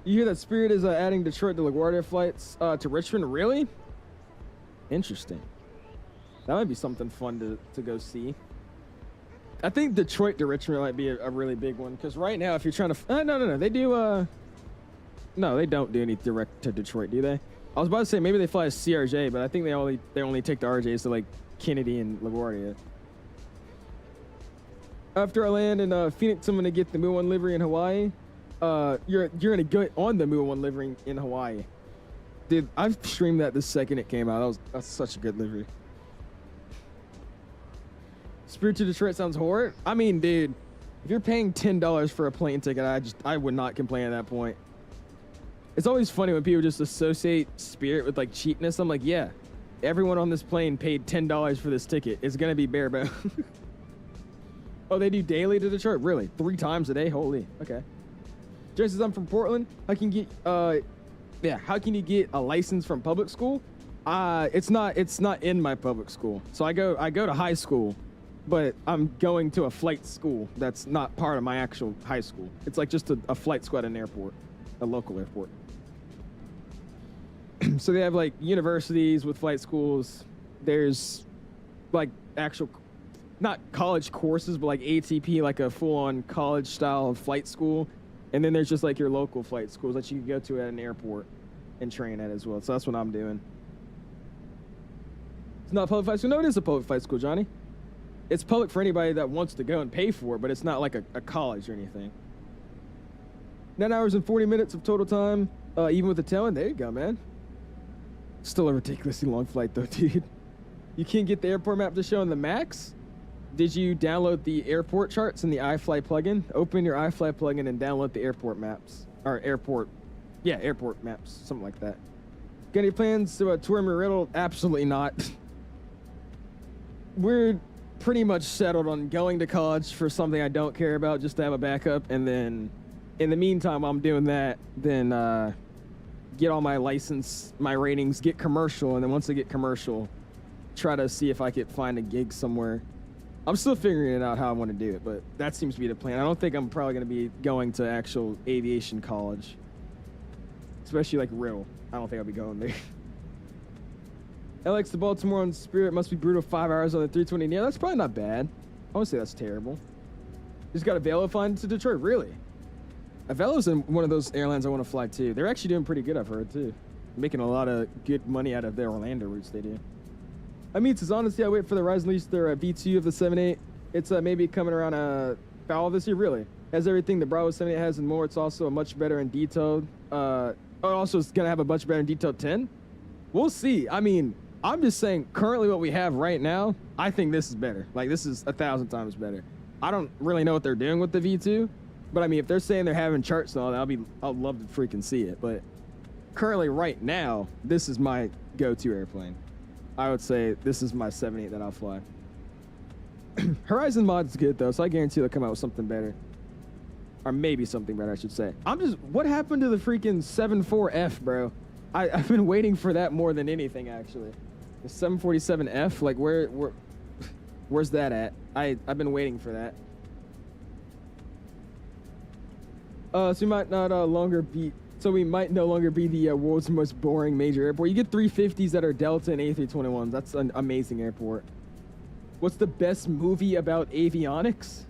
You hear that Spirit is adding Detroit to LaGuardia flights to Richmond? Really? Interesting. That might be something fun to go see. I think Detroit to Richmond might be a really big one, because right now, if you're trying to... no. They do... No, they don't do any direct to Detroit, do they? I was about to say maybe they fly a CRJ, but I think they only take the RJs to, like, Kennedy and LaGuardia. After I land in Phoenix, I'm going to get the Mu-1 livery in Hawaii. You're going to go on the Mu-1 livery in Hawaii. Dude, I've streamed that the second it came out. That's such a good livery. Spirit to Detroit sounds horrid. I mean, dude, if you're paying $10 for a plane ticket, I would not complain at that point. It's always funny when people just associate Spirit with like cheapness. I'm like, yeah, everyone on this plane paid $10 for this ticket. It's gonna be bare bones. Oh, they do daily to Detroit? Really? 3 times a day? Holy. Okay. Just as I'm from Portland, how can you get a license from public school? It's not in my public school. So I go to high school, but I'm going to a flight school that's not part of my actual high school. It's like just a flight school at an airport, a local airport. So they have like universities with flight schools. There's like actual, not college courses, but like ATP, like a full-on college style flight school. And then there's just like your local flight schools that you can go to at an airport and train at as well. So that's what I'm doing. It's not a public flight school. No, it is a public flight school, Johnny. It's public for anybody that wants to go and pay for it, but it's not like a college or anything. 9 hours and 40 minutes of total time, even with the tail end. There you go, man. Still a ridiculously long flight, though, dude. You can't get the airport map to show in the Max? Did you download the airport charts in the iFly plugin? Open your iFly plugin and download the airport maps. Or airport maps, something like that. Got any plans to tour Meridian? Absolutely not. We're pretty much settled on going to college for something I don't care about, just to have a backup, and then in the meantime while I'm doing that, then get all my license, my ratings, get commercial, and then once I get commercial, try to see if I could find a gig somewhere. I'm still figuring it out how I want to do it, but that seems to be the plan. I don't think I'm probably going to be going to actual aviation college, especially like real. I don't think I'll be going there. LX to Baltimore on Spirit must be brutal. 5 hours on the 320. Yeah, that's probably not bad. I won't say that's terrible. Just got a Velo flying to Detroit. Really? A Velo's in one of those airlines I want to fly too. They're actually doing pretty good, I've heard too. Making a lot of good money out of their Orlando routes they do. I mean, it's honestly, I wait for the rise and release their V2 of the 7.8. It's maybe coming around fall this year. Really has everything the Bravo 7.8 has and more. It's also a much better and detailed. Also, it's gonna have a much better and detailed 10. We'll see. I mean, I'm just saying, currently what we have right now, I think this is better. Like, this is 1,000 times better. I don't really know what they're doing with the V2, but I mean, if they're saying they're having charts and all that, I'll love to freaking see it. But currently, right now, this is my go-to airplane. I would say this is my 7.8 that I'll fly. Horizon Mod's good though, so I guarantee they'll come out with something better. Or maybe something better, I should say. What happened to the freaking 7.4F, bro? I've been waiting for that more than anything, actually. The 747F, like where's that at? I've been waiting for that. So we might no longer be the world's most boring major airport. You get 350s that are Delta and A321s. That's an amazing airport. What's the best movie about avionics?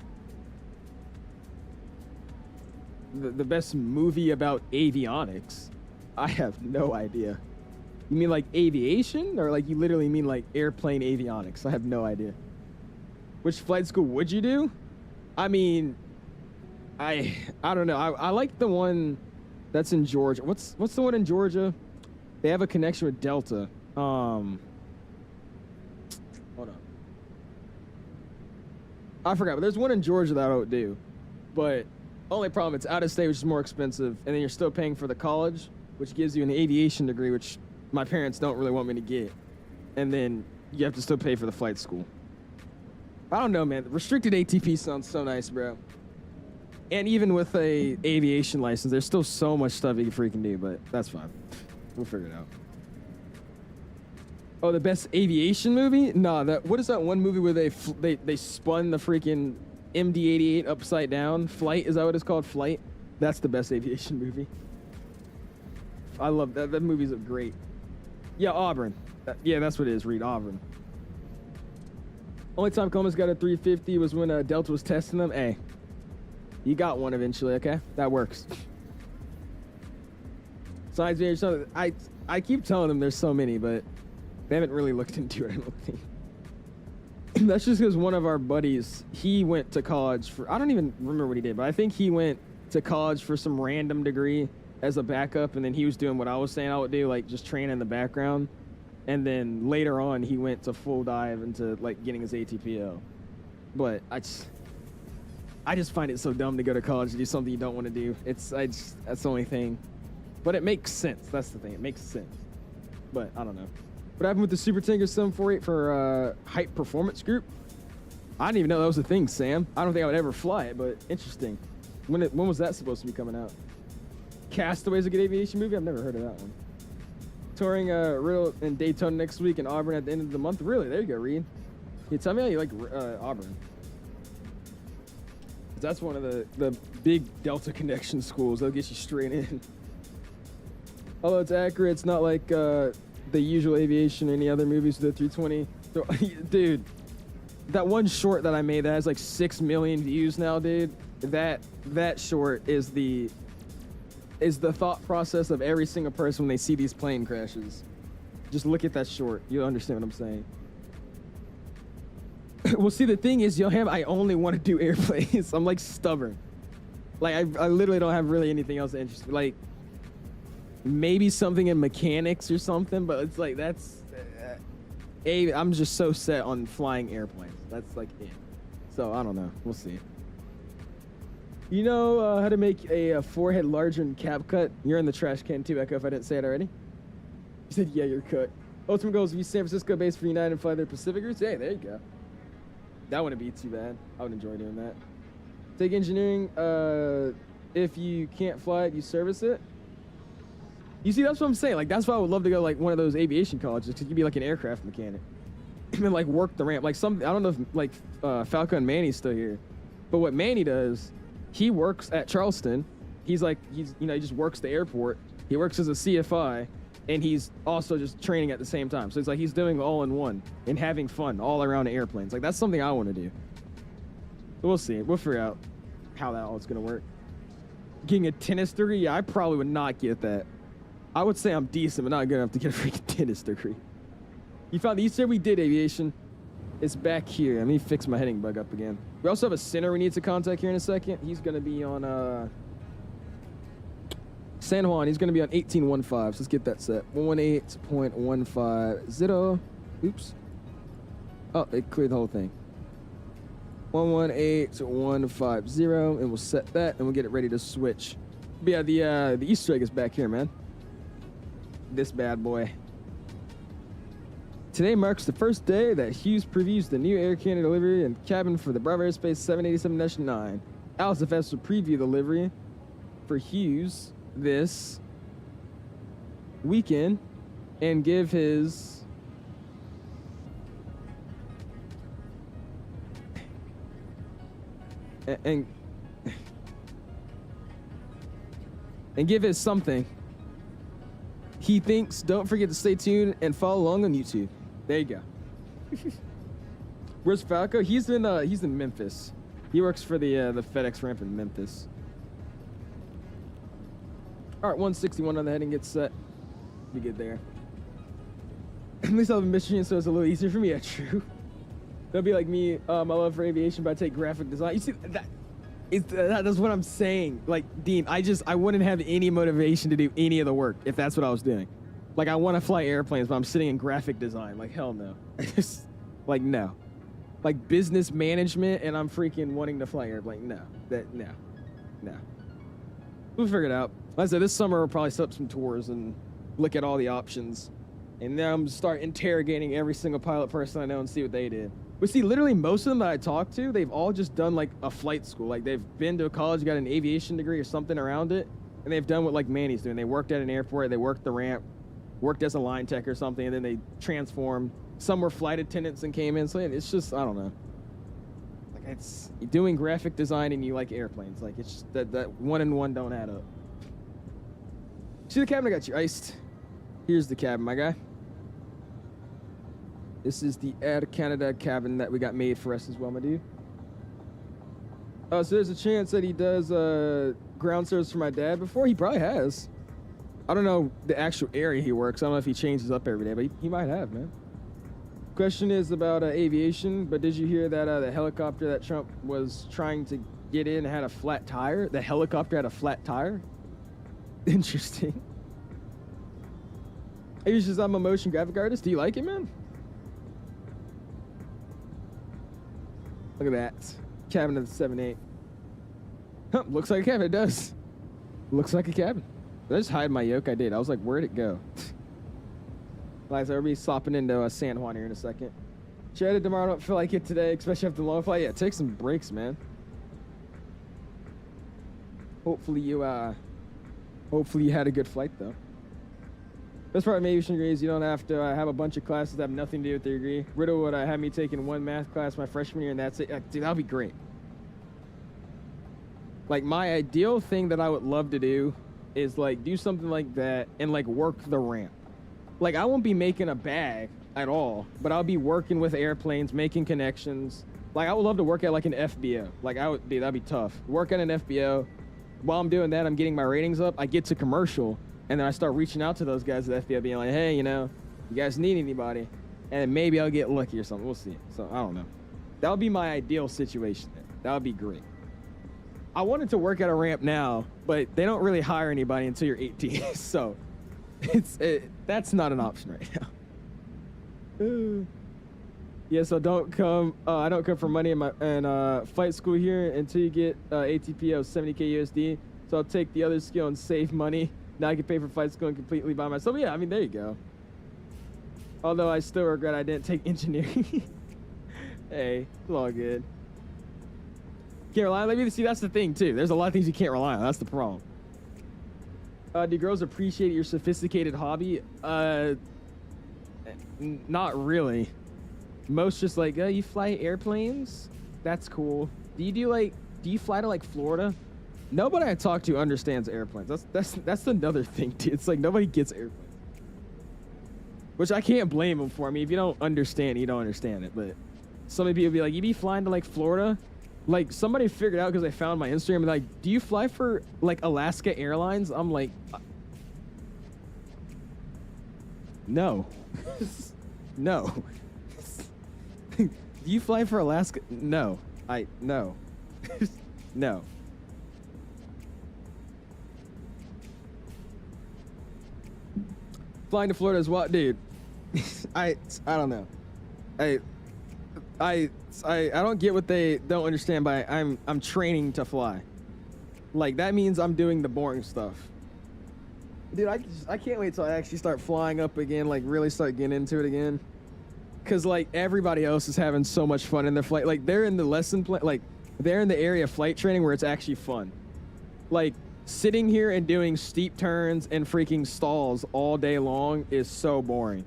The best movie about avionics? I have no idea. You mean like aviation? Or like you literally mean like airplane avionics? I have no idea. Which flight school would you do? I mean, I don't know. I like the one that's in Georgia. What's the one in Georgia? They have a connection with Delta. Hold on. I forgot, but there's one in Georgia that I would do. But Only problem, it's out of state, which is more expensive, and then you're still paying for the college, which gives you an aviation degree, which my parents don't really want me to get. And then you have to still pay for the flight school. I don't know, man. Restricted ATP sounds so nice, bro. And even with a aviation license, there's still so much stuff you can freaking do, but that's fine. We'll figure it out. Oh, the best aviation movie? Nah, what is that one movie where they spun the freaking MD-88 upside down? Flight, is that what it's called? Flight? That's the best aviation movie. I love that. That movie's great. Yeah, Auburn. Yeah, that's what it is, Reed, Auburn. Only time Columbus got a 350 was when Delta was testing them. Hey, you got one eventually, okay? That works. Science variation, I keep telling them there's so many, but they haven't really looked into it, I don't think. That's just because one of our buddies, he went to college for, I don't even remember what he did, but I think he went to college for some random degree as a backup, and then he was doing what I was saying I would do, like just train in the background. And then later on, he went to full dive into like getting his ATPO. But I just find it so dumb to go to college to do something you don't want to do. That's the only thing. But it makes sense. That's the thing. It makes sense. But I don't know. What happened with the Super Tanker 748 for Hype Performance Group? I didn't even know that was a thing, Sam. I don't think I would ever fly it, but interesting. When was that supposed to be coming out? Castaway's a good aviation movie? I've never heard of that one. Touring Riddle in Daytona next week and Auburn at the end of the month. Really? There you go, Reed. You tell me how you like Auburn. That's one of the big Delta connection schools. They'll get you straight in. Although it's accurate, it's not like the usual aviation or any other movies with the 320. Dude, that one short that I made that has like 6 million views now, dude. That short is the thought process of every single person when they see these plane crashes. Just look at that short. You'll understand what I'm saying. Well, see, the thing is, I only want to do airplanes. I'm like stubborn. Like I literally don't have really anything else that interests me. Like maybe something in mechanics or something, but it's like I'm just so set on flying airplanes. That's like it. So I don't know. We'll see. You know how to make a forehead larger in CapCut? You're in the trash can too, Echo, if I didn't say it already. You said, yeah, you're cut. Ultimate goal is to be San Francisco based for United and fly their Pacific routes. Hey, there you go. That wouldn't be too bad. I would enjoy doing that. Take engineering. If you can't fly it, you service it. You see, that's what I'm saying. Like, that's why I would love to go to, like, one of those aviation colleges, because you'd be like an aircraft mechanic. And then, like, work the ramp. Like, I don't know if, like, Falco and Manny's still here. But what Manny does, he works at Charleston. He just works the airport. He works as a CFI, and he's also just training at the same time. So it's like he's doing all in one and having fun all around the airplanes. Like, that's something I want to do. But we'll see. We'll figure out how that all is going to work. Getting a tennis degree? Yeah, I probably would not get that. I would say I'm decent, but not good enough to get a freaking tennis degree. You found the Easter? We did aviation. It's back here. Let me fix my heading bug up again. We also have a center we need to contact here in a second. He's going to be on San Juan. He's going to be on 1815. So let's get that set. 118.150. Oops. Oh, it cleared the whole thing. 118.150. And we'll set that, and we'll get it ready to switch. But yeah, the Easter egg is back here, man. This bad boy. Today marks the first day that Hughes previews the new Air Canada delivery and cabin for the BRAVOAIRSPACE 787-9. MSFS will preview the livery for Hughes this weekend and give his and give his something he thinks. Don't forget to stay tuned and follow along on YouTube. There you go. Where's Falco? He's in Memphis. He works for the FedEx ramp in Memphis. All right, 161 on the heading gets set. Be good there. At least I'll have a Michigan, so it's a little easier for me. Yeah, true. That'll be like me. My love for aviation, but I take graphic design. You see that? That's what I'm saying. Like, Dean, I wouldn't have any motivation to do any of the work if that's what I was doing. Like, I want to fly airplanes, but I'm sitting in graphic design. Like, hell no. Like, no. Like, business management, and I'm freaking wanting to fly airplane. No. No. nah. We'll figure it out. Like I said, this summer we'll probably set up some tours and look at all the options. And then I'm gonna start interrogating every single pilot person I know and see what they did. But see, literally most of them that I talked to, they've all just done like a flight school. Like they've been to a college, got an aviation degree or something around it, and they've done what like Manny's doing. They worked at an airport, they worked the ramp, worked as a line tech or something, and then they transformed. Some were flight attendants and came in. So it's just, I don't know. Like it's you're doing graphic design and you like airplanes. Like it's just that one and one don't add up. See the cabin I got you iced. Here's the cabin, my guy. This is the Air Canada cabin that we got made for us as well, my dude. So there's a chance that he does ground service for my dad before. He probably has. I don't know the actual area he works. I don't know if he changes up every day, but he might have, man. Question is about aviation, but did you hear that the helicopter that Trump was trying to get in had a flat tire? The helicopter had a flat tire? Interesting. Hey, says I'm a motion graphic artist. Do you like it, man? Look at that. Cabin of the 7-8. Huh, looks like a cabin. It does. Looks like a cabin. Did I just hide my yoke? I did. I was like, where'd it go? Like, so everybody's sopping into San Juan here in a second. Chatted tomorrow. I don't feel like it today, especially after the long flight. Yeah, take some breaks, man. Hopefully you had a good flight, though. Best part of aviation degree is you don't have to have a bunch of classes that have nothing to do with their degree. Riddle would have me taking one math class my freshman year, and that's it. Dude, that would be great. Like, my ideal thing that I would love to do is, like, do something like that and, like, work the ramp. Like, I won't be making a bag at all, but I'll be working with airplanes, making connections. Like, I would love to work at, like, an FBO. Like, that'd be tough. Work at an FBO. While I'm doing that, I'm getting my ratings up. I get to commercial. And then I start reaching out to those guys at the FBI being like, hey, you know, you guys need anybody? And maybe I'll get lucky or something. We'll see. So, I don't know. That would be my ideal situation there. That would be great. I wanted to work at a ramp now, but they don't really hire anybody until you're 18. So, that's not an option right now. Yeah, so don't come. I don't come for money in flight school here until you get ATP of 70K USD. So I'll take the other skill and save money. Now I can pay for flight school and completely by myself. Yeah, I mean, there you go. Although I still regret I didn't take engineering. Hey, it's all good. Can't rely on that. See, that's the thing, too. There's a lot of things you can't rely on. That's the problem. Do girls appreciate your sophisticated hobby? Not really. Most just like, you fly airplanes? That's cool. Do you fly to, like, Florida? Nobody I talk to understands airplanes. That's another thing, dude. It's like nobody gets airplanes. Which I can't blame them for. I mean, if you don't understand it, you don't understand it. But so many people be like, you be flying to like Florida? Like somebody figured out because they found my Instagram and like, do you fly for like Alaska Airlines? I'm like, no. No. Do you fly for Alaska? No. No. No. Flying to Florida is what, dude? I don't know. I don't get what they don't understand by I'm training to fly. Like that means I'm doing the boring stuff. Dude, I can't wait till I actually start flying up again, like really start getting into it again. Cause like everybody else is having so much fun in their flight. Like they're in the lesson plan, like they're in the area of flight training where it's actually fun. Like sitting here and doing steep turns and freaking stalls all day long is so boring.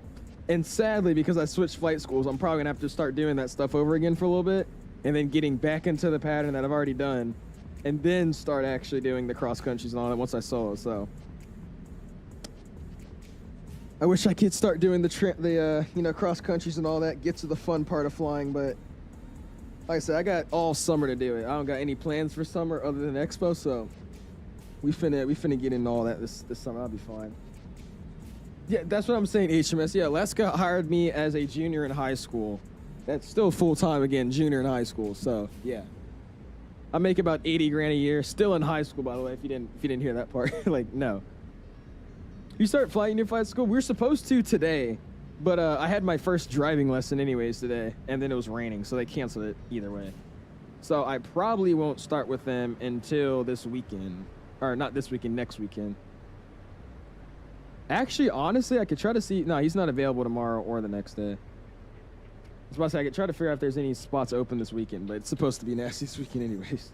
And sadly, because I switched flight schools, I'm probably gonna have to start doing that stuff over again for a little bit and then getting back into the pattern that I've already done and then start actually doing the cross countries and all that once I solo. So I wish I could start doing the cross countries and all that, get to the fun part of flying, but like I said, I got all summer to do it. I don't got any plans for summer other than Expo, so we finna get into all that this summer. I'll be fine. Yeah, that's what I'm saying, HMS. Yeah, Leska hired me as a junior in high school. That's still full-time again, junior in high school, so yeah. I make about 80 grand a year, still in high school, by the way, if you didn't hear that part. Like, no. You start flying your flight school? We were supposed to today, but I had my first driving lesson anyways today, and then it was raining, so they canceled it either way. So I probably won't start with them until this weekend. Or not this weekend, next weekend. Actually, honestly, I could try to see... No, he's not available tomorrow or the next day. I was about to say, I could try to figure out if there's any spots open this weekend, but it's supposed to be nasty this weekend anyways.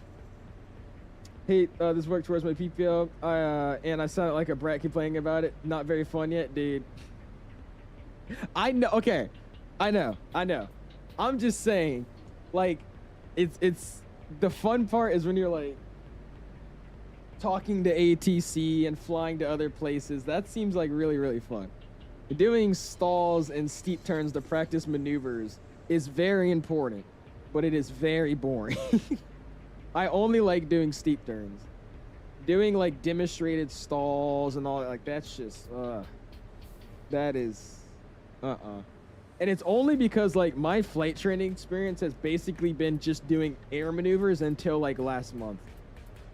Hey, this worked towards my PPO, and I sounded like a brat complaining about it. Not very fun yet, dude. I know, okay. I know. I'm just saying, like, it's the fun part is when you're like talking to ATC and flying to other places. That seems like really, really fun. Doing stalls and steep turns to practice maneuvers is very important, but it is very boring. I only like doing steep turns. Doing like demonstrated stalls and all that, like that's just, that is, And it's only because like my flight training experience has basically been just doing air maneuvers until like last month,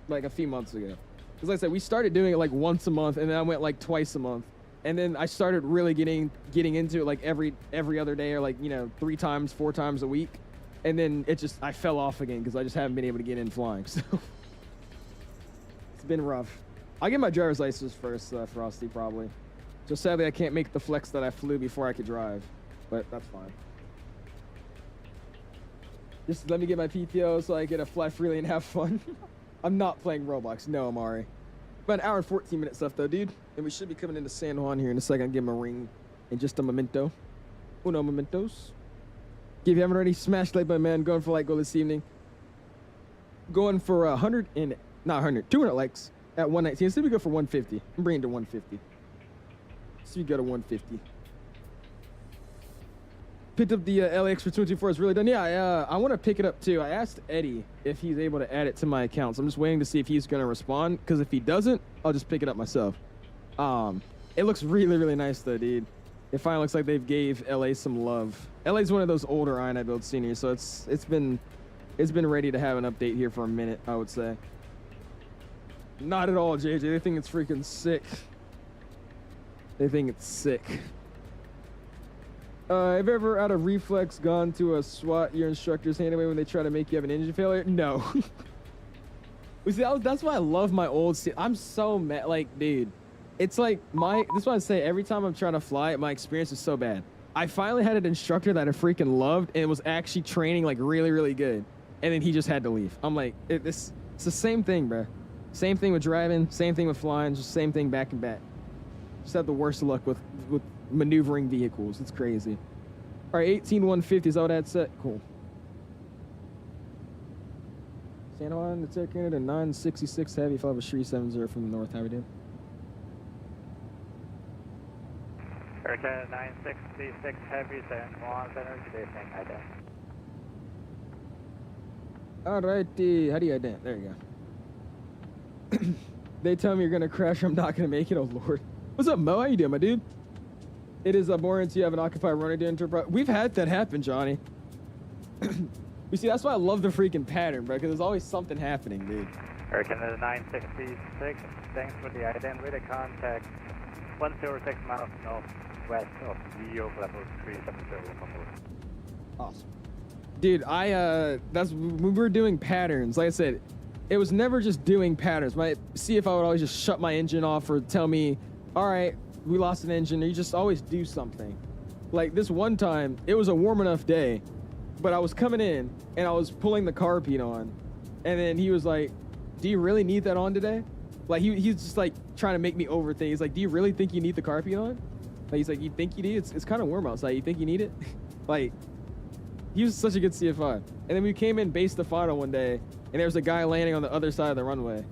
like a few months ago. Because like I said, we started doing it like once a month, and then I went like twice a month. And then I started really getting into it like every other day, or like, you know, 3 times, 4 times a week. And then I fell off again because I just haven't been able to get in flying. So it's been rough. I'll get my driver's license first, Frosty, probably. So sadly, I can't make the flex that I flew before I could drive, but that's fine. Just let me get my PTO so I get to fly freely and have fun. I'm not playing Roblox. No, Amari. About an hour and 14 minutes left, though, dude. And we should be coming into San Juan here in a second. Give him a ring in just a memento. Uno mementos. If you haven't already, smash like my man. Going for like goal this evening. Going for 200 likes at 119. So we go for 150. I'm bringing it to 150. So you go to 150. Picked up the LAX for 224. It's really done. Yeah, I want to pick it up too. I asked Eddie if he's able to add it to my account. So I'm just waiting to see if he's going to respond. Because if he doesn't, I'll just pick it up myself. It looks really, really nice though, dude. It finally looks like they've gave LA some love. LA's one of those older I build seniors, so it's been ready to have an update here for a minute, I would say. Not at all, JJ. They think it's freaking sick. They think it's sick. Have you ever, out of reflex, gone to a SWAT your instructor's hand away when they try to make you have an engine failure? No. You see, that's why I love my old... I'm so mad. Like, dude, it's like this is why I say every time I'm trying to fly, my experience is so bad. I finally had an instructor that I freaking loved and was actually training like really, really good. And then he just had to leave. I'm like, it's the same thing, bro. Same thing with driving, same thing with flying, just same thing back and back. Just have the worst of luck with maneuvering vehicles. It's crazy. All right, 18150 is all that set. Cool. San Juan, it's Air Canada 966 heavy. If I have a 370 from the north, how we doing? Air Canada 966 heavy, San Juan Center, today saying ident. Alrighty, how do you ident? There you go. They tell me you're gonna crash, I'm not gonna make it, oh lord. What's up, Mo? How you doing, my dude? It is boring to have an occupied runner to enterprise. We've had that happen, Johnny. You see, that's why I love the freaking pattern, bro, because there's always something happening, dude. Air Canada 966, thanks for the ident with a contact 106 miles northwest of Yoke level 370. Awesome. Dude, that's when we were doing patterns. Like I said, it was never just doing patterns. My CFI would always just shut my engine off or tell me, all right, we lost an engine. Or you just always do something. Like this one time, it was a warm enough day, but I was coming in and I was pulling the carpet on, and then he was like, do you really need that on today? Like he's just like trying to make me overthink. He's like, do you really think you need the carpet on? Like he's like, you think you need it? It's kind of warm outside. You think you need it? Like, he was such a good CFI. And then we came in base the final one day, and there was a guy landing on the other side of the runway.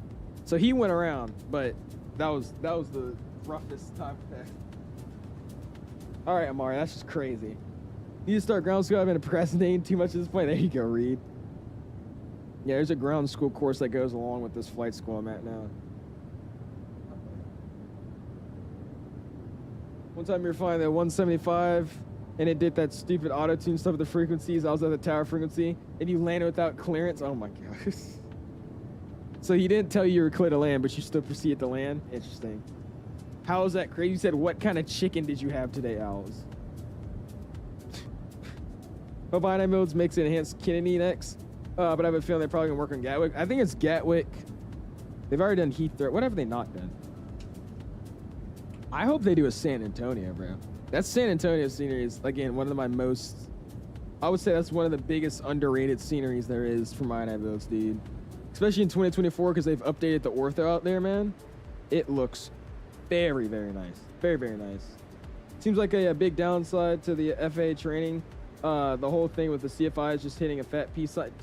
So he went around, but that was the roughest time of day. All right, Amari, that's just crazy. You need to start ground school. I've been procrastinating too much at this point. There you go, Reed. Yeah, there's a ground school course that goes along with this flight school I'm at now. One time you were flying at 175, and it did that stupid auto-tune stuff with the frequencies. I was at the tower frequency, and you landed without clearance. Oh my gosh. So he didn't tell you were clear to land, but you still proceeded to land? Interesting. How is that crazy? You said, what kind of chicken did you have today, Owls? Hope INI modes makes it enhanced kidney next. But I have a feeling they're probably gonna work on Gatwick. I think it's Gatwick. They've already done Heathrow. What have they not done? I hope they do a San Antonio, bro. That San Antonio scenery is, again, one of my most, I would say that's one of the biggest underrated sceneries there is for my boats, dude. Especially in 2024, because they've updated the ortho out there, man. It looks very, very nice. Very, very nice. Seems like a big downside to the FAA training. The whole thing with the CFI is just hitting a fat piece side.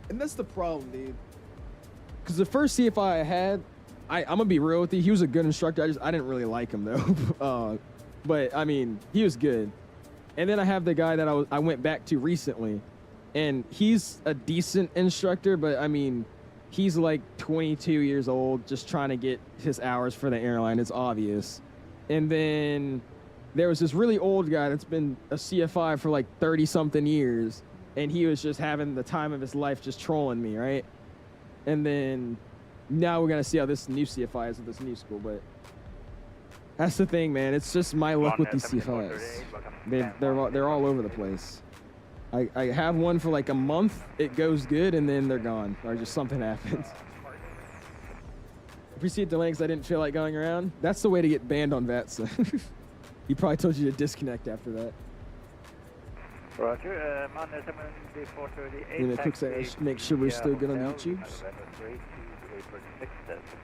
And that's the problem, dude. Because the first CFI I had, I'm gonna be real with you, he was a good instructor. I didn't really like him though. But I mean, he was good. And then I have the guy that I went back to recently, and he's a decent instructor, but I mean, he's like 22 years old, just trying to get his hours for the airline. It's obvious. And then there was this really old guy that's been a CFI for like 30 something years, and he was just having the time of his life just trolling me, right? And then now we're gonna see how this new CFI is with this new school, but that's the thing, man. It's just my luck with these CFIs. They're all over the place. I have one for like a month, it goes good, and then they're gone, or just something happens. Appreciate the links. I didn't feel like going around. That's the way to get banned on VATSIM. He probably told you to disconnect after that. Roger, Monday 7438. And a quick second, just make sure we're still good on the YouTube. That would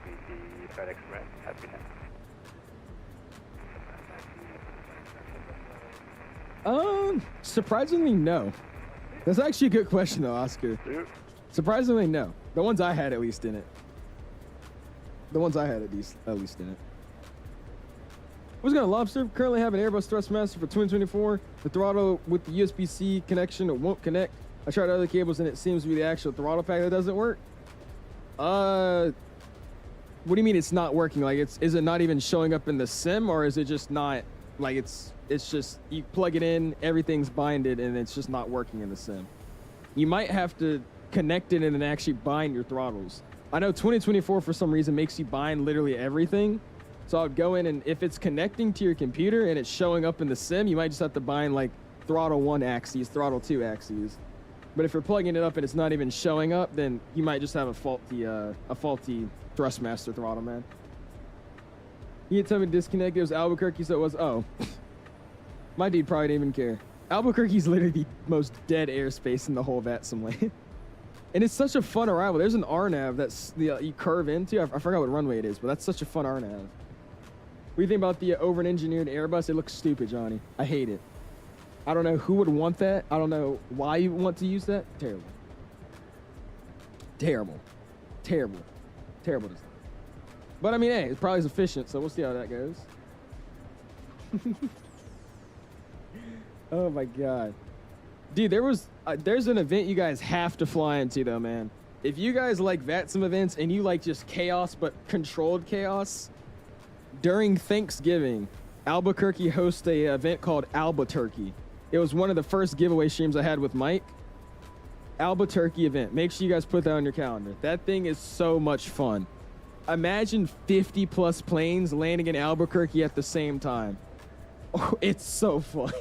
be the FedEx brand. Happiness. Surprisingly, no. That's actually a good question, though, Oscar. Surprisingly, no. The ones I had, at least, in it. The ones I had, at least in it. What's going on, Lobster? Currently have an Airbus Thrustmaster for 2024. The throttle with the USB-C connection, it won't connect. I tried other cables, and it seems to be the actual throttle pack that doesn't work. What do you mean it's not working? Like, is it not even showing up in the sim, or is it just not, like, it's just, you plug it in, everything's binded, and it's just not working in the sim? You might have to connect it and then actually bind your throttles. I know 2024, for some reason, makes you bind literally everything. So I would go in, and if it's connecting to your computer and it's showing up in the sim, you might just have to bind, like, throttle 1 axes, throttle 2 axes. But if you're plugging it up and it's not even showing up, then you might just have a faulty Thrustmaster throttle, man. You didn't tell me to disconnect. It was Albuquerque, so it was, oh. My dude probably didn't even care. Albuquerque's literally the most dead airspace in the whole VATSIM lane. And it's such a fun arrival. There's an RNAV that's you curve into. I forgot what runway it is, but that's such a fun RNAV. What do you think about the over-engineered Airbus? It looks stupid, Johnny. I hate it. I don't know who would want that. I don't know why you want to use that. Terrible. Terrible. Terrible. Terrible design. But I mean, hey, it probably is efficient, so we'll see how that goes. Oh my God. Dude, there's an event you guys have to fly into, though, man. If you guys like VATSIM events and you like just chaos, but controlled chaos, during Thanksgiving, Albuquerque hosts a event called Albuturkey. It was one of the first giveaway streams I had with Mike. Albuturkey event. Make sure you guys put that on your calendar. That thing is so much fun. Imagine 50 plus planes landing in Albuquerque at the same time. Oh, it's so fun.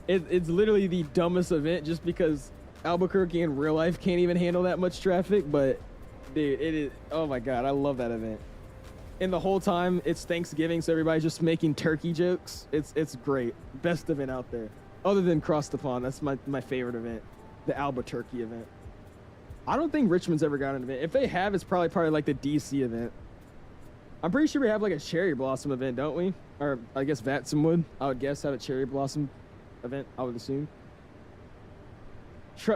It's literally the dumbest event just because Albuquerque in real life can't even handle that much traffic, but dude, it is, oh my God, I love that event. And the whole time it's Thanksgiving, so everybody's just making turkey jokes. It's great. Best event out there. Other than Cross the Pond, that's my favorite event, the Albuturkey event. I don't think Richmond's ever got an event. If they have, it's probably part of like the DC event. I'm pretty sure we have like a cherry blossom event, don't we? Or I guess VATSIM would. I would guess have a cherry blossom event, I would assume.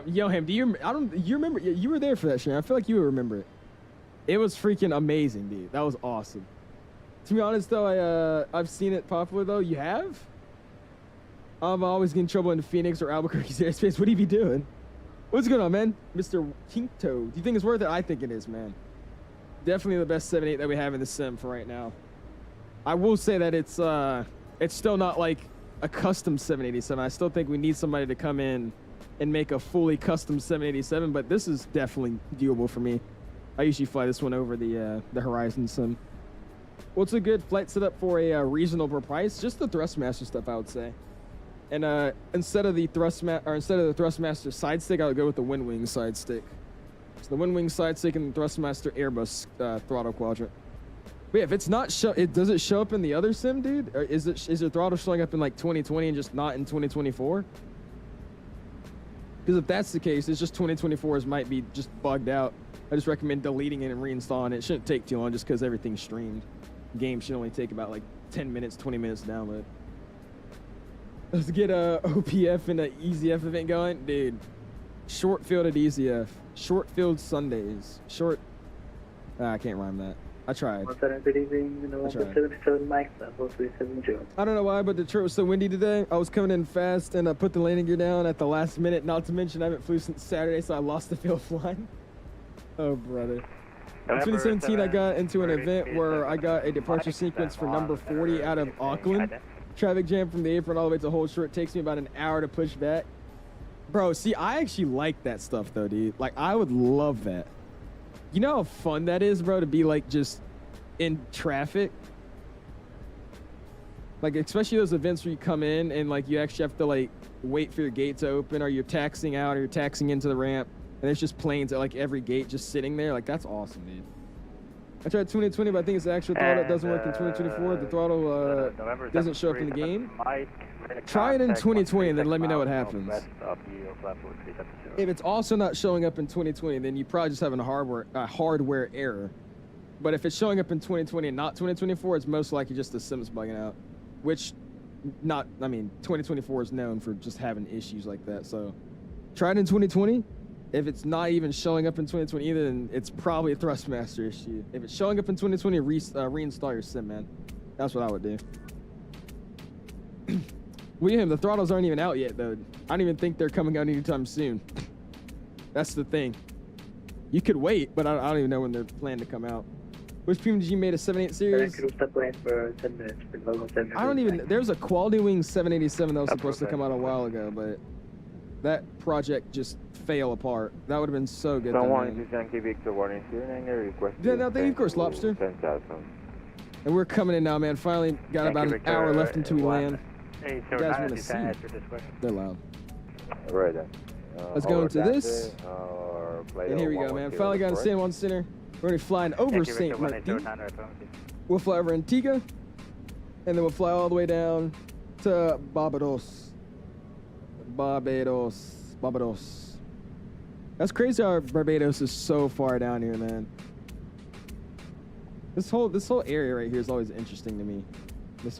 Yo, Ham, you remember? You were there for that, Sharon. I feel like you would remember it. It was freaking amazing, dude. That was awesome. To be honest, though, I've seen it popular, though. You have? I'm always getting trouble in Phoenix or Albuquerque's airspace. What do you be doing? What's going on, man? Mr. Kinto, do you think it's worth it? I think it is, man. Definitely the best 7.8 that we have in the sim for right now. I will say that it's still not like a custom 787. I still think we need somebody to come in and make a fully custom 787, but this is definitely doable for me. I usually fly this one over the Horizon sim. What's a good flight setup for a reasonable price? Just the Thrustmaster stuff, I would say. And instead of the Thrustmaster side stick, I would go with the wind wing side stick. So the wind wing side stick and the Thrustmaster Airbus throttle quadrant. But yeah, if it's not does it show up in the other sim, dude? Or is your throttle showing up in like 2020 and just not in 2024? Because if that's the case, it's just 2024's might be just bugged out. I just recommend deleting it and reinstalling it. It shouldn't take too long just because everything's streamed. Game should only take about like 10 minutes, 20 minutes to download. Let's get a OPF and a EZF event going. Dude, short field at EZF. Short field Sundays. I can't rhyme that. I tried. I don't know why, but Detroit was so windy today. I was coming in fast and I put the landing gear down at the last minute. Not to mention I haven't flew since Saturday, so I lost the feel of flying. Oh, brother. In 2017, I got into an event where I got a departure sequence for number 40 out of Auckland. Traffic jam from the apron all the way to Holshire. It takes me about an hour to push back. Bro, see, I actually like that stuff, though, dude. Like, I would love that. You know how fun that is, bro, to be, like, just in traffic? Like, especially those events where you come in and, like, you actually have to, like, wait for your gate to open, or you're taxiing out, or you're taxiing into the ramp, and there's just planes at, like, every gate just sitting there. Like, that's awesome, dude. I tried 2020, but I think it's the actual throttle that doesn't work in 2024. The throttle doesn't show up in the game. Try it in 2020 and then let me know what happens. If it's also not showing up in 2020, then you probably just have a hardware error. But if it's showing up in 2020 and not 2024, it's most likely just the sim's bugging out. Which, 2024 is known for just having issues like that. So try it in 2020. If it's not even showing up in 2020 either, then it's probably a Thrustmaster issue. If it's showing up in 2020, reinstall your sim, man. That's what I would do. William, the throttles aren't even out yet, though. I don't even think they're coming out anytime soon. That's the thing. You could wait, but I don't even know when they're planned to come out. Which premium did you made a 78 series? I don't even... There's a Quality Wing 787 that was supposed to come out a while ago, but that project just fell apart. That would have been so good. Yeah, no, thank you, of course, Lobster. And we're coming in now, man. Finally got about an hour left until we land. Hey, you guys want to see? They're loud. Right then. Let's go into this. And here we go, man. Finally got in San Juan Center. We're already flying over St. Martin. We'll fly over Antigua. And then we'll fly all the way down to Barbados. Barbados. That's crazy how Barbados is so far down here, man. This whole area right here is always interesting to me. This is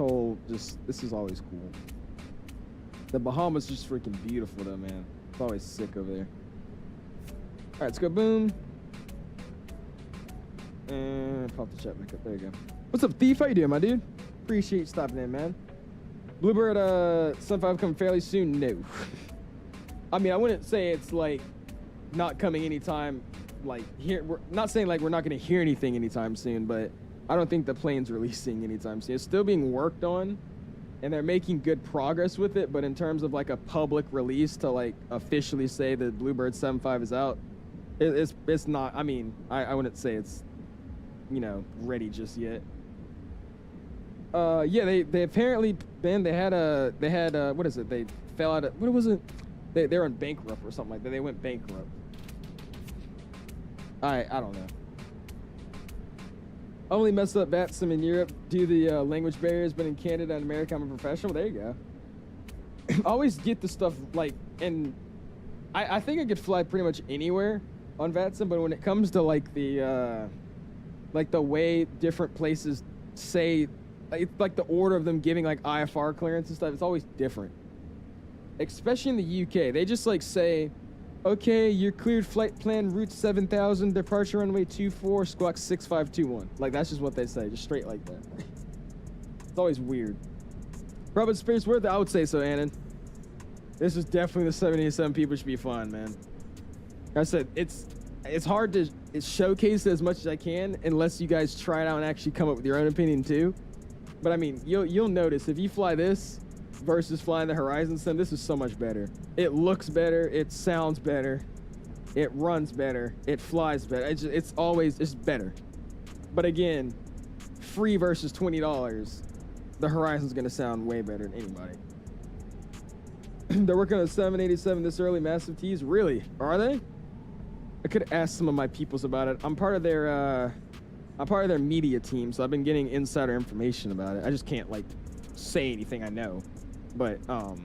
always cool. The Bahamas just freaking beautiful though, man. It's always sick over there. All right, let's go boom. And pop the chat back up. There you go. What's up, Thief? How you doing, my dude? Appreciate you stopping in, man. Bluebird Sun 5 coming fairly soon? No. I mean, I wouldn't say it's like not coming anytime. Like here, we're not saying like we're not going to hear anything anytime soon, but I don't think the plane's releasing anytime soon. It's still being worked on, and they're making good progress with it. But in terms of like a public release to like officially say that Bluebird 75 is out, it's not. I mean, I wouldn't say it's, you know, ready just yet. Yeah, they apparently, Ben, they had what is it? They fell out of, what was it? They were in bankrupt or something like that. They went bankrupt. I don't know. Only messed up VATSIM in Europe due to the language barriers, but in Canada and America, I'm a professional. There you go. Always get the stuff like, and I think I could fly pretty much anywhere on VATSIM, but when it comes to like the way different places say, like the order of them giving like IFR clearance and stuff, it's always different. Especially in the UK, they just like say, okay, you're cleared flight plan route 7000, departure runway 24, squawk 6521. Like, that's just what they say, just straight like that. It's always weird. Robert Spears worth it? I would say so, Annan. This is definitely the 787 people should be flying, man. Like I said, it's hard to showcase it as much as I can unless you guys try it out and actually come up with your own opinion too. But I mean, you'll notice if you fly this versus flying the Horizon Sim, this is so much better. It looks better, it sounds better, it runs better, it flies better. It's always better. But again, free versus $20, the Horizon's gonna sound way better than anybody. They're working on a 787 this early, massive tease. Really? Are they? I could ask some of my peoples about it. I'm part of their media team, so I've been getting insider information about it. I just can't like say anything I know. But I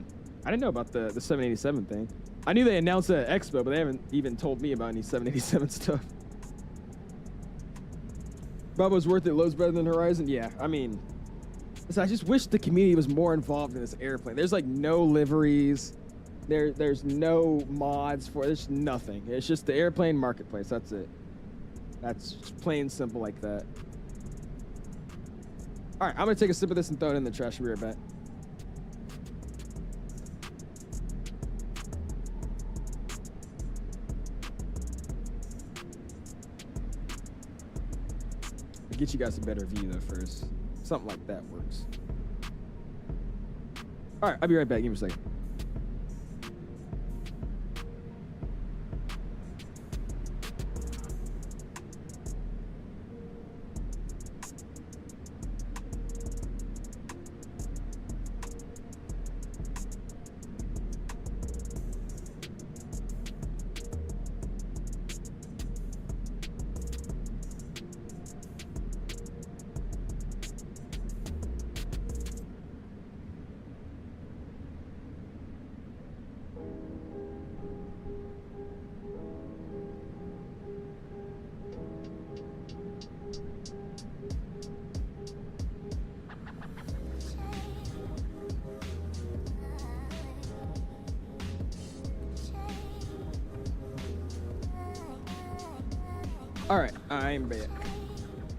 didn't know about the 787 thing. I knew they announced it at Expo, but they haven't even told me about any 787 stuff. Bravo's worth it. Low's better than Horizon. Yeah, I mean, so I just wish the community was more involved in this airplane. There's like no liveries. There's no mods for it. There's nothing. It's just the airplane marketplace. That's it. That's just plain simple like that. All right, I'm gonna take a sip of this and throw it in the trash. We'll be right back. I'll get you guys a better view though first. Something like that works. All right, I'll be right back. Give me a second. All right, I'm back.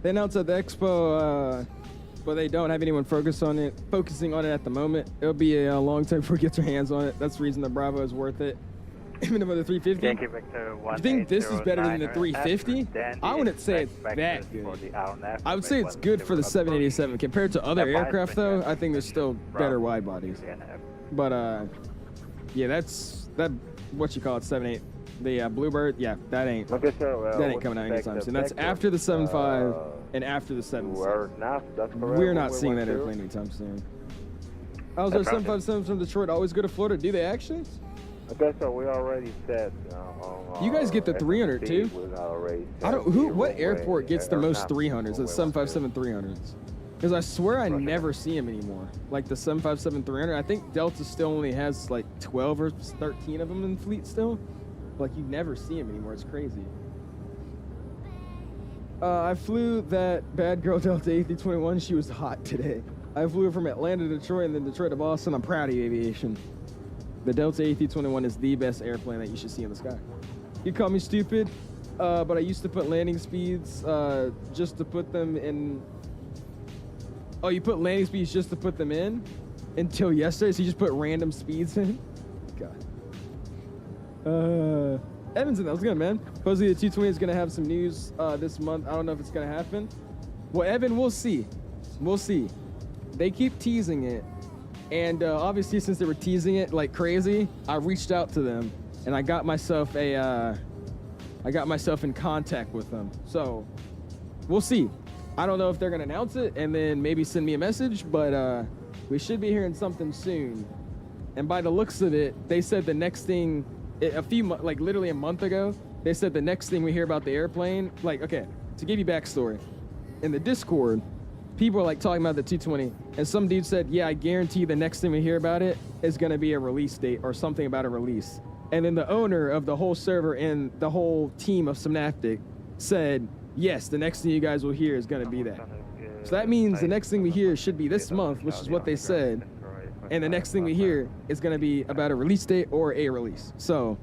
They announced at the expo, but they don't have anyone focusing on it at the moment. It'll be a long time before it gets their hands on it. That's the reason the Bravo is worth it. Even over the 350. Yankee Victor You think this is better than the 350? I wouldn't say it's that good. I would say it's good for the 787. Compared to other aircraft, though, I think there's still better wide bodies. But yeah, that's what you call it, 78. The Bluebird, yeah, that ain't coming out anytime soon. That's after the 75 and after the 76. We're not seeing that airplane anytime soon. How's our 757 from Detroit always go to Florida? Do they actually? Okay, so we already said. You guys get the 300 too. What airport gets the most 300s? The 757 300s. Because I swear I never see them anymore. Like the 757 300. I think Delta still only has like 12 or 13 of them in fleet still. Like you never see them anymore. It's crazy. I flew that bad girl Delta A321. She was hot today. I flew from Atlanta to Detroit and then Detroit to Boston. I'm proud of you, aviation. The Delta A321 is the best airplane that you should see in the sky. You call me stupid, but I used to put landing speeds just to put them in. Oh, you put landing speeds just to put them in? Until yesterday, so you just put random speeds in? God. Evanson, that was good, man. Supposedly the 220 is going to have some news this month. I don't know if it's going to happen. Well, Evan, we'll see. We'll see. They keep teasing it. And obviously, since they were teasing it like crazy, I reached out to them and I got myself in contact with them. So we'll see. I don't know if they're going to announce it and then maybe send me a message, but we should be hearing something soon. And by the looks of it, they said the next thing, literally a month ago, they said the next thing we hear about the airplane, okay, to give you backstory, in the Discord, people are like talking about the 220, and some dude said, yeah, I guarantee the next thing we hear about it is going to be a release date or something about a release. And then the owner of the whole server and the whole team of Synaptic said, yes, the next thing you guys will hear is going to be that. So that means the next thing we hear should be this month, which is what they said. And the next thing we hear is going to be about a release date or a release. So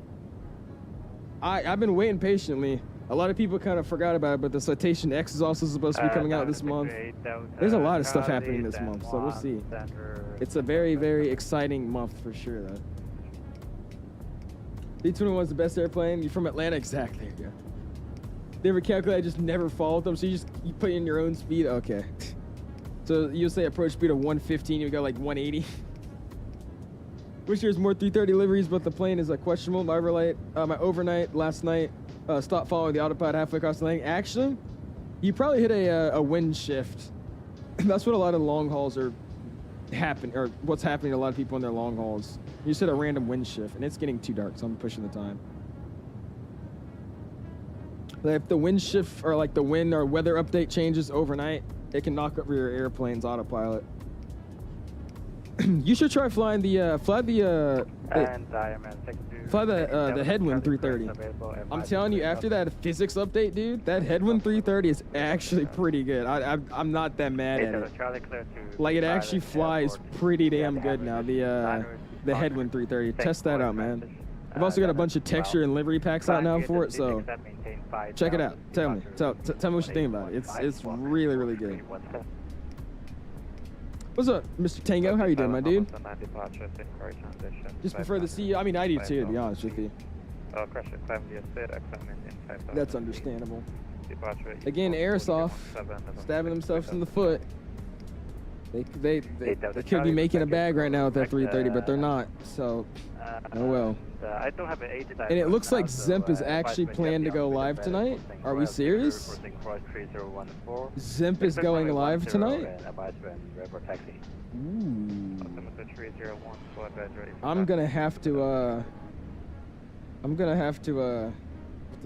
I've been waiting patiently. A lot of people kind of forgot about it, but the Citation X is also supposed to be coming out this month. There's a lot of stuff happening this month, so we'll see. It's a very, very exciting month for sure, though. B-21 is the best airplane. You're from Atlanta? Exactly. There you go. They ever calculate, just never followed them, so you put in your own speed? Okay. So you'll say approach speed of 115, you go like 180. Wish there was more 330 deliveries, but the plane is questionable. My overnight last night stopped following the autopilot halfway across the lane. Actually, you probably hit a wind shift. That's what a lot of long hauls are what's happening to a lot of people on their long hauls. You said a random wind shift, and it's getting too dark, so I'm pushing the time. If the wind shift or like the wind or weather update changes overnight, it can knock over your airplane's autopilot. You should try flying the headwind 330. I'm telling you, after that physics update, dude, that headwind 330 is actually pretty good. I'm not that mad at it. Like, it actually flies pretty damn good now. The headwind 330. Test that out, man. I've also got a bunch of texture and livery packs out now for it, so check it out. Tell me what you think about it. It's really, really good. What's up, Mr. Tango? How you doing, my dude? Just prefer the CEO. I mean, I do too, to be honest with you. That's understandable. Again, Airsoft stabbing themselves in the foot. They could be making a bag right now with that 330, but they're not. So, oh well. I don't have an and it looks like 𝐓 is actually planned to go live tonight. Are we serious? 𝐓 is going live tonight? Ooh. I'm gonna have to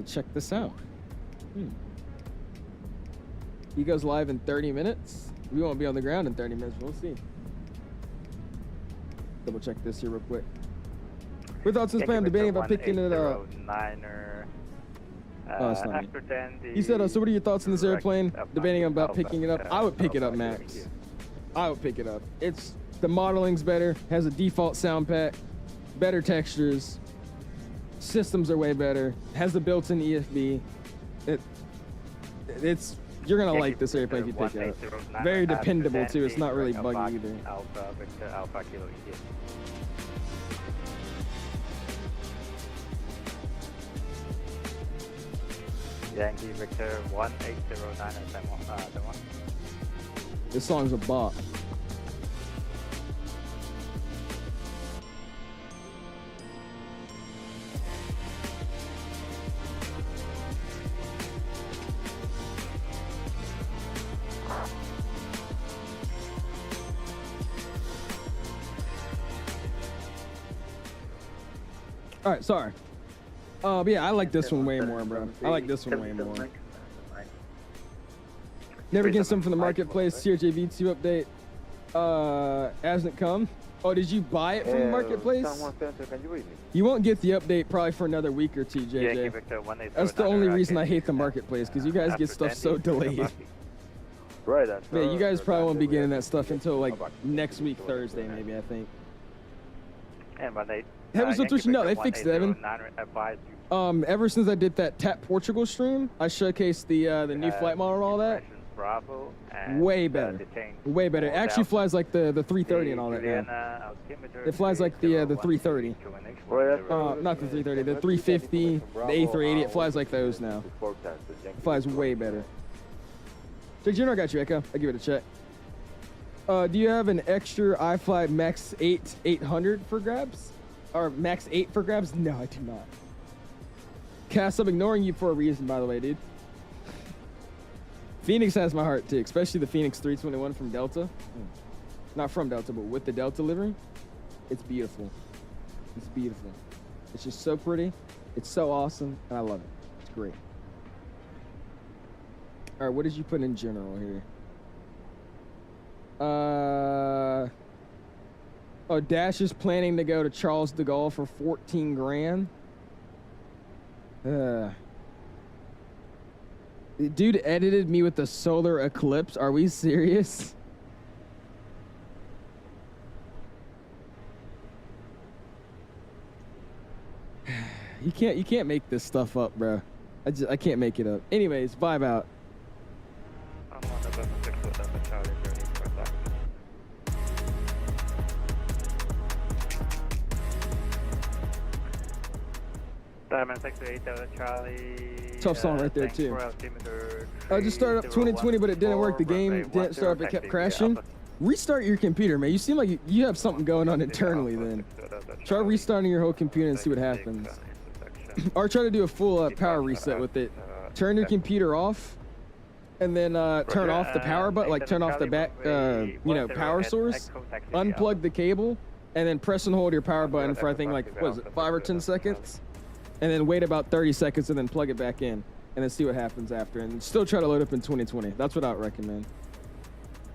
check this out. He goes live in 30 minutes. We won't be on the ground in 30 minutes. We'll see. Double check this here real quick. With thoughts and spam debating about picking it up. Oh, it's not me. He said, so what are your thoughts on this airplane? Debating about picking it up. I would pick it up, Max. I would pick it up. The modeling's better, has a default sound pack, better textures, systems are way better, has the built-in EFB. You're gonna like this airplane if you pick it up. Very dependable too. It's not really buggy either. Yankee Victor 1809 and 1. This song's a bop. All right, sorry. But yeah, I like this one way more, bro. I like this one way more. Never get some from the marketplace. CYYZ update hasn't come. Oh, did you buy it from the marketplace? You won't get the update probably for another week or two, JJ. That's the only reason I hate the marketplace, because you guys get stuff so delayed. Right. Yeah, you guys probably won't be getting that stuff until like next week, Thursday, maybe, I think. And when they Heaven's no Twitch, no, they fixed it, Evan. Ever since I did that Tap Portugal stream, I showcased the new flight model and all that. Way better. Way better. It actually flies like the 330 and all that now. It flies like the 330. Not the 330, the 350, the A380. It flies like those now. It flies way better. Check Junior, I got you, Echo. I'll give it a check. Do you have an extra iFly Max 8 800 for grabs? Or Max 8 for grabs? No, I do not. Cass, I'm ignoring you for a reason, by the way, dude. Phoenix has my heart, too. Especially the Phoenix 321 from Delta. Not from Delta, but with the Delta livery. It's beautiful. It's beautiful. It's just so pretty. It's so awesome, and I love it. It's great. All right, what did you put in general here? Oh, Dash is planning to go to Charles de Gaulle for 14 grand. Dude edited me with the solar eclipse. Are we serious? You can't make this stuff up, bro. I can't make it up. Anyways, vibe out. Diamond 628 Charlie. Tough song right there too. I just started up 2020, but it didn't work. The game didn't start up. It kept crashing. Restart your computer, man. You seem like you have something going on internally. Then try restarting your whole computer and see what happens. Or try to do a full power reset with it. Turn your computer off, and then turn off the power button, like turn off the back, power source. Unplug the cable, and then press and hold your power button for I think like, what is it, 5 or 10 seconds? And then wait about 30 seconds and then plug it back in and then see what happens after. And still try to load up in 2020. That's what I would recommend.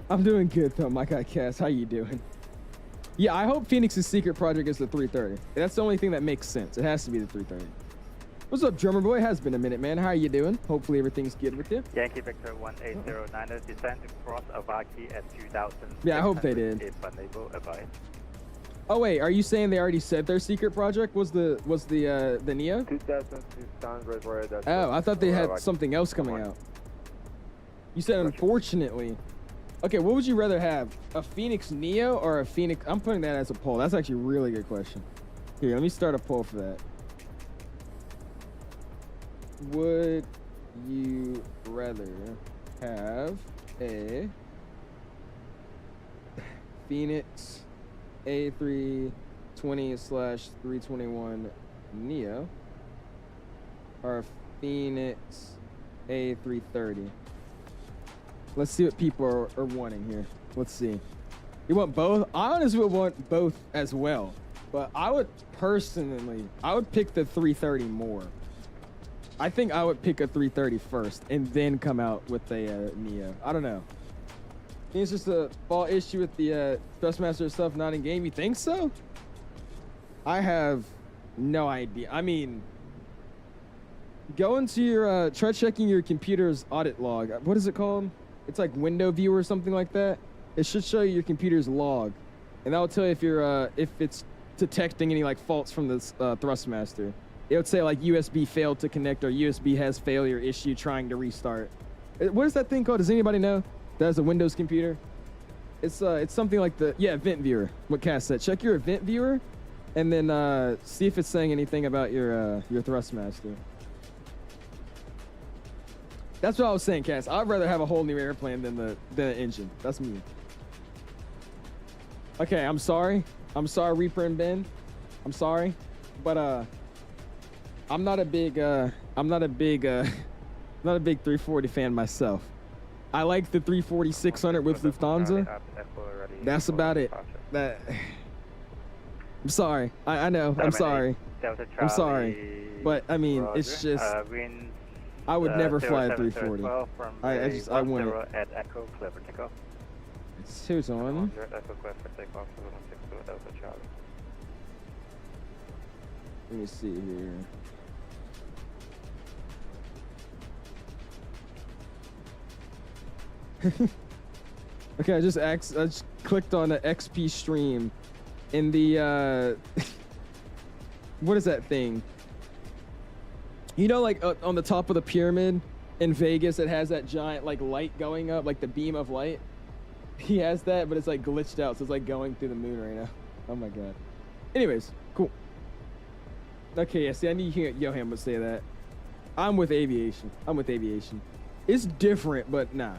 I'm doing good though, my guy Cass. How you doing? Yeah, I hope Phoenix's secret project is the 330. That's the only thing that makes sense. It has to be the 330. What's up, drummer boy? It has been a minute, man. How are you doing? Hopefully everything's good with you. Yankee Victor 1809, descend to cross Avaki at 2000. Yeah, I hope they did. If unable, advise. Oh wait, are you saying they already said their secret project was the Neo? 2000 Oh, I thought they had something else coming out. You said unfortunately. Okay, what would you rather have? A Phoenix Neo or a Phoenix? I'm putting that as a poll. That's actually a really good question. Here, let me start a poll for that. Would you rather have a Phoenix A320/321 Neo or a Phoenix A330? Let's see what people are wanting here. Let's see. You want both? I honestly would want both as well, but I would personally, I would pick the 330 more. I think I would pick a 330 first and then come out with a Neo. I don't know. I think it's just a fall issue with the Thrustmaster stuff not in game. You think so? I have no idea. I mean, go into your, try checking your computer's audit log. What is it called? It's like window view or something like that. It should show you your computer's log. And that will tell you if you're, if it's detecting any like faults from this Thrustmaster. It would say like USB failed to connect or USB has failure issue trying to restart. What is that thing called? Does anybody know? That's a Windows computer. It's something like the, yeah, event viewer. What Cass said. Check your event viewer and then see if it's saying anything about your Thrustmaster. That's what I was saying, Cass. I'd rather have a whole new airplane than the engine. That's me. Okay, I'm sorry. I'm sorry, Reaper and Ben. I'm sorry. But I'm not a big 340 fan myself. I like the 340-600 with Lufthansa. That's about it. That. I'm sorry. I know. I'm sorry. I'm sorry. But I mean, it's just. I would never fly a 340. I want it. At Echo, clever takeoff. It's who's on? Let me see here. Okay, I just clicked on the XP stream in the what is that thing? You know, like on the top of the pyramid in Vegas, it has that giant like light going up, like the beam of light. He has that, but it's like glitched out, so it's like going through the moon right now. Oh my god. Anyways, cool. Okay, yeah, see, I knew Johan would say that. I'm with aviation. It's different, but nah.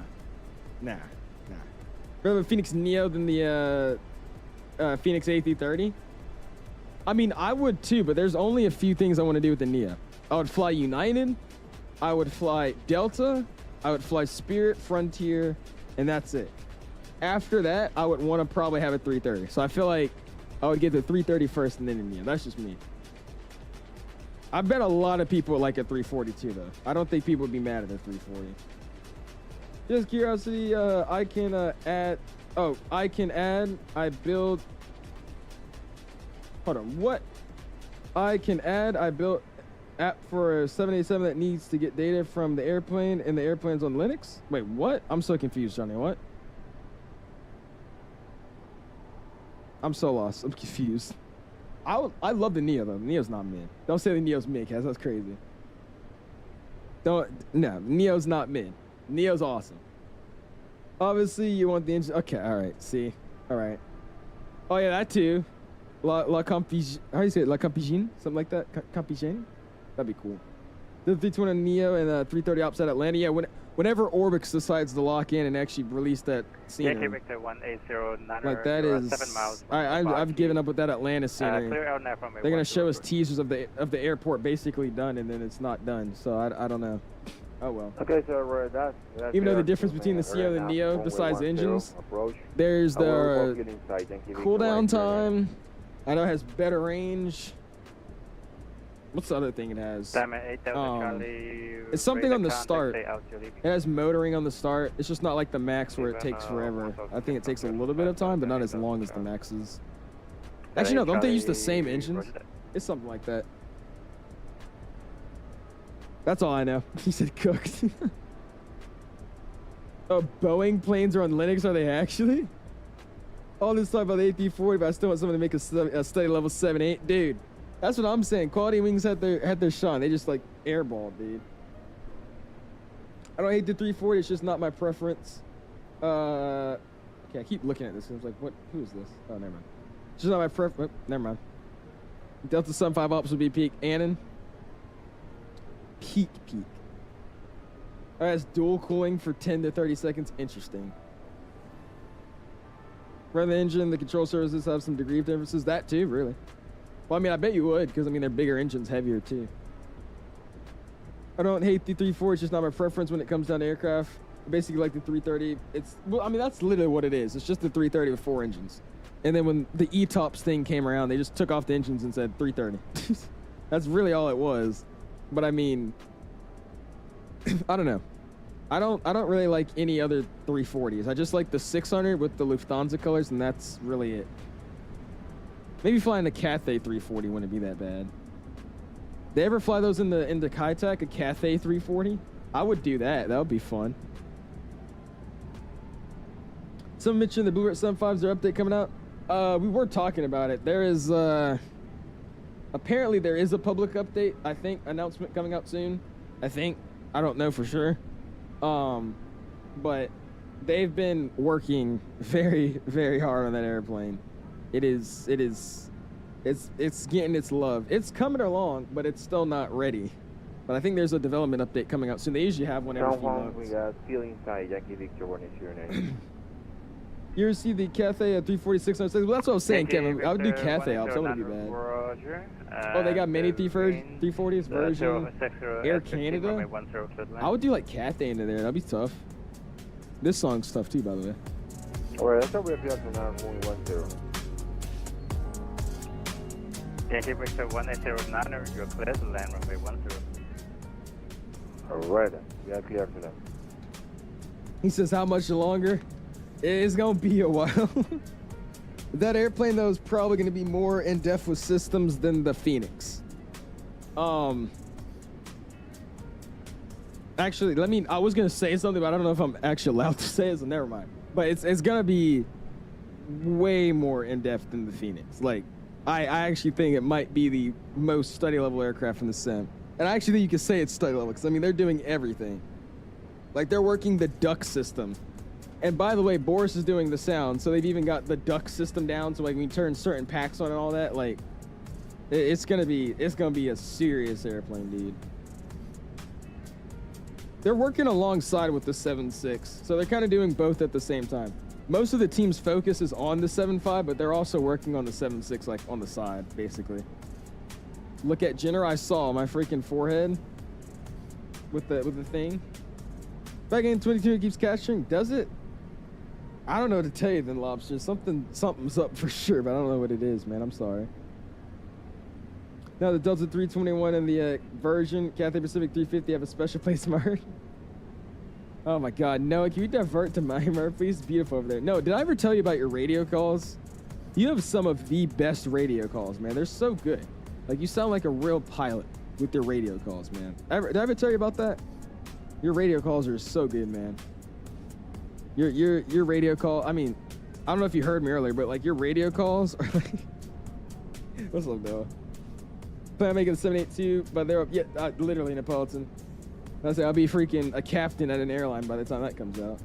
Rather Phoenix Neo than the Phoenix A330. I mean, I would too, but there's only a few things I want to do with the Neo. I would fly United, I would fly Delta, I would fly Spirit, Frontier, and that's it. After that, I would want to probably have a 330. So I feel like I would get the 330 first and then the Neo. That's just me. I bet a lot of people would like a 342 though. I don't think people would be mad at a 340. Just curiosity, I can add, I build, hold on, what? I can add, I built app for a 787 that needs to get data from the airplane and the airplane's on Linux? Wait, what? I'm so confused, Johnny, what? I'm so lost, I'm confused. I love the Neo though, the Neo's not mid. Don't say the Neo's mid, Cass, that's crazy. No, Neo's not mid. Neo's awesome. Obviously, you want the engine. Okay, all right. See, all right. Oh yeah, that too. La Campigine. How do you say it? La Campigine? Something like that. Campigine. That'd be cool. The 320 Neo and 330 ops at Atlanta. Yeah, whenever Orbix decides to lock in and actually release that scenery. Yankee Victor 1809. Like that is. 7 miles. I've given up with that Atlanta scenery. Clear out now from They're gonna show us teasers of the airport basically done, and then it's not done. So I don't know. Oh well. Okay, so we're that. Even though the difference between the CO and the Neo, besides the engines, there's the cooldown time. I know it has better range. What's the other thing it has? It's something on the start. It has motoring on the start. It's just not like the max where it takes forever. I think it takes a little bit of time, but not as long as the maxes. Actually, no, don't they use the same engines? It's something like that. That's all I know. He said cooked. Oh, Boeing planes are on Linux, are they actually? All this talk about the A340, but I still want someone to make a study level 7-8. Dude, that's what I'm saying. Quality Wings had their shine. They just like airball, dude. I don't hate the 340, it's just not my preference. Okay, I keep looking at this. I was like, what? Who is this? Oh, never mind. It's just not my preference. Oh, never mind. Delta Sun 5 Ops will be peak. Annan. Peak. Alright, it's dual cooling for 10 to 30 seconds. Interesting. Run the engine, the control surfaces have some degree of differences. That too, really. Well, I mean, I bet you would, because I mean, they're bigger engines, heavier too. I don't hate the 340, it's just not my preference when it comes down to aircraft. Basically, like the 330, well, I mean, that's literally what it is. It's just the 330 with 4 engines. And then when the ETOPS thing came around, they just took off the engines and said 330. That's really all it was. But I mean, I don't know. I don't really like any other 340s. I just like the 600 with the Lufthansa colors, and that's really it. Maybe flying a Cathay 340 wouldn't be that bad. They ever fly those into Kitech, a Cathay 340? I would do that. That would be fun. Someone mentioned the Bluebird 75s, their update coming out. We were talking about it. There is apparently there is a public update, I think, announcement coming out soon. I think. I don't know for sure. But they've been working very, very hard on that airplane. It's getting its love. It's coming along, but it's still not ready. But I think there's a development update coming out soon. They usually have one every few months. We got still inside Yankee Victor 1 is your name. You ever see the Cathay at 346? Well, that's what I was saying, Kevin. I would do Cathay ops. That wouldn't be bad. Oh, they got many 340s version. Air Canada. I would do like Cathay into there. That'd be tough. This song's tough too, by the way. Alright, that's how we're up now. Only 10. Yankee Victor 109, you're clear to land runway 10. Alright, we are clear for that. He says, how much longer? It's gonna be a while. That airplane though is probably gonna be more in depth with systems than the Phoenix. Actually, I was gonna say something, but I don't know if I'm actually allowed to say it, so never mind. But it's gonna be way more in depth than the Phoenix. Like, I actually think it might be the most study level aircraft in the sim. And I actually think you could say it's study level, because I mean, they're doing everything. Like, they're working the duck system. And by the way, Boris is doing the sound, so they've even got the duck system down, so like when you turn certain packs on and all that, like, it's gonna be a serious airplane, dude. They're working alongside with the 7.6, so they're kind of doing both at the same time. Most of the team's focus is on the 7.5, but they're also working on the 7.6, like on the side, basically. Look at Jenner, I saw my freaking forehead with the thing. Back in 22, it keeps capturing. Does it? I don't know what to tell you then, Lobster. Something's up for sure, but I don't know what it is, man. I'm sorry. Now the Delta 321 and the version Cathay Pacific 350 have a special place in my heart. Oh my God, Noah, can you divert to Myanmar, please? It's beautiful over there. No, did I ever tell you about your radio calls? You have some of the best radio calls, man. They're so good. Like, you sound like a real pilot with your radio calls, man. Did I ever tell you about that? Your radio calls are so good, man. Your radio call, I mean, I don't know if you heard me earlier, but like your radio calls are like, what's up, Noah? Plan on making a 782, but they're up, yeah, literally Neapolitan. I say I'll be freaking a captain at an airline by the time that comes out.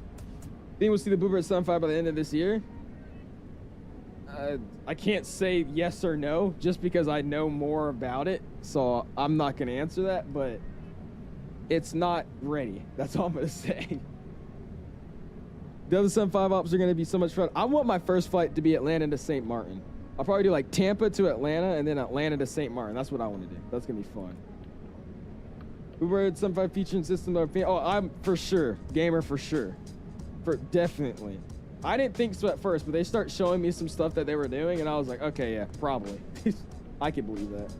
Think we'll see the Bluebird 75 by the end of this year? I can't say yes or no, just because I know more about it, so I'm not gonna answer that, but it's not ready. That's all I'm gonna say. The other 75 ops are gonna be so much fun. I want my first flight to be Atlanta to St. Martin. I'll probably do like Tampa to Atlanta and then Atlanta to St. Martin. That's what I want to do. That's gonna be fun. Uber 75 featuring system of oh, I'm for sure gamer for sure, for definitely. I didn't think so at first, but they start showing me some stuff that they were doing, and I was like, okay, yeah, probably. I can believe that.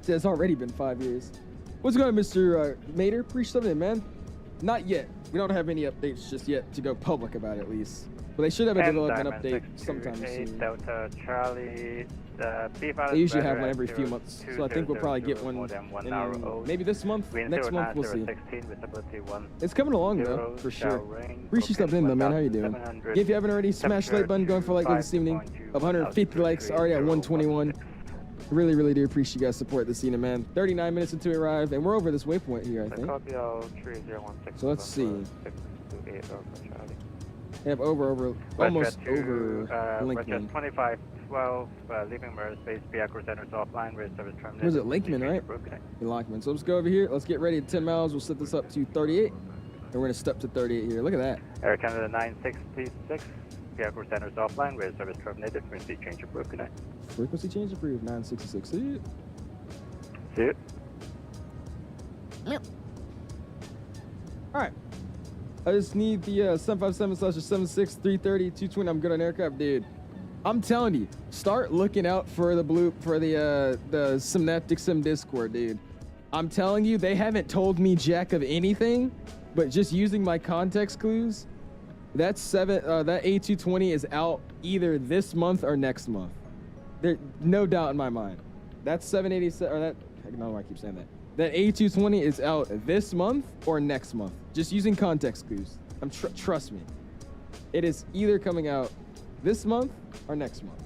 It's already been 5 years. What's going on, Mr. Mater? Appreciate it, man. Not yet. We don't have any updates just yet to go public about it, at least. But they should have a development update sometime soon. Delta Charlie, they usually have one every few months, so I think we'll probably get one in maybe this month, next month, we'll see. It's coming along though, for sure. Appreciate you stopping in though, man. How you doing? If you haven't already, smash the like button, going for like this evening. Of 150 likes, already at 121. Really do appreciate you guys' support this evening, man. 39 minutes until we arrive, and we're over this waypoint here, I think. So let's see. We have almost over Linkman. 2512, leaving MSFS, vehicle centers offline, with service terminated. Was it Linkman, right? Linkman. So let's go over here. Let's get ready at 10 miles. We'll set this up to 38, and we're gonna step to 38 here. Look at that. Air Canada 966, vehicle centers offline, with service terminated. Frequency change approved. Good night. Frequency change approved. 966. See it. See it. Yep. All right. I just need the 757/76-330-220. I'm good on aircraft, dude. I'm telling you, start looking out for the Synaptic Sim Discord, dude. I'm telling you, they haven't told me jack of anything, but just using my context clues, that A220 is out either this month or next month. There's no doubt in my mind. That 787 or that, I don't know why I keep saying that. That A220 is out this month or next month. Just using context clues. Trust me. It is either coming out this month or next month.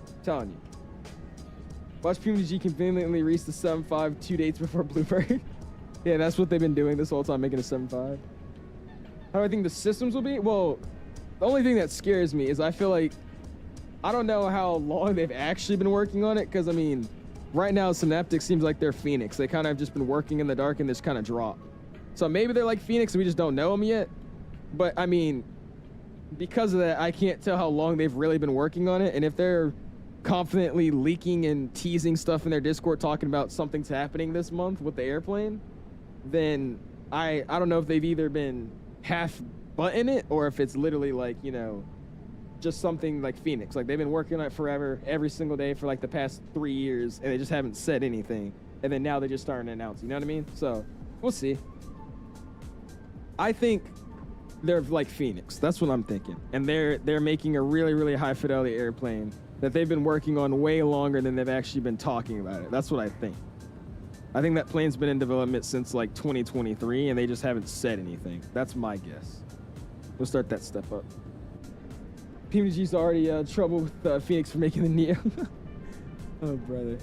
I'm telling you. Watch PMDG conveniently reach the 7.5 2 dates before Bluebird. Yeah, that's what they've been doing this whole time, making a 7.5. How do I think the systems will be? Well, the only thing that scares me is I feel like I don't know how long they've actually been working on it, because I mean, right now, Synaptic seems like they're Phoenix. They kind of have just been working in the dark and just kind of drop. So maybe they're like Phoenix and we just don't know them yet. But I mean, because of that, I can't tell how long they've really been working on it. And if they're confidently leaking and teasing stuff in their Discord talking about something's happening this month with the airplane, then I don't know if they've either been half butting it or if it's literally like, you know, just something like Phoenix. Like they've been working on it forever, every single day for like the past 3 years, and they just haven't said anything. And then now they're just starting to announce, you know what I mean? So we'll see. I think they're like Phoenix. That's what I'm thinking. And they're making a really high fidelity airplane that they've been working on way longer than they've actually been talking about it. That's what I think. I think that plane's been in development since like 2023, and they just haven't said anything. That's my guess. We'll start that step up. PMG's already trouble with Phoenix for making the Neo. Oh, brother.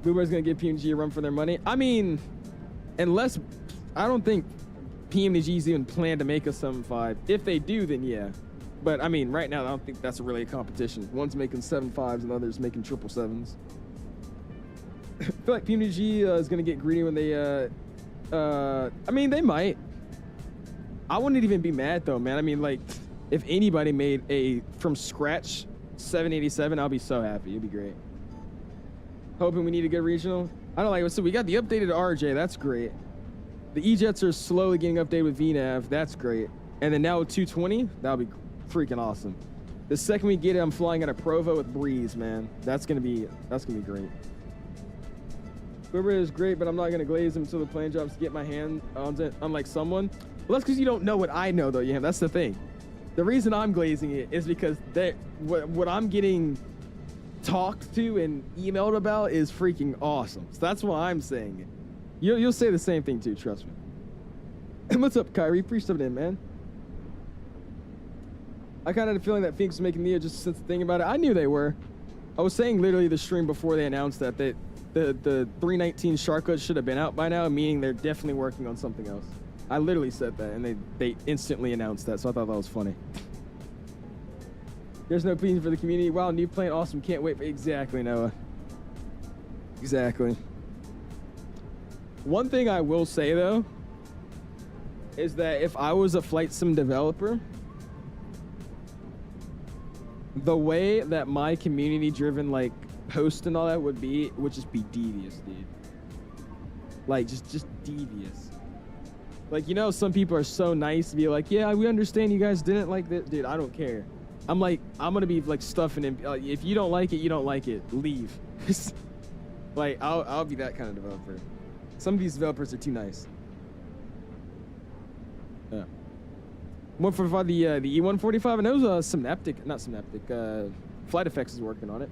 Bluebird's gonna give PMG a run for their money. I mean, unless, I don't think PMG's even plan to make a 7.5. If they do, then yeah. But I mean, right now, I don't think that's really a competition. One's making 7.5s and others making 777s. I feel like PMG is gonna get greedy when they, I mean, they might. I wouldn't even be mad though, man. I mean, like, if anybody made a from scratch 787, I'll be so happy. It'd be great. Hoping we need a good regional. I don't like it. So we got the updated RJ. That's great. The E-Jets are slowly getting updated with VNAV. That's great. And then now with 220, that'll be freaking awesome. The second we get it, I'm flying out of Provo with Breeze, man. That's gonna be great. Whoever is great, but I'm not gonna glaze him until the plane drops to get my hand on it, unlike someone. Well, that's because you don't know what I know, though. Yeah, that's the thing. The reason I'm glazing it is because what I'm getting talked to and emailed about is freaking awesome. So that's why I'm saying it. You'll say the same thing too, trust me. What's up, Kyrie? Appreciate it, man. I kind of had a feeling that Phoenix was making Neo just since the thing about it. I knew they were. I was saying literally the stream before they announced that the 319 Sharkhood should have been out by now, meaning they're definitely working on something else. I literally said that, and they instantly announced that, so I thought that was funny. There's no opinion for the community. Wow, new plane, awesome. Can't wait for exactly, Noah. Exactly. One thing I will say, though, is that if I was a flight sim developer, the way that my community-driven, like, post and all that would just be devious, dude. Like just devious. Like, you know, some people are so nice to be like, yeah, we understand you guys didn't like that. Dude, I don't care. I'm like, I'm gonna be like stuffing in. If you don't like it, you don't like it. Leave. Like, I'll be that kind of developer. Some of these developers are too nice. Yeah. 145, the E145, and those Flight Effects is working on it.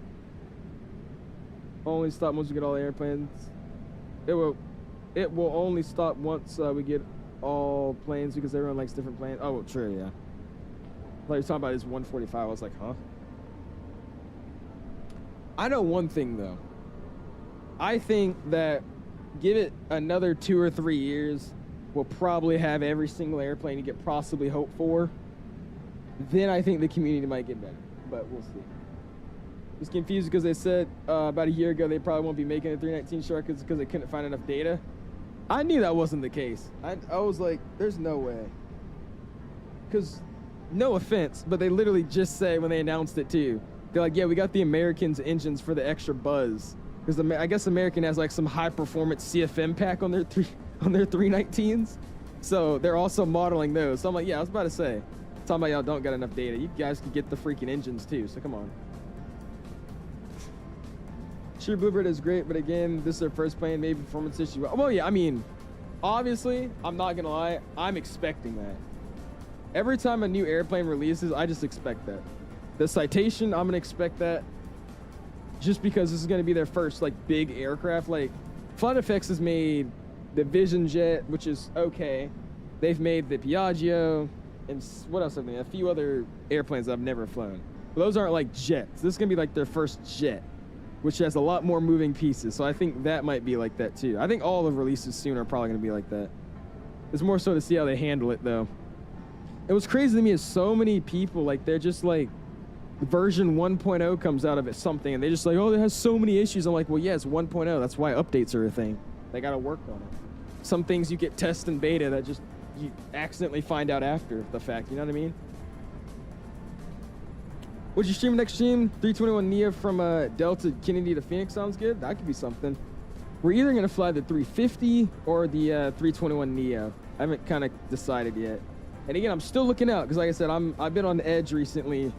Only stop once we get all the airplanes. It will only stop once we get all planes because everyone likes different planes. Oh, well, true, yeah. Like you're talking about this 145, I was like, huh? I know one thing though. I think that give it another 2 or 3 years, we'll probably have every single airplane you could possibly hope for. Then I think the community might get better, but we'll see. Just confused because they said about a year ago they probably won't be making a 319 shark because they couldn't find enough data. I knew that wasn't the case. I was like, there's no way. Because, no offense, but they literally just say when they announced it too, they're like, yeah, we got the Americans engines for the extra buzz. Because I guess American has like some high performance CFM pack on their 319s. So they're also modeling those. So I'm like, yeah, I was about to say, talking about y'all don't got enough data. You guys can get the freaking engines too, so come on. Sure, Bluebird is great, but again, this is their first plane, maybe performance issue. Well, yeah, I mean, obviously, I'm not gonna lie, I'm expecting that. Every time a new airplane releases, I just expect that. The Citation, I'm gonna expect that. Just because this is gonna be their first like big aircraft. Like, Flight Effects has made the Vision Jet, which is okay. They've made the Piaggio, and what else have they made? A few other airplanes I've never flown. But those aren't like jets. This is gonna be like their first jet, which has a lot more moving pieces. So I think that might be like that too. I think all the releases soon are probably gonna be like that. It's more so to see how they handle it though. It was crazy to me is so many people, like they're just like, version 1.0 comes out of it something and they just like, oh, it has so many issues. I'm like, well, yeah, it's 1.0. That's why updates are a thing. They gotta work on it. Some things you get test and beta that just you accidentally find out after the fact, you know what I mean? Would you stream next stream? 321neo from Delta Kennedy to Phoenix sounds good. That could be something. We're either gonna fly the 350 or the 321neo. I haven't kind of decided yet. And again, I'm still looking out because like I said, I've been on the edge recently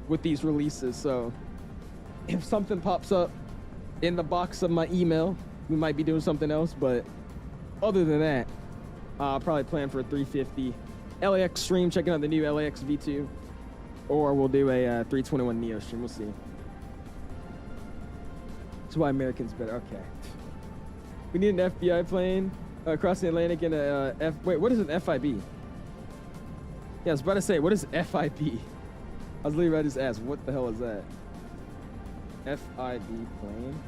with these releases. So if something pops up in the box of my email, we might be doing something else. But other than that, I'll probably plan for a 350 LAX stream, checking out the new LAX V2. Or we'll do a 321neo stream. We'll see. That's why Americans better. Okay. We need an FBI plane across the Atlantic in a wait, what is an FIB? Yeah, I was about to say, what is FIB? I was literally about to just ask, what the hell is that? FIB plane?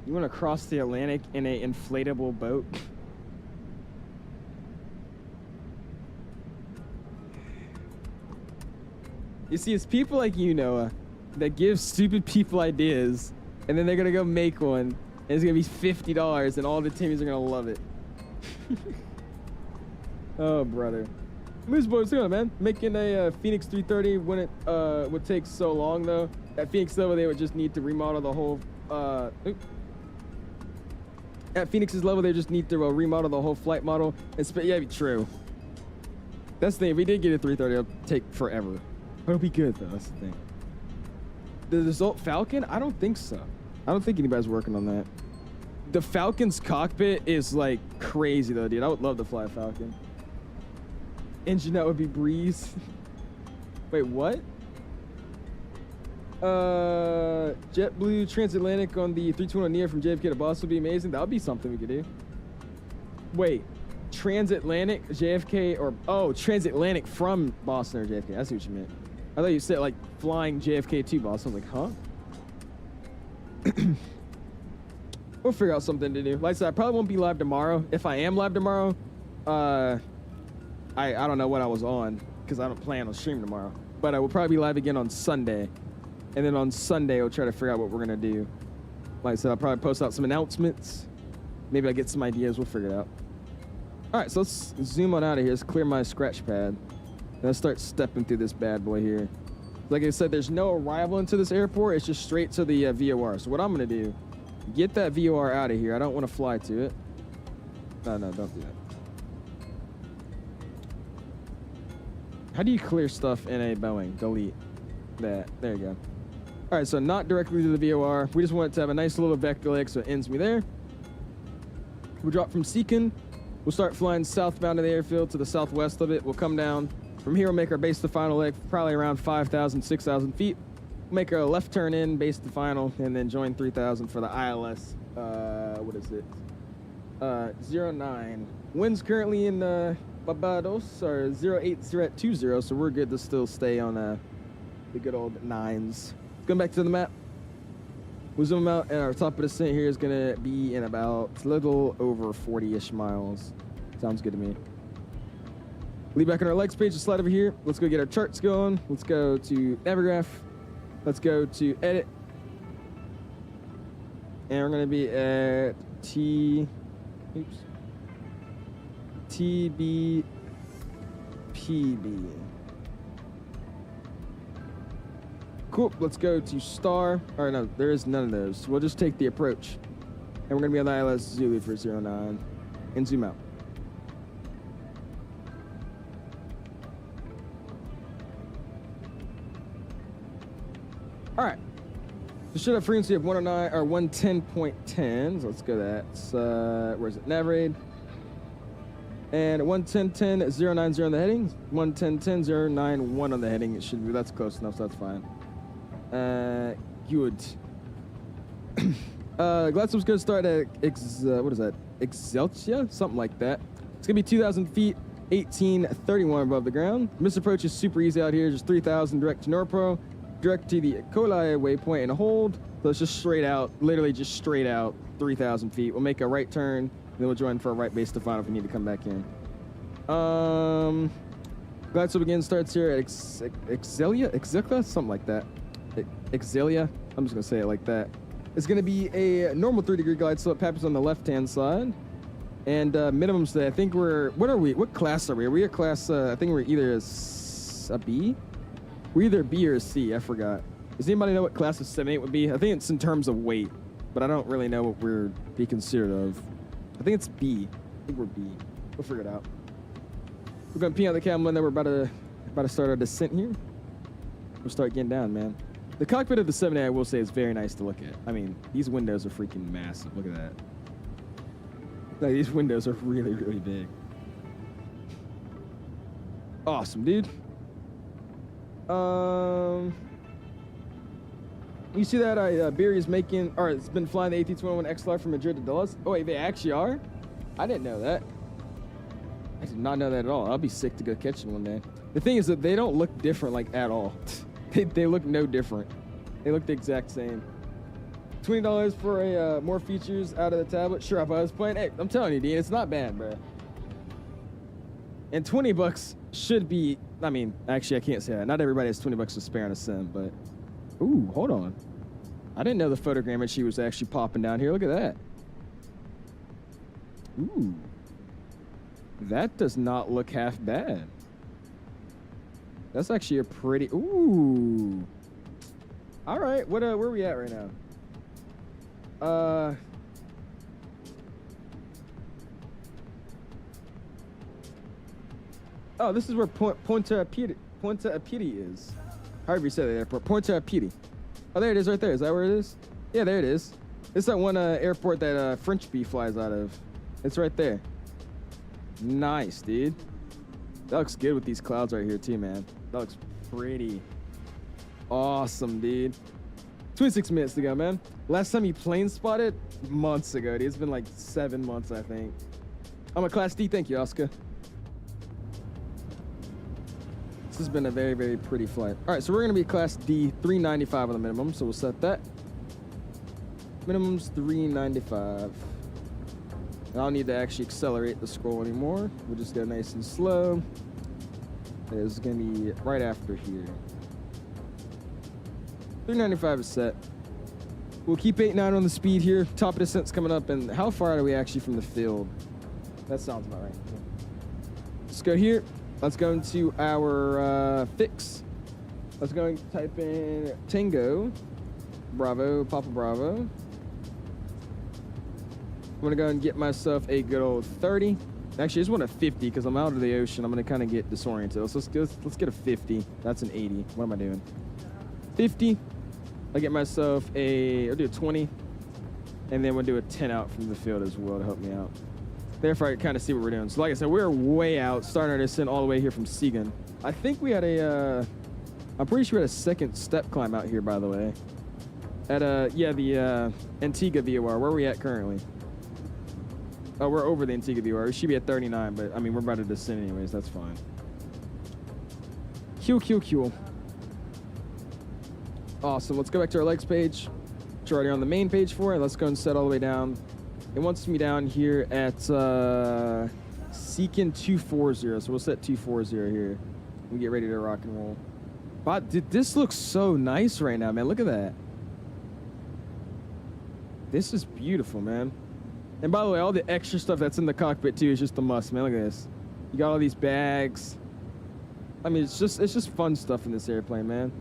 You want to cross the Atlantic in an inflatable boat? You see, it's people like you, Noah, that give stupid people ideas, and then they're going to go make one, and it's going to be $50, and all the Timmies are going to love it. Oh, brother. Moose Boy, what's going on, man? Making a Phoenix 330 when it would take so long, though. At Phoenix level, they would just need to remodel the whole... At Phoenix's level, they just need to remodel the whole flight model. Yeah, true. That's the thing. If we did get a 330, it'll take forever. But it'll be good, though. That's the thing. The Dassault Falcon? I don't think so. I don't think anybody's working on that. The Falcon's cockpit is, like, crazy, though, dude. I would love to fly a Falcon. Engine that would be Breeze. Wait, what? JetBlue transatlantic on the 321 from JFK to Boston would be amazing. That would be something we could do. Wait, transatlantic JFK or transatlantic from Boston or JFK? I see what you meant. I thought you said like flying JFK to Boston. I was like, huh? We'll figure out something to do. Like I said, I probably won't be live tomorrow. If I am live tomorrow, I don't know what I was on because I don't plan on streaming tomorrow. But I will probably be live again on Sunday. And then on Sunday, we'll try to figure out what we're going to do. Like I said, I'll probably post out some announcements. Maybe I'll get some ideas. We'll figure it out. All right, so let's zoom on out of here. Let's clear my scratch pad. And let's start stepping through this bad boy here. Like I said, there's no arrival into this airport. It's just straight to the VOR. So what I'm going to do, get that VOR out of here. I don't want to fly to it. No, don't do that. How do you clear stuff in a Boeing? Delete that. There you go. All right, so not directly to the VOR. We just want it to have a nice little vector leg, so it ends me there. We'll drop from Seacon. We'll start flying southbound to the airfield to the southwest of it. We'll come down. From here, we'll make our base to final leg, probably around 5,000, 6,000 feet. We'll make our left turn in, base to final, and then join 3,000 for the ILS. What is it? 09. Winds currently in Barbados are 080 so we're good to still stay on the good old 9s. Going back to the map. We'll zoom out, and our top of descent here is going to be in about a little over 40-ish miles. Sounds good to me. Leave back on our legs page, just slide over here. Let's go get our charts going. Let's go to Navigraph. Let's go to Edit. And we're going to be at TBPB. Cool, let's go to Star. All right, no, there is none of those. We'll just take the approach. And we're gonna be on the ILS Zulu for 09 and zoom out. All right, so should have frequency of 109 or 110.10. So let's go that. Where's it? Navrade. And 110.10, 090 on the heading. 110.10, 091 on the heading. It should be, that's close enough, so that's fine. Good. Gladstone's gonna start at what is that? 𝐂𝐨𝐧𝐭𝐫𝐚𝐢𝐴? Something like that. It's gonna be 2,000 feet, 1831 above the ground. This approach is super easy out here. Just 3,000 direct to Norpro, direct to the 𝐂𝐨𝐢 waypoint and a hold. So it's just straight out, literally just straight out 3,000 feet. We'll make a right turn, and then we'll join for a right base to final if we need to come back in. Gladstone again starts here at 𝐂𝐨𝐧𝐭𝐫𝐚𝐢𝐴, something like that. 𝐂𝐨𝐽. I'm just gonna say it like that. It's gonna be a normal 3-degree glide slope. Happens on the left-hand side, and minimum stay. I think we're. What are we? What class are we? Are we a class? I think we're either a B. We're either B or a C. I forgot. Does anybody know what class of 7-8 would be? I think it's in terms of weight, but I don't really know what we're be considered of. I think it's B. I think we're B. We'll figure it out. We're gonna ping out the camera, and then we're about to start our descent here. We'll start getting down, man. The cockpit of the 7A, I will say, is very nice to look at. I mean, these windows are freaking massive. Look at that. Like, these windows are really, really big. Awesome, dude. You see that Beery is making, or it's been flying the AT-21 XLR from Madrid to Dulles? Oh, wait, they actually are? I didn't know that. I did not know that at all. I'll be sick to go catch them one day. The thing is that they don't look different, like, at all. They look no different. They look the exact same. $20 for a more features out of the tablet. Sure, if I was playing, hey, I'm telling you, Dean, it's not bad, bro. And $20 should be, I mean, actually, I can't say that. Not everybody has $20 to spare on a sim, but, ooh, hold on. I didn't know the photogram she was actually popping down here. Look at that. Ooh. That does not look half bad. That's actually a pretty, ooh. All right, where are we at right now? Oh, this is where Punta Apiti is. However you say that airport, Punta Apiti. Oh, there it is right there. Is that where it is? Yeah, there it is. It's that one airport that French Bee flies out of. It's right there. Nice, dude. That looks good with these clouds right here too, man. That looks pretty awesome, dude. 26 minutes to go, man. Last time you plane spotted, months ago, dude. It's been like 7 months, I think. I'm a Class D. Thank you, Oscar. This has been a very, very pretty flight. All right, so we're going to be Class D, 395 on the minimum, so we'll set that. Minimum's 395. I don't need to actually accelerate the scroll anymore. We'll just go nice and slow. It's going to be right after here. 395 is set. We'll keep 8.9 on the speed here. Top of descent's coming up, and how far are we actually from the field? That sounds about right. Let's go here. Let's go into our fix. Let's go and type in Tango, Bravo, Papa Bravo. I'm gonna go and get myself a good old 30. Actually, I just want a 50 because I'm out of the ocean. I'm gonna kind of get disoriented. So let's get a 50. That's an 80. What am I doing? 50. I'll get myself I'll do a 20. And then we'll do a 10 out from the field as well to help me out. Therefore, I can kind of see what we're doing. So like I said, we're way out, starting our descent all the way here from Seagan. I think we had I'm pretty sure we had a second step climb out here, by the way. At, the Antigua VOR. Where are we at currently? Oh, we're over the Antigua VOR. We should be at 39, but, I mean, we're about to descend anyways. That's fine. Cool. Awesome. Let's go back to our legs page. Which we're already on the main page for it. Let's go and set all the way down. It wants me down here at Seeking 240. So we'll set 240 here. We get ready to rock and roll. But dude, this looks so nice right now, man. Look at that. This is beautiful, man. And by the way, all the extra stuff that's in the cockpit too is just a must, man. Look at this. You got all these bags. I mean, it's just fun stuff in this airplane, man.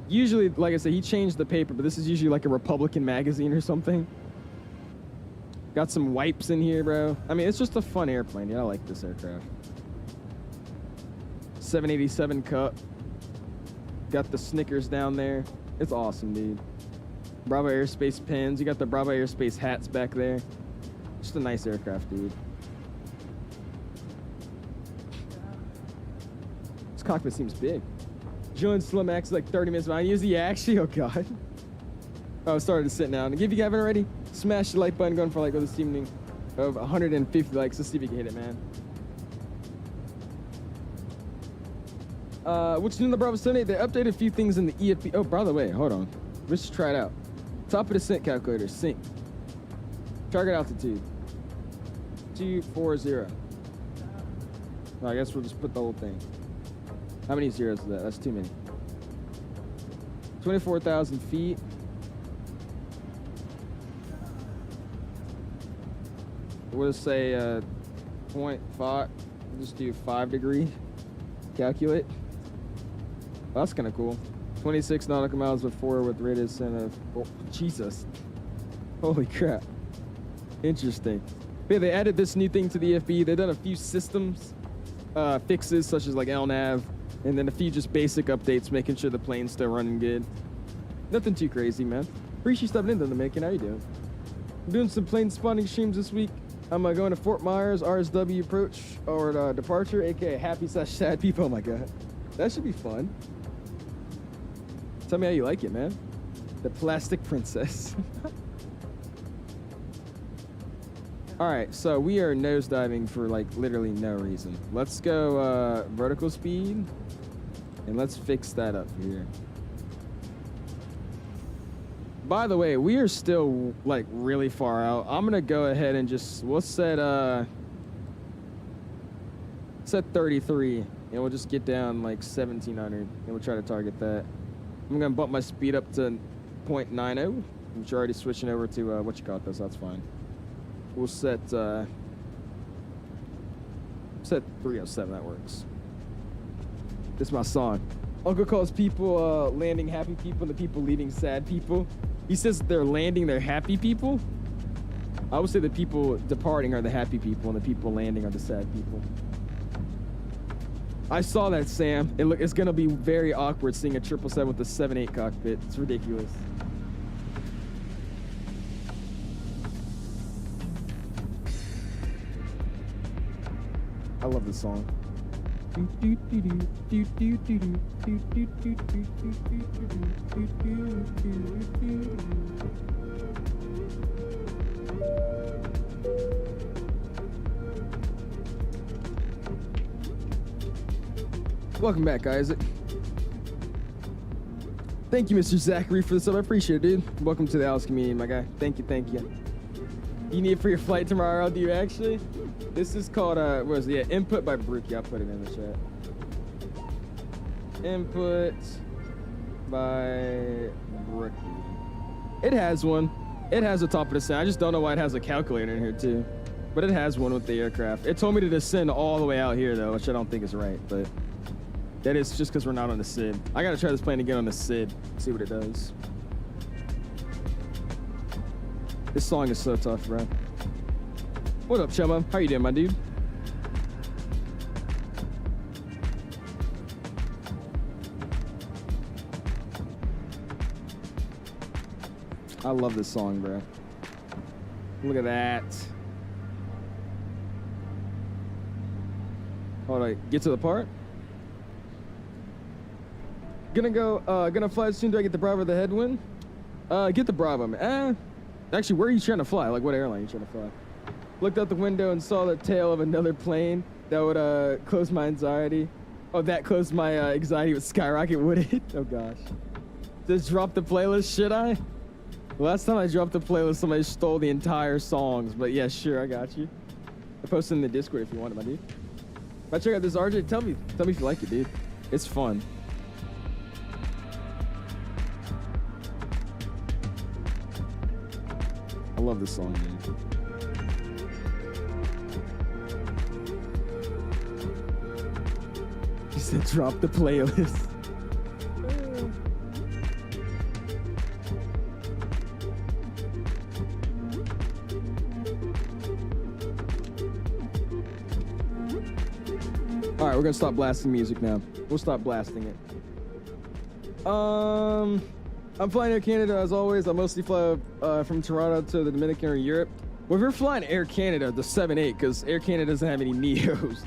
Usually, like I said, he changed the paper, but this is usually like a Republican magazine or something. Got some wipes in here, bro. I mean, it's just a fun airplane. Yeah, I like this aircraft. 787 Cup. Got the Snickers down there. It's awesome, dude. Bravo Airspace pins. You got the Bravo Airspace hats back there. Just a nice aircraft, dude. This cockpit seems big. Join Slim X like 30 minutes behind. Use the actually. Oh, God. Oh, it started to sit now. And if you haven't already, smash the like button going for like this evening of 150 likes. Let's see if you can hit it, man. What's new in the Bravo Sunday? They updated a few things in the EFB. Oh, by the way, hold on. Let's just try it out. Top of descent calculator, sync. Target altitude, 240. I guess we'll just put the whole thing. How many zeros is that? That's too many. 24,000 feet. We'll say 0.5. We'll just do 5 degree. Calculate. Oh, that's kind of cool. 26 nautical miles before with radius and a... Oh, Jesus. Holy crap. Interesting. But yeah, they added this new thing to the EFB. They've done a few systems fixes, such as like LNAV, and then a few just basic updates, making sure the plane's still running good. Nothing too crazy, man. Appreciate you stepping in, though, Macon. How you doing? I'm doing some plane spawning streams this week. I'm going to Fort Myers, RSW approach, or departure, aka happy/sad people. Oh my God. That should be fun. Tell me how you like it, man. The plastic princess. All right, so we are nosediving for like literally no reason. Let's go vertical speed, and let's fix that up here. By the way, we are still like really far out. I'm gonna go ahead and we'll set 33, and we'll just get down like 1700, and we'll try to target that. I'm gonna bump my speed up to 0.90, which you're already switching over to 𝐻𝐸, so that's fine. We'll set 307, that works. This is my song. Uncle calls people landing happy people and the people leaving sad people. He says they're landing, they're happy people. I would say the people departing are the happy people and the people landing are the sad people. I saw that, Sam. It's gonna be very awkward seeing a 777 with a 7.8 cockpit. It's ridiculous. I love this song. Welcome back, Isaac. Thank you, Mr. Zachary, for the sub. I appreciate it, dude. Welcome to the Alice community, my guy. Thank you, thank you. You need it for your flight tomorrow, do you actually? This is called, what is it? Yeah, Input by Brookie. I'll put it in the chat. Input by Brookie. It has one. It has the top of the sound. I just don't know why it has a calculator in here, too. But it has one with the aircraft. It told me to descend all the way out here, though, which I don't think is right, but that is just because we're not on the SID. I gotta try this plane again on the SID, see what it does. This song is so tough, bro. What up, Chumma? How you doing, my dude? I love this song, bro. Look at that. Hold on, get to the part. Gonna fly as soon as I get the Bravo the headwind. Get the Bravo, man. Actually, where are you trying to fly? Like, what airline are you trying to fly? Looked out the window and saw the tail of another plane that would close my anxiety. Oh, that closed my anxiety would skyrocket, would it? Oh gosh. Just drop the playlist, should I? Last time I dropped the playlist, somebody stole the entire songs. But yeah, sure, I got you. I posted in the Discord if you want it, my dude. If I check out this RJ, tell me if you like it, dude. It's fun. I love this song, man. He said drop the playlist. All right, we're gonna stop blasting music now. We'll stop blasting it. I'm flying Air Canada as always. I mostly fly from Toronto to the Dominican or Europe. Well, if you're flying Air Canada, the 7-8, because Air Canada doesn't have any NEOs.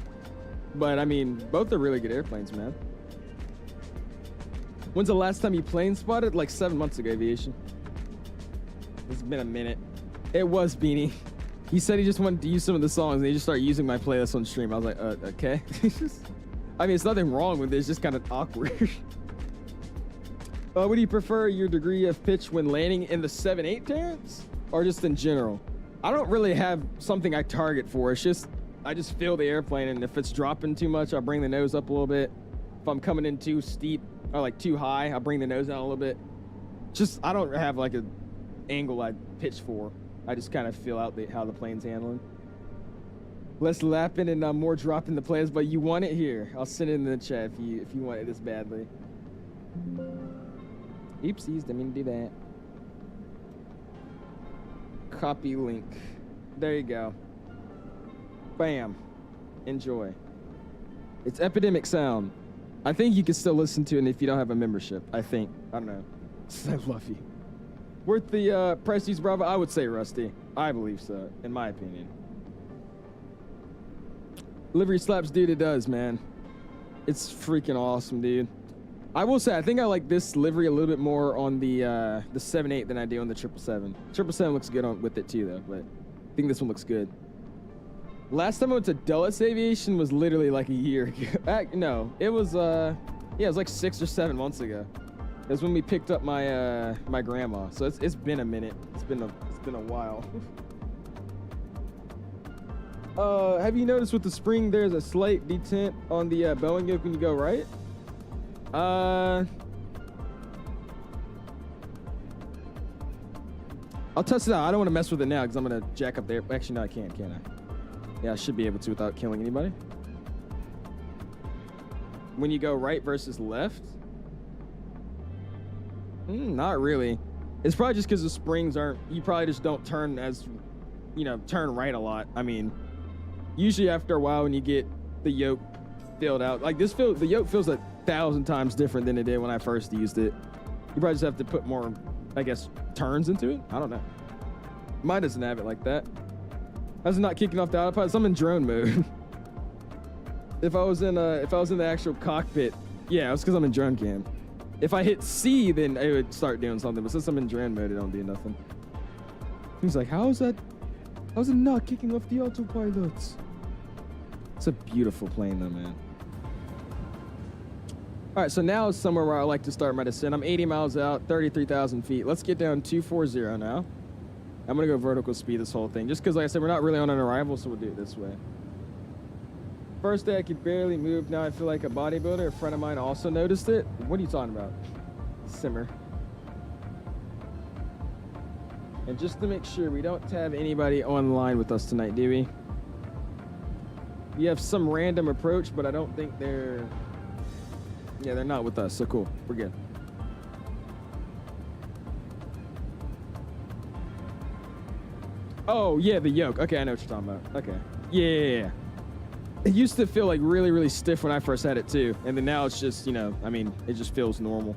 But I mean, both are really good airplanes, man. When's the last time you plane spotted? Like 7 months ago, Aviation. It's been a minute. It was Beanie. He said he just wanted to use some of the songs, and he just started using my playlist on stream. I was like, okay. I mean, it's nothing wrong with it. It's just kind of awkward. Would you prefer your degree of pitch when landing in the 7-8 Terrence, or just in general? I don't really have something I target for. It's just, I just feel the airplane, and if it's dropping too much, I'll bring the nose up a little bit. If I'm coming in too steep or like too high, I'll bring the nose down a little bit. Just, I don't have like an angle I pitch for. I just kind of feel out how the plane's handling. Less lapping and more dropping the planes, but you want it here. I'll send it in the chat if you want it this badly. Oopsies, didn't mean to do that. Copy link. There you go. Bam. Enjoy. It's Epidemic Sound. I think you can still listen to it if you don't have a membership. I think. I don't know. I love you. Worth the price to use Bravo? I would say Rusty. I believe so, in my opinion. Livery slaps, dude. It does, man. It's freaking awesome, dude. I will say, I think I like this livery a little bit more on the 7-8 than I do on the 777. 777 looks good with it too, though, but I think this one looks good. Last time I went to Dulles Aviation was literally like a year ago. No, it was, yeah, it was like 6 or 7 months ago. It was when we picked up my my grandma. So it's been a minute. It's been a while. Have you noticed with the spring there's a slight detent on the Boeing yoke when you go right? I'll test it out. I don't want to mess with it now because I'm gonna jack up there. Actually, no, I can't I? Yeah, I should be able to without killing anybody. When you go right versus left? Not really. It's probably just because the springs aren't. You probably just don't turn as, turn right a lot. I mean, usually after a while when you get the yoke filled out, like the yoke feels 1,000 times different than it did when I first used it. You probably just have to put more, I guess, turns into it. I don't know. Mine doesn't have it like that. How's it not kicking off the autopilot? I'm in drone mode. If I was in the actual cockpit, yeah, it was because I'm in drone cam. If I hit C, then it would start doing something. But since I'm in drone mode, it don't do nothing. He's like, how's it not kicking off the autopilots? It's a beautiful plane though, man. All right, so now it's somewhere where I like to start my descent. I'm 80 miles out, 33,000 feet. Let's get down 240 now. I'm gonna go vertical speed this whole thing, just because, like I said, we're not really on an arrival, so we'll do it this way. First day I could barely move. Now I feel like a bodybuilder. A friend of mine also noticed it. What are you talking about? Simmer. And just to make sure we don't have anybody online with us tonight, do we? We have some random approach, but I don't think they're... Yeah, they're not with us, so cool. We're good. Oh, yeah, the yoke. Okay, I know what you're talking about. Okay. Yeah. It used to feel like really, really stiff when I first had it too. And then now it's just, you know, I mean, it just feels normal.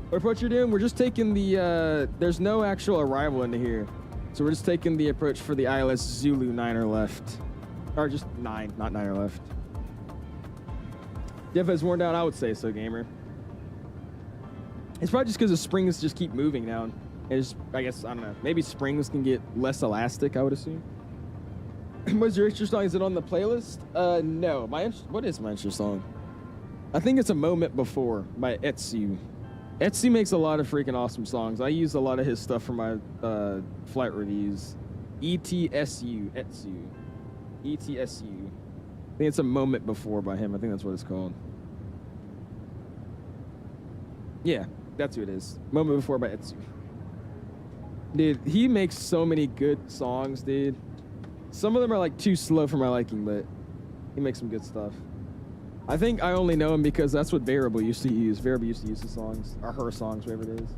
What approach you're doing? We're just taking the, there's no actual arrival into here. So we're just taking the approach for the ILS Zulu 9er left. Or just 9, not 9er left. Def has worn down, I would say so, gamer. It's probably just because the springs just keep moving now. It's, I guess, I don't know. Maybe springs can get less elastic, I would assume. What's your intro song? Is it on the playlist? No. What is my intro song? I think it's A Moment Before by 𝐓𝐸Z. 𝐓𝐸Z makes a lot of freaking awesome songs. I use a lot of his stuff for my flight reviews. 𝐓𝐸Z. 𝐓𝐸Z. I think it's A Moment Before by him. I think that's what it's called. Yeah, that's who it is. Moment Before by 𝐓𝐸Z. Dude, he makes so many good songs, dude. Some of them are like too slow for my liking, but he makes some good stuff. I think I only know him because that's what Variable used to use. Variable used to use his songs, or her songs, whatever it is.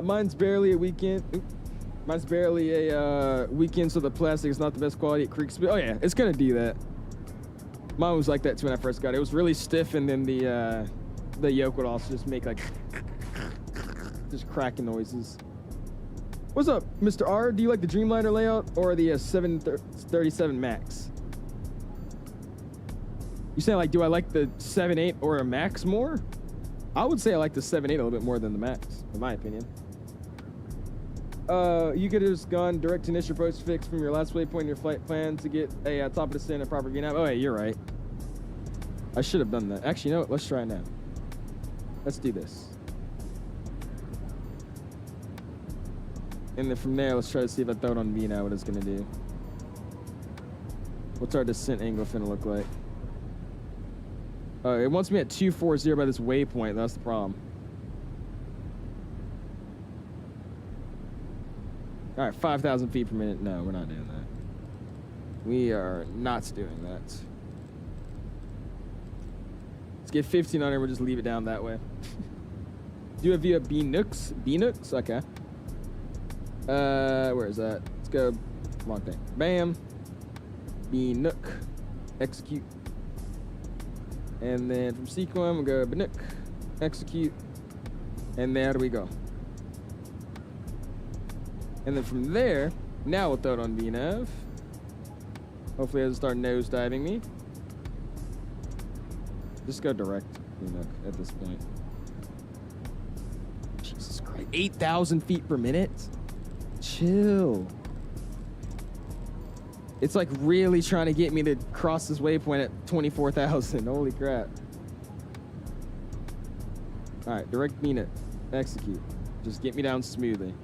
Mine's barely a weekend. Mine's barely a weekend, so the plastic is not the best quality. It creaks. Oh yeah, it's gonna do that. Mine was like that too when I first got it. It was really stiff, and then the yoke would also just make like just cracking noises. What's up, Mr. R? Do you like the Dreamliner layout or the 737 Max? You saying like, do I like the 7.8 or a Max more? I would say I like the 7.8 a little bit more than the Max, in my opinion. You could have just gone direct to initial approach fix from your last waypoint in your flight plan to get a top of the descent and proper VNAV. Oh, yeah, you're right. I should have done that. Actually, you know what? Let's try it now. Let's do this. And then from there, let's try to see if I throw it on V now, what it's gonna do. What's our descent angle finna look like? It wants me at 240 by this waypoint. That's the problem. All right, 5,000 feet per minute. No, we're not doing that. We are not doing that. Let's get 1,500. We'll just leave it down that way. Do a view of 𝐵NUKs. 𝐵NUKs? Okay. Where is that? Let's go. Wrong thing. Bam. 𝐵NUK. Execute. And then from sequence, we'll go 𝐵NUK. Execute. And there we go. And then from there, now we'll throw it on VNAV. Hopefully it doesn't start nose diving me. Just go direct 𝐵NUK at this point. Jesus Christ. 8,000 feet per minute? Chill. It's like really trying to get me to cross this waypoint at 24,000. Holy crap. All right, direct 𝐵NUK. Execute. Just get me down smoothly.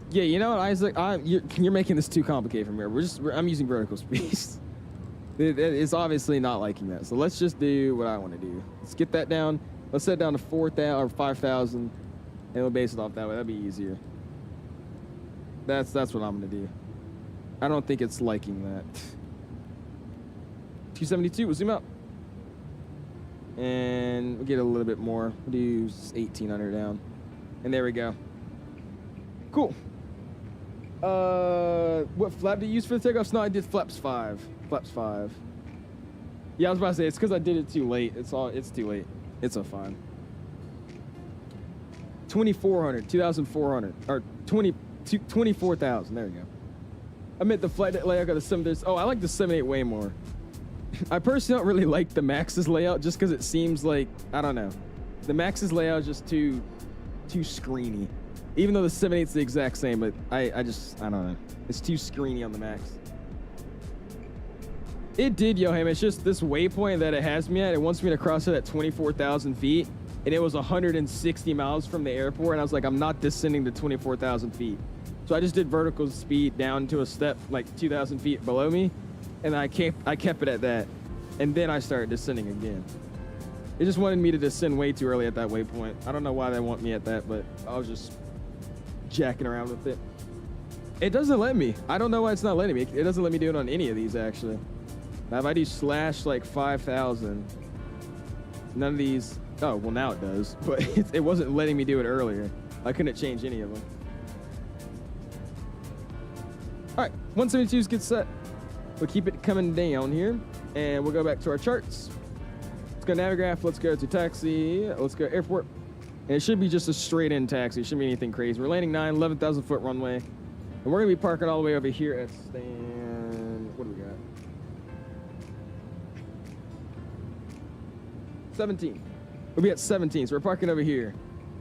Yeah, you know what, Isaac? You're making this too complicated for me. I'm using vertical space. It's obviously not liking that. So let's just do what I want to do. Let's get that down. Let's set it down to 4,000 or 5,000, and we'll base it off that way. That'd be easier. That's what I'm gonna do. I don't think it's liking that. 272. We'll zoom out, and we'll get a little bit more. We'll do 1,800 down, and there we go. Cool. What flap did you use for the takeoffs? No, I did flaps 5. Flaps 5. Yeah, I was about to say, it's because I did it too late. It's too late. It's a fine. 2,400, 2,400, or 24,000. There we go. I meant the flight layout of the 737. Oh, I like the 78 way more. I personally don't really like the Max's layout just because it seems like, I don't know. The Max's layout is just too screeny. Even though the 78's the exact same, but I don't know. It's too screeny on the Max. It did, Yoham. It's just this waypoint that it has me at. It wants me to cross it at 24,000 feet. And it was 160 miles from the airport. And I was like, I'm not descending to 24,000 feet. So I just did vertical speed down to a step like 2,000 feet below me. And I kept it at that. And then I started descending again. It just wanted me to descend way too early at that waypoint. I don't know why they want me at that, but I was just jacking around with it. It doesn't let me. I don't know why it's not letting me. It doesn't let me do it on any of these, actually. Now, if I do slash like 5,000, none of these. Oh, well, now it does. But it wasn't letting me do it earlier. I couldn't change any of them. All right, 172's get set. We'll keep it coming down here, and we'll go back to our charts. Let's go Navigraph. Let's go to taxi. Let's go airport. And it should be just a straight-in taxi. It shouldn't be anything crazy. We're landing 11,000-foot runway. And we're going to be parking all the way over here at stand... What do we got? 17. We'll be at 17, so we're parking over here.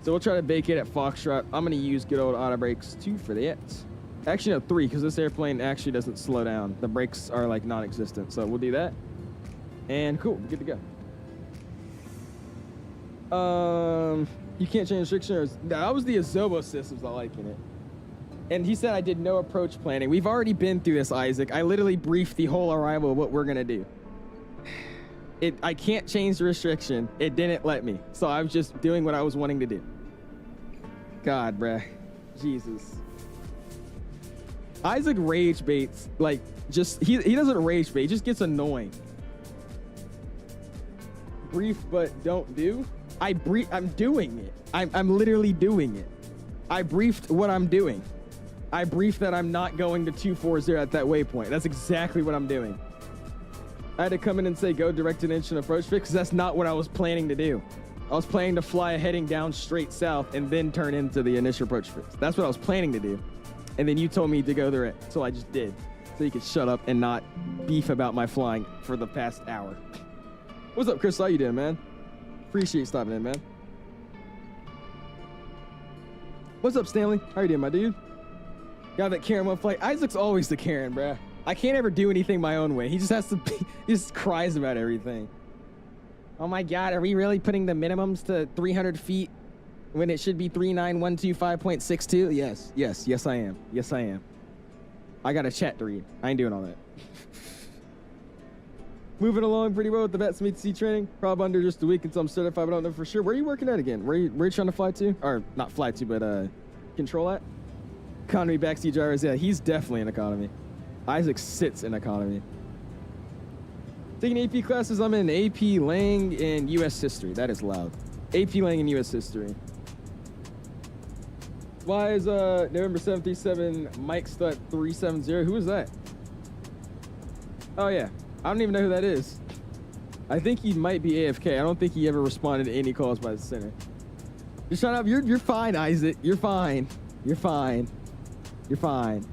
So we'll try to vacate at Foxtrot. I'm going to use good old auto brakes 2 for that. Actually, no, 3, because this airplane actually doesn't slow down. The brakes are like non-existent. So we'll do that. And cool, good to go. You can't change restriction. That was the 𝐂𝐨𝐵 systems I like in it. And he said I did no approach planning. We've already been through this, Isaac. I literally briefed the whole arrival of what we're going to do. I can't change the restriction. It didn't let me. So I was just doing what I was wanting to do. God, bruh. Jesus. Isaac rage baits. Like, just, he doesn't rage bait. He just gets annoying. Brief but don't do. I'm doing it. I'm literally doing it. I briefed what I'm doing. I briefed that I'm not going to 240 at that waypoint. That's exactly what I'm doing. I had to come in and say go directed engine approach fix because that's not what I was planning to do. I was planning to fly heading down straight south and then turn into the initial approach fix. That's what I was planning to do. And then you told me to go direct, so I just did. So you could shut up and not beef about my flying for the past hour. What's up, Chris? How you doing, man? Appreciate you stopping in, man. What's up, Stanley? How you doing, my dude? Got that Karen one flight. Isaac's always the Karen, bruh. I can't ever do anything my own way. He just has to, he just cries about everything. Oh my God, are we really putting the minimums to 300 feet when it should be 39125.62? Yes, I am. Yes, I am. I got a chat to read. I ain't doing all that. Moving along pretty well with the VATSIM ATC training. Probably under just a week until I'm certified, but I don't know for sure. Where are you working at again? Where are you trying to fly to? Or not fly to, but control at? Economy backseat drivers. Yeah, he's definitely in economy. Isaac sits in economy. Taking AP classes, I'm in AP Lang and US History. That is loud. AP Lang and US History. Why is November 737 Mike Stud 370? Who is that? Oh yeah, I don't even know who that is. I think he might be AFK. I don't think he ever responded to any calls by the center. Just shut up. You're fine, Isaac. You're fine. You're fine. You're fine.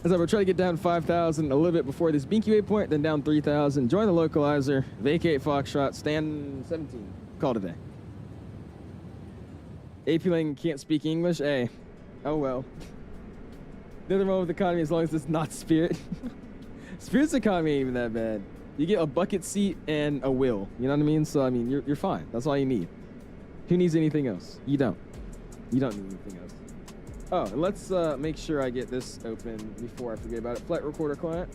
As I will try to get down 5,000 a little bit before this BGI waypoint, then down 3,000. Join the localizer, vacate Foxtrot, stand 17. Call today. AP Lang can't speak English. Hey, oh well. Nothing wrong with economy as long as it's not Spirit. Spirit's economy ain't even that bad. You get a bucket seat and a wheel. You know what I mean? So I mean, you're fine. That's all you need. Who needs anything else? You don't. You don't need anything else. Oh, let's make sure I get this open before I forget about it. Flight recorder client.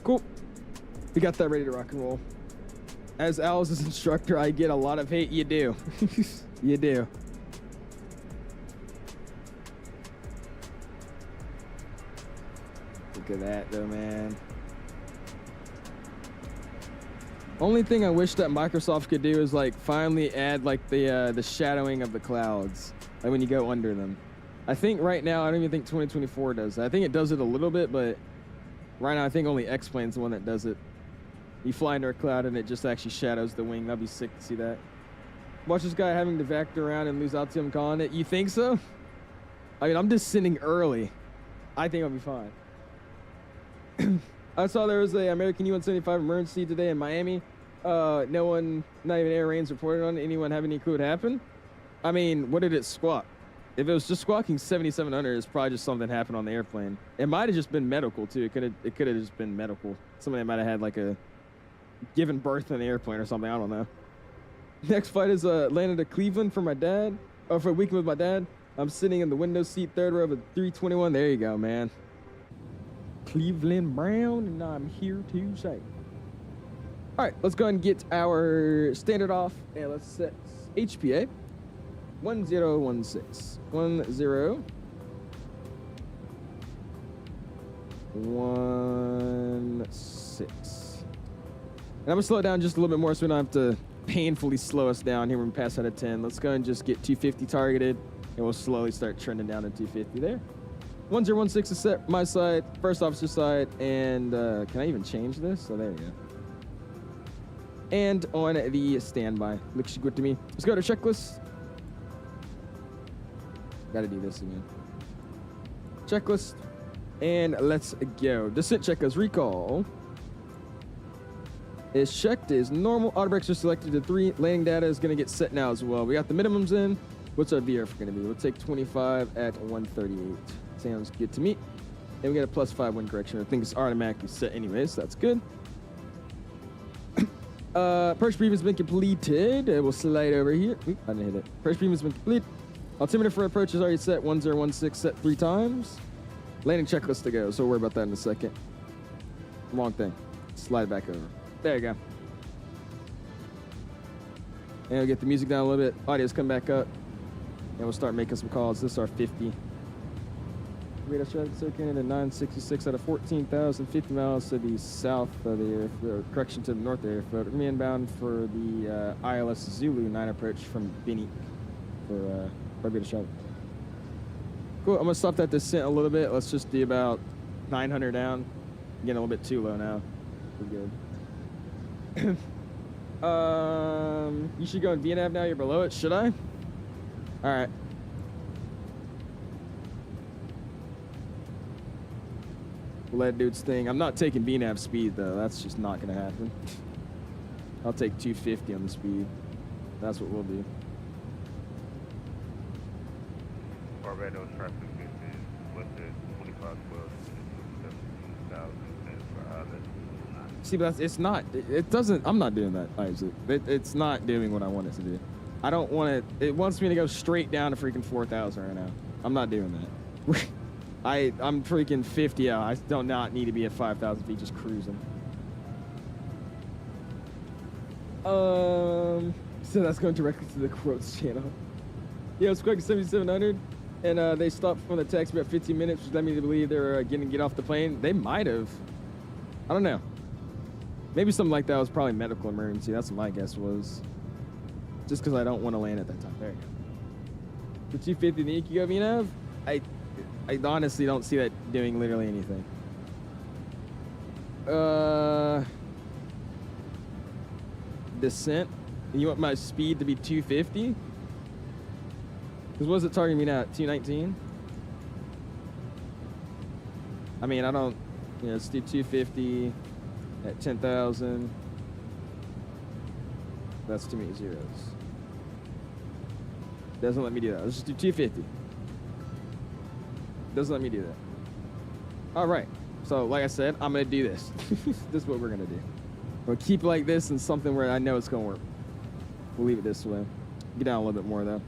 Cool. We got that ready to rock and roll. As Al's instructor, I get a lot of hate. You do. You do. Look at that, though, man. Only thing I wish that Microsoft could do is like finally add like the shadowing of the clouds, like when you go under them. I think right now I don't even think 2024 does that. I think it does it a little bit, but right now I think only X-Plane's the one that does it. You fly under a cloud and it just actually shadows the wing. That'd be sick to see that. Watch this guy having to vector around and lose altium calling it. You think so? I mean, I'm descending early. I think I'll be fine. I saw there was a American U-175 emergency today in Miami. No one, not even Air Rains reported on it. Anyone have any clue what happened? I mean, what did it squawk? If it was just squawking 7,700, it's probably just something happened on the airplane. It might have just been medical too. It could have just been medical. Somebody might have had like a given birth in the airplane or something. I don't know. Next flight is landed to Cleveland for my dad, or for a weekend with my dad. I'm sitting in the window seat, third row of a 321. There you go, man. Cleveland Brown, and I'm here to say. All right, let's go ahead and get our standard off, and let's set HPA 1016. 1016. And I'm gonna slow it down just a little bit more so we don't have to painfully slow us down here when we pass out of 10. Let's go and just get 250 targeted, and we'll slowly start trending down to 250 there. 1016 is set my side, first officer side, and can I even change this? So there we go. And on the standby, looks good to me. Let's go to checklist. Gotta do this again. Checklist, and let's go. Descent checklist recall is checked as normal. Auto brakes are selected to 3. Landing data is gonna get set now as well. We got the minimums in. What's our VRF gonna be? We'll take 25 at 138. Sounds good to me. And we got a +5 wind correction. I think it's automatically set anyways, so that's good. Approach brief has been completed. We'll slide over here. Oop, I didn't hit it. Approach brief has been complete. Altimeter for approach is already set. 1016 set 3 times. Landing checklist to go, so we'll worry about that in a second. Wrong thing. Slide back over. There you go. And we'll get the music down a little bit. Audio's come back up. And we'll start making some calls. This is our 50. Radar traffic circuit at 966 out of 14,000, 50 miles to the south of the airfield, correction to the north of the airfield. Remain inbound for the ILS Zulu 9 approach from Bini for Barbados traffic. Cool, I'm gonna stop that descent a little bit. Let's just do about 900 down. Getting a little bit too low now. We're good. You should go in VNAV now, you're below it. Should I? All right. We'll let dude's thing. I'm not taking VNAV speed though. That's just not gonna happen. I'll take 250 on the speed. That's what we'll do. Barbados traffic is listed 2512 17,000. See, but that's, it's not. It doesn't. I'm not doing that, Isaac. It's not doing what I want it to do. I don't want it. It wants me to go straight down to freaking 4,000 right now. I'm not doing that. I'm freaking 50 out. I do not need to be at 5,000 feet just cruising. So that's going directly to the quotes channel. Yeah, it's quick 7,700, and they stopped from the taxi about 15 minutes, which led me to believe they were getting to get off the plane. They might have. I don't know. Maybe something like that was probably medical emergency. That's what my guess was. Just because I don't want to land at that time. There you go. The 250 in the Hikig VNAV, I honestly don't see that doing literally anything. Descent. And you want my speed to be 250? Because what's it targeting me now? 219? I mean, I don't... You know, let's do 250 at 10,000. That's too many zeros. Doesn't let me do that. Let's just do 250. Doesn't let me do that. All right. So, like I said, I'm going to do this. This is what we're going to do. We'll keep it like this and something where I know it's going to work. We'll leave it this way. Get down a little bit more, though.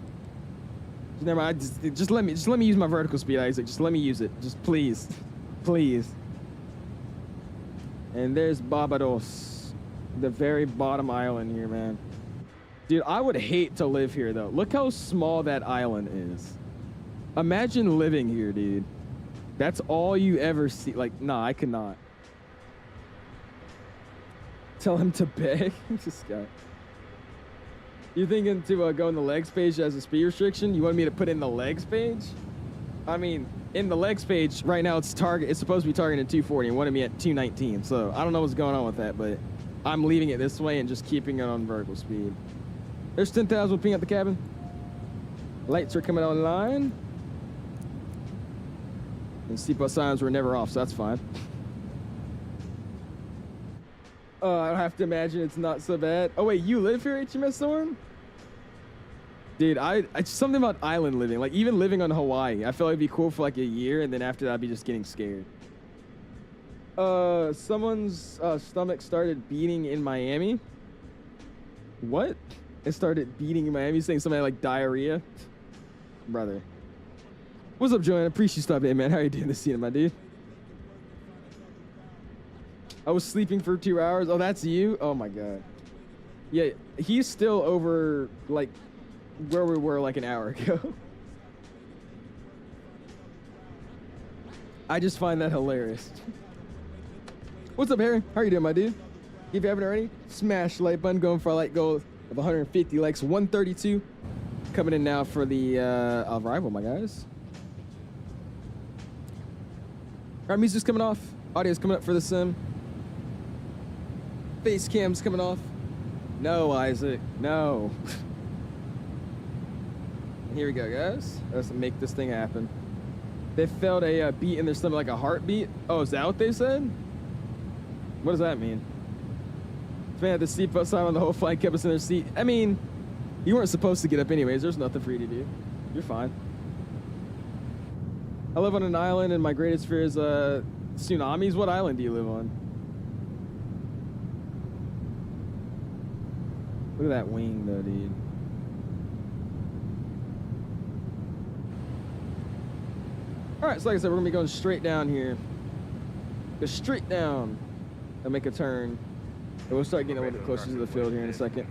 Never mind. Just let me use my vertical speed, Isaac. Just let me use it. Just please. Please. And there's Barbados. The very bottom island here, man. Dude, I would hate to live here, though. Look how small that island is. Imagine living here, dude. That's all you ever see. Like, nah, I could not. Tell him to beg. This guy. You thinking to go in the legs page as a speed restriction? You want me to put in the legs page? I mean, in the legs page right now, it's supposed to be targeting 240 and wanted me at 219. So I don't know what's going on with that, but I'm leaving it this way and just keeping it on vertical speed. There's 10,000 with ping at the cabin. Lights are coming online. And seatbelt signs were never off, so that's fine. I don't have to imagine it's not so bad. Oh wait, you live here, HMS Storm? Dude, I something about island living, like even living on Hawaii. I feel like it'd be cool for like a year, and then after that, I'd be just getting scared. Someone's stomach started beating in Miami. What? It started beating in Miami, saying something like diarrhea. Brother. What's up, Joanne? Appreciate you stopping in, man. How are you doing this evening, my dude? I was sleeping for 2 hours. Oh, that's you? Oh my god. Yeah, he's still over like where we were like an hour ago. I just find that hilarious. What's up, Harry? How are you doing, my dude? If you haven't already, smash the like button, going for a light goal of 150 likes, 132. Coming in now for the arrival, my guys. All right, music's coming off. Audio's coming up for the sim. Face cam's coming off. No, Isaac, no. Here we go, guys. Let's make this thing happen. They felt a beat in their stomach, like a heartbeat. Oh, is that what they said? What does that mean? Man had the seatbelt sign on the whole flight, kept us in their seat. I mean, you weren't supposed to get up anyways. There's nothing for you to do. You're fine. I live on an island, and my greatest fear is tsunamis. What island do you live on? Look at that wing, though, dude. All right, so like I said, we're gonna be going straight down here. Go straight down and make a turn. And we'll start getting a little bit closer to the field here in a second.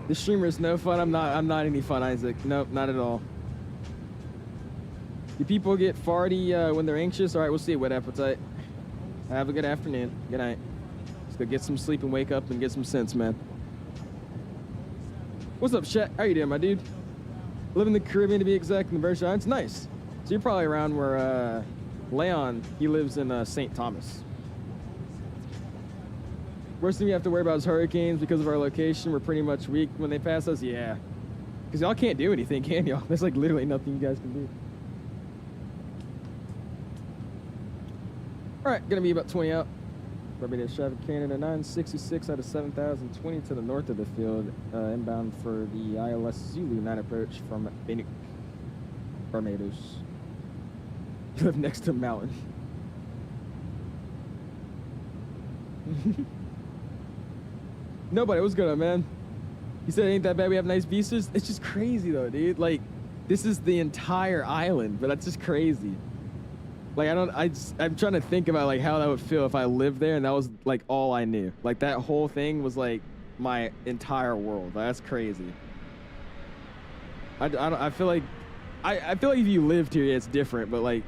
This streamer is no fun. I'm not any fun, Isaac. Nope, not at all. Do people get farty when they're anxious? All right, we'll see. Wet appetite. Have a good afternoon. Good night. Let's go get some sleep and wake up and get some sense, man. What's up, Chet? How you doing, my dude? Live in the Caribbean, to be exact, in the Virgin Islands. Nice. So you're probably around where Leon, he lives in St. Thomas. Worst thing you have to worry about is hurricanes. Because of our location, we're pretty much weak when they pass us. Yeah. Because y'all can't do anything, can y'all? There's like literally nothing you guys can do. All right, gonna be about 20 out. Barbados traffic, Canada 966 out of 7,020 to the north of the field. Inbound for the ILS Zulu 9 approach from Barbados. You live next to a mountain. Nobody, what's going on, man? You said it ain't that bad, we have nice vistas? It's just crazy though, dude. Like, this is the entire island, but that's just crazy. Like, I'm trying to think about like how that would feel if I lived there and that was like all I knew. Like that whole thing was like my entire world. That's crazy. I feel like if you lived here, it's different, but like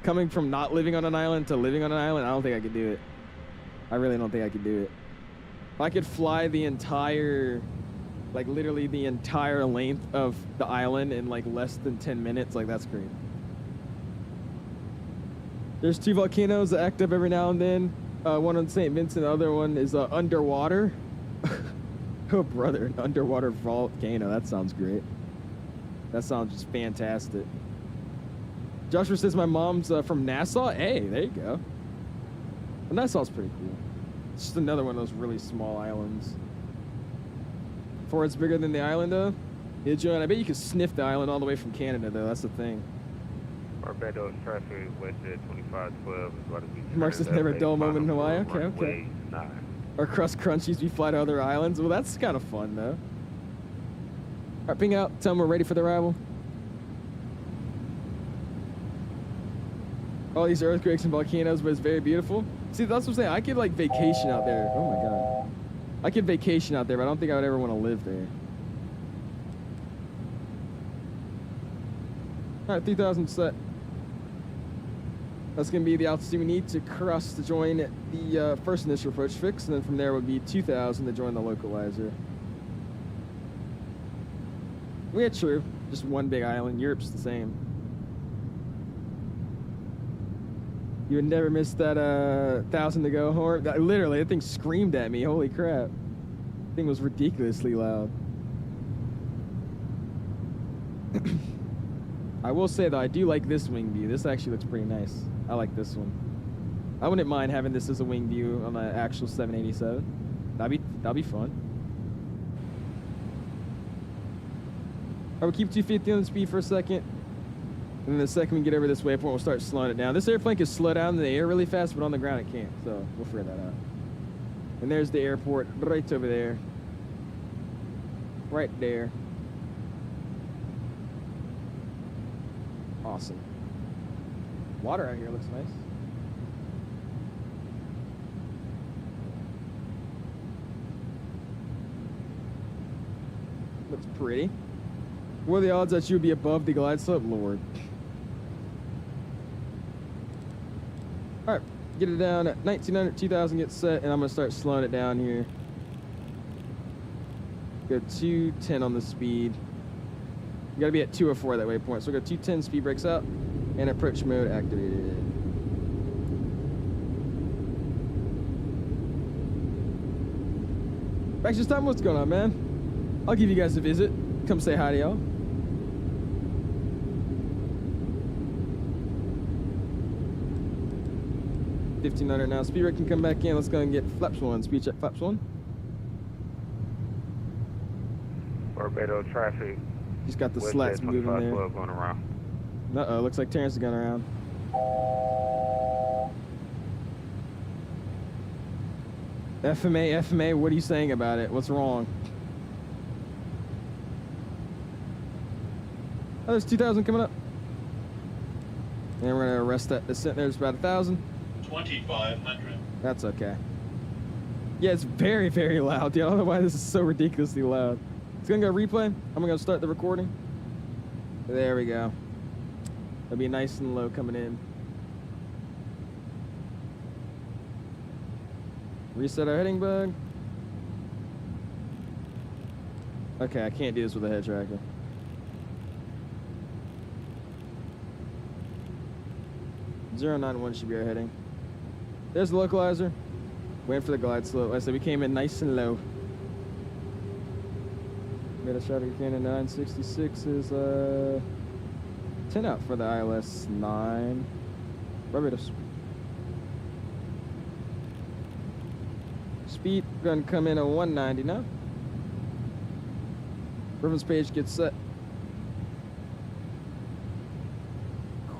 coming from not living on an island to living on an island, I don't think I could do it. I really don't think I could do it. If I could fly the entire, like literally the entire length of the island in like less than 10 minutes, like that's great. There's 2 volcanoes that act up every now and then. One on St. Vincent, the other one is underwater. Oh brother, an underwater volcano, that sounds great. That sounds just fantastic. Joshua says my mom's from Nassau. Hey, there you go. Well, Nassau's pretty cool. It's just another one of those really small islands. Before it's bigger than the island, though. Yeah, Joanne, I bet you could sniff the island all the way from Canada, though. That's the thing. Barbados traffic, Westjet 2512 is about to be. Mark says never a dull moment in Hawaii. Okay, okay. Or crust crunchies, we fly to other islands. Well, that's kind of fun, though. All right, ping out. Tell them we're ready for the arrival. All these earthquakes and volcanoes, but it's very beautiful. See, that's what I'm saying. I could, like, vacation out there. Oh, my God. I could vacation out there, but I don't think I would ever want to live there. All right, 3,000 set. That's going to be the altitude we need to cross to join the first initial approach fix, and then from there would be 2,000 to join the localizer. Yeah, true. Just one big island. Europe's the same. You would never miss that 1,000 to go horn. Literally, that thing screamed at me. Holy crap. That thing was ridiculously loud. I will say, though, I do like this wing view. This actually looks pretty nice. I like this one. I wouldn't mind having this as a wing view on the actual 787. That'd be fun. All right, we'll keep 250 on the speed for a second. And then the second we get over this waypoint, we'll start slowing it down. This airplane can slow down in the air really fast, but on the ground it can't. So we'll figure that out. And there's the airport right over there. Right there. Awesome. Water out here looks nice. Looks pretty. What are the odds that you would be above the glide slope? Lord. Alright, get it down at 1900, 2000, get set, and I'm going to start slowing it down here. Go 210 on the speed. You got to be at 204 at that waypoint. So we'll go 210, speed brakes out, and approach mode activated. Practice time, what's going on, man? I'll give you guys a visit. Come say hi to y'all. $1,500 now. Speed brake can come back in. Let's go and get flaps 1. Speed check flaps 1. Barbados traffic. He's got the slats moving there. Going around. Uh-oh, looks like Terrence is going around. FMA, what are you saying about it? What's wrong? Oh, there's 2,000 coming up. And we're going to arrest that descent. There's about 1,000. 2,500. That's okay. Yeah, it's very, very loud. Dude, I don't know why this is so ridiculously loud. It's going to go replay. I'm going to start the recording. There we go. It'll be nice and low coming in. Reset our heading bug. Okay, I can't do this with a head tracker. .091 should be our heading. There's the localizer. Waiting for the glide slope. Like I said, we came in nice and low. Made a shot at Canada 966 is 10 out for the ILS 9. Barbados. Speed gonna come in at 190 now. Reference page gets set.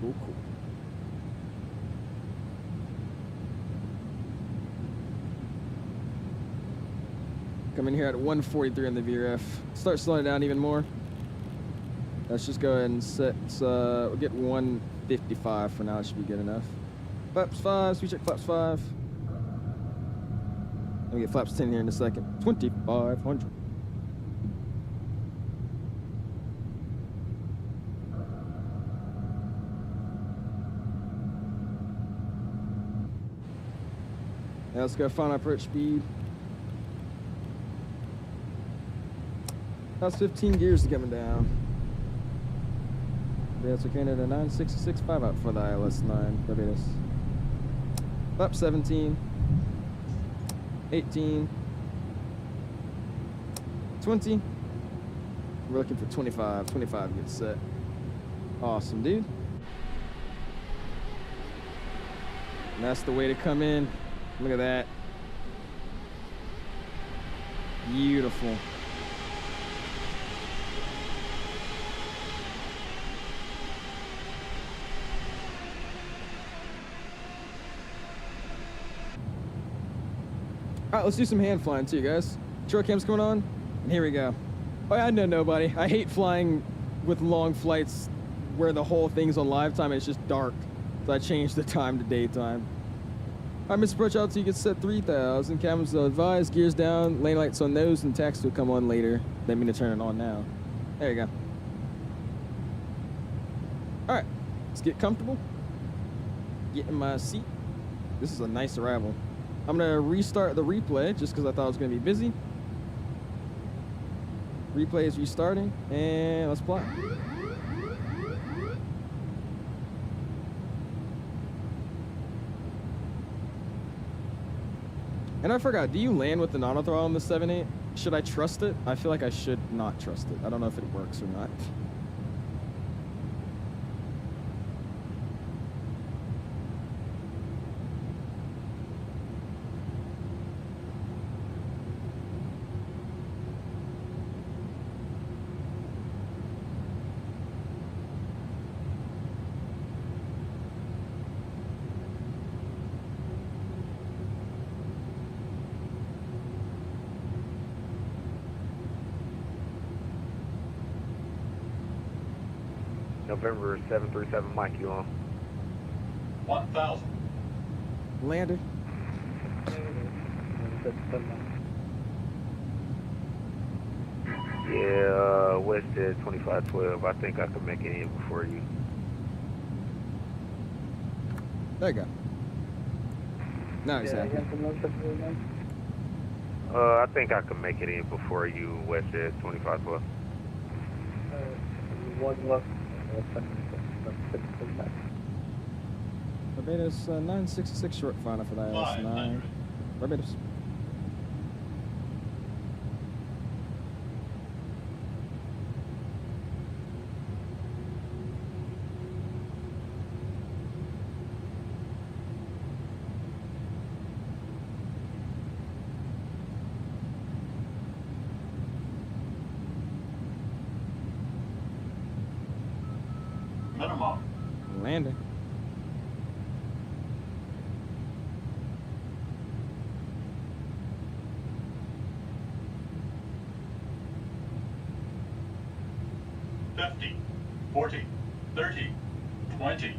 Cool. Come in here at 143 on the VRF. Start slowing it down even more. Let's just go ahead and set, we'll get 155 for now. It should be good enough. Flaps 5, speed check flaps 5. Let me get flaps 10 here in a second. 2,500. Now let's go final approach speed. That's 15 gears coming down. That's a Canada 966, 5 out for the ILS 9. Barbados. Flap 17. 18. 20. We're looking for 25. 25 gets set. Awesome, dude. And that's the way to come in. Look at that. Beautiful. All right, let's do some hand flying too, guys. Trail cam's coming on, and here we go. Oh, yeah, I know nobody. I hate flying with long flights where the whole thing's on live time and it's just dark. So I changed the time to daytime. All right, Mr. Approach altitude gets set 3,000. Cabin's advised, gears down, lane lights on nose, and taxi will come on later. They mean to turn it on now. There you go. All right, let's get comfortable. get in my seat. This is a nice arrival. I'm gonna restart the replay just because I thought it was gonna be busy. Replay is restarting, and let's fly. And I forgot, do you land with the non-throttle on the 7.8? Should I trust it? I feel like I should not trust it. I don't know if it works or not. November 737, Mike, you on? 1000. Landed. Yeah, Westjet 2512. I think I can make it in before you. There you go. Now he's happy. I think I can make it in before you, Westjet 2512. Barbados 966 short final for the ILS 9. 500. Barbados. Minimum. Landing. $50, $40, $30, $20,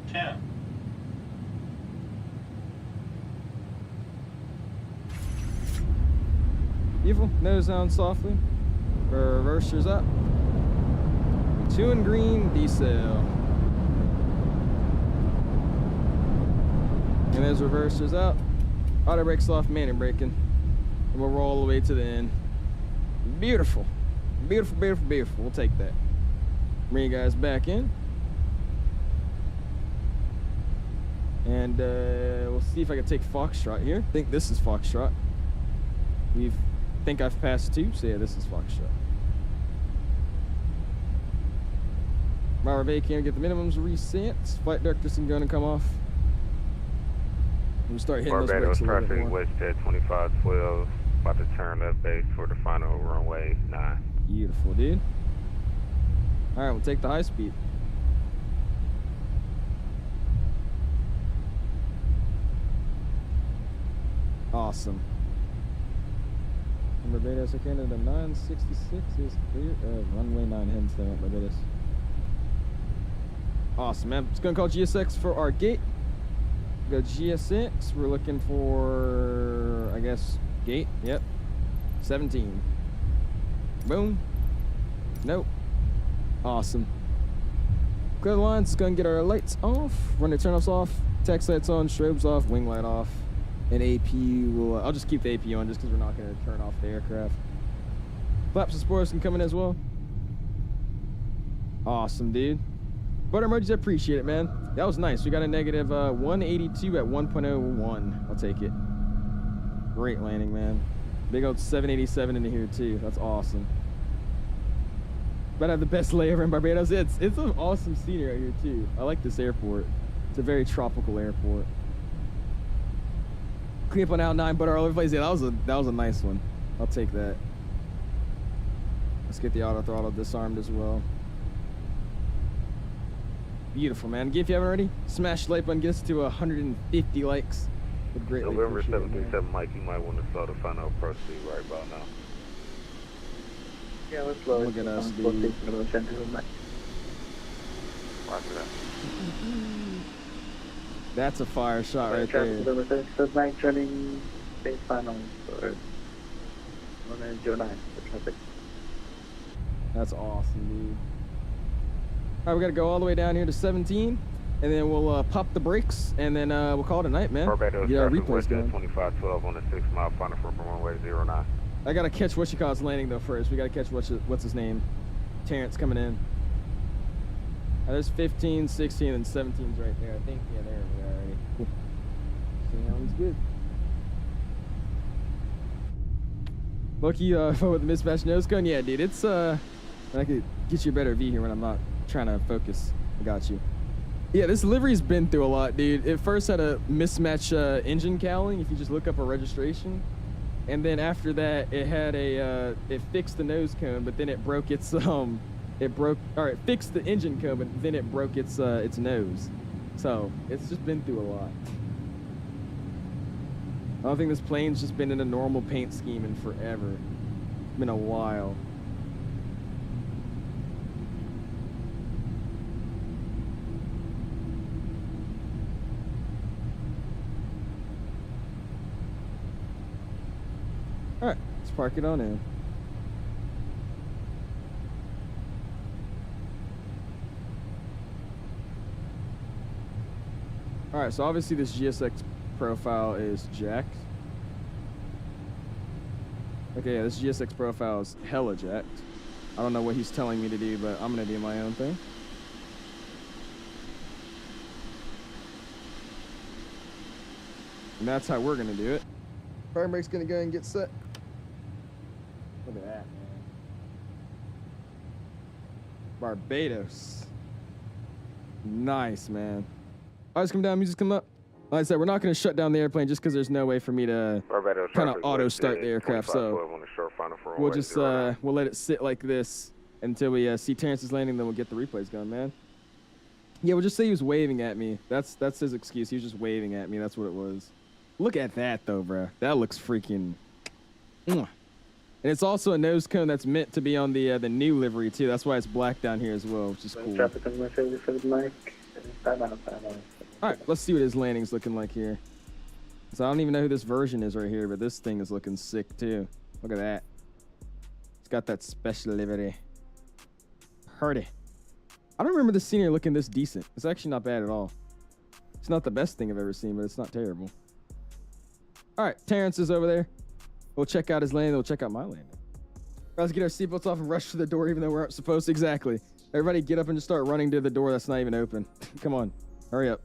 $10. Beautiful. Nose down softly. Reversers up. 2 and green, decel. And those reversers up. Auto brakes off, manual braking. And we'll roll all the way to the end. Beautiful. Beautiful, beautiful, beautiful. We'll take that. Bring you guys back in. And we'll see if I can take Foxtrot here. I think this is Foxtrot. Think I've passed 2, so yeah, this is Foxtrot. Robert can't get the minimums reset. Flight director's gonna come off. We'll start hitting Barbados those brakes a little traffic, bit more. Westjet 2512. About to turn left base for the final runway 9. Beautiful, dude. All right, we'll take the high speed. Awesome. And Barbados, Canada 966 is clear. Runway 9 heading to Barbados. Awesome, man. It's gonna call GSX for our gate. Go GSX. We're looking for, I guess, gate. Yep. 17. Boom. Nope. Awesome. Clear the lines. It's gonna get our lights off. Run the turn-offs off. Tax lights on. Strobes off. Wing light off. And AP will. I'll just keep the AP on just because we're not gonna turn off the aircraft. Flaps and spoilers can come in as well. Awesome, dude. Butter emojis, I appreciate it, man. That was nice. We got a negative 182 at 1.01. I'll take it. Great landing, man. Big old 787 into here too. That's awesome. But I have the best layover in Barbados. It's an awesome scenery right here too. I like this airport. It's a very tropical airport. Clean up on out 9, butter all over the place. Yeah, that was a nice one. I'll take that. Let's get the auto throttle disarmed as well. Beautiful, man. If you haven't already, smash the like button. Get us to 150 likes. Would greatly November appreciate it, 737, Mike, you might want to start the final approach speed right about now. Yeah, let's lower. Look at us, dude. Roger that. That's a fire shot right there. So 9 turning base final for 109 for traffic. That's awesome, dude. All right, we got to go all the way down here to 17. and then we'll pop the brakes, and then we'll call it a night, man. Barbados Yeah, traffic, replays Western going. 2512 on the 6 mile final for runway 09. I gotta catch 𝐂𝐸's landing though first. We gotta catch what's his name, Terrence coming in. There's 15, 16, and 17's right there. I think yeah, there we are already. Cool. Sounds good. Lucky with the mismatched nose cone. Yeah, dude, it's I could get you a better V here when I'm not trying to focus. I got you. Yeah, this livery's been through a lot, dude. It first had a mismatch engine cowling. If you just look up a registration. And then after that, it had a, it fixed the nose cone, but then it broke its, it fixed the engine cone, but then it broke its nose. So, it's just been through a lot. I don't think this plane's just been in a normal paint scheme in forever. It's been a while. Alright, let's park it on in. Alright, so obviously this GSX profile is jacked. Okay, yeah, this GSX profile is hella jacked. I don't know what he's telling me to do, but I'm gonna do my own thing. And that's how we're gonna do it. Fire brake's gonna go ahead and get set. Look at that, man. Barbados. Nice, man. Eyes come down, music come up. Like I said, we're not going to shut down the airplane just because there's no way for me to kind of auto start the aircraft. So we'll just we'll let it sit like this until we see Terrence's landing. Then we'll get the replays going, man. Yeah, we'll just say he was waving at me. That's his excuse. He was just waving at me. That's what it was. Look at that though, bro. That looks freaking. And it's also a nose cone that's meant to be on the new livery too. That's why it's black down here as well, which is cool. All right, let's see what his landing's looking like here. So I don't even know who this version is right here, but this thing is looking sick too. Look at that. It's got that special livery. Hardy. I don't remember the scenery looking this decent. It's actually not bad at all. It's not the best thing I've ever seen, but it's not terrible. All right, Terrence is over there. We'll check out his landing. We'll check out my landing. Let's get our seatbelts off and rush to the door, even though we aren't supposed to. Exactly. Everybody get up and just start running to the door that's not even open. Come on. Hurry up.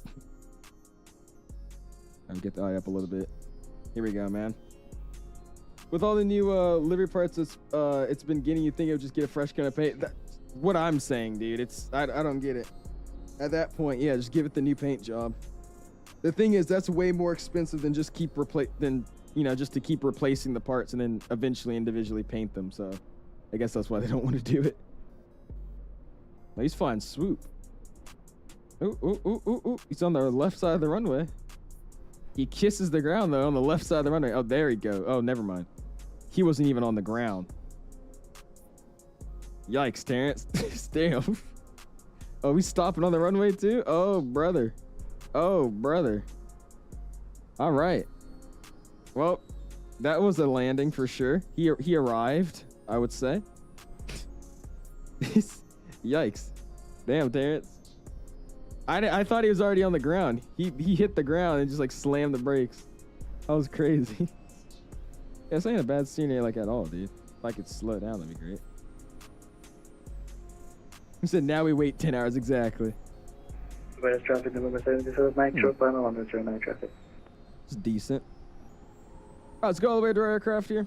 I'll get the eye up a little bit. Here we go, man. With all the new livery parts, it's been getting you think it would just get a fresh coat of paint. That's what I'm saying, dude. I don't get it. At that point, yeah, just give it the new paint job. The thing is, that's way more expensive than just keep just to keep replacing the parts and then eventually individually paint them. So I guess that's why they don't want to do it. Well, he's flying swoop. Ooh. He's on the left side of the runway. He kisses the ground, though, on the left side of the runway. Oh, there he go. Oh, never mind. He wasn't even on the ground. Yikes, Terrence. Damn. Oh, he's stopping on the runway, too? Oh, brother. Oh, brother. All right. Well, that was a landing for sure. He arrived, I would say. Yikes. Damn, Terrence. I thought he was already on the ground. He hit the ground and just like slammed the brakes. That was crazy. Yeah, this ain't a bad scenery like at all, dude. If I could slow down, that'd be great. He said, now we wait 10 hours exactly. Where's traffic number 77, Nitro, final 109 traffic. It's decent. All right, let's go all the way to our aircraft here.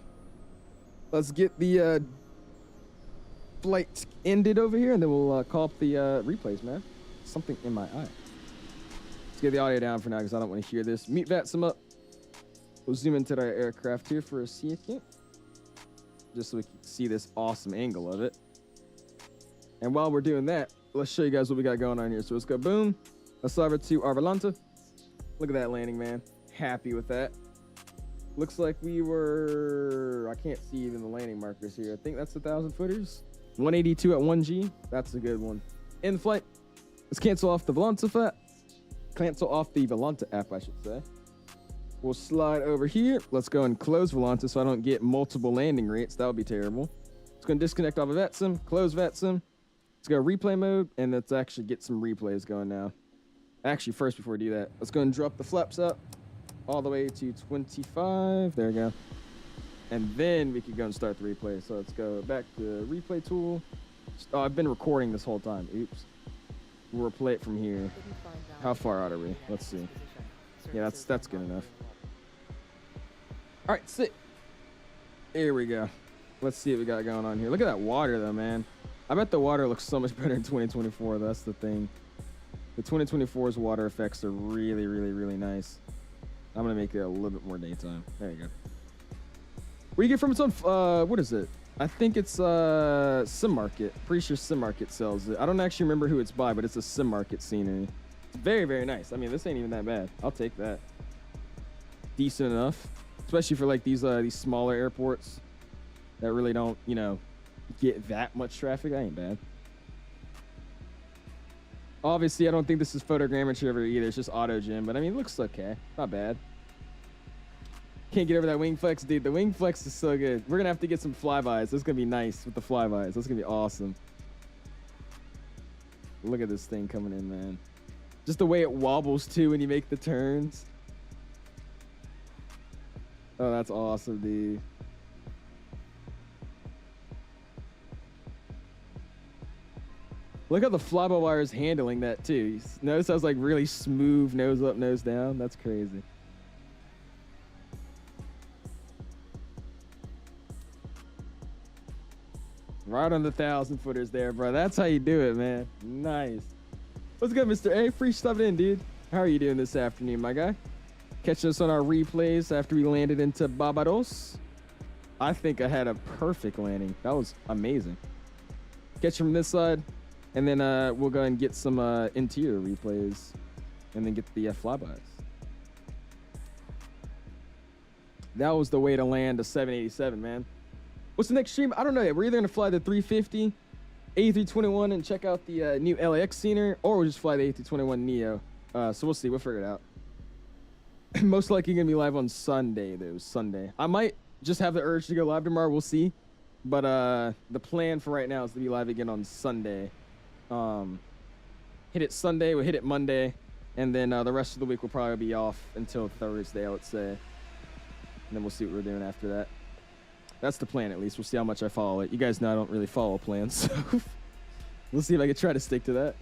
Let's get the flight ended over here, and then we'll call up the replays, man. Something in my eye. Let's get the audio down for now because I don't want to hear this. Meet VATSIM up. We'll zoom into our aircraft here for a second, just so we can see this awesome angle of it. And while we're doing that, let's show you guys what we got going on here. So let's go boom. Let's fly over to our Volante. Look at that landing, man. Happy with that. Looks like we were, I can't see even the landing markers here. I think that's 1,000 footers. 182 at 1G. That's a good one. In flight. Let's cancel off the Volante app. Cancel off the Volante app, I should say. We'll slide over here. Let's go and close Volante so I don't get multiple landing rates. That would be terrible. Let's go and disconnect off of VATSIM. Close VATSIM. Let's go replay mode, and let's actually get some replays going now. Actually, first, before we do that, let's go and drop the flaps up all the way to 25. There we go. And then we could go and start the replay. So let's go back to the replay tool. Oh, I've been recording this whole time. Oops. We'll replay it from here. How far out are we? Let's see. Yeah, that's good enough. All right, sit. Here we go. Let's see what we got going on here. Look at that water, though, man. I bet the water looks so much better in 2024. That's the thing. The 2024's water effects are really, really, really nice. I'm going to make it a little bit more daytime. There you go. Where you get from? It's on, what is it? I think it's Sim Market. Pretty sure Sim Market sells it. I don't actually remember who it's by, but it's a Sim Market scenery. It's very, very nice. I mean, this ain't even that bad. I'll take that. Decent enough. Especially for like these smaller airports that really don't, you know, get that much traffic. That ain't bad. Obviously, I don't think this is photogrammetry over either. It's just auto gym, but I mean, it looks okay. Not bad. Can't get over that wing flex, dude. The wing flex is so good. We're gonna have to get some flybys. That's gonna be nice with the flybys. That's gonna be awesome. Look at this thing coming in, man. Just the way it wobbles too when you make the turns. Oh, that's awesome, dude. Look how the fly-by-wire is handling that too. Notice how it's like really smooth, nose up, nose down. That's crazy. Right on the 1,000-footers there, bro. That's how you do it, man. Nice. What's good, Mr. A? Free stuffing in, dude. How are you doing this afternoon, my guy? Catching us on our replays after we landed into Barbados. I think I had a perfect landing. That was amazing. Catch from this side, and then we'll go and get some interior replays, and then get the flybys. That was the way to land a 787, man. What's the next stream? I don't know yet. We're either going to fly the 350, A321, and check out the new LAX scenery, or we'll just fly the A321 Neo. So we'll see. We'll figure it out. Most likely going to be live on Sunday, though. Sunday. I might just have the urge to go live tomorrow. We'll see. But the plan for right now is to be live again on Sunday. Hit it Sunday. We'll hit it Monday. And then the rest of the week will probably be off until Thursday, I would say. And then we'll see what we're doing after that. That's the plan, at least. We'll see how much I follow it. You guys know I don't really follow plans, so we'll see if I can try to stick to that.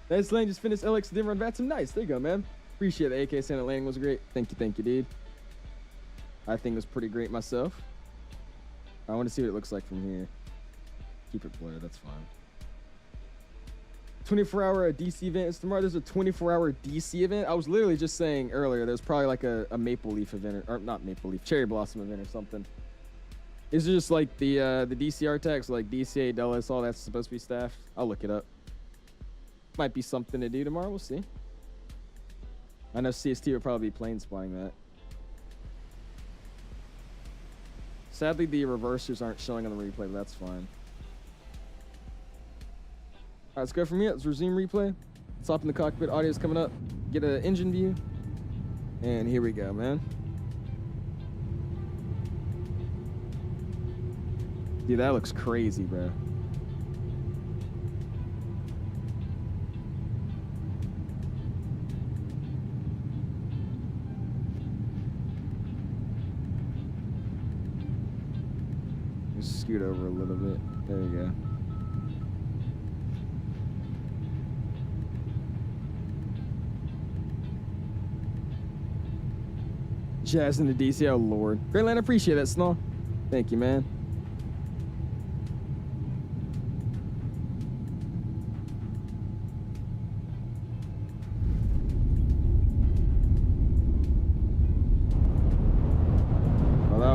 Nice Lane just finished LX Denver on VATSIM. Nice. There you go, man. Appreciate the AK saying the landing was great. Thank you, dude. I think it was pretty great myself. I want to see what it looks like from here. Keep it blurred. That's fine. 24-hour DC event is tomorrow. There's a 24-hour DC event. I was literally just saying earlier there's probably like a Maple Leaf event, or not Maple Leaf, Cherry Blossom event or something. Is it just like the DCR tags, like DCA, Dulles, all that's supposed to be staffed? I'll look it up. Might be something to do tomorrow. We'll see. I know CST will probably be plane spotting that. Sadly, the reversers aren't showing on the replay, but that's fine. All right, let's go from here. Let's resume replay. Let's hop in the cockpit. Audio's coming up. Get an engine view. And here we go, man. Dude, that looks crazy, bro. Just scoot over a little bit. There you go. Jazz in the DC, oh lord. Great land, I appreciate that, Snow. Thank you, man.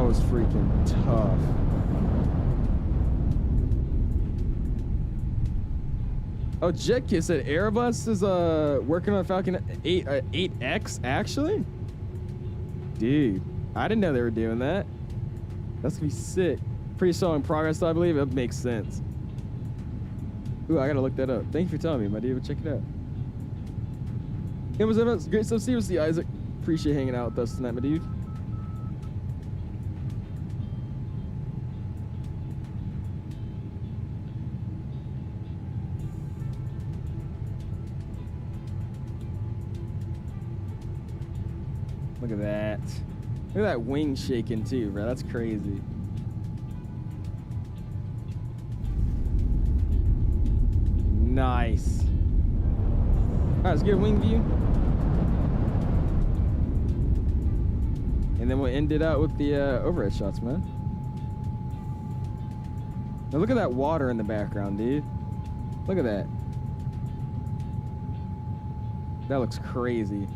Was freaking tough. Oh, JetKit said Airbus is working on Falcon 8X actually? Dude, I didn't know they were doing that. That's gonna be sick. Pretty slow in progress, I believe. It makes sense. Ooh, I gotta look that up. Thank you for telling me, my dude. Check it out. MSFS, great stuff. See you, Isaac. Appreciate hanging out with us tonight, my dude. Look at that. Look at that wing shaking too, bro. That's crazy. Nice. All right, let's get a wing view. And then we'll end it out with the overhead shots, man. Now look at that water in the background, dude. Look at that. That looks crazy.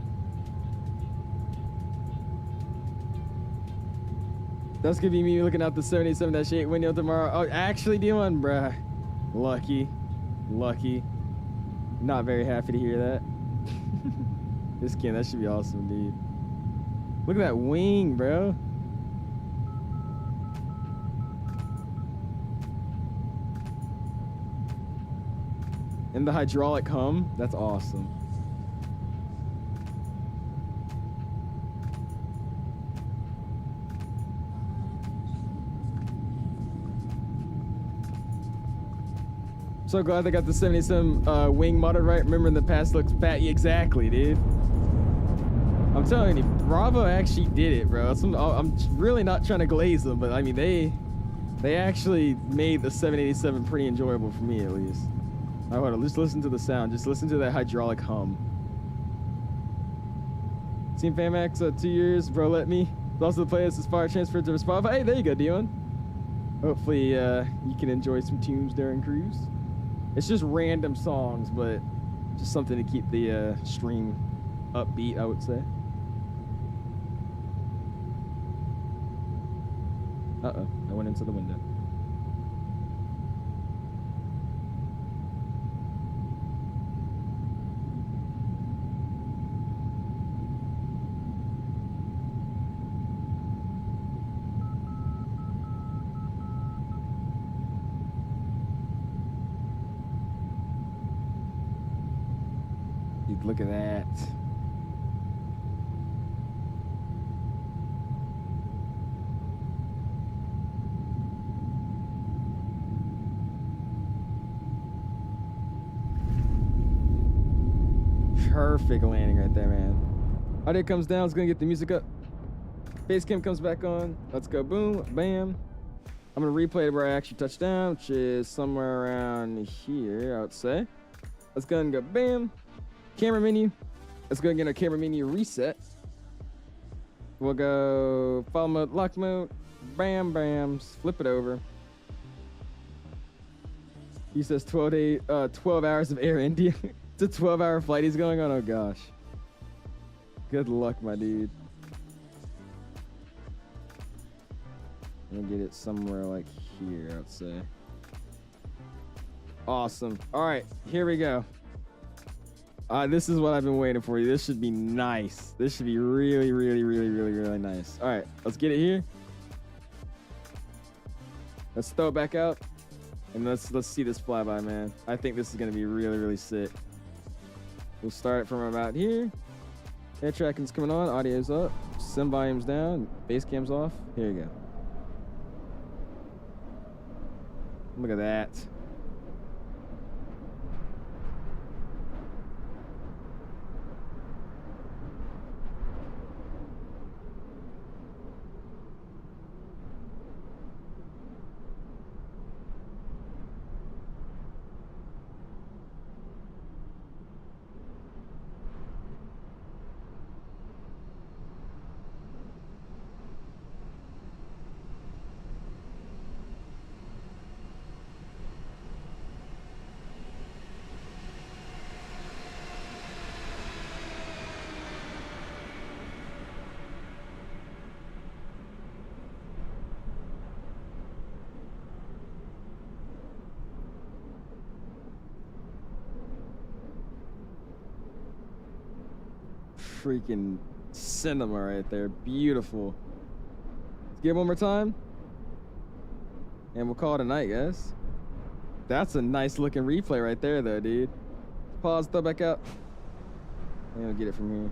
That's gonna be me looking out the 77-8 window tomorrow. Oh, actually doing, bruh. Lucky. Lucky. Not very happy to hear that. Just kidding. That should be awesome, dude. Look at that wing, bro. And the hydraulic hum. That's awesome. So glad they got the 77 wing modded right. Remember in the past looks fat. Exactly, dude. I'm telling you, Bravo actually did it, bro. I'm really not trying to glaze them, but I mean, they actually made the 787 pretty enjoyable for me, at least. All right, hold on, just listen to the sound. Just listen to that hydraulic hum. Team FAMAX, 2 years, bro, let me. Also the playlist is fire transferred to Spotify. Hey, there you go, Dion. Hopefully, you can enjoy some tunes during cruise. It's just random songs, but just something to keep the stream upbeat, I would say. Uh-oh, I went into the window. Dude, look at that. Perfect landing right there, man. Audio comes down, it's gonna get the music up. Base cam comes back on. Let's go, boom, bam. I'm gonna replay it where I actually touched down, which is somewhere around here, I would say. Let's go and go, bam. Camera menu. Let's go and get our camera menu reset. We'll go follow mode, lock mode, bam, bam, flip it over. He says 12 hours of Air India. It's a 12-hour flight he's going on. Oh gosh. Good luck, my dude. I'm gonna get it somewhere like here, I'd say. Awesome. All right, here we go. This is what I've been waiting for. This should be nice. This should be really, really, really, really, really nice. All right, let's get it here. Let's throw it back out, and let's see this flyby, man. I think this is gonna be really, really sick. We'll start it from about here. Air tracking's coming on, audio's up, sim volume's down, base cam's off. Here you go. Look at that. Freaking cinema right there. Beautiful. Let's get it one more time. And we'll call it a night, guys. That's a nice looking replay right there, though, dude. Pause, throw back up. And we'll get it from here.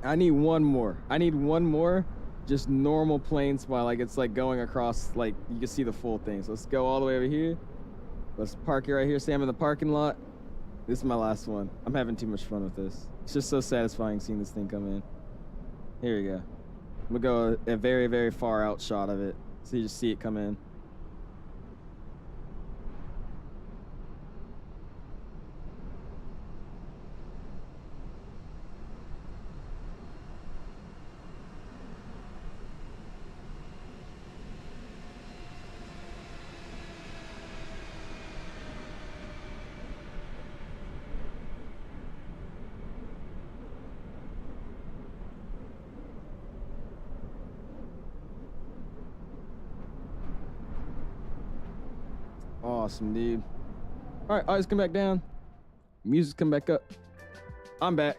I need one more. I need one more. Just normal plain smile, like it's like going across, like you can see the full thing. So let's go all the way over here. Let's park it right here. Say I'm in the parking lot. This is my last one. I'm having too much fun with this. It's just so satisfying seeing this thing come in. Here we go. I'm gonna go a very, very far out shot of it. So you just see it come in. Awesome, dude. All right, eyes come back down. Music come back up. I'm back.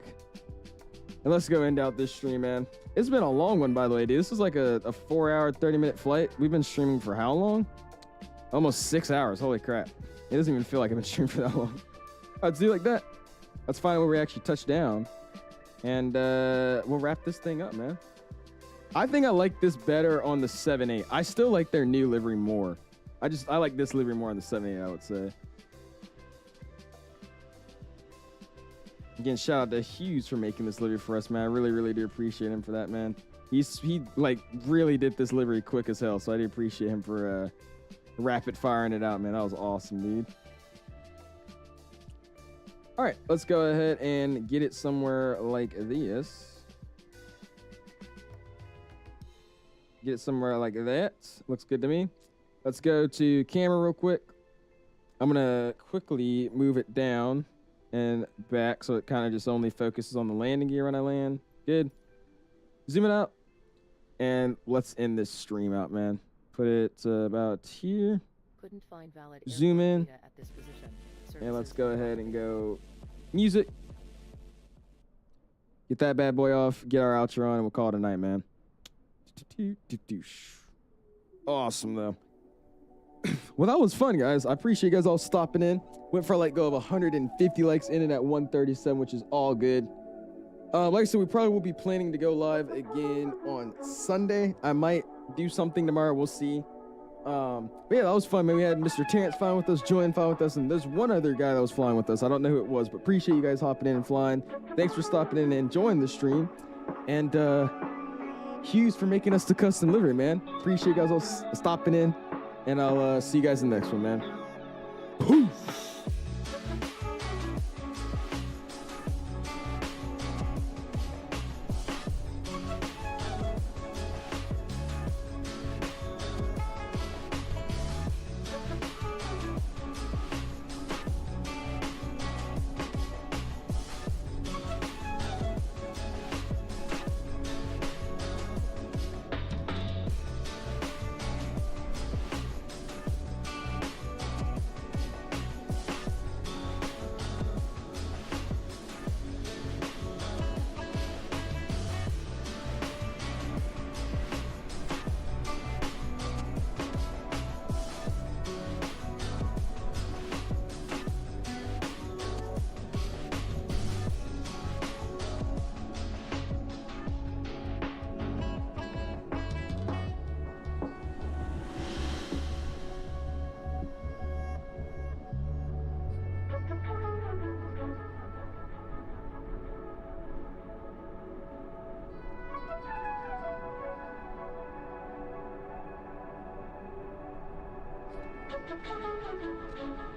And let's go end out this stream, man. It's been a long one, by the way, dude. This is like a 4-hour, 30-minute flight. We've been streaming for how long? Almost 6 hours. Holy crap. It doesn't even feel like I've been streaming for that long. All right, let's do it like that. Let's find where we actually touch down. And we'll wrap this thing up, man. I think I like this better on the 7-8. I still like their new livery more. I like this livery more on the 7-8, I would say. Again, shout out to Hughes for making this livery for us, man. I really, really do appreciate him for that, man. He like really did this livery quick as hell, so I do appreciate him for rapid firing it out, man. That was awesome, dude. All right, let's go ahead and get it somewhere like this. Get it somewhere like that. Looks good to me. Let's go to camera real quick. I'm gonna quickly move it down and back so it kind of just only focuses on the landing gear when I land. Good. Zoom it out. And let's end this stream out, man. Put it about here. Couldn't find valid Zoom in. data at this position. And let's go ahead and go music. Get that bad boy off. Get our outro on and we'll call it a night, man. Awesome, though. Well, that was fun, guys. I appreciate you guys all stopping in. Went for like go of 150 likes, in it at 137, which is all good. Like I said, we probably will be planning to go live again on Sunday. I might do something tomorrow. We'll see. But yeah, that was fun, man. We had Mr. Terrence flying with us, Julian flying with us, and there's one other guy that was flying with us. I don't know who it was, but appreciate you guys hopping in and flying. Thanks for stopping in and enjoying the stream. And Hughes for making us the custom livery, man. Appreciate you guys all stopping in. And I'll see you guys in the next one, man. Peace. Thank you.